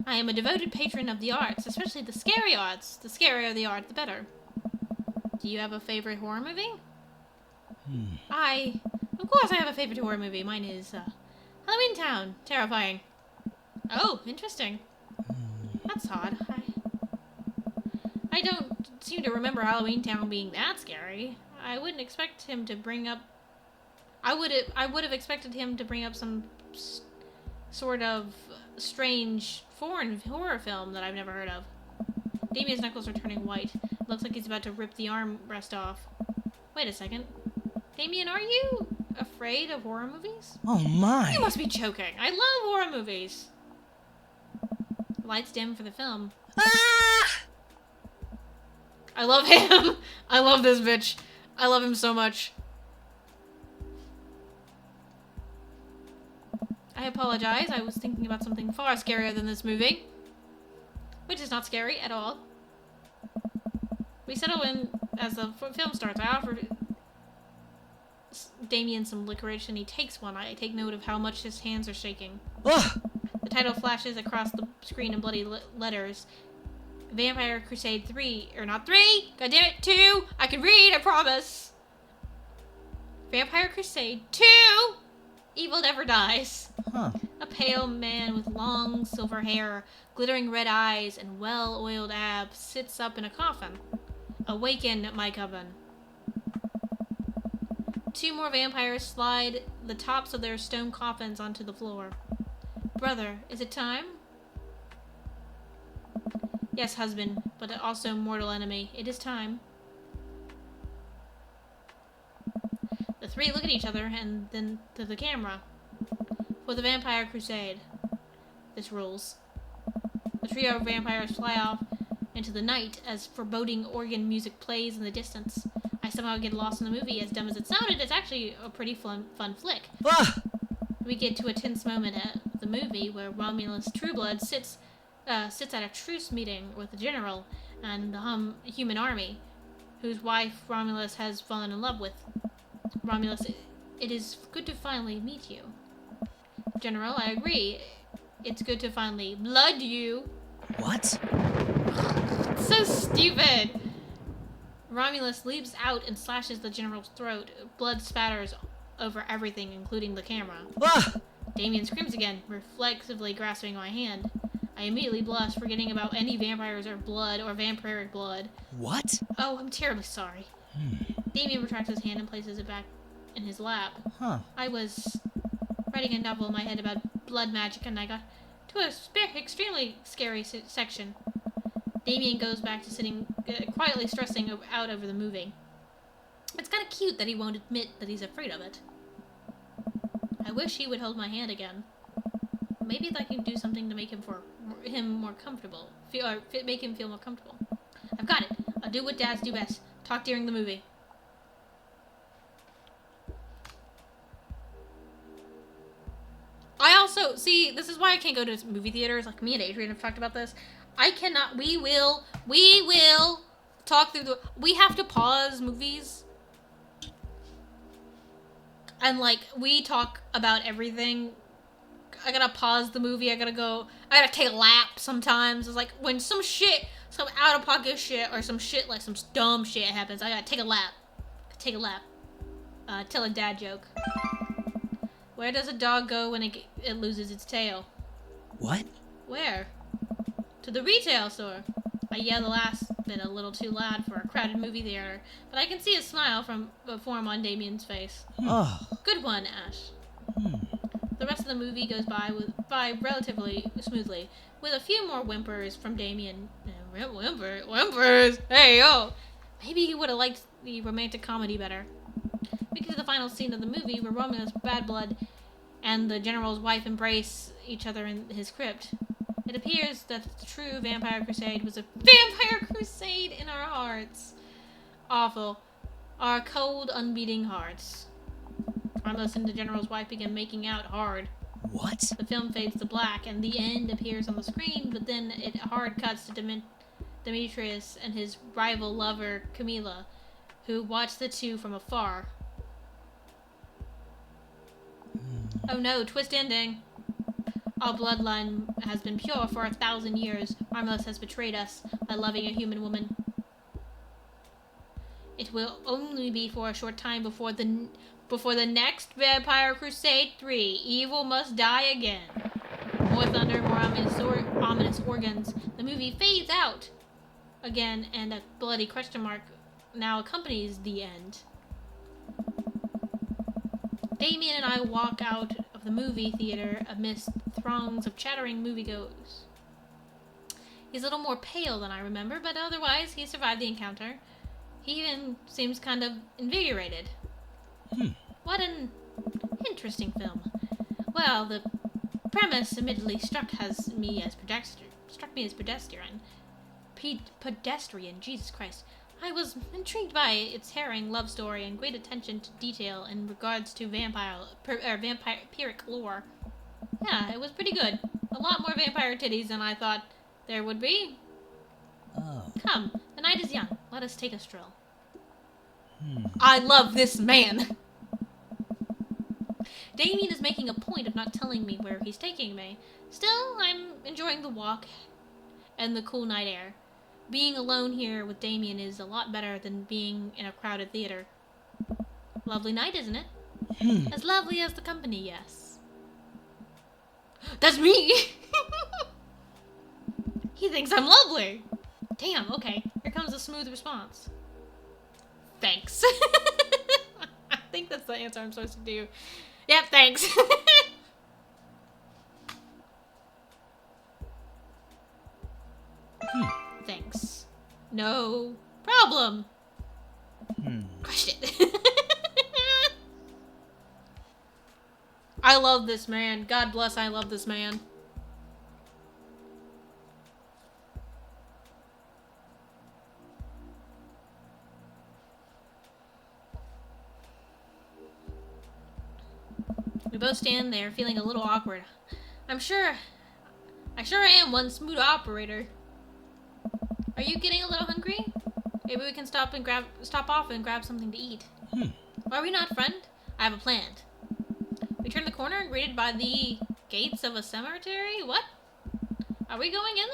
I am a devoted patron of the arts, especially the scary arts. The scarier the art, the better. Do you have a favorite horror movie? Of course I have a favorite horror movie. Mine is, Halloween Town. Terrifying. Oh, interesting. That's odd. I don't seem to remember Halloween Town being that scary. I wouldn't expect him to bring up... I would have expected him to bring up some sort of strange foreign horror film that I've never heard of. Damien's knuckles are turning white. It looks like he's about to rip the armrest off. Wait a second. Damien, are you afraid of horror movies? Oh my! You must be joking. I love horror movies. Lights dim for the film. Ah! I love him. I love this bitch. I love him so much. I apologize. I was thinking about something far scarier than this movie. Which is not scary at all. We settle in as the film starts. I offer Damien some licorice and he takes one. I take note of how much his hands are shaking. Ugh. The title flashes across the screen in bloody letters. Vampire Crusade 3. Or not 3! Goddammit, 2! I can read, I promise! Vampire Crusade 2! Evil Never Dies. Huh. A pale man with long silver hair, glittering red eyes, and well-oiled abs sits up in a coffin. Awaken, my coven. Two more vampires slide the tops of their stone coffins onto the floor. Brother, is it time? Yes, husband, but also mortal enemy. It is time. The three look at each other and then to the camera. For the Vampire Crusade. This rules. The trio of vampires fly off into the night as foreboding organ music plays in the distance. I somehow get lost in the movie. As dumb as it sounded, it's actually a pretty fun flick. Ah! We get to a tense moment at the movie where Romulus Trueblood sits at a truce meeting with the general and the human army, whose wife Romulus has fallen in love with. Romulus, it is good to finally meet you. General, I agree. It's good to finally blood you. What? It's so stupid. Romulus leaps out and slashes the general's throat. Blood spatters over everything, including the camera. Ah! Damien screams again, reflexively grasping my hand. I immediately blush, forgetting about any vampires or blood or vampiric blood. What? Oh, I'm terribly sorry. Damien retracts his hand and places it back in his lap. Huh. I was writing a novel in my head about blood magic and I got to a extremely scary section. Damien goes back to sitting quietly stressing out over the movie. It's kind of cute that he won't admit that he's afraid of it. I wish he would hold my hand again. Maybe I can do something to make him more comfortable. Make him feel more comfortable. I've got it. I'll do what dads do best. Talk during the movie. I also, see, this is why I can't go to movie theaters. Like, me and Adrian have talked about this. I cannot, we will talk through we have to pause movies. And, like, we talk about everything. I gotta pause the movie. I gotta take a lap sometimes. It's like, when some out-of-pocket shit or some shit, like some dumb shit happens, I gotta take a lap. Tell a dad joke. Where does a dog go when it loses its tail? What? Where? To the retail store. I yell the last bit a little too loud for a crowded movie theater, but I can see a smile form on Damien's face. Oh. Good one, Ash. The rest of the movie goes by relatively smoothly, with a few more whimpers from Damien. Whimpers? Hey, yo! Maybe he would have liked the romantic comedy better. We get to the final scene of the movie where Romulus, Bad Blood, and the General's wife embrace each other in his crypt. It appears that the true Vampire Crusade was a vampire crusade in our hearts. Awful. Our cold, unbeating hearts. Romulus and the General's wife begin making out hard. What? The film fades to black, and the end appears on the screen, but then it hard cuts to Demetrius and his rival lover, Camilla, who watch the two from afar. Oh no, twist ending. Our bloodline has been pure for 1,000 years. Romulus has betrayed us by loving a human woman. It will only be for a short time before the next Vampire Crusade 3. Evil must die again. More thunder, more ominous organs. The movie fades out again, and a bloody question mark now accompanies the end. Damien and I walk out of the movie theater amidst throngs of chattering moviegoers. He's a little more pale than I remember, but otherwise he survived the encounter. He even seems kind of invigorated. What an interesting film. Well, the premise admittedly struck me as pedestrian. Pedestrian, Jesus Christ. I was intrigued by its harrowing love story and great attention to detail in regards to vampiric lore. Yeah, it was pretty good. A lot more vampire titties than I thought there would be. Oh. Come, the night is young. Let us take a stroll. I love this man. Damien is making a point of not telling me where he's taking me. Still, I'm enjoying the walk and the cool night air. Being alone here with Damien is a lot better than being in a crowded theater. Lovely night, isn't it? As lovely as the company, yes. That's me! He thinks I'm lovely! Damn, okay. Here comes a smooth response. Thanks. I think that's the answer I'm supposed to do. Yep, thanks. Thanks. No problem. Crushed it. I love this man. God bless, I love this man. We both stand there feeling a little awkward. I sure am one smooth operator. Are you getting a little hungry? Maybe we can stop off and grab something to eat. Are we not, friend? I have a plan. We turn the corner and greeted by the gates of a cemetery? What? Are we going in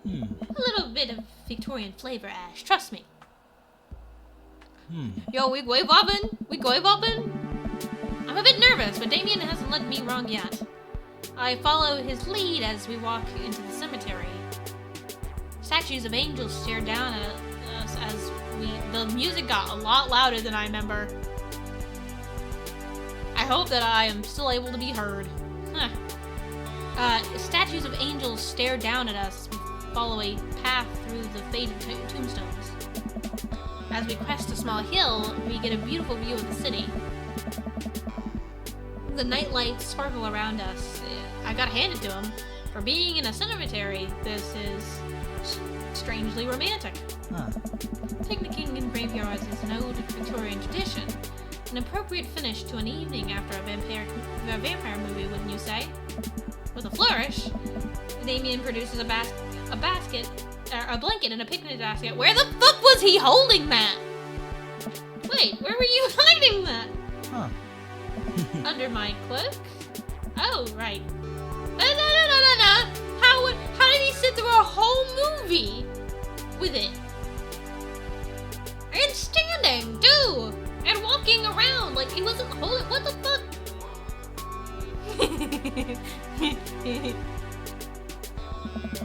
there? A little bit of Victorian flavor, Ash. Trust me. Yo, we going bobbin'? We going bobbin'? I'm a bit nervous, but Damien hasn't led me wrong yet. I follow his lead as we walk into the cemetery. Statues of angels stare down at us as the music got a lot louder than I remember. I hope that I am still able to be heard. Statues of angels stare down at us as we follow a path through the faded tombstones. As we crest a small hill, we get a beautiful view of the city. The night lights sparkle around us. I gotta hand it to him. For being in a cemetery, this is strangely romantic. Picnicking in graveyards is an old Victorian tradition. An appropriate finish to an evening after a vampire movie, wouldn't you say? With a flourish, Damien produces a blanket and a picnic basket. Where the fuck was he holding that? Wait, where were you hiding that? Under my cloak? Oh, right. No. How did he sit through a whole movie with it? And standing, too! And walking around like he wasn't holding. What the fuck?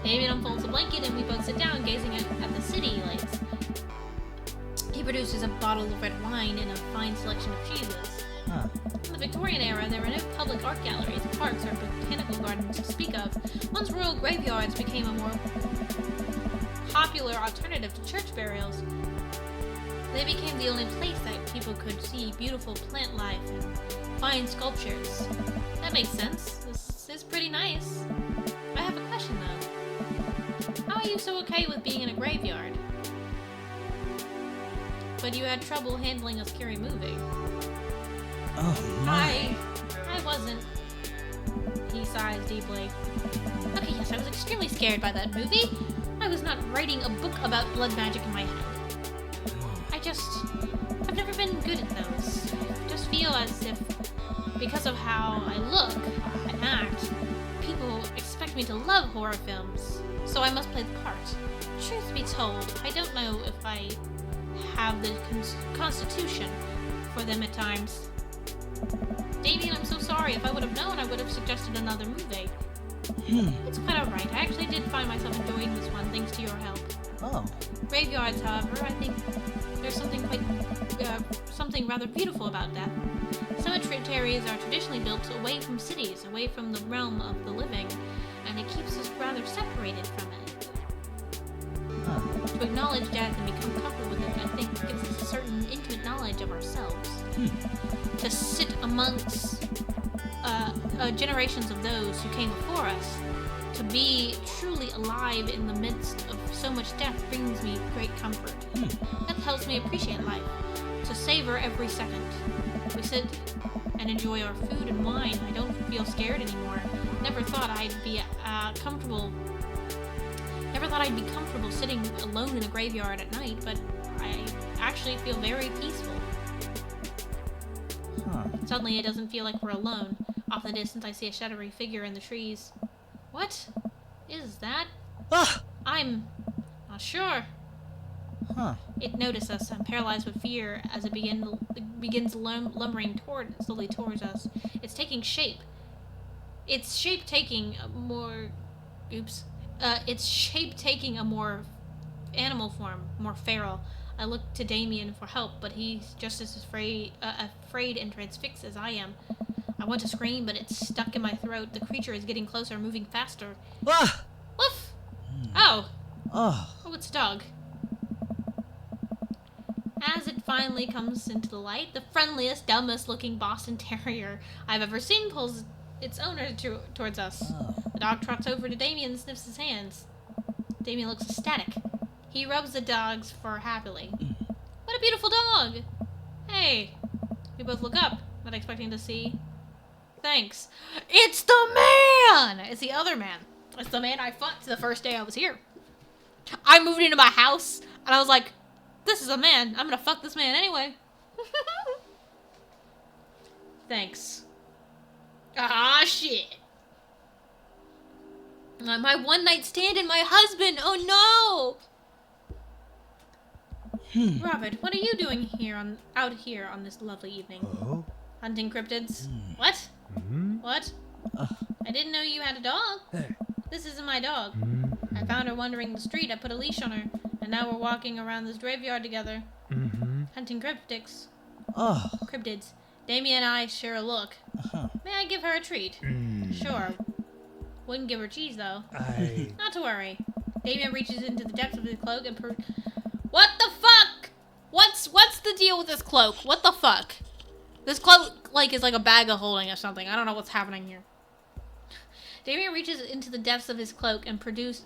Damien unfolds a blanket and we both sit down, gazing at the city lights. He produces a bottle of red wine and a fine selection of cheeses. Huh. In the Victorian era, there were no public art galleries, parks, or botanical gardens to speak of. Once rural graveyards became a more popular alternative to church burials, they became the only place that people could see beautiful plant life and fine sculptures. That makes sense. This is pretty nice. I have a question though. How are you so okay with being in a graveyard? But you had trouble handling a scary movie. Oh my. I wasn't. He sighs deeply. Okay, yes, I was extremely scared by that movie. I was not writing a book about blood magic in my head. I've never been good at those. I just feel as if, because of how I look and act, people expect me to love horror films, so I must play the part. Truth be told, I don't know if I have the constitution for them at times. Damien, I'm so sorry. If I would have known, I would have suggested another movie. It's quite alright. I actually did find myself enjoying this one thanks to your help. Oh. Graveyards, however, I think there's something rather beautiful about that. Cemeteries are traditionally built away from cities, away from the realm of the living, and it keeps us rather separated from it. To acknowledge death and become comfortable with it, I think, gives us a certain intimate knowledge of ourselves. To sit amongst generations of those who came before us, to be truly alive in the midst of so much death brings me great comfort. That helps me appreciate life, to savor every second. We sit and enjoy our food and wine. I don't feel scared anymore. Never thought I'd be comfortable sitting alone in a graveyard at night, but I actually feel very peaceful. Suddenly, it doesn't feel like we're alone. Off in the distance, I see a shadowy figure in the trees. What is that? Ah! I'm not sure. It noticed us. I'm paralyzed with fear as it begins lumbering slowly towards us. It's taking shape. It's shape taking a more animal form, more feral. I look to Damien for help, but he's just as afraid and transfixed as I am. I want to scream, but it's stuck in my throat. The creature is getting closer, moving faster. Ah! Woof! Oh! Oh. Oh, it's a dog. As it finally comes into the light, the friendliest, dumbest looking Boston Terrier I've ever seen pulls its owner towards us. The dog trots over to Damien and sniffs his hands. Damien looks ecstatic. He rubs the dog's fur happily. What a beautiful dog! Hey! We both look up, not expecting to see. Thanks. It's the man! It's the other man. It's the man I fucked the first day I was here. I moved into my house, and I was like, this is a man. I'm gonna fuck this man anyway. Thanks. Ah, shit. My one night stand and my husband. Oh, no! Robert, what are you doing out here on this lovely evening? Oh? Hunting cryptids? What? What? I didn't know you had a dog. This isn't my dog. I found her wandering the street. I put a leash on her, and now we're walking around this graveyard together. Hunting cryptids. Oh. Cryptids. Damien and I share a look. May I give her a treat? Sure. Wouldn't give her cheese, though. Not to worry. Damien reaches into the depths of his cloak and What the fuck? What's the deal with this cloak? What the fuck? This cloak, is like a bag of holding or something. I don't know what's happening here. Damien reaches into the depths of his cloak and procures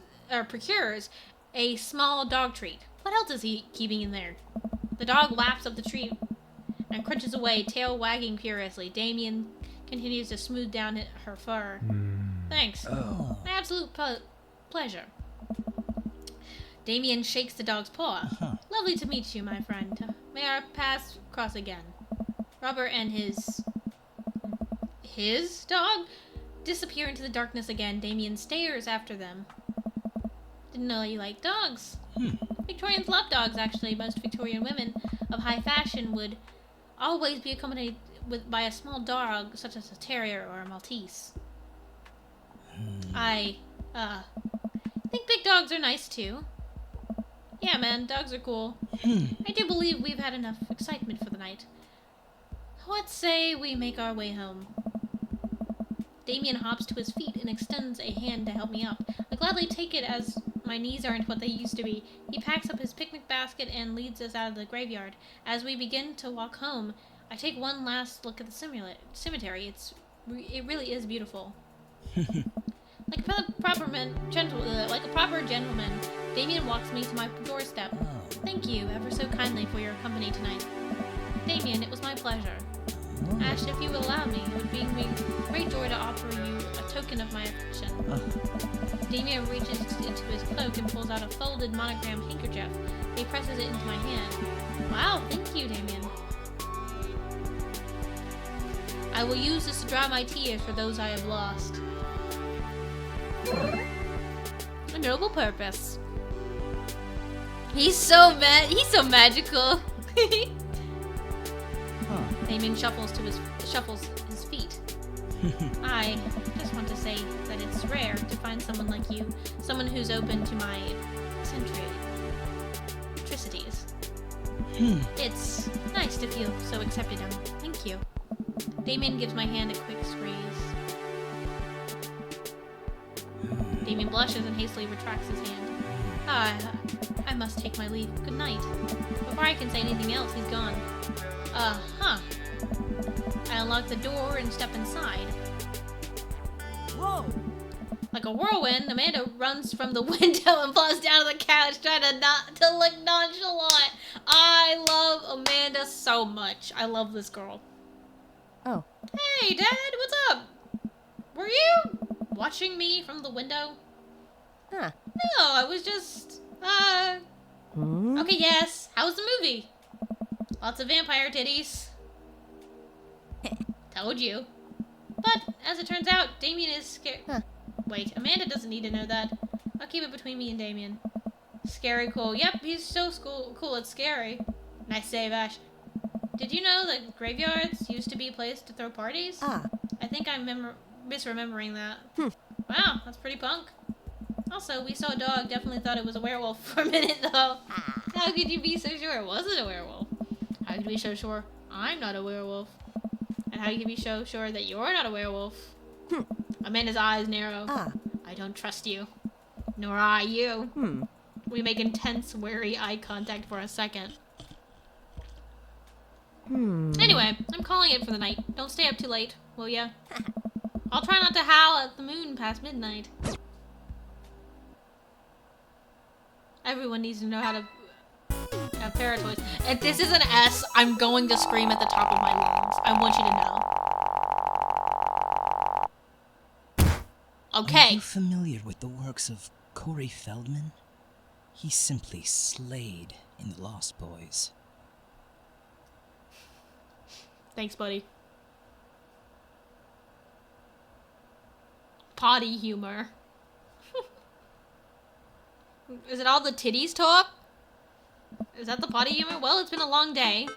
a small dog treat. What else is he keeping in there? The dog laps up the treat and crunches away, tail wagging furiously. Damien continues to smooth down her fur. Thanks. My absolute pleasure. Damien shakes the dog's paw. Lovely to meet you, my friend. May our paths cross again. Robert and his dog disappear into the darkness again. Damien stares after them. Didn't know you liked dogs. Victorians love dogs, actually. Most Victorian women of high fashion would always be accompanied by a small dog, such as a terrier or a Maltese. think big dogs are nice too. Yeah, man, dogs are cool. I do believe we've had enough excitement for the night. Let's say we make our way home. Damien hops to his feet and extends a hand to help me up. I gladly take it as my knees aren't what they used to be. He packs up his picnic basket and leads us out of the graveyard. As we begin to walk home, I take one last look at the cemetery. It really is beautiful. Like a proper gentleman, Damien walks me to my doorstep. Thank you ever so kindly for your company tonight. Damien, it was my pleasure. Ash, if you would allow me, it would bring me great joy to offer you a token of my affection. Damien reaches into his cloak and pulls out a folded monogram handkerchief. He presses it into my hand. Wow, thank you, Damien. I will use this to dry my tears for those I have lost. A noble purpose. He's so magical. Damien shuffles his feet. I just want to say that it's rare to find someone like you, someone who's open to my eccentricities. It's nice to feel so accepted. Thank you. Damien gives my hand a quick squeeze. Damien blushes and hastily retracts his hand. I must take my leave. Good night. Before I can say anything else, he's gone. I unlock the door and step inside. Whoa! Like a whirlwind, Amanda runs from the window and falls down on the couch, trying to look nonchalant. I love Amanda so much. I love this girl. Oh. Hey, Dad, what's up? Were you watching me from the window? Huh. No, I was just, Okay, yes. How was the movie? Lots of vampire titties. Told you. But, as it turns out, Damien is scared. Huh. Wait, Amanda doesn't need to know that. I'll keep it between me and Damien. Scary cool. Yep, he's so cool it's scary. Nice save, Ash. Did you know that graveyards used to be a place to throw parties? I think I'm misremembering that. Wow, that's pretty punk. Also, we saw a dog, definitely thought it was a werewolf for a minute, though. How could you be so sure it wasn't a werewolf? How could you be so sure I'm not a werewolf? And how can you be so sure that you're not a werewolf? Amanda's eyes narrow. I don't trust you. Nor I you. We make intense, wary eye contact for a second. Anyway, I'm calling it for the night. Don't stay up too late, will ya? I'll try not to howl at the moon past midnight. Everyone needs to know how to have parrot voice. If this is an S, I'm going to scream at the top of my lungs. I want you to know. Are Okay. you familiar with the works of Corey Feldman? He simply slayed in The Lost Boys. Thanks, buddy. Potty humor. Is it all the titties talk? Is that the potty humor? Well, it's been a long day.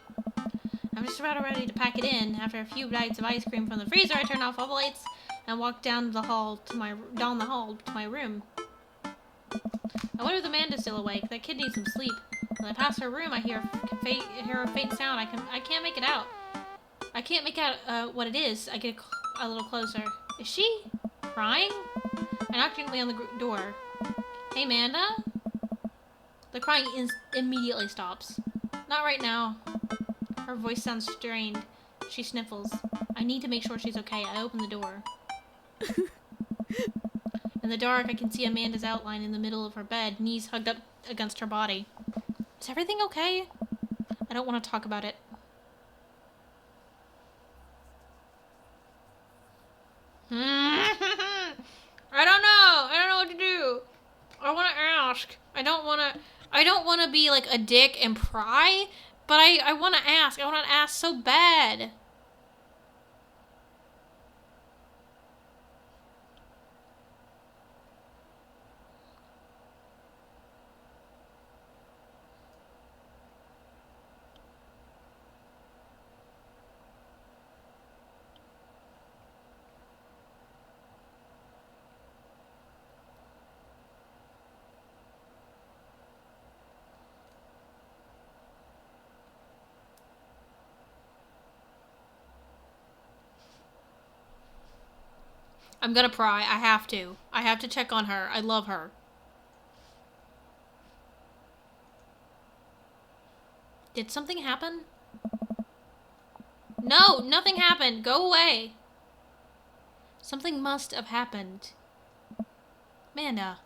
I'm just about ready to pack it in. After a few bites of ice cream from the freezer, I turn off all the lights and walk down the hall to my room. I wonder if Amanda's still awake. That kid needs some sleep. When I pass her room, I hear a faint sound. I can't make it out. I can't make out what it is. I get a little closer. Is she crying? I knock gently on the door. Hey, Amanda? The crying immediately stops. Not right now. Her voice sounds strained. She sniffles. I need to make sure she's okay. I open the door. In the dark, I can see Amanda's outline in the middle of her bed, knees hugged up against her body. Is everything okay? I don't want to talk about it. I don't know. I don't know what to do. I want to ask. I don't want to be like a dick and pry, but I want to ask. I want to ask so bad. I'm gonna pry. I have to. I have to check on her. I love her. Did something happen? No, nothing happened. Go away. Something must have happened. Amanda.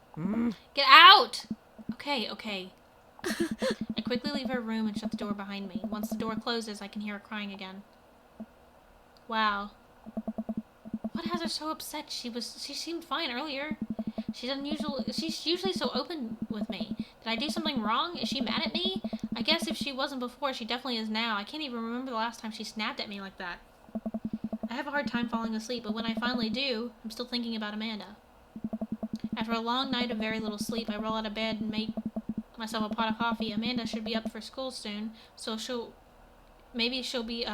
Get out! Okay, okay. I quickly leave her room and shut the door behind me. Once the door closes, I can hear her crying again. Wow. What has her so upset? She seemed fine earlier. She's usually so open with me. Did I do something wrong? Is she mad at me? I guess if she wasn't before, she definitely is now. I can't even remember the last time she snapped at me like that. I have a hard time falling asleep, but when I finally do, I'm still thinking about Amanda. After a long night of very little sleep, I roll out of bed and make myself a pot of coffee. Amanda should be up for school soon, so maybe she'll be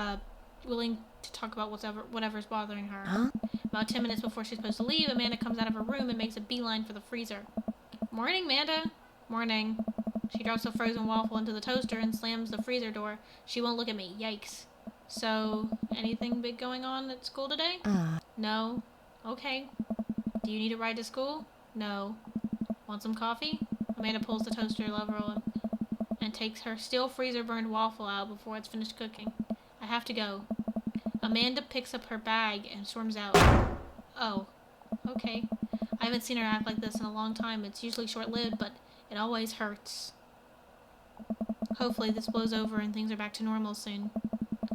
willing to talk about whatever's bothering her. Huh? About 10 minutes before she's supposed to leave, Amanda comes out of her room and makes a beeline for the freezer. Morning, Amanda. Morning. She drops a frozen waffle into the toaster and slams the freezer door. She won't look at me. Yikes. So, anything big going on at school today? No. Okay. Do you need a ride to school? No. Want some coffee? Amanda pulls the toaster lever and takes her still freezer-burned waffle out before it's finished cooking. I have to go. Amanda picks up her bag and storms out. Oh. Okay. I haven't seen her act like this in a long time. It's usually short-lived, but it always hurts. Hopefully this blows over and things are back to normal soon.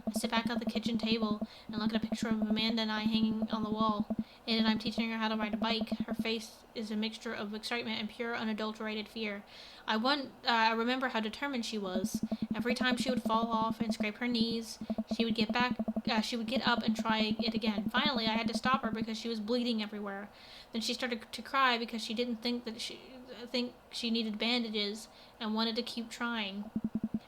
I sit back at the kitchen table and look at a picture of Amanda and I hanging on the wall. In it, I'm teaching her how to ride a bike. Her face is a mixture of excitement and pure, unadulterated fear. I remember how determined she was. Every time she would fall off and scrape her knees, she would get up and try it again. Finally, I had to stop her because she was bleeding everywhere. Then she started to cry because she didn't think she needed bandages and wanted to keep trying.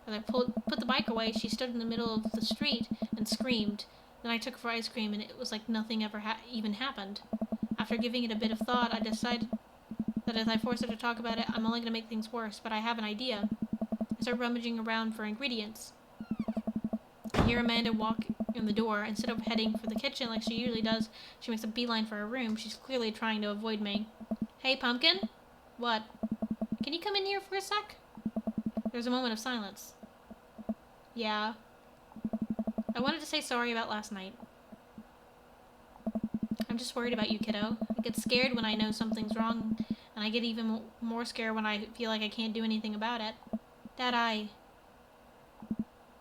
As I put the bike away, she stood in the middle of the street and screamed. Then I took her for ice cream, and it was like nothing ever even happened. After giving it a bit of thought, I decided that if I force her to talk about it, I'm only going to make things worse, but I have an idea. I start rummaging around for ingredients. I hear Amanda walk in the door. Instead of heading for the kitchen like she usually does, she makes a beeline for her room. She's clearly trying to avoid me. Hey, Pumpkin? What? Can you come in here for a sec? There's a moment of silence. Yeah. I wanted to say sorry about last night. I'm just worried about you, kiddo. I get scared when I know something's wrong, and I get even more scared when I feel like I can't do anything about it.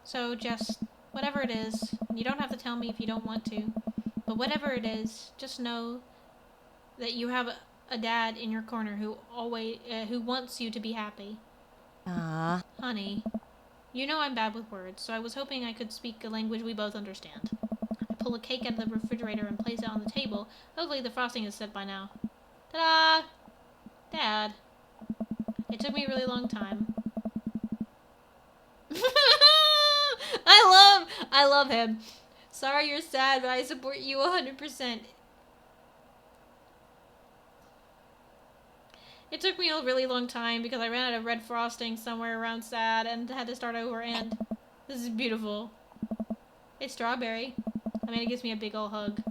So just, whatever it is, and you don't have to tell me if you don't want to, but whatever it is, just know that you have a dad in your corner who wants you to be happy. Honey. You know I'm bad with words, so I was hoping I could speak a language we both understand. I pull a cake out of the refrigerator and place it on the table. Hopefully the frosting is set by now. Ta-da! Dad. It took me a really long time. I love him. Sorry you're sad, but I support you 100%. It took me a really long time because I ran out of red frosting somewhere around sad and had to start over, and this is beautiful. It's strawberry. Amanda gives me a big ol' hug.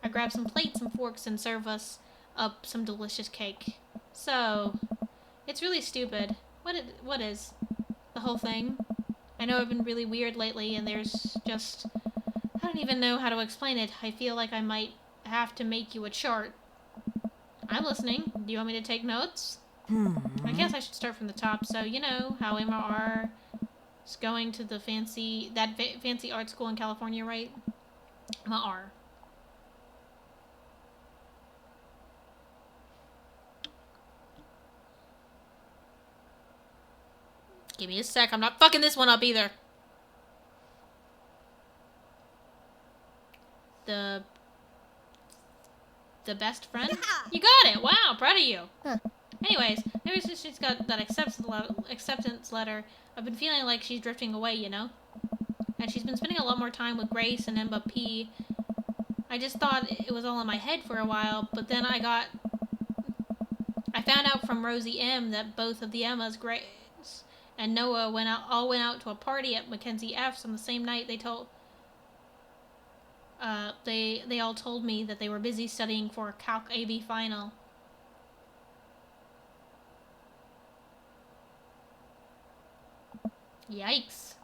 I grab some plates and forks and serve us up some delicious cake. So, it's really stupid. What is? The whole thing? I know I've been really weird lately and there's just... I don't even know how to explain it. I feel like I might have to make you a chart. I'm listening. Do you want me to take notes? I guess I should start from the top. So, you know how Emma R is going to the fancy art school in California, right? Emma R. Give me a sec. I'm not fucking this one up either. The best friend? You got it! Wow, proud of you. Anyways, maybe since she's got that acceptance letter, I've been feeling like she's drifting away, you know? And she's been spending a lot more time with Grace and Emma P. I just thought it was all in my head for a while, but then I found out from Rosie M that both of the Emmas, Grace and Noah, went out to a party at Mackenzie F's on the same night they told... They all told me that they were busy studying for a Calc AB final. Yikes.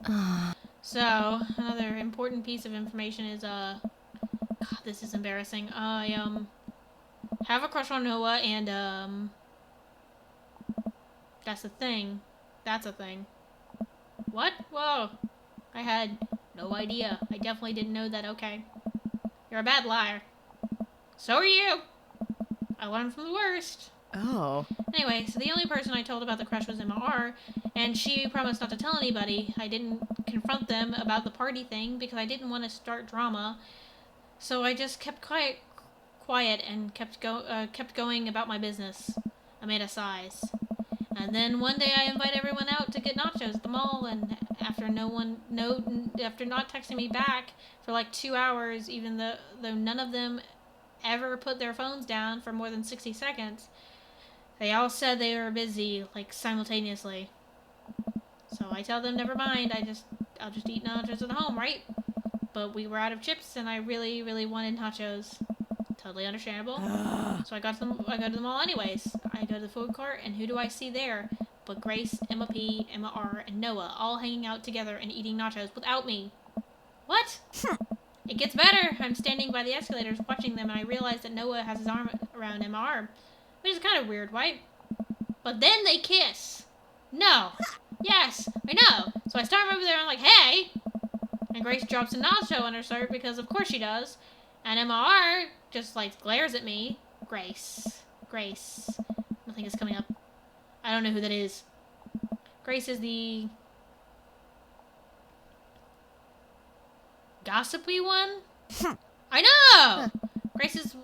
So, another important piece of information is, God, this is embarrassing. I, have a crush on Noah, and, that's a thing. That's a thing. What? Whoa. I had no idea. I definitely didn't know that. Okay. You're a bad liar. So are you. I learned from the worst. Oh. Anyway, so the only person I told about the crush was Emma R, and she promised not to tell anybody. I didn't confront them about the party thing because I didn't want to start drama. So I just kept quiet and kept going about my business. I made a size. And then one day I invite everyone out to get nachos at the mall, and after after not texting me back for like 2 hours, even though none of them ever put their phones down for more than 60 seconds, they all said they were busy, like, simultaneously. So I tell them, never mind, I'll just eat nachos at home, right? But we were out of chips, and I really, really wanted nachos. Totally understandable. So I go to the mall anyways. I go to the food court, and who do I see there but Grace, Emma P, Emma R, and Noah, all hanging out together and eating nachos without me. What? It gets better. I'm standing by the escalators watching them, and I realize that Noah has his arm around Emma R, which is kind of weird, right? But then they kiss. No. Yes, I know. So I storm over there, and I'm like, hey! And Grace drops a nacho on her shirt, because of course she does. And Emma R just, like, glares at me. Grace. Nothing is coming up. I don't know who that is. Grace is the gossipy one? I know! Grace is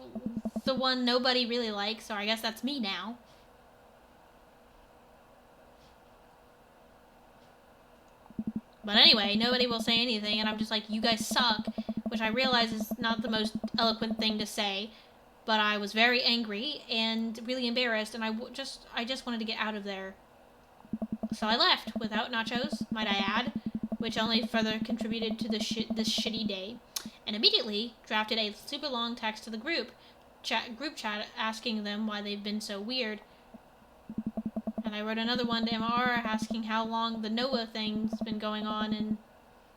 the one nobody really likes, so I guess that's me now. But anyway, nobody will say anything, and I'm just like, you guys suck, which I realize is not the most eloquent thing to say, but I was very angry and really embarrassed, and I just wanted to get out of there. So I left without nachos, might I add, which only further contributed to this shitty day, and immediately drafted a super long text to the group chat asking them why they've been so weird. And I wrote another one to MR asking how long the Noah thing's been going on, and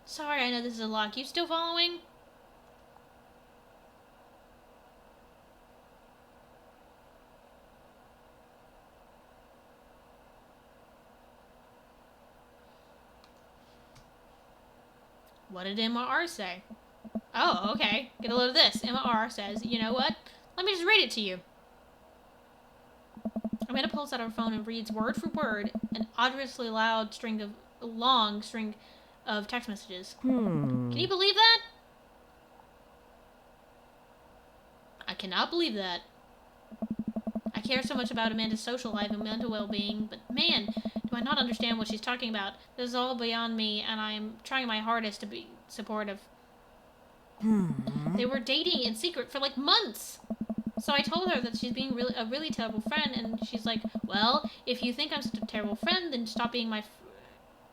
sorry, I know this is a lot. You still following? What did MR say? Oh, okay. Get a load of this. MR says, you know what? Let me just read it to you. Amanda pulls out her phone and reads word for word an odiously long string of text messages. Can you believe that? I cannot believe that. I care so much about Amanda's social life and mental well-being, but man, do I not understand what she's talking about. This is all beyond me, and I am trying my hardest to be supportive. They were dating in secret for like months. So I told her that she's being a really terrible friend, and she's like, well, if you think I'm such a terrible friend, then stop being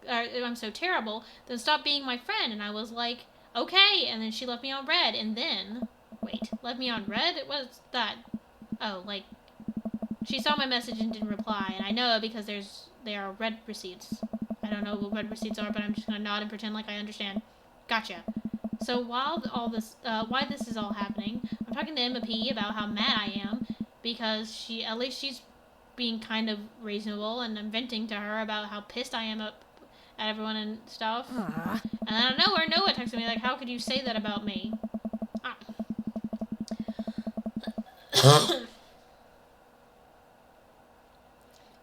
I'm so terrible, then stop being my friend. And I was like, okay, and then she left me on red, and then, wait, left me on red? What's that? Oh, like, she saw my message and didn't reply, and I know because they are red receipts. I don't know what red receipts are, but I'm just gonna nod and pretend like I understand. Gotcha. So why this is all happening, I'm talking to Emma P about how mad I am, because at least she's being kind of reasonable, and I'm venting to her about how pissed I am at everyone and stuff. And I don't know where Noah texted me, like, how could you say that about me?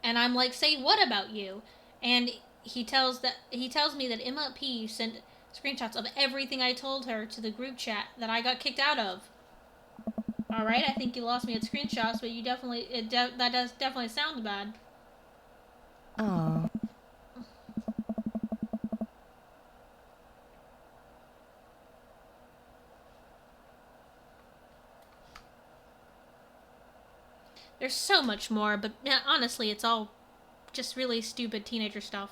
And I'm like, say what about you? And he tells me that Emma P sent screenshots of everything I told her to the group chat that I got kicked out of. Alright, I think you lost me at screenshots, but you definitely, that does definitely sound bad. Oh. There's so much more, but honestly, it's all just really stupid teenager stuff.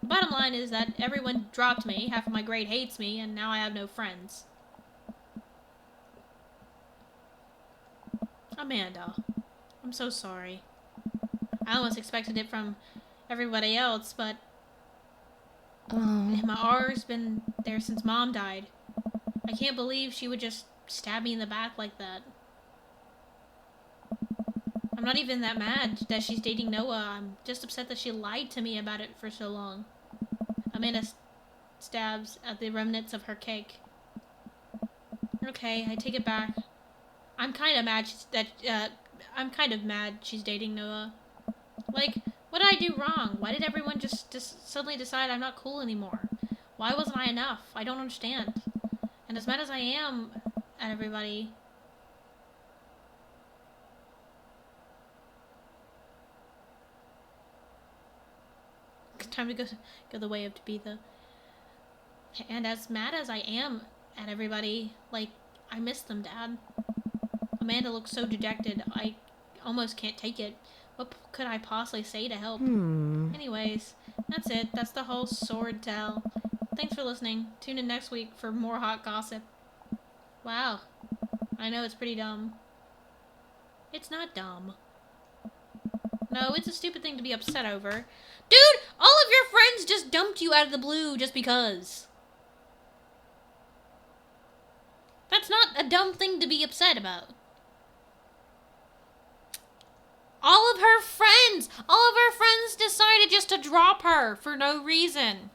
The bottom line is that everyone dropped me, half of my grade hates me, and now I have no friends. Amanda, I'm so sorry. I almost expected it from everybody else, but Oh. MR's been there since Mom died. I can't believe she would just stab me in the back like that. I'm not even that mad that she's dating Noah. I'm just upset that she lied to me about it for so long. Amanda stabs at the remnants of her cake. Okay, I take it back. I'm kind of mad she's dating Noah. Like, what did I do wrong? Why did everyone just suddenly decide I'm not cool anymore? Why wasn't I enough? I don't understand. And as mad as I am at everybody, time to go the way of to be the. And as mad as I am at everybody, like, I miss them, Dad. Amanda looks so dejected, I almost can't take it. What could I possibly say to help? Anyways, that's it. That's the whole sword tell. Thanks for listening. Tune in next week for more hot gossip. Wow. I know it's pretty dumb. It's not dumb. No, it's a stupid thing to be upset over. Dude, all of your friends just dumped you out of the blue just because. That's not a dumb thing to be upset about. All of her friends decided just to drop her for no reason.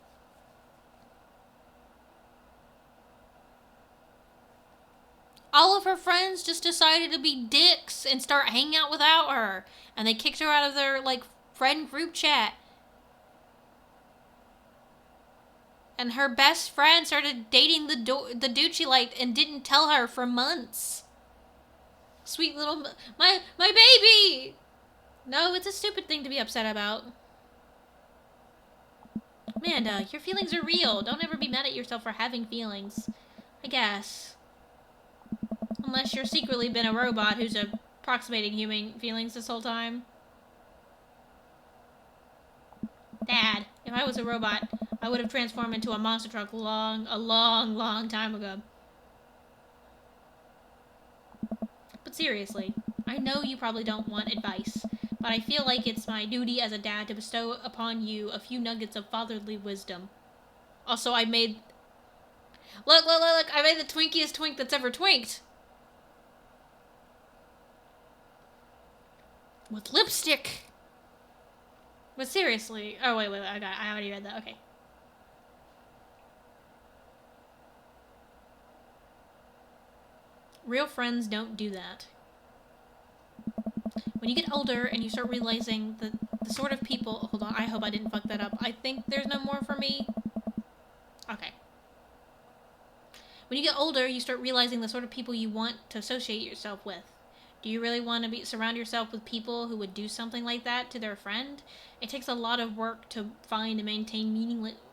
All of her friends just decided to be dicks and start hanging out without her. And they kicked her out of their, like, friend group chat. And her best friend started dating the dude she liked and didn't tell her for months. Sweet little... My baby! No, it's a stupid thing to be upset about. Amanda, your feelings are real. Don't ever be mad at yourself for having feelings. I guess. Unless you're secretly been a robot who's approximating human feelings this whole time. Dad, if I was a robot, I would have transformed into a monster truck a long time ago. But seriously, I know you probably don't want advice, but I feel like it's my duty as a dad to bestow upon you a few nuggets of fatherly wisdom. Also, I made... Look, I made the twinkiest twink that's ever twinked. With lipstick. But seriously... Oh, wait, I already read that, okay. Real friends don't do that. When you get older and you start realizing the sort of people... Hold on, I hope I didn't fuck that up. I think there's no more for me. Okay. When you get older, you start realizing the sort of people you want to associate yourself with. Do you really want to surround yourself with people who would do something like that to their friend? It takes a lot of work to find and maintain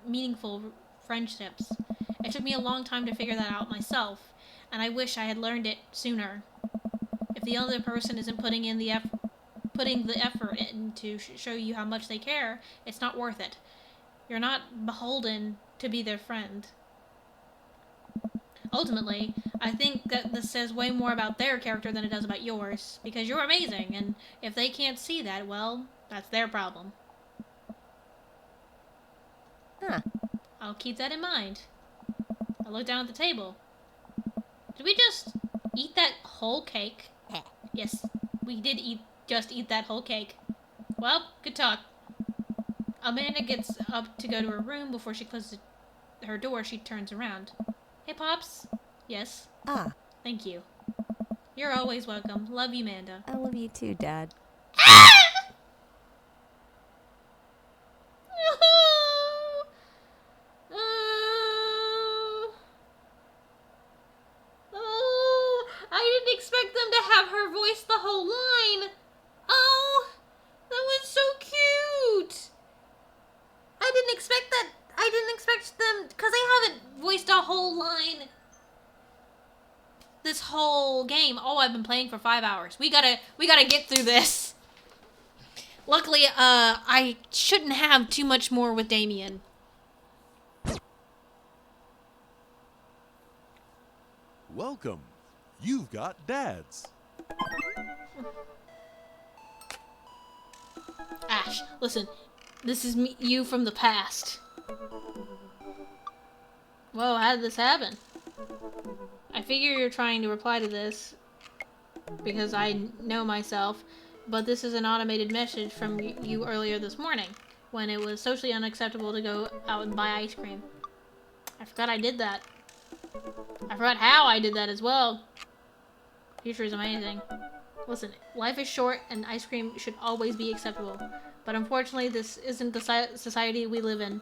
meaningful friendships. It took me a long time to figure that out myself, and I wish I had learned it sooner. If the other person isn't putting the effort in to show you how much they care, it's not worth it. You're not beholden to be their friend. Ultimately, I think that this says way more about their character than it does about yours, because you're amazing, and if they can't see that, well, that's their problem. Huh. I'll keep that in mind. I look down at the table. Did we just eat that whole cake? Yes, we did just eat that whole cake. Well, good talk. Amanda gets up to go to her room. Before she closes her door, she turns around. Hey, Pops. Yes? Ah, Thank you. You're always welcome. Love you, Amanda. I love you too, Dad. I didn't expect them to have her voice the whole line. Oh, that was so cute. I didn't expect that. I didn't expect them, because they haven't voiced a whole line this whole game. Oh, I've been playing for 5 hours. We gotta get through this. Luckily, I shouldn't have too much more with Damien. Welcome. You've got dads. Ash, listen. This is me, you from the past. Whoa, how did this happen? I figure you're trying to reply to this because I know myself, but this is an automated message from you earlier this morning when it was socially unacceptable to go out and buy ice cream. I forgot I did that. I forgot how I did that as well. Future is amazing. Listen, life is short and ice cream should always be acceptable. But unfortunately, this isn't the society we live in.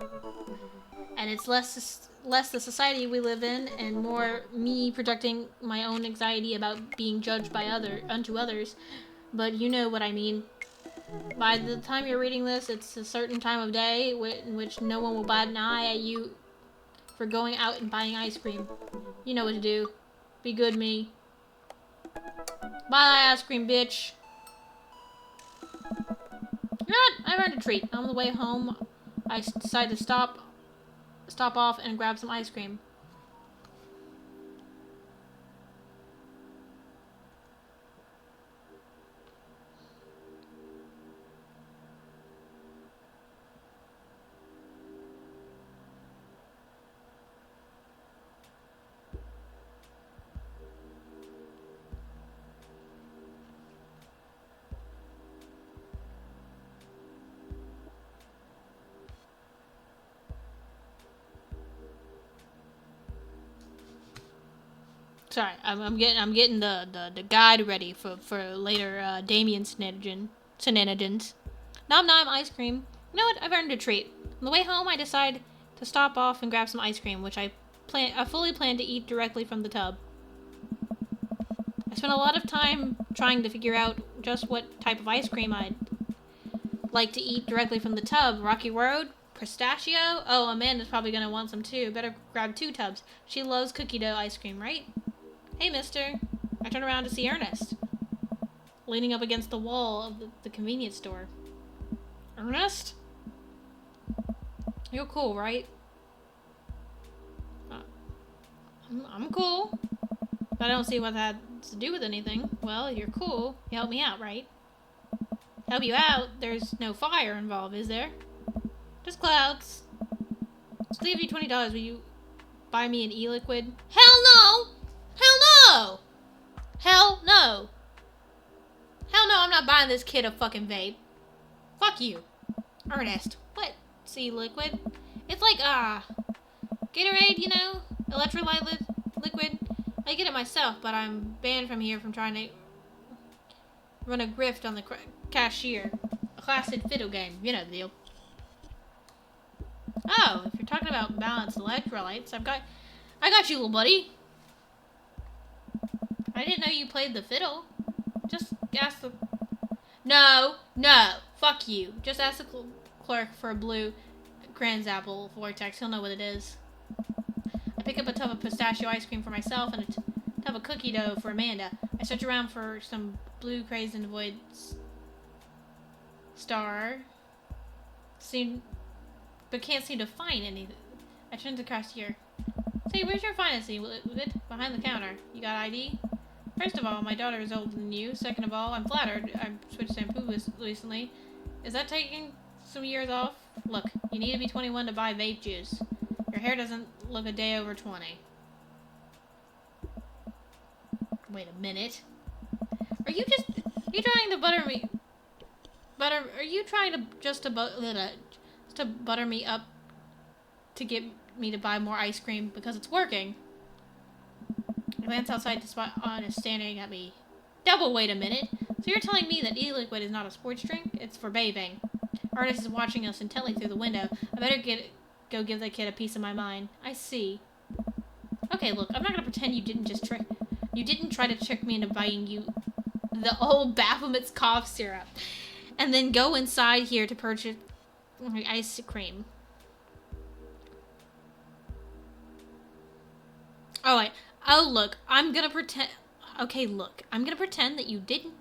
And it's less the society we live in and more me projecting my own anxiety about being judged by unto others. But you know what I mean. By the time you're reading this, it's a certain time of day in which no one will bat an eye at you for going out and buying ice cream. You know what to do. Be good, me. Buy ice cream, bitch. You know what? I earned a treat. On the way home, I decided to stop off and grab some ice cream. Sorry, I'm getting the guide ready for later Damien shenanigans. Nom nom ice cream. You know what? I've earned a treat. On the way home, I decide to stop off and grab some ice cream, which I fully plan to eat directly from the tub. I spent a lot of time trying to figure out just what type of ice cream I'd like to eat directly from the tub. Rocky Road? Pistachio? Oh, Amanda's probably gonna want some too. Better grab 2 tubs. She loves cookie dough ice cream, right? Hey, mister. I turn around to see Ernest, leaning up against the wall of the convenience store. Ernest? You're cool, right? I'm cool. But I don't see what that has to do with anything. Well, you're cool. You help me out, right? Help you out? There's no fire involved, is there? Just clouds. Just leave you $20. Will you buy me an e-liquid? Hell no! Hell no! Hell no! Hell no, I'm not buying this kid a fucking vape. Fuck you. Ernest. What? See liquid? It's like, Gatorade, you know? Electrolyte liquid. I get it myself, but I'm banned from here from trying to run a grift on the cashier. A classic fiddle game. You know the deal. Oh, if you're talking about balanced electrolytes, I got you, little buddy. I didn't know you played the fiddle. Just ask the... No, fuck you. Just ask the clerk for a blue Grand's Apple Vortex. He'll know what it is. I pick up a tub of pistachio ice cream for myself and a tub of cookie dough for Amanda. I search around for some blue crazed and void star. But can't seem to find anything. I turn to the cashier. Say, where's your financing? Behind the counter. You got ID? First of all, my daughter is older than you. Second of all, I'm flattered. I switched shampoo recently. Is that taking some years off? Look, you need to be 21 to buy vape juice. Your hair doesn't look a day over 20. Wait a minute. Are you trying to butter me? Are you trying to butter me up to get me to buy more ice cream because it's working? I glance outside. The spot on is staring at me. Double, wait a minute. So you're telling me that e-liquid is not a sports drink? It's for bathing. Ernest is watching us intently through the window. I better go give the kid a piece of my mind. I see. Okay, look, I'm not gonna pretend you didn't try to trick me into buying you the old Baphomet's cough syrup, and then go inside here to purchase ice cream. Oh wait. Oh look, I'm gonna pretend. Okay, look, I'm gonna pretend that you didn't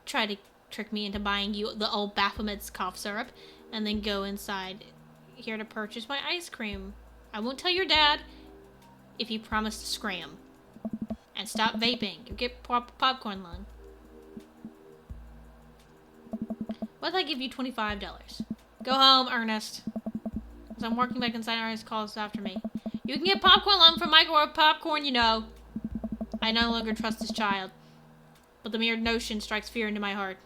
try to trick me into buying you the old Baphomet's cough syrup, and then go inside here to purchase my ice cream. I won't tell your dad if you promise to scram and stop vaping. You get popcorn lung. What if I give you $25? Go home, Ernest. As I'm walking back inside, Ernest calls after me. You can get popcorn lump from Microwave Popcorn, you know. I no longer trust this child, but the mere notion strikes fear into my heart.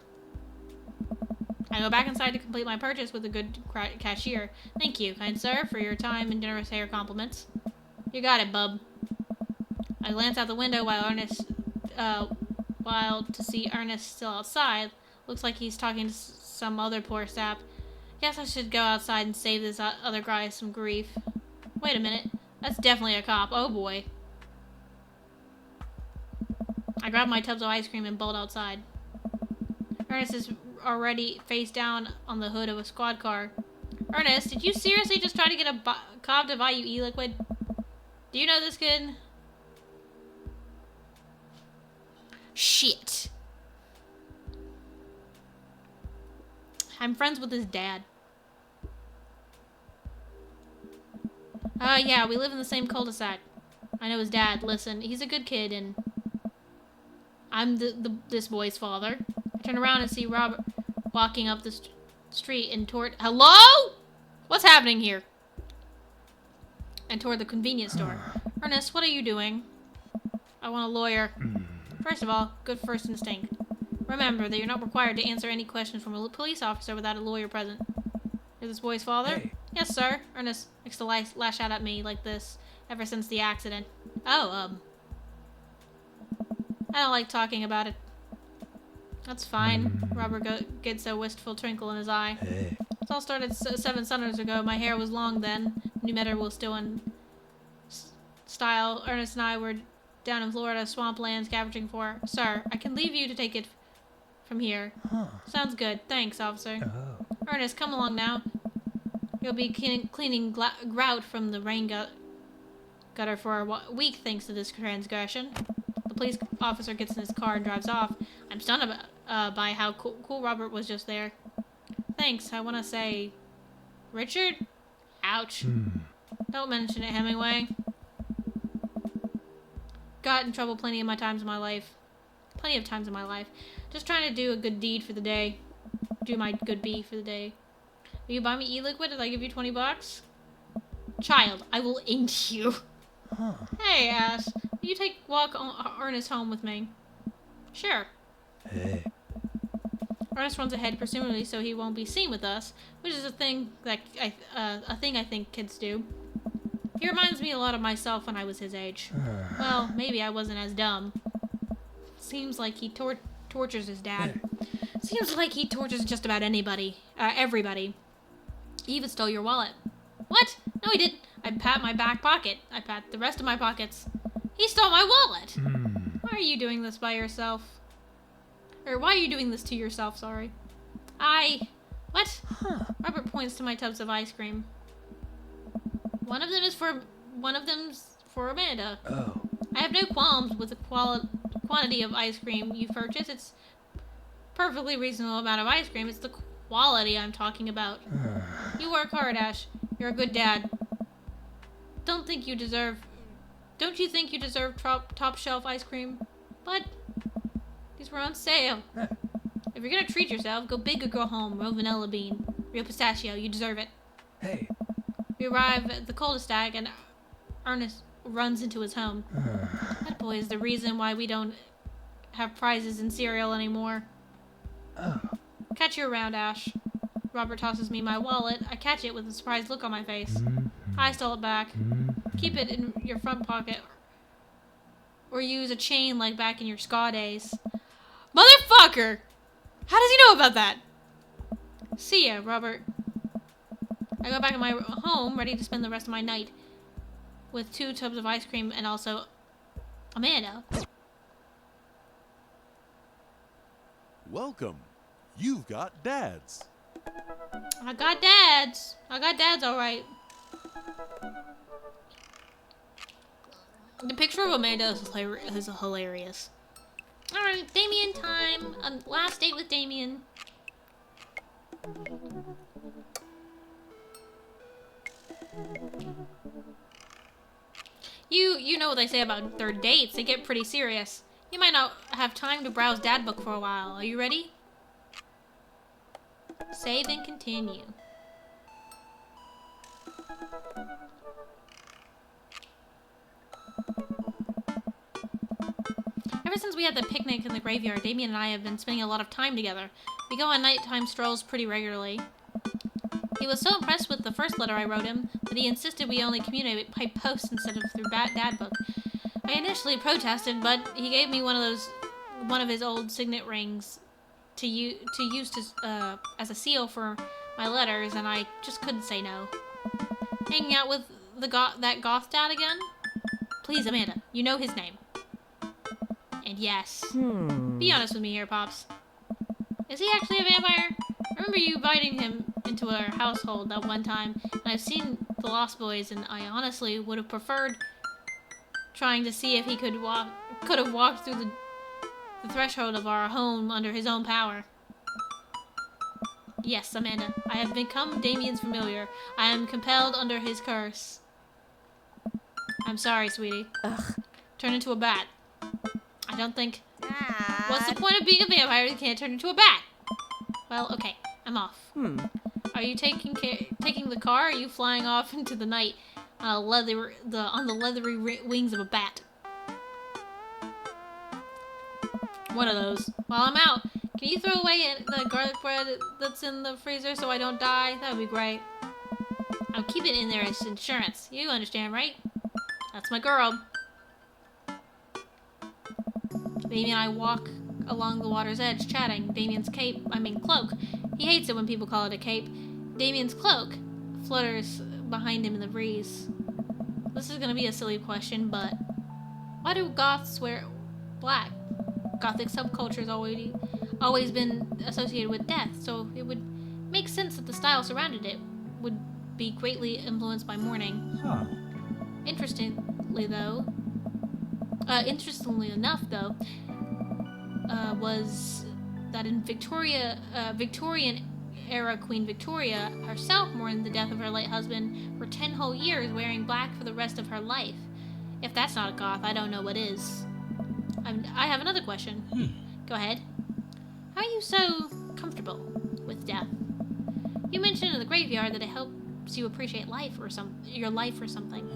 I go back inside to complete my purchase with a good cashier. Thank you, kind sir, for your time and generous hair compliments. You got it, bub. I glance out the window while to see Ernest still outside. Looks like he's talking to some other poor sap. Guess I should go outside and save this other guy some grief. Wait a minute. That's definitely a cop. Oh boy. I grab my tubs of ice cream and bolt outside. Ernest is already face down on the hood of a squad car. Ernest, did you seriously just try to get a cop to buy you e-liquid? Do you know this kid? Shit. I'm friends with his dad. Yeah, we live in the same cul-de-sac. I know his dad. Listen, he's a good kid, and I'm this boy's father. I turn around and see Robert walking up the street and toward... Hello? What's happening here? And toward the convenience store. Ernest, what are you doing? I want a lawyer. First of all, good first instinct. Remember that you're not required to answer any questions from a police officer without a lawyer present. You're this boy's father? Hey. Yes, sir. Ernest likes to lash out at me like this ever since the accident. Oh, I don't like talking about it. That's fine. Robert gets a wistful twinkle in his eye. Hey. It all started 7 summers ago. My hair was long then. New Meadow was still in style. Ernest and I were down in Florida, swampland, scavenging for... Sir, I can leave you to take it from here. Huh. Sounds good. Thanks, officer. Oh. Ernest, come along now. You'll be cleaning grout from the rain gutter for a week thanks to this transgression. The police officer gets in his car and drives off. I'm stunned by how cool Robert was just there. Thanks, I want to say... Richard? Ouch. Don't mention it, Hemingway. Got in trouble plenty of times in my life. Just trying to do a good deed for the day. Do my good deed for the day. Will you buy me e-liquid if I give you $20? Child, I will end you. Huh. Hey, Ash. Will you walk Ernest home with me? Sure. Hey. Ernest runs ahead, presumably so he won't be seen with us, which is a thing that I think kids do. He reminds me a lot of myself when I was his age. Well, maybe I wasn't as dumb. Seems like he tortures his dad. Seems like he tortures just about everybody. He even stole your wallet. What? No, he didn't. I pat my back pocket. I pat the rest of my pockets. He stole my wallet. Why are you doing this by yourself? Or why are you doing this to yourself, sorry? What? Huh. Robert points to my tubs of ice cream. One of them's for Amanda. Oh. I have no qualms with the quantity of ice cream you purchase. It's perfectly reasonable amount of ice cream. It's the quality I'm talking about. You work hard, Ash. You're a good dad. Don't you think you deserve top shelf ice cream? But these were on sale. If you're gonna treat yourself, go big or go home. Real vanilla bean. Real pistachio. You deserve it. Hey. We arrive at the cul-de-sac and Ernest runs into his home. That boy is the reason why we don't have prizes in cereal anymore. Oh. Catch you around, Ash. Robert tosses me my wallet. I catch it with a surprised look on my face. I stole it back. Keep it in your front pocket. Or use a chain like back in your ska days. Motherfucker! How does he know about that? See ya, Robert. I go back in my home, ready to spend the rest of my night with 2 tubs of ice cream and also Amanda. Welcome. You've got dads. I got dads. All right. The picture of Amanda is hilarious. All right, Damien time. Last date with Damien. You know what they say about third dates. They get pretty serious. You might not have time to browse Dad Book for a while. Are you ready? Save and continue. Ever since we had the picnic in the graveyard, Damien and I have been spending a lot of time together. We go on nighttime strolls pretty regularly. He was so impressed with the first letter I wrote him that he insisted we only communicate by post instead of through Dad Book. I initially protested, but he gave me one of his old signet rings to use as a seal for my letters, and I just couldn't say no. Hanging out with that goth dad again? Please, Amanda, you know his name. And yes. Be honest with me here, Pops. Is he actually a vampire? I remember you inviting him into our household that one time, and I've seen The Lost Boys, and I honestly would have preferred trying to see if he could have walked through the threshold of our home under his own power. Yes, Amanda, I have become Damien's familiar. I am compelled under his curse. I'm sorry, sweetie. Ugh. Turn into a bat. I don't think... Dad. What's the point of being a vampire if you can't turn into a bat? Well, okay, I'm off. Are you taking the car, or are you flying off into the night on the leathery wings of a bat? One of those. While I'm out, can you throw away the garlic bread that's in the freezer so I don't die? That would be great. I'll keep it in there as insurance. You understand, right? That's my girl. Damien and I walk along the water's edge, chatting. Damien's cloak. He hates it when people call it a cape. Damien's cloak flutters behind him in the breeze. This is gonna be a silly question, but why do goths wear black? Gothic subculture has always been associated with death, so it would make sense that the style surrounding it would be greatly influenced by mourning. Huh. Interestingly enough, though, was that in Victorian era Queen Victoria herself mourned the death of her late husband for 10 whole years, wearing black for the rest of her life. If that's not a goth, I don't know what is. I have another question. Go ahead. How are you so comfortable with death? You mentioned in the graveyard that it helps you appreciate your life or something.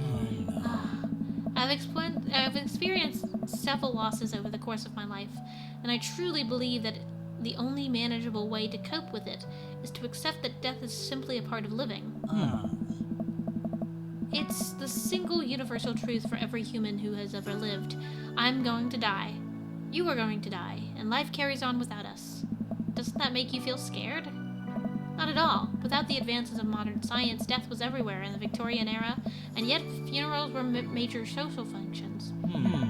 I've experienced several losses over the course of my life, and I truly believe that the only manageable way to cope with it is to accept that death is simply a part of living. It's the single universal truth for every human who has ever lived. I'm going to die. You are going to die, and life carries on without us. Doesn't that make you feel scared? Not at all. Without the advances of modern science, death was everywhere in the Victorian era, and yet funerals were major social functions.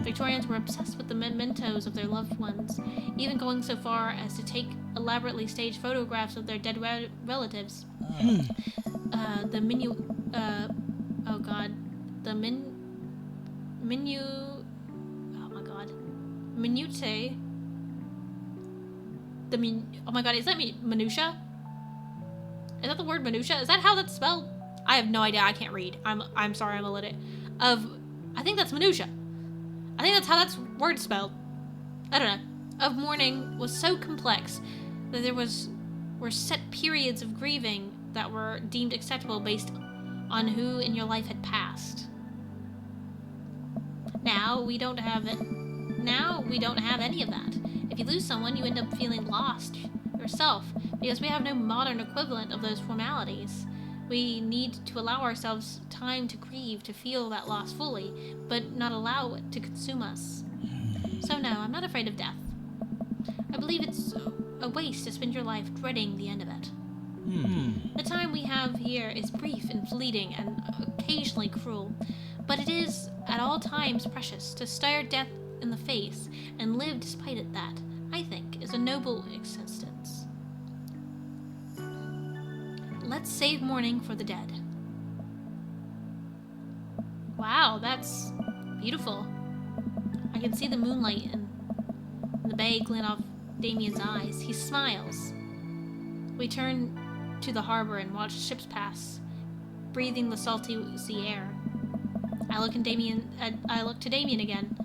Victorians were obsessed with the mementos of their loved ones, even going so far as to take elaborately staged photographs of their dead relatives. Is that minutia? Is that the word minutia? Is that how that's spelled? I have no idea. I can't read. I'm sorry. I'm illiterate. I think that's minutia. I think that's how that's word spelled. I don't know. Of mourning was so complex that there were set periods of grieving that were deemed acceptable based on who in your life had passed. Now we don't have it. Now we don't have any of that. If you lose someone, you end up feeling lost yourself, because we have no modern equivalent of those formalities. We need to allow ourselves time to grieve, to feel that loss fully, but not allow it to consume us. So no, I'm not afraid of death. I believe it's a waste to spend your life dreading the end of it. The time we have here is brief and fleeting and occasionally cruel, but it is at all times precious. To stare death in the face and live despite it, that, I think, is a noble existence. Let's save mourning for the dead. Wow, that's beautiful. I can see the moonlight and the bay glint off Damien's eyes. He smiles. We turn to the harbor and watch ships pass, breathing the salty sea air. I look to Damien again,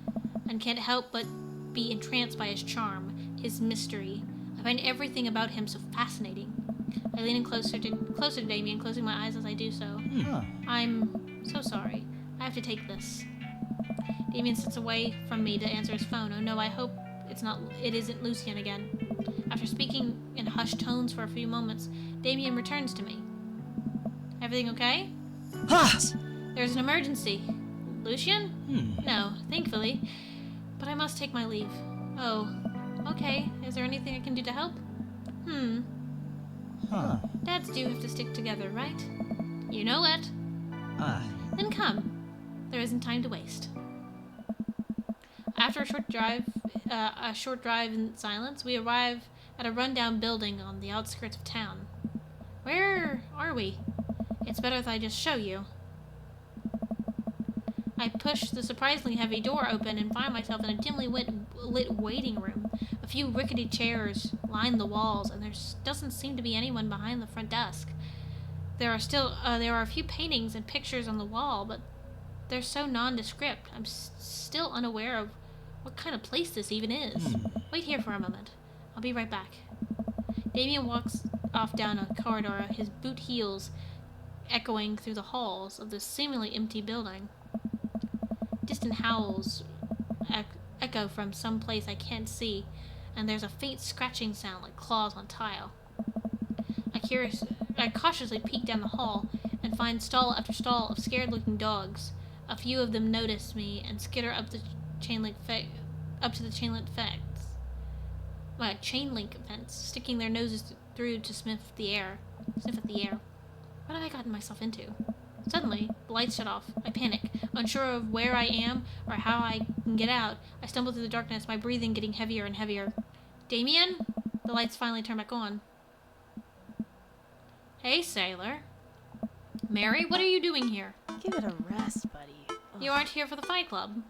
and can't help but be entranced by his charm, his mystery. I find everything about him so fascinating. I lean in closer to Damien, closing my eyes as I do so. I'm so sorry. I have to take this. Damien sits away from me to answer his phone. Oh no, I hope it isn't Lucien again. After speaking in hushed tones for a few moments, Damien returns to me. Everything okay? There's an emergency. Lucien? No, thankfully. But I must take my leave. Oh, okay. Is there anything I can do to help? Dads do have to stick together, right? You know it. Then come. There isn't time to waste. After a short drive in silence, we arrive at a rundown building on the outskirts of town. Where are we? It's better if I just show you. I push the surprisingly heavy door open and find myself in a dimly lit waiting room. A few rickety chairs line the walls, and there doesn't seem to be anyone behind the front desk. There are a few paintings and pictures on the wall, but they're so nondescript. I'm still unaware of what kind of place this even is. Wait here for a moment. I'll be right back. Damien walks off down a corridor, his boot heels echoing through the halls of this seemingly empty building. Distant howls echo from some place I can't see, and there's a faint scratching sound like claws on tile. I cautiously peek down the hall and find stall after stall of scared-looking dogs. A few of them notice me and skitter up to the chain link fence, sticking their noses through to sniff at the air. What have I gotten myself into? Suddenly, the lights shut off. I panic, unsure of where I am or how I can get out. I stumble through the darkness, my breathing getting heavier and heavier. Damien? The lights finally turn back on. Hey, sailor. Mary, what are you doing here? Give it a rest, buddy. You aren't here for the fight club.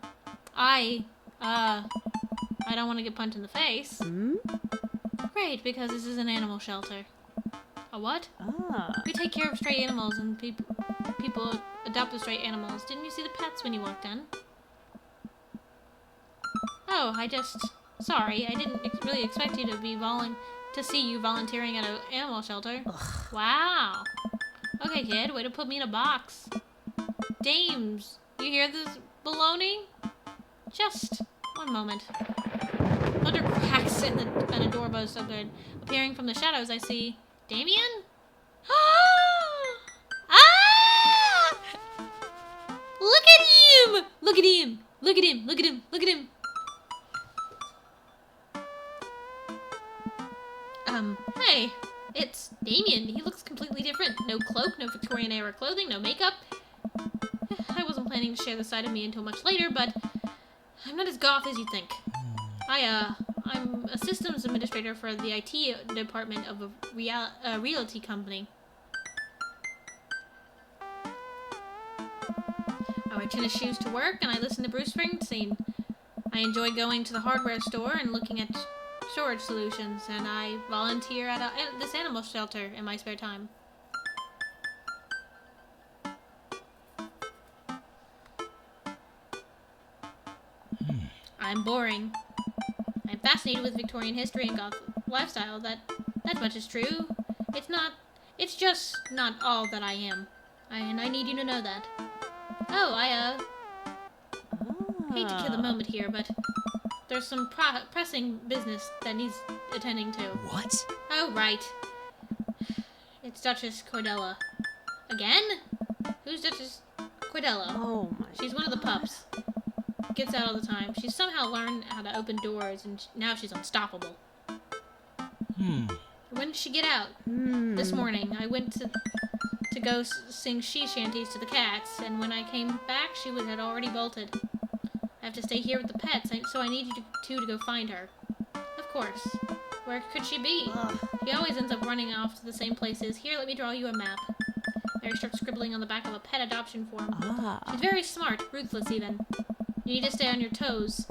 I don't want to get punched in the face. Great, because this is an animal shelter. A what? We take care of stray animals, and people adopt the stray animals. Didn't you see the pets when you walked in? Oh, sorry, I didn't really expect you to see you volunteering at an animal shelter. Wow. Okay, kid, way to put me in a box. Dames, you hear this baloney? Just one moment. Thunder cracks and a door bursts open. Appearing from the shadows, I see Damien? Ah! Look at him! Look at him! Look at him! Look at him! Look at him! Hey, it's Damien. He looks completely different. No cloak, no Victorian era clothing, no makeup. I wasn't planning to share this side of me until much later, but I'm not as goth as you think. I'm a systems administrator for the IT department of a realty company. I wear tennis shoes to work, and I listen to Bruce Springsteen. I enjoy going to the hardware store and looking at storage solutions, and I volunteer at this animal shelter in my spare time. I'm boring. I'm fascinated with Victorian history and goth lifestyle. That much is true. It's just not all that I am. And I need you to know that. Oh, I hate to kill the moment here, but there's some pressing business that needs attending to. What? Oh, right. It's Duchess Cordella. Again? Who's Duchess Cordella? Oh my. She's one of the pups. Gets out all the time. She's somehow learned how to open doors, and now she's unstoppable. When did she get out? This morning. I went to go sing she shanties to the cats, and when I came back, she had already bolted. I have to stay here with the pets, so I need you to go find her. Of course. Where could she be? She always ends up running off to the same places. Here, let me draw you a map. Mary starts scribbling on the back of a pet adoption form. She's very smart, ruthless even. You need to stay on your toes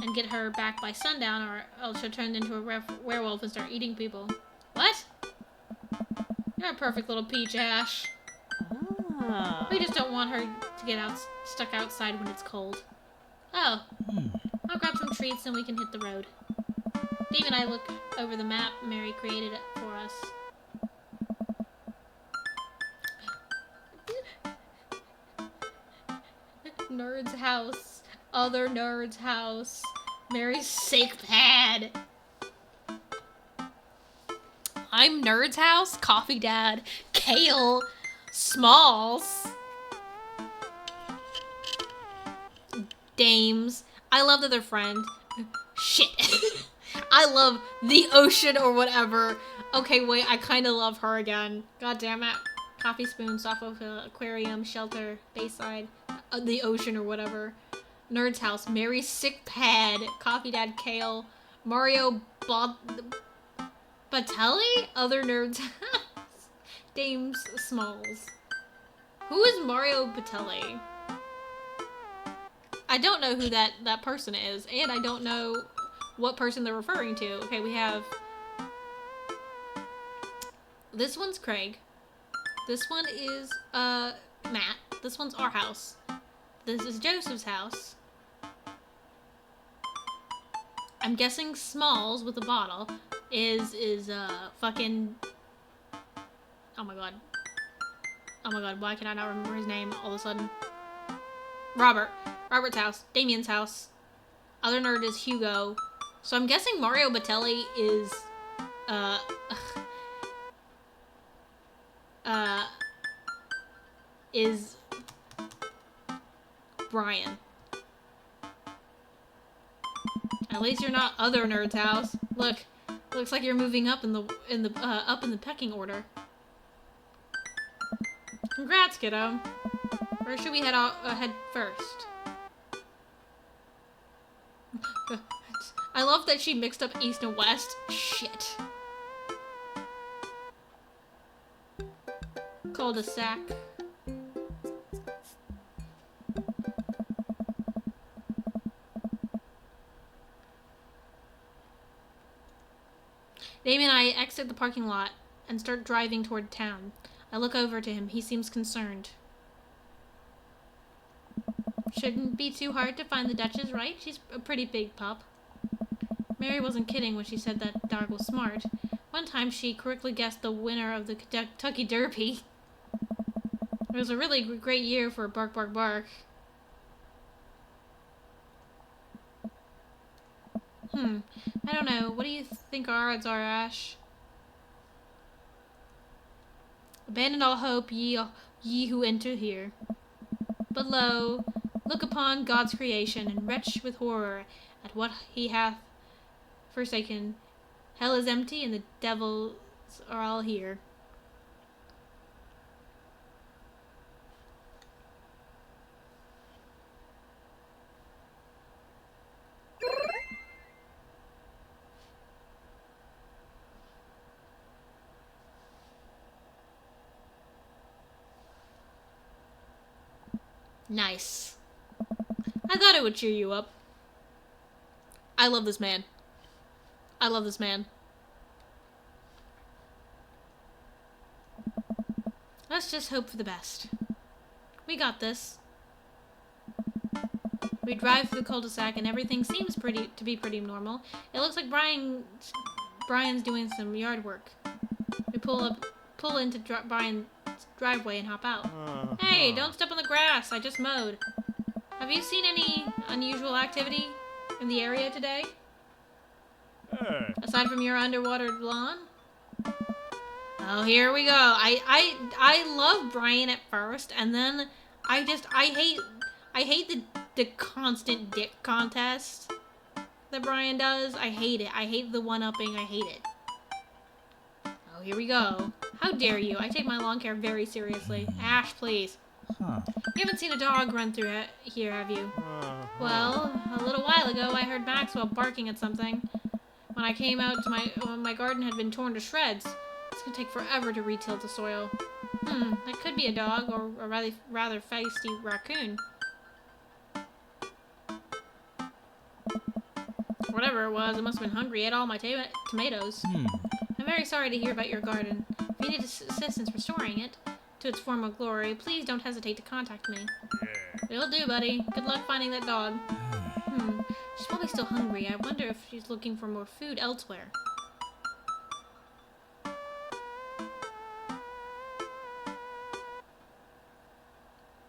and get her back by sundown, or else she'll turn into a werewolf and start eating people. What? You're a perfect little peach, Ash. We just don't want her to get stuck outside when it's cold. Oh. I'll grab some treats and we can hit the road. Dave and I look over the map Mary created for us. nerd's house. Other nerd's house. Mary's sick pad. I'm Nerd's house. Coffee Dad. Kale. Smalls. Dames. I love that they're friends. Shit. I love the ocean or whatever. Okay, wait, I kind of love her again. God damn it. Coffee spoon, software, aquarium, shelter, Bayside, the ocean or whatever. Nerd's house, Mary's sick pad, Coffee Dad, Kale, Mario Batelli, other Nerd's house, Dames Smalls. Who is Mario Batelli? I don't know who that person is, and I don't know what person they're referring to. Okay, we have... This one's Craig. This one is, Matt. This one's our house. This is Joseph's house. I'm guessing Smalls with a bottle is fucking... Oh my god. Oh my god, why can I not remember his name all of a sudden? Robert's house. Damien's house. Other nerd is Hugo. So I'm guessing Mario Batelli is, is Brian. At least you're not other nerd's house. Look, looks like you're moving up in the pecking order. Congrats, kiddo. Where should we head first? I love that she mixed up east and west. Shit. Cul-de-sac. Damien and I exit the parking lot and start driving toward town. I look over to him. He seems concerned. Shouldn't be too hard to find the Duchess, right? She's a pretty big pup. Mary wasn't kidding when she said that dog was smart. One time she correctly guessed the winner of the Kentucky Derby. It was a really great year for Bark Bark Bark. I don't know. What do you think our odds are, Ash? Abandon all hope, ye who enter here. But lo, look upon God's creation, and retch with horror at what he hath forsaken. Hell is empty, and the devils are all here. Nice. I thought it would cheer you up. I love this man. I love this man. Let's just hope for the best. We got this. We drive through the cul-de-sac and everything seems to be pretty normal. It looks like Brian's doing some yard work. We pull into Brian's driveway and hop out. Hey, don't step on the grass. I just mowed. Have you seen any unusual activity in the area today? Aside from your underwater lawn? Oh, here we go. I love Brian at first, and then I hate the constant dick contest that Brian does. I hate it. I hate the one-upping. I hate it. Oh, here we go. How dare you? I take my lawn care very seriously. Ash, please. You haven't seen a dog run through here, have you? Well, a little while ago, I heard Maxwell barking at something. When I came out to my garden had been torn to shreds. It's gonna take forever to retill the soil. That could be a dog or a rather feisty raccoon. Whatever it was, it must have been hungry. Ate all my tomatoes. I'm very sorry to hear about your garden. If you need assistance restoring it to its former glory, please don't hesitate to contact me. It'll do, buddy. Good luck finding that dog. She's probably still hungry. I wonder if she's looking for more food elsewhere.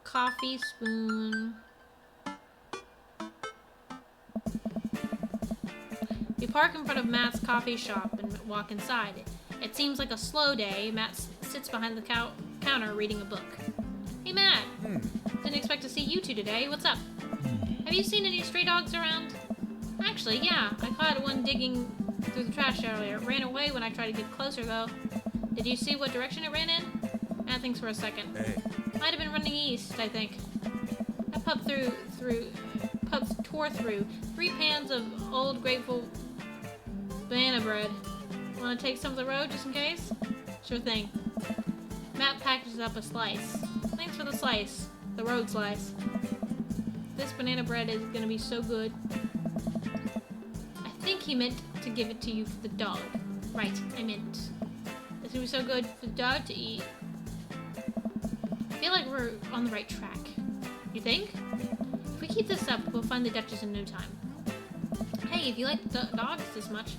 Coffee spoon. park in front of Matt's coffee shop and walk inside. It seems like a slow day. Matt sits behind the counter reading a book. Hey, Matt. Didn't expect to see you two today. What's up? Have you seen any stray dogs around? Actually, yeah. I caught one digging through the trash earlier. It ran away when I tried to get closer, though. Did you see what direction it ran in? Matt thinks for a second. Hey. Might have been running east, I think. I tore through 3 pans of old grateful banana bread. Want to take some of the road just in case? Sure thing. Matt packages up a slice. Thanks for the slice. The road slice. This banana bread is gonna be so good. I think he meant to give it to you for the dog. Right, I meant. It's gonna be so good for the dog to eat. I feel like we're on the right track. You think? If we keep this up, we'll find the Duchess in no time. Hey, if you like dogs this much,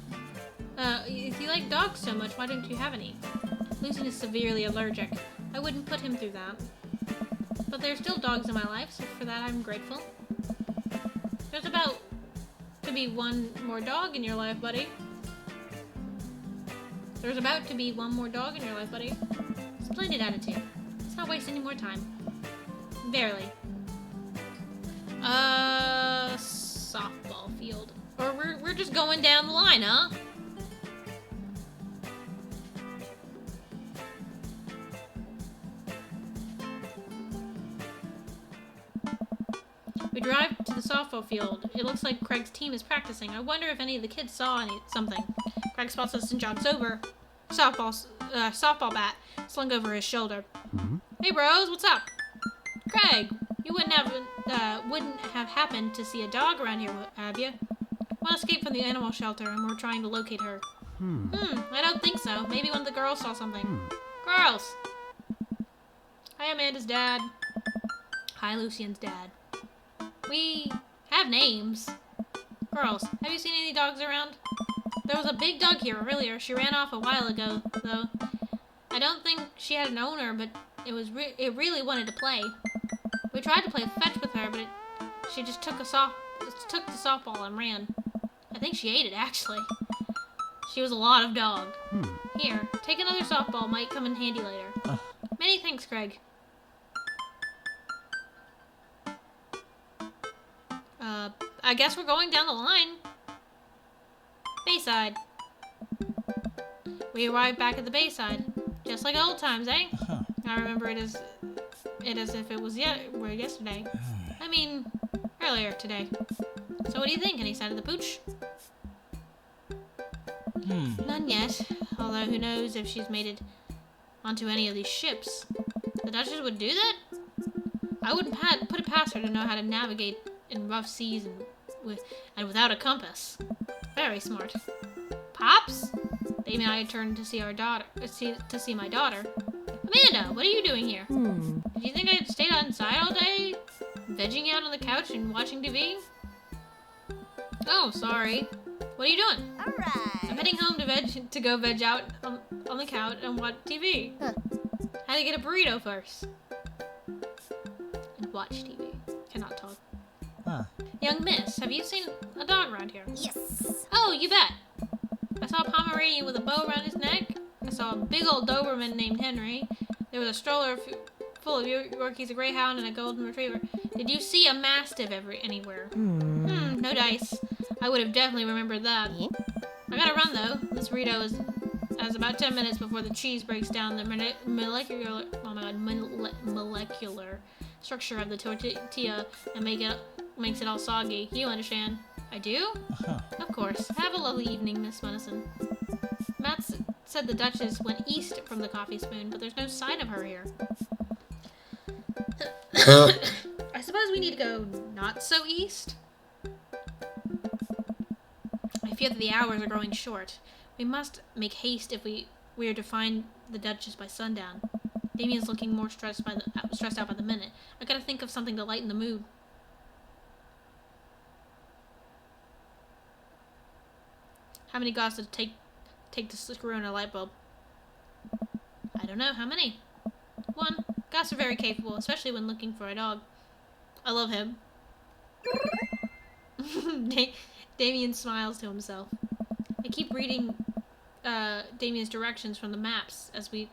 if you like dogs so much, why don't you have any? Lucian is severely allergic. I wouldn't put him through that. But there's still dogs in my life, so for that I'm grateful. There's about to be one more dog in your life, buddy. There's about to be one more dog in your life, buddy. Splendid attitude. Let's not waste any more time. Barely. Softball field. Or we're just going down the line, huh? We drive to the softball field. It looks like Craig's team is practicing. I wonder if any of the kids saw something. Craig spots us and jogs over. Softball bat slung over his shoulder. Hey bros, what's up? Craig, you wouldn't have happened to see a dog around here, have you? One escaped from the animal shelter and we're trying to locate her. I don't think so. Maybe one of the girls saw something. Girls! Hi, Amanda's dad. Hi, Lucian's dad. We have names. Girls, have you seen any dogs around? There was a big dog here earlier. She ran off a while ago, though. I don't think she had an owner, but it really wanted to play. We tried to play fetch with her, but she just took the softball and ran. I think she ate it, actually. She was a lot of dog. Here, take another softball. Might come in handy later. Many thanks, Craig. I guess we're going down the line. Bayside. We arrived back at the Bayside. Just like old times, eh? I remember it as if it was yesterday. I mean, earlier today. So what do you think? Any sign of the pooch? None yet. Although who knows if she's made it onto any of these ships. The Duchess would do that? I wouldn't put it past her to know how to navigate in rough seas and without a compass. Very smart. Pops? Amy and I turned to see our daughter. To see my daughter. Amanda, what are you doing here? Did you think I'd stayed inside all day, vegging out on the couch and watching TV? Oh, sorry. What are you doing? All right. I'm heading home to go veg out on the couch and watch TV. Had to get a burrito first. And watch TV. Cannot talk. Young miss, have you seen a dog around here? Yes. Oh, you bet. I saw a Pomeranian with a bow around his neck. I saw a big old Doberman named Henry. There was a stroller full of Yorkies, a Greyhound, and a Golden Retriever. Did you see a Mastiff anywhere? No dice. I would have definitely remembered that. I gotta run though. This burrito has about 10 minutes before the cheese breaks down the molecular structure of the tortilla and makes it all soggy. You understand? I do? Of course. Have a lovely evening, Miss Munison. Matt said the Duchess went east from the coffee spoon, but there's no sign of her here. I suppose we need to go not so east? I fear that the hours are growing short. We must make haste if we are to find the Duchess by sundown. Damien's looking more stressed out by the minute. I gotta think of something to lighten the mood. How many gauze did it take to screw in a light bulb? I don't know. How many? 1. Gauze are very capable, especially when looking for a dog. I love him. Damien smiles to himself. I keep reading Damien's directions from the maps as we...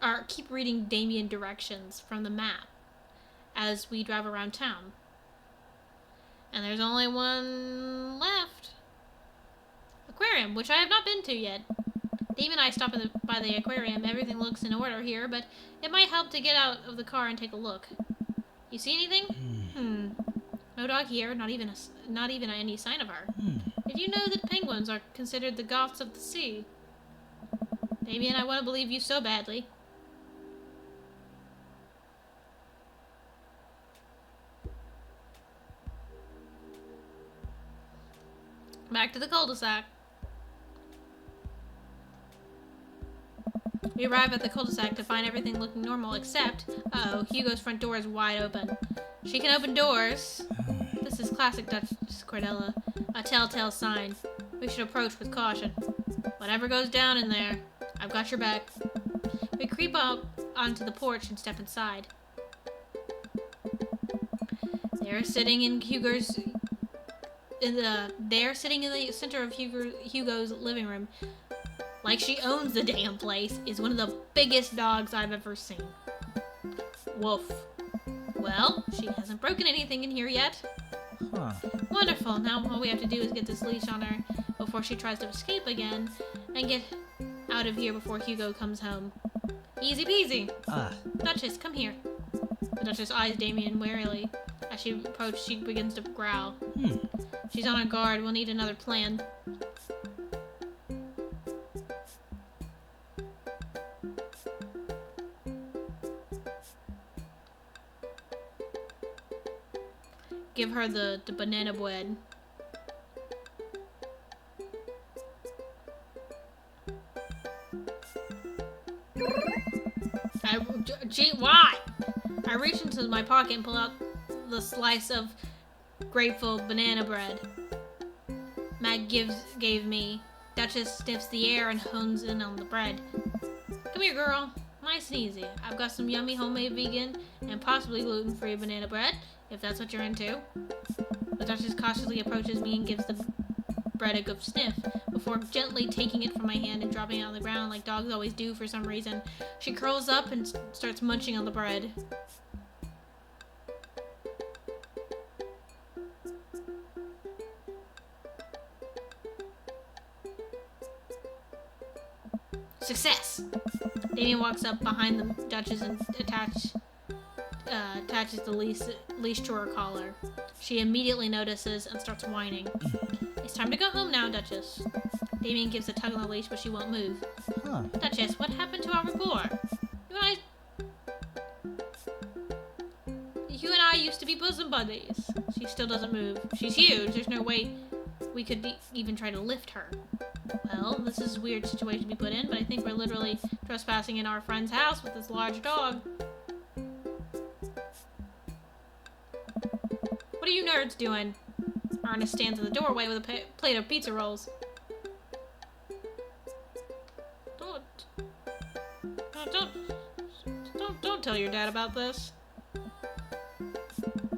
Or keep reading Damien directions from the map as we drive around town. And there's only one left. Aquarium, which I have not been to yet. Damien and I stop by the aquarium. Everything looks in order here, but it might help to get out of the car and take a look. You see anything? No dog here, not even any sign of her. Did you know that penguins are considered the goths of the sea? Damien, I want to believe you so badly. Back to the cul-de-sac. We arrive at the cul-de-sac to find everything looking normal, except, uh-oh, Hugo's front door is wide open. She can open doors. This is classic Dutch Cordella. A telltale sign. We should approach with caution. Whatever goes down in there, I've got your back. We creep up onto the porch and step inside. They're sitting in the center of Hugo's living room, like she owns the damn place, is one of the biggest dogs I've ever seen. Woof. Well, she hasn't broken anything in here yet. Huh. Wonderful. Now all we have to do is get this leash on her before she tries to escape again, and get out of here before Hugo comes home. Easy peasy. Duchess, come here. The Duchess eyes Damien warily. As she approaches, she begins to growl. She's on her guard. We'll need another plan. Give her the banana bread. Gee, why? I reach into my pocket and pull out the slice of grateful banana bread Mag gave me. Duchess sniffs the air and hones in on the bread. Come here, girl. Nice and easy. I've got some yummy homemade vegan and possibly gluten-free banana bread, if that's what you're into. The Duchess cautiously approaches me and gives the bread a good sniff, before gently taking it from my hand and dropping it on the ground like dogs always do for some reason. She curls up and starts munching on the bread. Success! Damien walks up behind the Duchess and attaches the leash to her collar. She immediately notices and starts whining. It's time to go home now, Duchess. Damien gives a tug on the leash, but she won't move. Duchess, what happened to our rapport? You and I used to be bosom buddies. She still doesn't move. She's huge. There's no way we could even try to lift her. Well, this is a weird situation to be put in, but I think we're literally trespassing in our friend's house with this large dog. What are you nerds doing? Ernest stands in the doorway with a plate of pizza rolls. Don't tell your dad about this.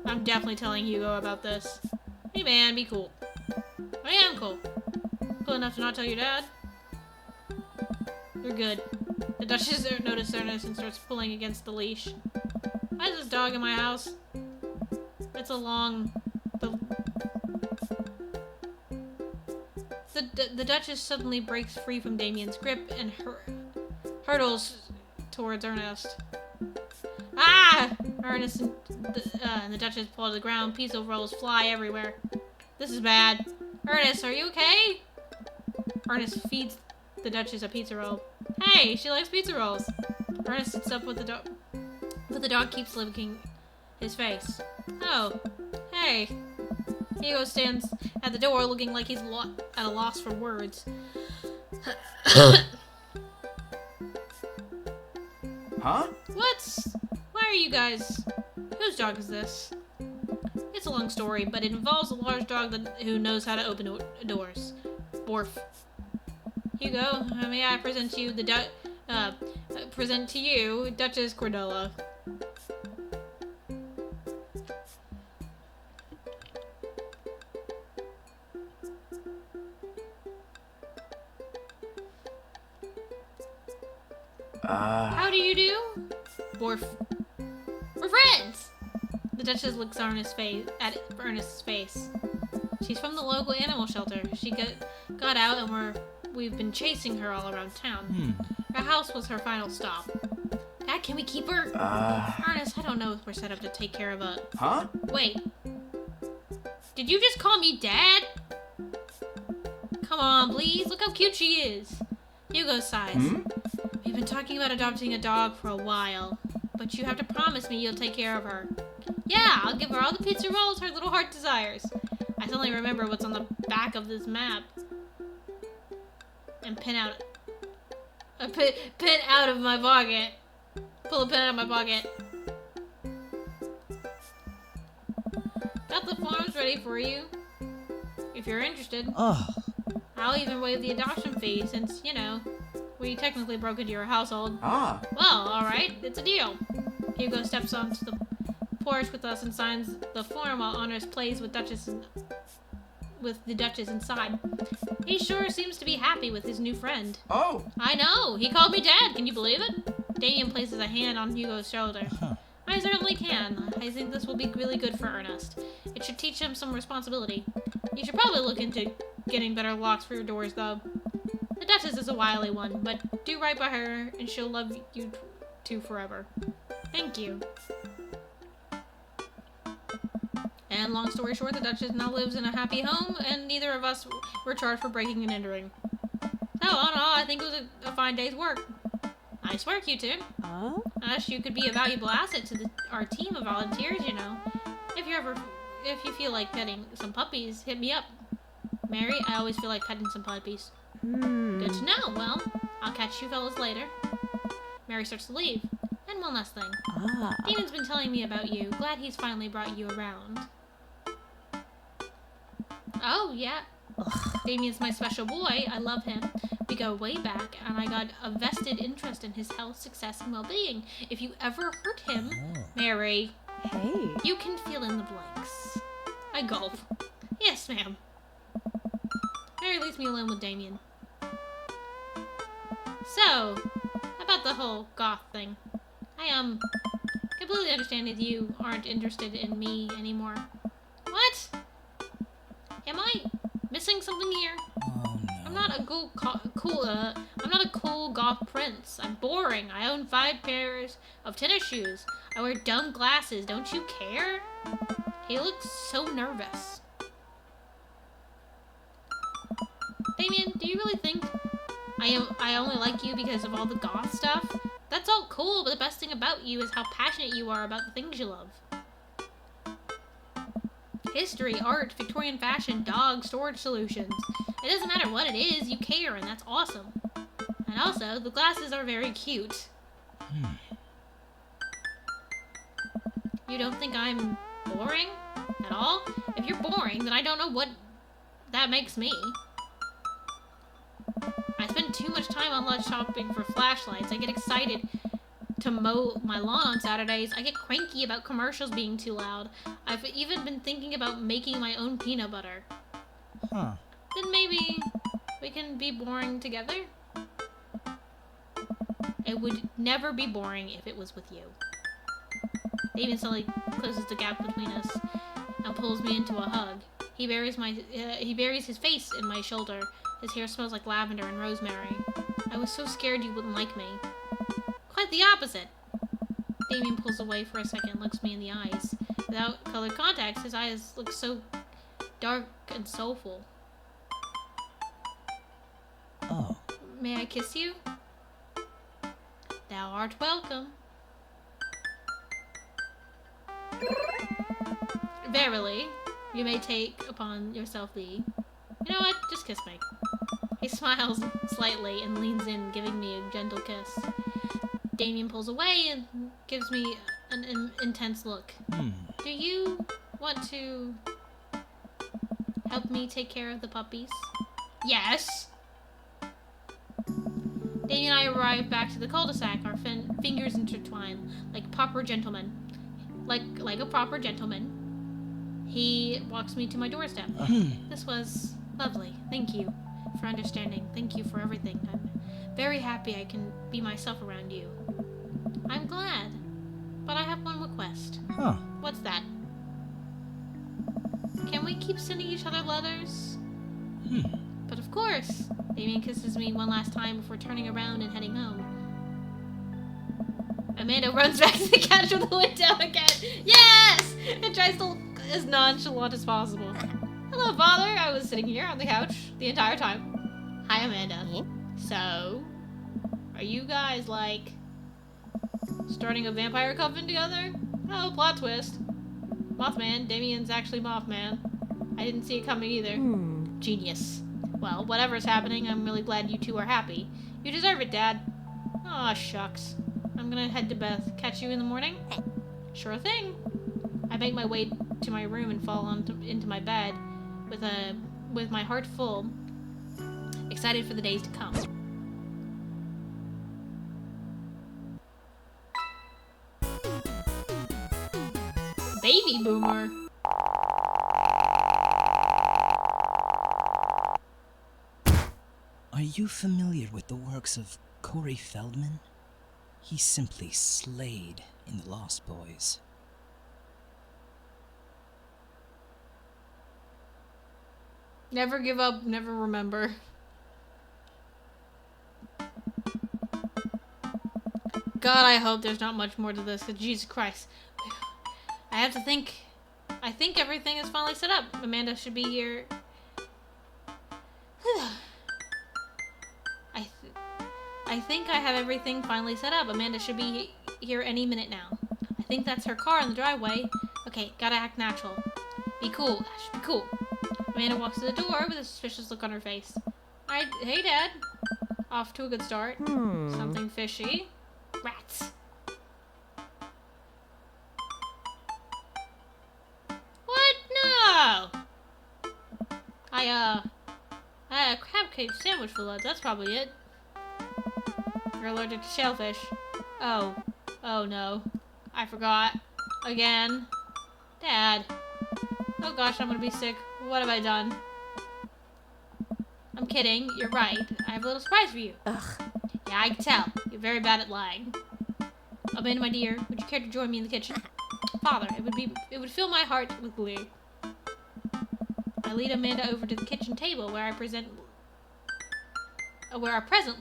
I'm definitely telling Hugo about this. Hey man, be cool. I am cool. Cool enough to not tell your dad? You're good. The Duchess notices Ernest and starts pulling against the leash. Why is this dog in my house? It's a long... The Duchess suddenly breaks free from Damien's grip and hurtles towards Ernest. Ah! Ernest and the Duchess fall to the ground. Pizza rolls fly everywhere. This is bad. Ernest, are you okay? Ernest feeds the Duchess a pizza roll. Hey, she likes pizza rolls. Ernest sits up with the dog, but the dog keeps licking his face. Oh, hey. Hugo stands at the door looking like he's at a loss for words. Huh? Why are you guys... Whose dog is this? It's a long story, but it involves a large dog who knows how to open doors. Borf. Hugo, may I present to you Duchess Cordella. How do you do? We're friends! The Duchess looks at Ernest's face. She's from the local animal shelter. She got out and we've been chasing her all around town. Her house was her final stop. Dad, can we keep her? Ernest, I don't know if we're set up to take care of a... Huh? Wait. Did you just call me Dad? Come on, please. Look how cute she is. Hugo sighs. We've been talking about adopting a dog for a while, but you have to promise me you'll take care of her. Yeah, I'll give her all the pizza rolls her little heart desires. I suddenly remember what's on the back of this map. And pin out of my pocket. Pull a pin out of my pocket. Got the forms ready for you. If you're interested. Oh, I'll even waive the adoption fee since, you know, we technically broke into your household. Ah. Well, alright, it's a deal. Hugo steps onto the porch with us and signs the form while Ernest plays with the Duchess inside. He sure seems to be happy with his new friend. Oh. I know, he called me Dad, can you believe it? Damien places a hand on Hugo's shoulder. I certainly can. I think this will be really good for Ernest. It should teach him some responsibility. You should probably look into getting better locks for your doors, though. The Duchess is a wily one, but do right by her, and she'll love you two forever. Thank you. And long story short, the Duchess now lives in a happy home, and neither of us were charged for breaking and entering. So, all in all, I think it was a fine day's work. Nice work, you two. You could be a valuable asset to our team of volunteers, you know. If you feel like petting some puppies, hit me up. Mary, I always feel like petting some puppies. Good to know. Well, I'll catch you fellas later. Mary starts to leave. And one last thing. Damon's been telling me about you. Glad he's finally brought you around. Oh, yeah. Damien's my special boy. I love him. We go way back, and I got a vested interest in his health, success, and well-being. If you ever hurt him, Mary, Hey. you can fill in the blanks. I gulp. Yes, ma'am. Mary leaves me alone with Damien. So, about the whole goth thing. I completely understand that you aren't interested in me anymore. What? Am I missing something here? oh no. I'm not a I'm not a cool goth prince. I'm boring. I own 5 pairs of tennis shoes. I wear dumb glasses. Don't you care? He looks so nervous. Damien, do you really think I only like you because of all the goth stuff? That's all cool, but the best thing about you is how passionate you are about the things you love. History, art, Victorian fashion, dogs, storage solutions. It doesn't matter what it is, you care, and that's awesome. And also, the glasses are very cute. You don't think I'm boring at all? If you're boring, then I don't know what that makes me. I spend too much time online shopping for flashlights. I get excited to mow my lawn on Saturdays. I get cranky about commercials being too loud. I've even been thinking about making my own peanut butter. Then maybe we can be boring together? It would never be boring if it was with you. Damien suddenly closes the gap between us and pulls me into a hug. He buries his face in my shoulder. His hair smells like lavender and rosemary. I was so scared you wouldn't like me. Quite the opposite. Damien pulls away for a second, looks me in the eyes. Without colored contacts, his eyes look so dark and soulful. Oh. May I kiss you? Thou art welcome. Verily, you may take upon yourself the... You know what? Just kiss me. He smiles slightly and leans in, giving me a gentle kiss. Damien pulls away and gives me an intense look. Do you want to help me take care of the puppies? Yes! Damien and I arrive back to the cul-de-sac, our fingers intertwined, like proper gentlemen. Like a proper gentleman. He walks me to my doorstep. This was lovely. Thank you for understanding. Thank you for everything. I'm very happy I can be myself around you. I'm glad. But I have one request. Huh. What's that? Can we keep sending each other letters? But of course. Damien kisses me one last time before turning around and heading home. Amanda runs back to the couch with the window again. Yes! And tries to look as nonchalant as possible. Hello, Father. I was sitting here on the couch the entire time. Hi, Amanda. So, are you guys, like, starting a vampire coven together? Oh, plot twist. Mothman. Damien's actually Mothman. I didn't see it coming either. Genius. Well, whatever's happening, I'm really glad you two are happy. You deserve it, Dad. Aw, shucks. I'm gonna head to Beth. Catch you in the morning? Sure thing. I make my way to my room and fall into my bed with my heart full, excited for the days to come. Baby boomer. Are you familiar with the works of Corey Feldman? He simply slayed in The Lost Boys. Never give up, never remember. God, I hope there's not much more to this. Jesus Christ. I have to think. I think everything is finally set up. Amanda should be here. I think I have everything finally set up. Amanda should be here any minute now. I think that's her car in the driveway. Okay, gotta act natural. Be cool, Ash, be cool. Amanda walks to the door with a suspicious look on her face. Hey, Dad. Off to a good start. Something fishy. Rats. What? No! I had a crab cake sandwich for lunch. That's probably it. You're allergic to shellfish. Oh no. I forgot. Again. Dad. Oh gosh, I'm gonna be sick. What have I done? I'm kidding. You're right. I have a little surprise for you. Ugh. Yeah, I can tell. You're very bad at lying. Amanda, my dear, would you care to join me in the kitchen? Father, it would fill my heart with glee. I lead Amanda over to the kitchen table where our present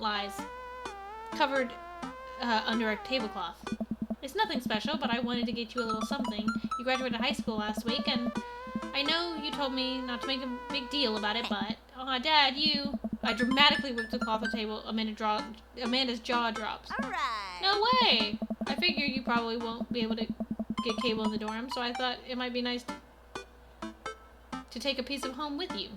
lies, covered under a tablecloth. It's nothing special, but I wanted to get you a little something. You graduated high school last week, and I know you told me not to make a big deal about it, but Dad, I dramatically whipped the cloth on the table. Amanda's jaw drops. All right. No way! I figure you probably won't be able to get cable in the dorm, so I thought it might be nice to take a piece of home with you.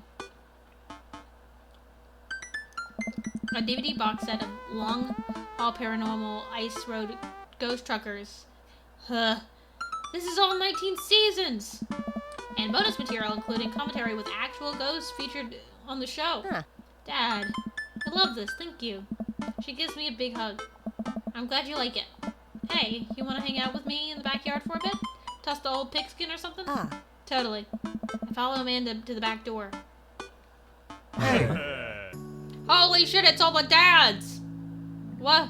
A DVD box set of Long Haul Paranormal Ice Road Ghost Truckers. This is all 19 seasons! And bonus material, including commentary with actual ghosts featured on the show. Dad, I love this, thank you. She gives me a big hug. I'm glad you like it. Hey, you want to hang out with me in the backyard for a bit? Toss the old pigskin or something? Totally. I follow Amanda to the back door. Holy shit, it's all the dads! What?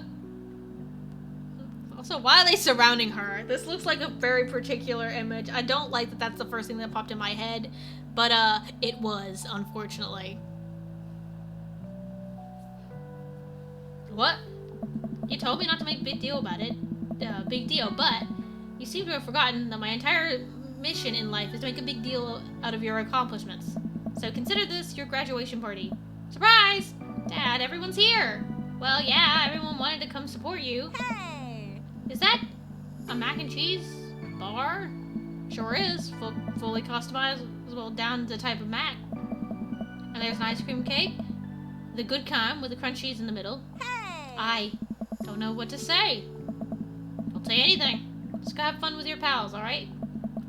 Also, why are they surrounding her? This looks like a very particular image. I don't like that that's the first thing that popped in my head, but it was, unfortunately. What? You told me not to make a big deal about it. Big deal, but you seem to have forgotten that my entire mission in life is to make a big deal out of your accomplishments. So consider this your graduation party. Surprise! Dad, everyone's here! Well, yeah, everyone wanted to come support you. Hey! Is that a mac and cheese bar? Sure is. Fully customizable down to the type of mac. And there's an ice cream cake. The good kind with the crunchies in the middle. Hey! I don't know what to say. Don't say anything. Just go have fun with your pals, alright?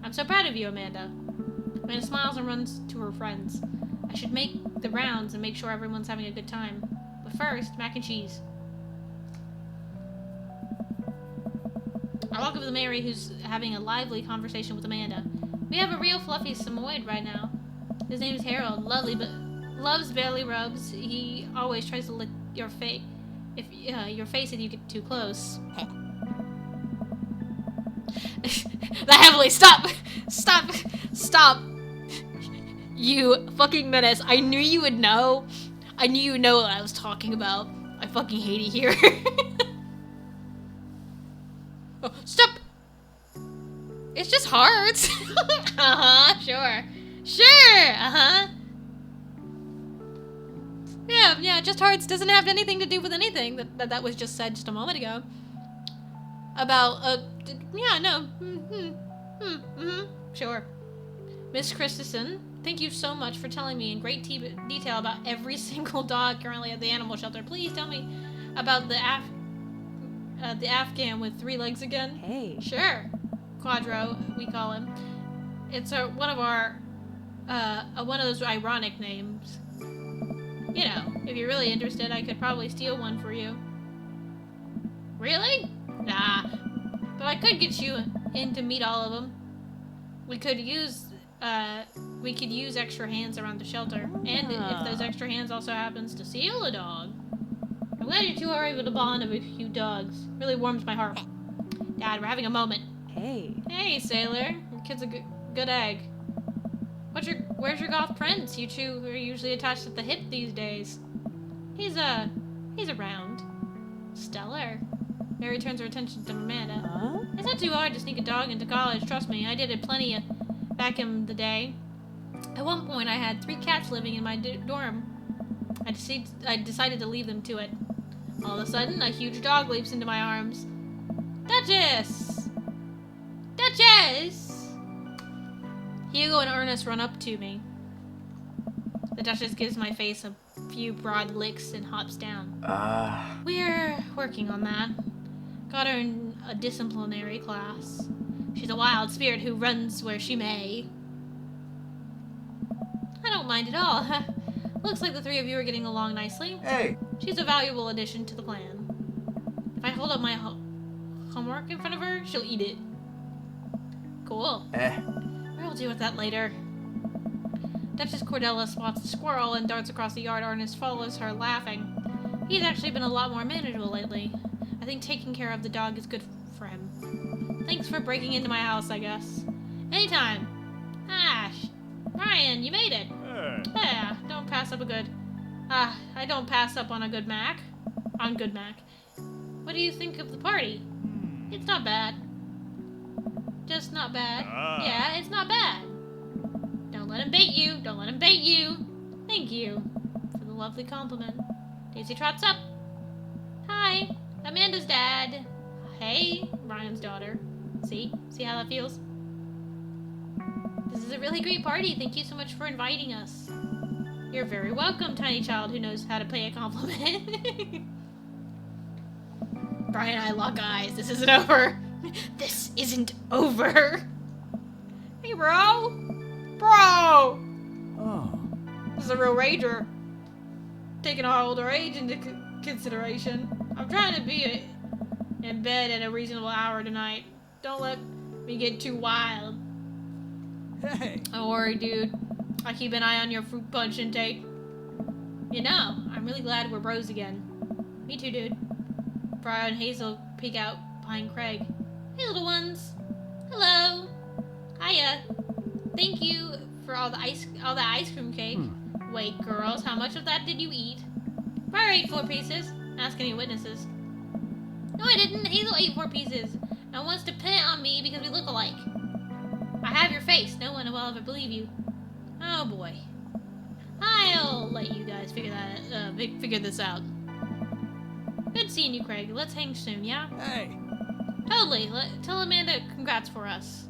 I'm so proud of you, Amanda. Amanda smiles and runs to her friends. I should make the rounds and make sure everyone's having a good time. But first, mac and cheese. I walk over to Mary, who's having a lively conversation with Amanda. We have a real fluffy Samoyed right now. His name is Harold. Lovely, but loves belly rubs. He always tries to lick your face. if your face if you get too close. That heavily. Stop! Stop! Stop! You fucking menace. I knew you would know. I knew you would know what I was talking about. I fucking hate it here. Oh, stop! It's just hearts. Uh-huh, sure. Sure, uh-huh. Yeah, just hearts. Doesn't have anything to do with anything that was just said just a moment ago. About, yeah, no. Sure. Miss Christensen, thank you so much for telling me in great detail about every single dog currently at the animal shelter. Please tell me about the Afghan with 3 legs again. Hey. Sure. Quadro, we call him. It's one of our, one of those ironic names. You know, if you're really interested, I could probably steal one for you. Really? Nah. But I could get you in to meet all of them. We could use extra hands around the shelter. And if those extra hands also happens to steal a dog. I'm glad you two are able to bond over a few dogs. Really warms my heart. Dad, we're having a moment. Hey. Hey, sailor. Your kid's a good egg. Where's your goth prince? You two are usually attached at the hip these days. He's around. Stellar. Mary turns her attention to Amanda. Huh? It's not too hard to sneak a dog into college, trust me. I did it plenty back in the day. At one point, I had 3 cats living in my dorm. I decided to leave them to it. All of a sudden, a huge dog leaps into my arms. Duchess! Duchess! Hugo and Ernest run up to me. The Duchess gives my face a few broad licks and hops down. We're working on that. Got her in a disciplinary class. She's a wild spirit who runs where she may. I don't mind at all. Looks like the 3 of you are getting along nicely. Hey. She's a valuable addition to the clan. If I hold up my homework in front of her, she'll eat it. Cool. We'll deal with that later. Duchess Cordella spots a squirrel and darts across the yard. Ernest follows her, laughing. He's actually been a lot more manageable lately. I think taking care of the dog is good for him. Thanks for breaking into my house, I guess. Anytime. Ash. Ryan, you made it. Hey. Yeah, don't pass up a good... I don't pass up on a good Mac. On good Mac. What do you think of the party? It's not bad. Just not bad. Yeah, it's not bad. Don't let him bait you. Don't let him bait you. Thank you for the lovely compliment. Daisy trots up. Hi, Amanda's dad. Hey, Ryan's daughter. See how that feels? This is a really great party. Thank you so much for inviting us. You're very welcome, tiny child who knows how to pay a compliment. Brian and I lock eyes. This isn't over. This isn't over. Hey, bro. Bro. Oh. This is a real rager. Taking our older age into consideration. I'm trying to be in bed at a reasonable hour tonight. Don't let me get too wild. Hey. Don't worry, dude. I keep an eye on your fruit punch intake. You know, I'm really glad we're bros again. Me too, dude. Brian and Hazel peek out behind Craig. Hey, little ones. Hello. Hiya. Thank you for all the ice cream cake. Wait, girls, how much of that did you eat? Brian ate 4 pieces. Ask any witnesses. No, I didn't. Hazel ate 4 pieces. Now wants to pin it on me because we look alike. I have your face. No one will ever believe you. Oh boy. I'll let you guys figure this out. Good seeing you, Craig. Let's hang soon, yeah? Hey. Totally. Tell Amanda congrats for us.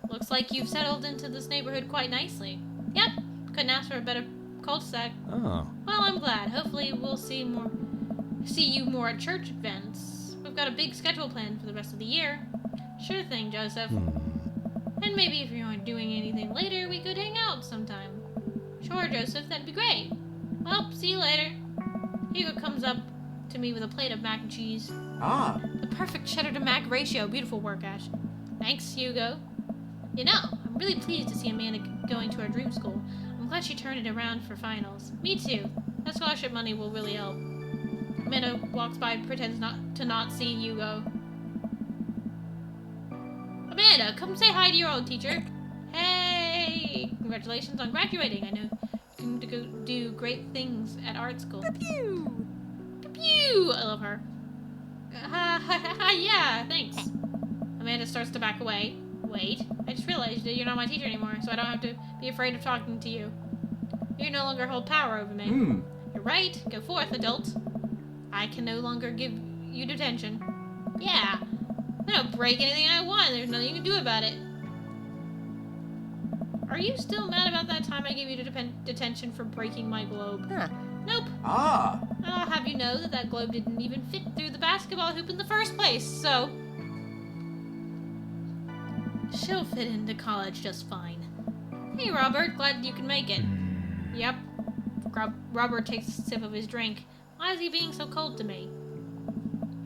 Looks like you've settled into this neighborhood quite nicely. Yep. Couldn't ask for a better cul-de-sac. Oh. Well, I'm glad. Hopefully we'll see you more at church events. We've got a big schedule planned for the rest of the year. Sure thing, Joseph. And maybe if you aren't doing anything later, we could hang out sometime. Sure, Joseph, that'd be great. Well, see you later. Hugo comes up to me with a plate of mac and cheese. The perfect cheddar to mac ratio. Beautiful work, Ash. Thanks, Hugo. You know, I'm really pleased to see Amanda going to her dream school. I'm glad she turned it around for finals. Me too. That scholarship money will really help. Amanda walks by and pretends not to see Hugo. Amanda, come say hi to your old teacher. Hey! Congratulations on graduating. I know you can go do great things at art school. Pew! Pew! I love her. Yeah, thanks. Amanda starts to back away. Wait, I just realized that you're not my teacher anymore, so I don't have to be afraid of talking to you. You no longer hold power over me. You're right. Go forth, adult. I can no longer give you detention. Yeah. I don't break anything I want. There's nothing you can do about it. Are you still mad about that time I gave you detention for breaking my globe? Huh. Nope. Ah. I'll have you know that globe didn't even fit through the basketball hoop in the first place, so... she'll fit into college just fine. Hey, Robert. Glad you can make it. Yep. Robert takes a sip of his drink. Why is he being so cold to me?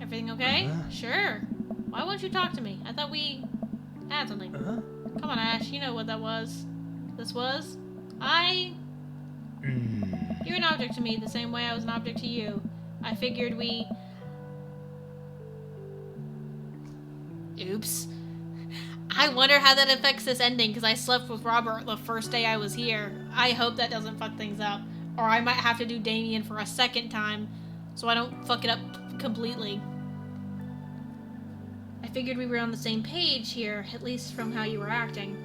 Everything okay? Sure. Why won't you talk to me? I thought we had something. Come on, Ash. You know what that was. This was? You're an object to me the same way I was an object to you. I figured we... Oops. I wonder how that affects this ending, because I slept with Robert the first day I was here. I hope that doesn't fuck things up. Or I might have to do Damien for a second time, so I don't fuck it up completely. I figured we were on the same page here, at least from how you were acting.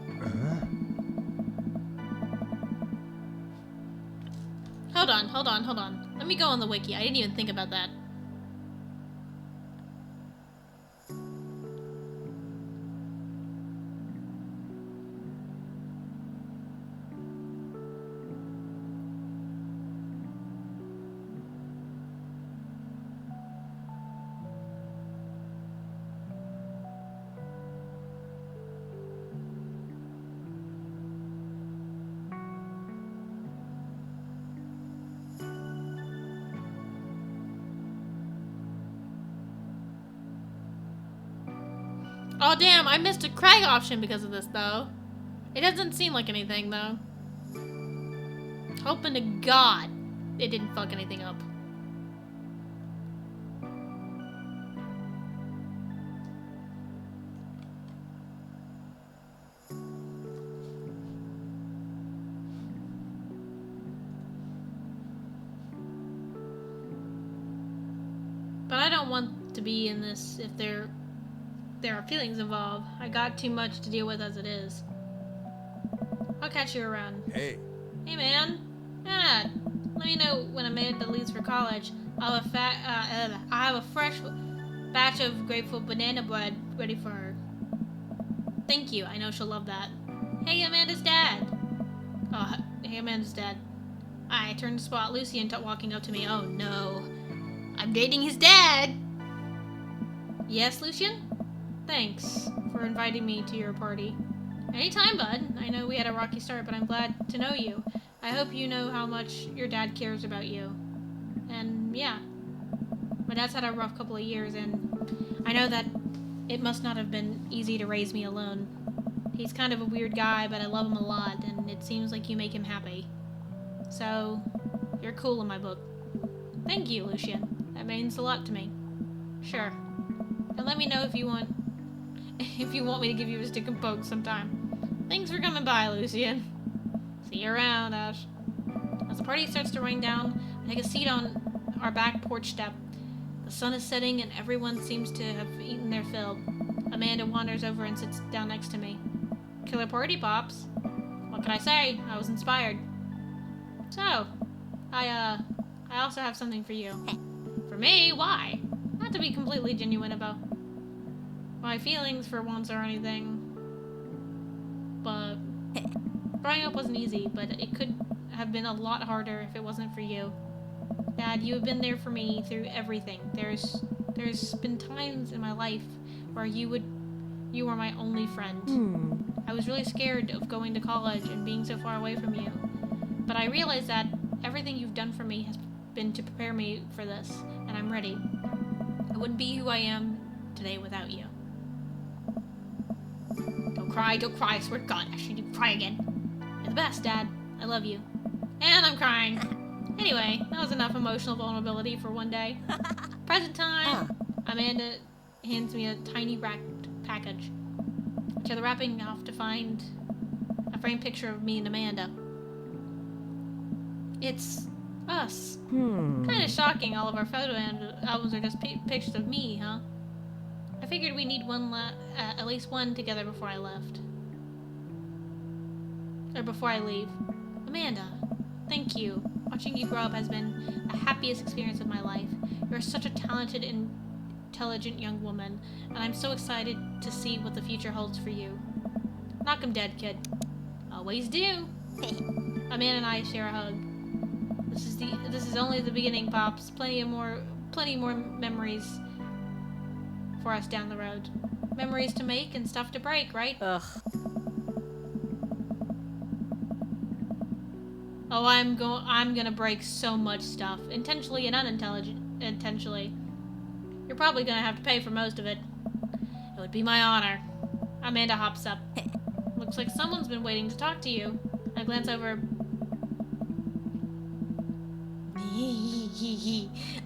Hold on. Let me go on the wiki. I didn't even think about that. Oh damn, I missed a Craig option because of this though. It doesn't seem like anything though. Hoping to God it didn't fuck anything up. But I don't want to be in this if there are feelings involved. I got too much to deal with as it is. I'll catch you around. Hey. Hey, man. Dad, let me know when Amanda leaves for college. I'll have a fresh batch of grateful banana bread ready for her. Thank you. I know she'll love that. Hey, Amanda's dad. Oh, hey, Amanda's dad. I turned to spot Lucien walking up to me. Oh, no. I'm dating his dad. Yes, Lucien? Thanks for inviting me to your party. Anytime, bud. I know we had a rocky start, but I'm glad to know you. I hope you know how much your dad cares about you. And yeah, my dad's had a rough couple of years, and I know that it must not have been easy to raise me alone. He's kind of a weird guy, but I love him a lot, and it seems like you make him happy. So, you're cool in my book. Thank you, Lucien. That means a lot to me. Sure. And let me know if you want me to give you a stick and poke sometime. Thanks for coming by, Lucien. See you around, Ash. As the party starts to wind down, I take a seat on our back porch step. The sun is setting and everyone seems to have eaten their fill. Amanda wanders over and sits down next to me. Killer party, Pops. What can I say? I was inspired. So, I also have something for you. For me? Why? Not to be completely genuine about my feelings for once or anything. But growing up wasn't easy, but it could have been a lot harder if it wasn't for you. Dad, you have been there for me through everything. There's been times in my life where you were my only friend. I was really scared of going to college and being so far away from you. But I realized that everything you've done for me has been to prepare me for this, and I'm ready. I wouldn't be who I am today without you. Don't cry, I swear to God, I should cry again. You're the best, Dad. I love you. And I'm crying. Anyway, that was enough emotional vulnerability for one day. Present time. Amanda hands me a tiny wrapped package. I tear the wrapping off to find a framed picture of me and Amanda. It's us. Kind of shocking. All of our photo albums are just pictures of me, huh? I figured we need at least one together before I left. Or before I leave. Amanda, thank you. Watching you grow up has been the happiest experience of my life. You're such a talented and intelligent young woman, and I'm so excited to see what the future holds for you. Knock 'em dead, kid. Always do. Amanda and I share a hug. This is only the beginning, Pops. Plenty more memories for us down the road. Memories to make and stuff to break, right? Ugh. Oh, I'm gonna break so much stuff, intentionally and unintentionally. You're probably gonna have to pay for most of it. It would be my honor. Amanda hops up. Looks like someone's been waiting to talk to you. I glance over.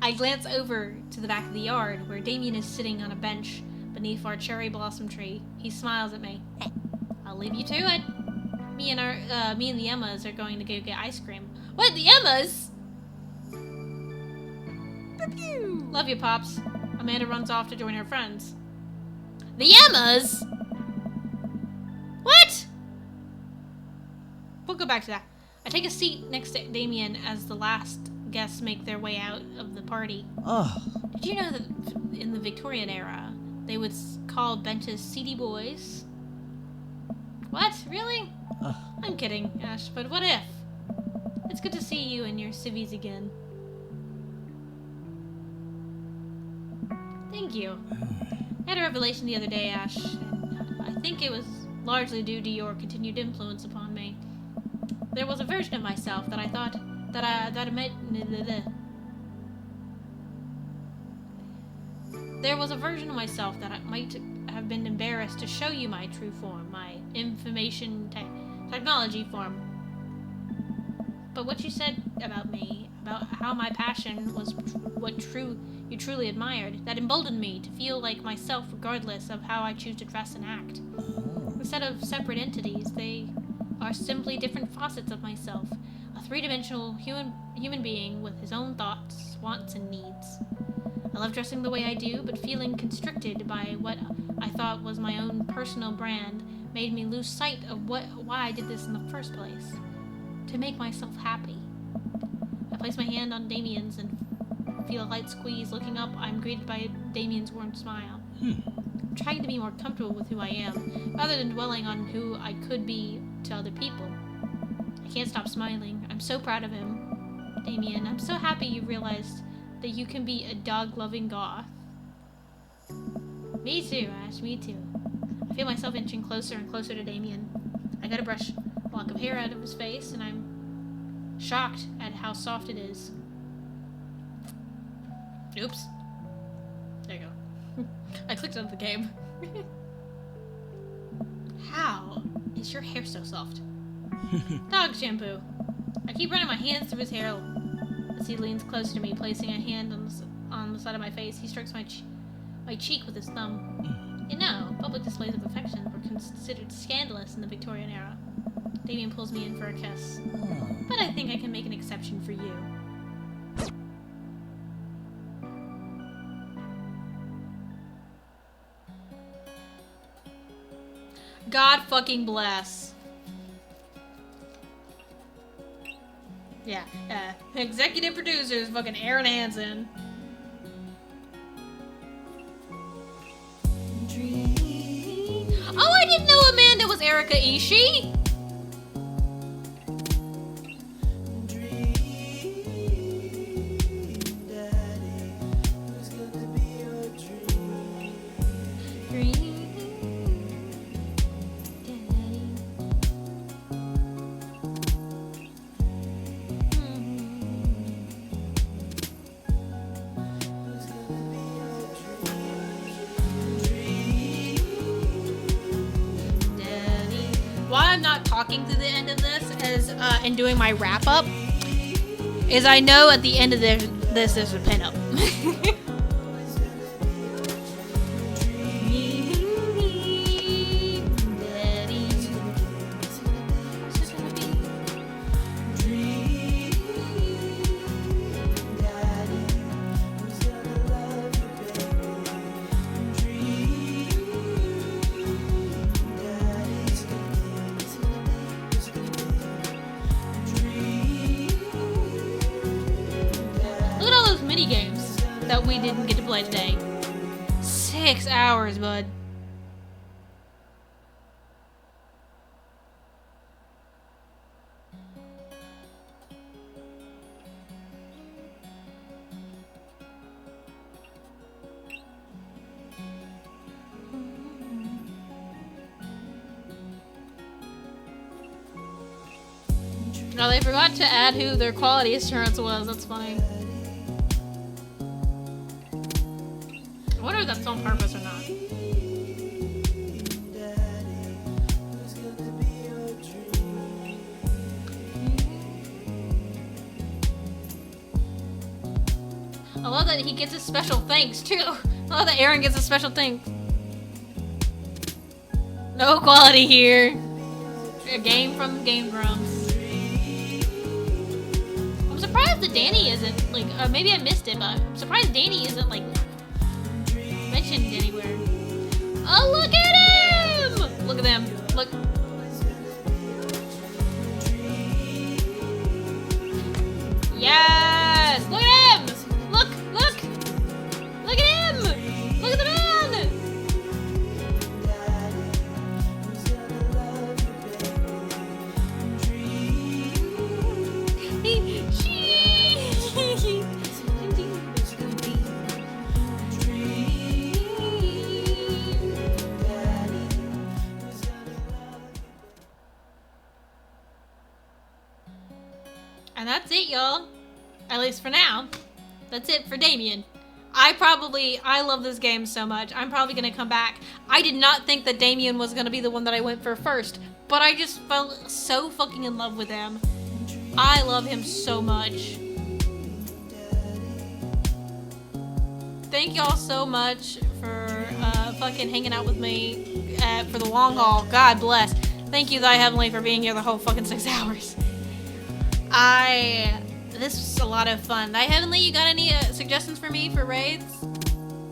I glance over to the back of the yard where Damien is sitting on a bench beneath our cherry blossom tree. He smiles at me. I'll leave you to it. Me and the Emmas are going to go get ice cream. What, the Emmas? Love you, Pops. Amanda runs off to join her friends. The Emmas? What? We'll go back to that. I take a seat next to Damien as the last guests make their way out of the party. Oh, Did you know that in the Victorian era, they would call benches seedy boys? What? Really? I'm kidding, Ash, but what if? It's good to see you and your civvies again. Thank you. I had a revelation the other day, Ash, and I think it was largely due to your continued influence upon me. There was a version of myself that I thought There was a version of myself that I might have been embarrassed to show you my true form, my information technology form. But what you said about me, about how my passion was what you truly admired, that emboldened me to feel like myself regardless of how I choose to dress and act. Instead of separate entities, they are simply different facets of myself, a three-dimensional human being with his own thoughts, wants, and needs. I love dressing the way I do, but feeling constricted by what I thought was my own personal brand made me lose sight of why I did this in the first place. To make myself happy. I place my hand on Damien's and feel a light squeeze. Looking up, I'm greeted by Damien's warm smile. I'm trying to be more comfortable with who I am, rather than dwelling on who I could be to other people. I can't stop smiling. I'm so proud of him. Damien, I'm so happy you realized that you can be a dog-loving goth. Me too, Ash, me too. I feel myself inching closer and closer to Damien. I gotta brush a lock of hair out of his face, and I'm shocked at how soft it is. Oops. There you go. I clicked on the game. How is your hair so soft? Dog shampoo. I keep running my hands through his hair as he leans close to me, placing a hand on the side of my face. He strokes my cheek with his thumb. You know, public displays of affection were considered scandalous in the Victorian era. Damien pulls me in for a kiss. But I think I can make an exception for you. God fucking bless. Yeah, executive producers, fucking Aaron Hansen. Oh, I didn't know Amanda was Erika Ishii. Why I'm not talking through the end of this is and doing my wrap up is I know at the end of this there's a pinup. Look at all those mini games that we didn't get to play today. 6 hours, bud. Oh, they forgot to add who their quality assurance was. That's funny. I wonder if that's on purpose or not. I love that he gets a special thanks too. I love that Aaron gets a special thanks. No quality here. A game from Game Grumps. I'm surprised that Danny isn't like. Maybe I missed it, but I'm surprised Danny isn't like mentioned anywhere. Oh, look at him! Look at them. Look. Yes! Look at him! Look! Look! Look at him! Look at the man! And that's it, y'all. At least for now. That's it for Damien. I love this game so much. I'm probably gonna come back. I did not think that Damien was gonna be the one that I went for first, but I just fell so fucking in love with him. I love him so much. Thank y'all so much for fucking hanging out with me for the long haul. God bless. Thank you, Thy Heavenly, for being here the whole fucking 6 hours. This was a lot of fun. Thy Heavenly, you got any suggestions for me for raids?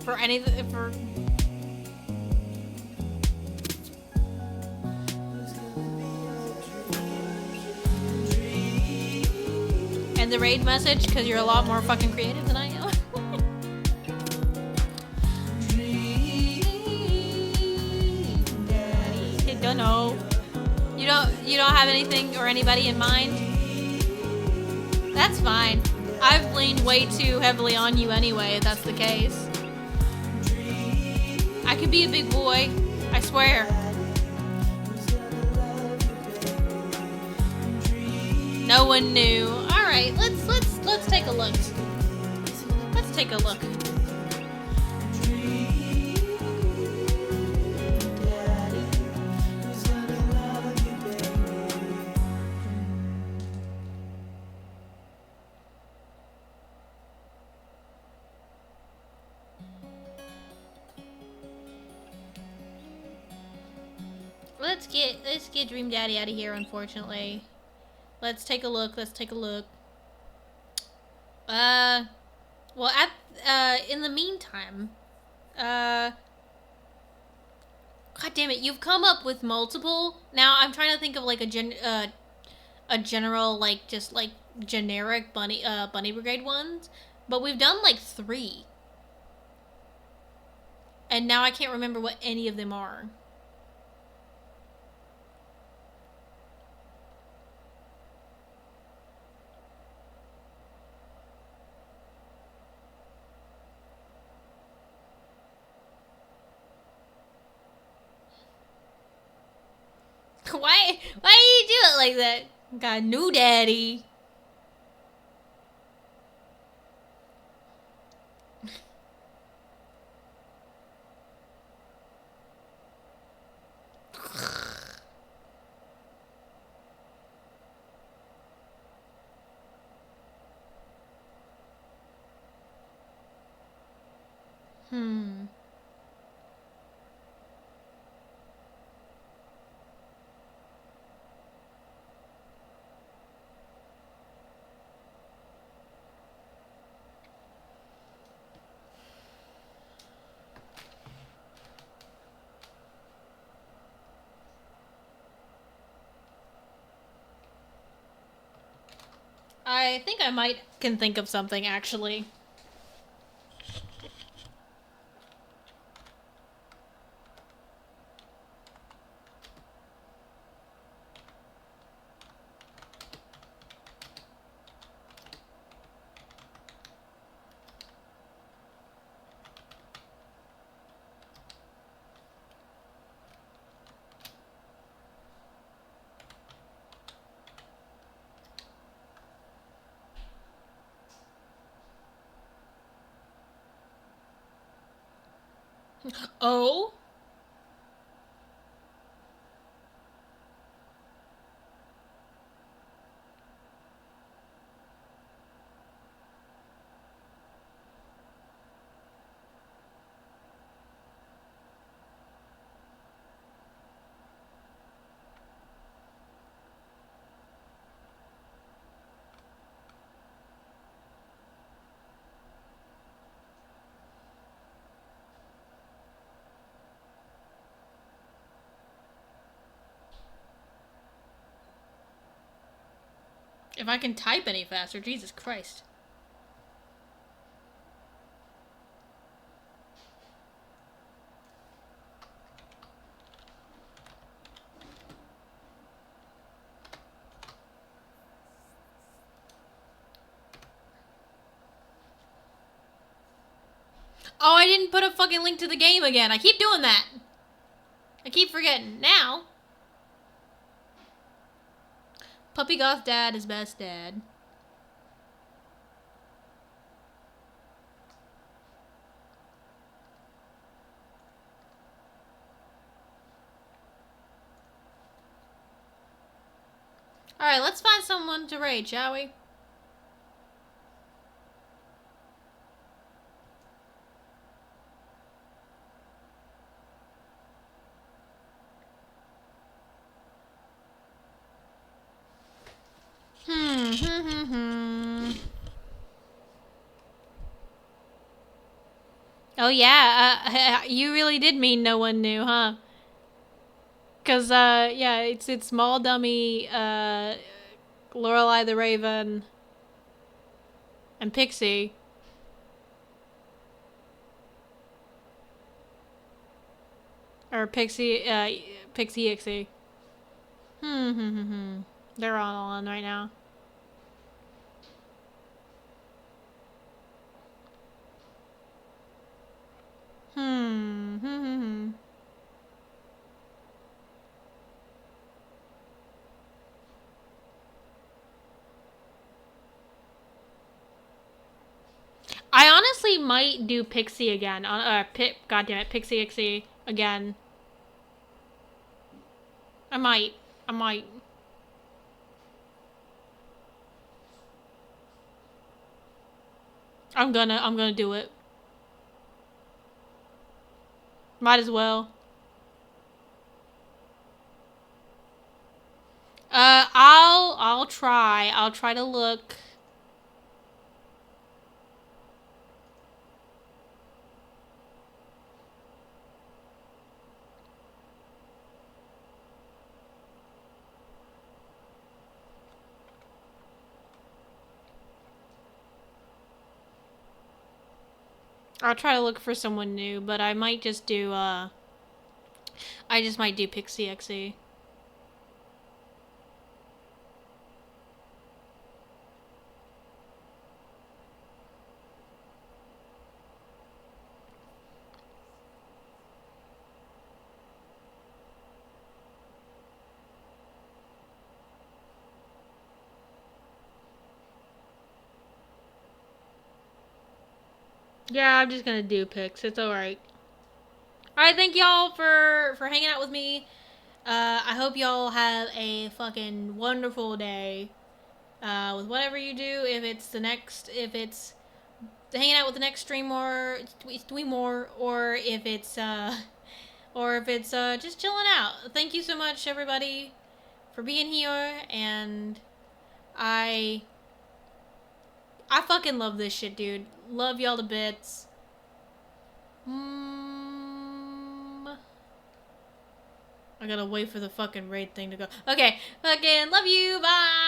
For anything? For... And the raid message, because you're a lot more fucking creative than I am. Don't know. You don't have anything or anybody in mind? That's fine. I've leaned way too heavily on you anyway, if that's the case. I could be a big boy. I swear. No one knew. Alright, let's take a look. Let's take a look. Let's get Dream Daddy out of here, unfortunately. Let's take a look. Well, in the meantime, God damn it, you've come up with multiple. Now I'm trying to think of like a general, like, just like generic bunny brigade ones, but we've done like 3. And now I can't remember what any of them are. Why do you do it like that? Got new daddy. Hmm. I think I might can think of something actually. Oh? If I can type any faster, Jesus Christ. Oh, I didn't put a fucking link to the game again. I keep doing that. I keep forgetting. Now. Puppy Goth Dad is best dad. Alright, let's find someone to raid, shall we? Oh yeah, you really did mean no one knew, huh? Cause yeah, it's Small Dummy, Lorelei the Raven, and Pixie. Or Pixie, Pixie Ixie. They're all on right now. I honestly might do Pixie again. Goddammit, Pixie Ixie again. I might. I'm gonna do it. Might as well. I'll try. I'll try to look. I'll try to look for someone new, but I might just do, I just might do Pixie Ixie. Yeah, I'm just gonna do Pix. It's alright. Alright, thank y'all for hanging out with me. I hope y'all have a fucking wonderful day. With whatever you do, if it's hanging out with the next streamer, or if it's just chilling out. Thank you so much, everybody, for being here, and I fucking love this shit, dude. Love y'all to bits. I gotta wait for the fucking raid thing to go. Okay, fucking love you, bye!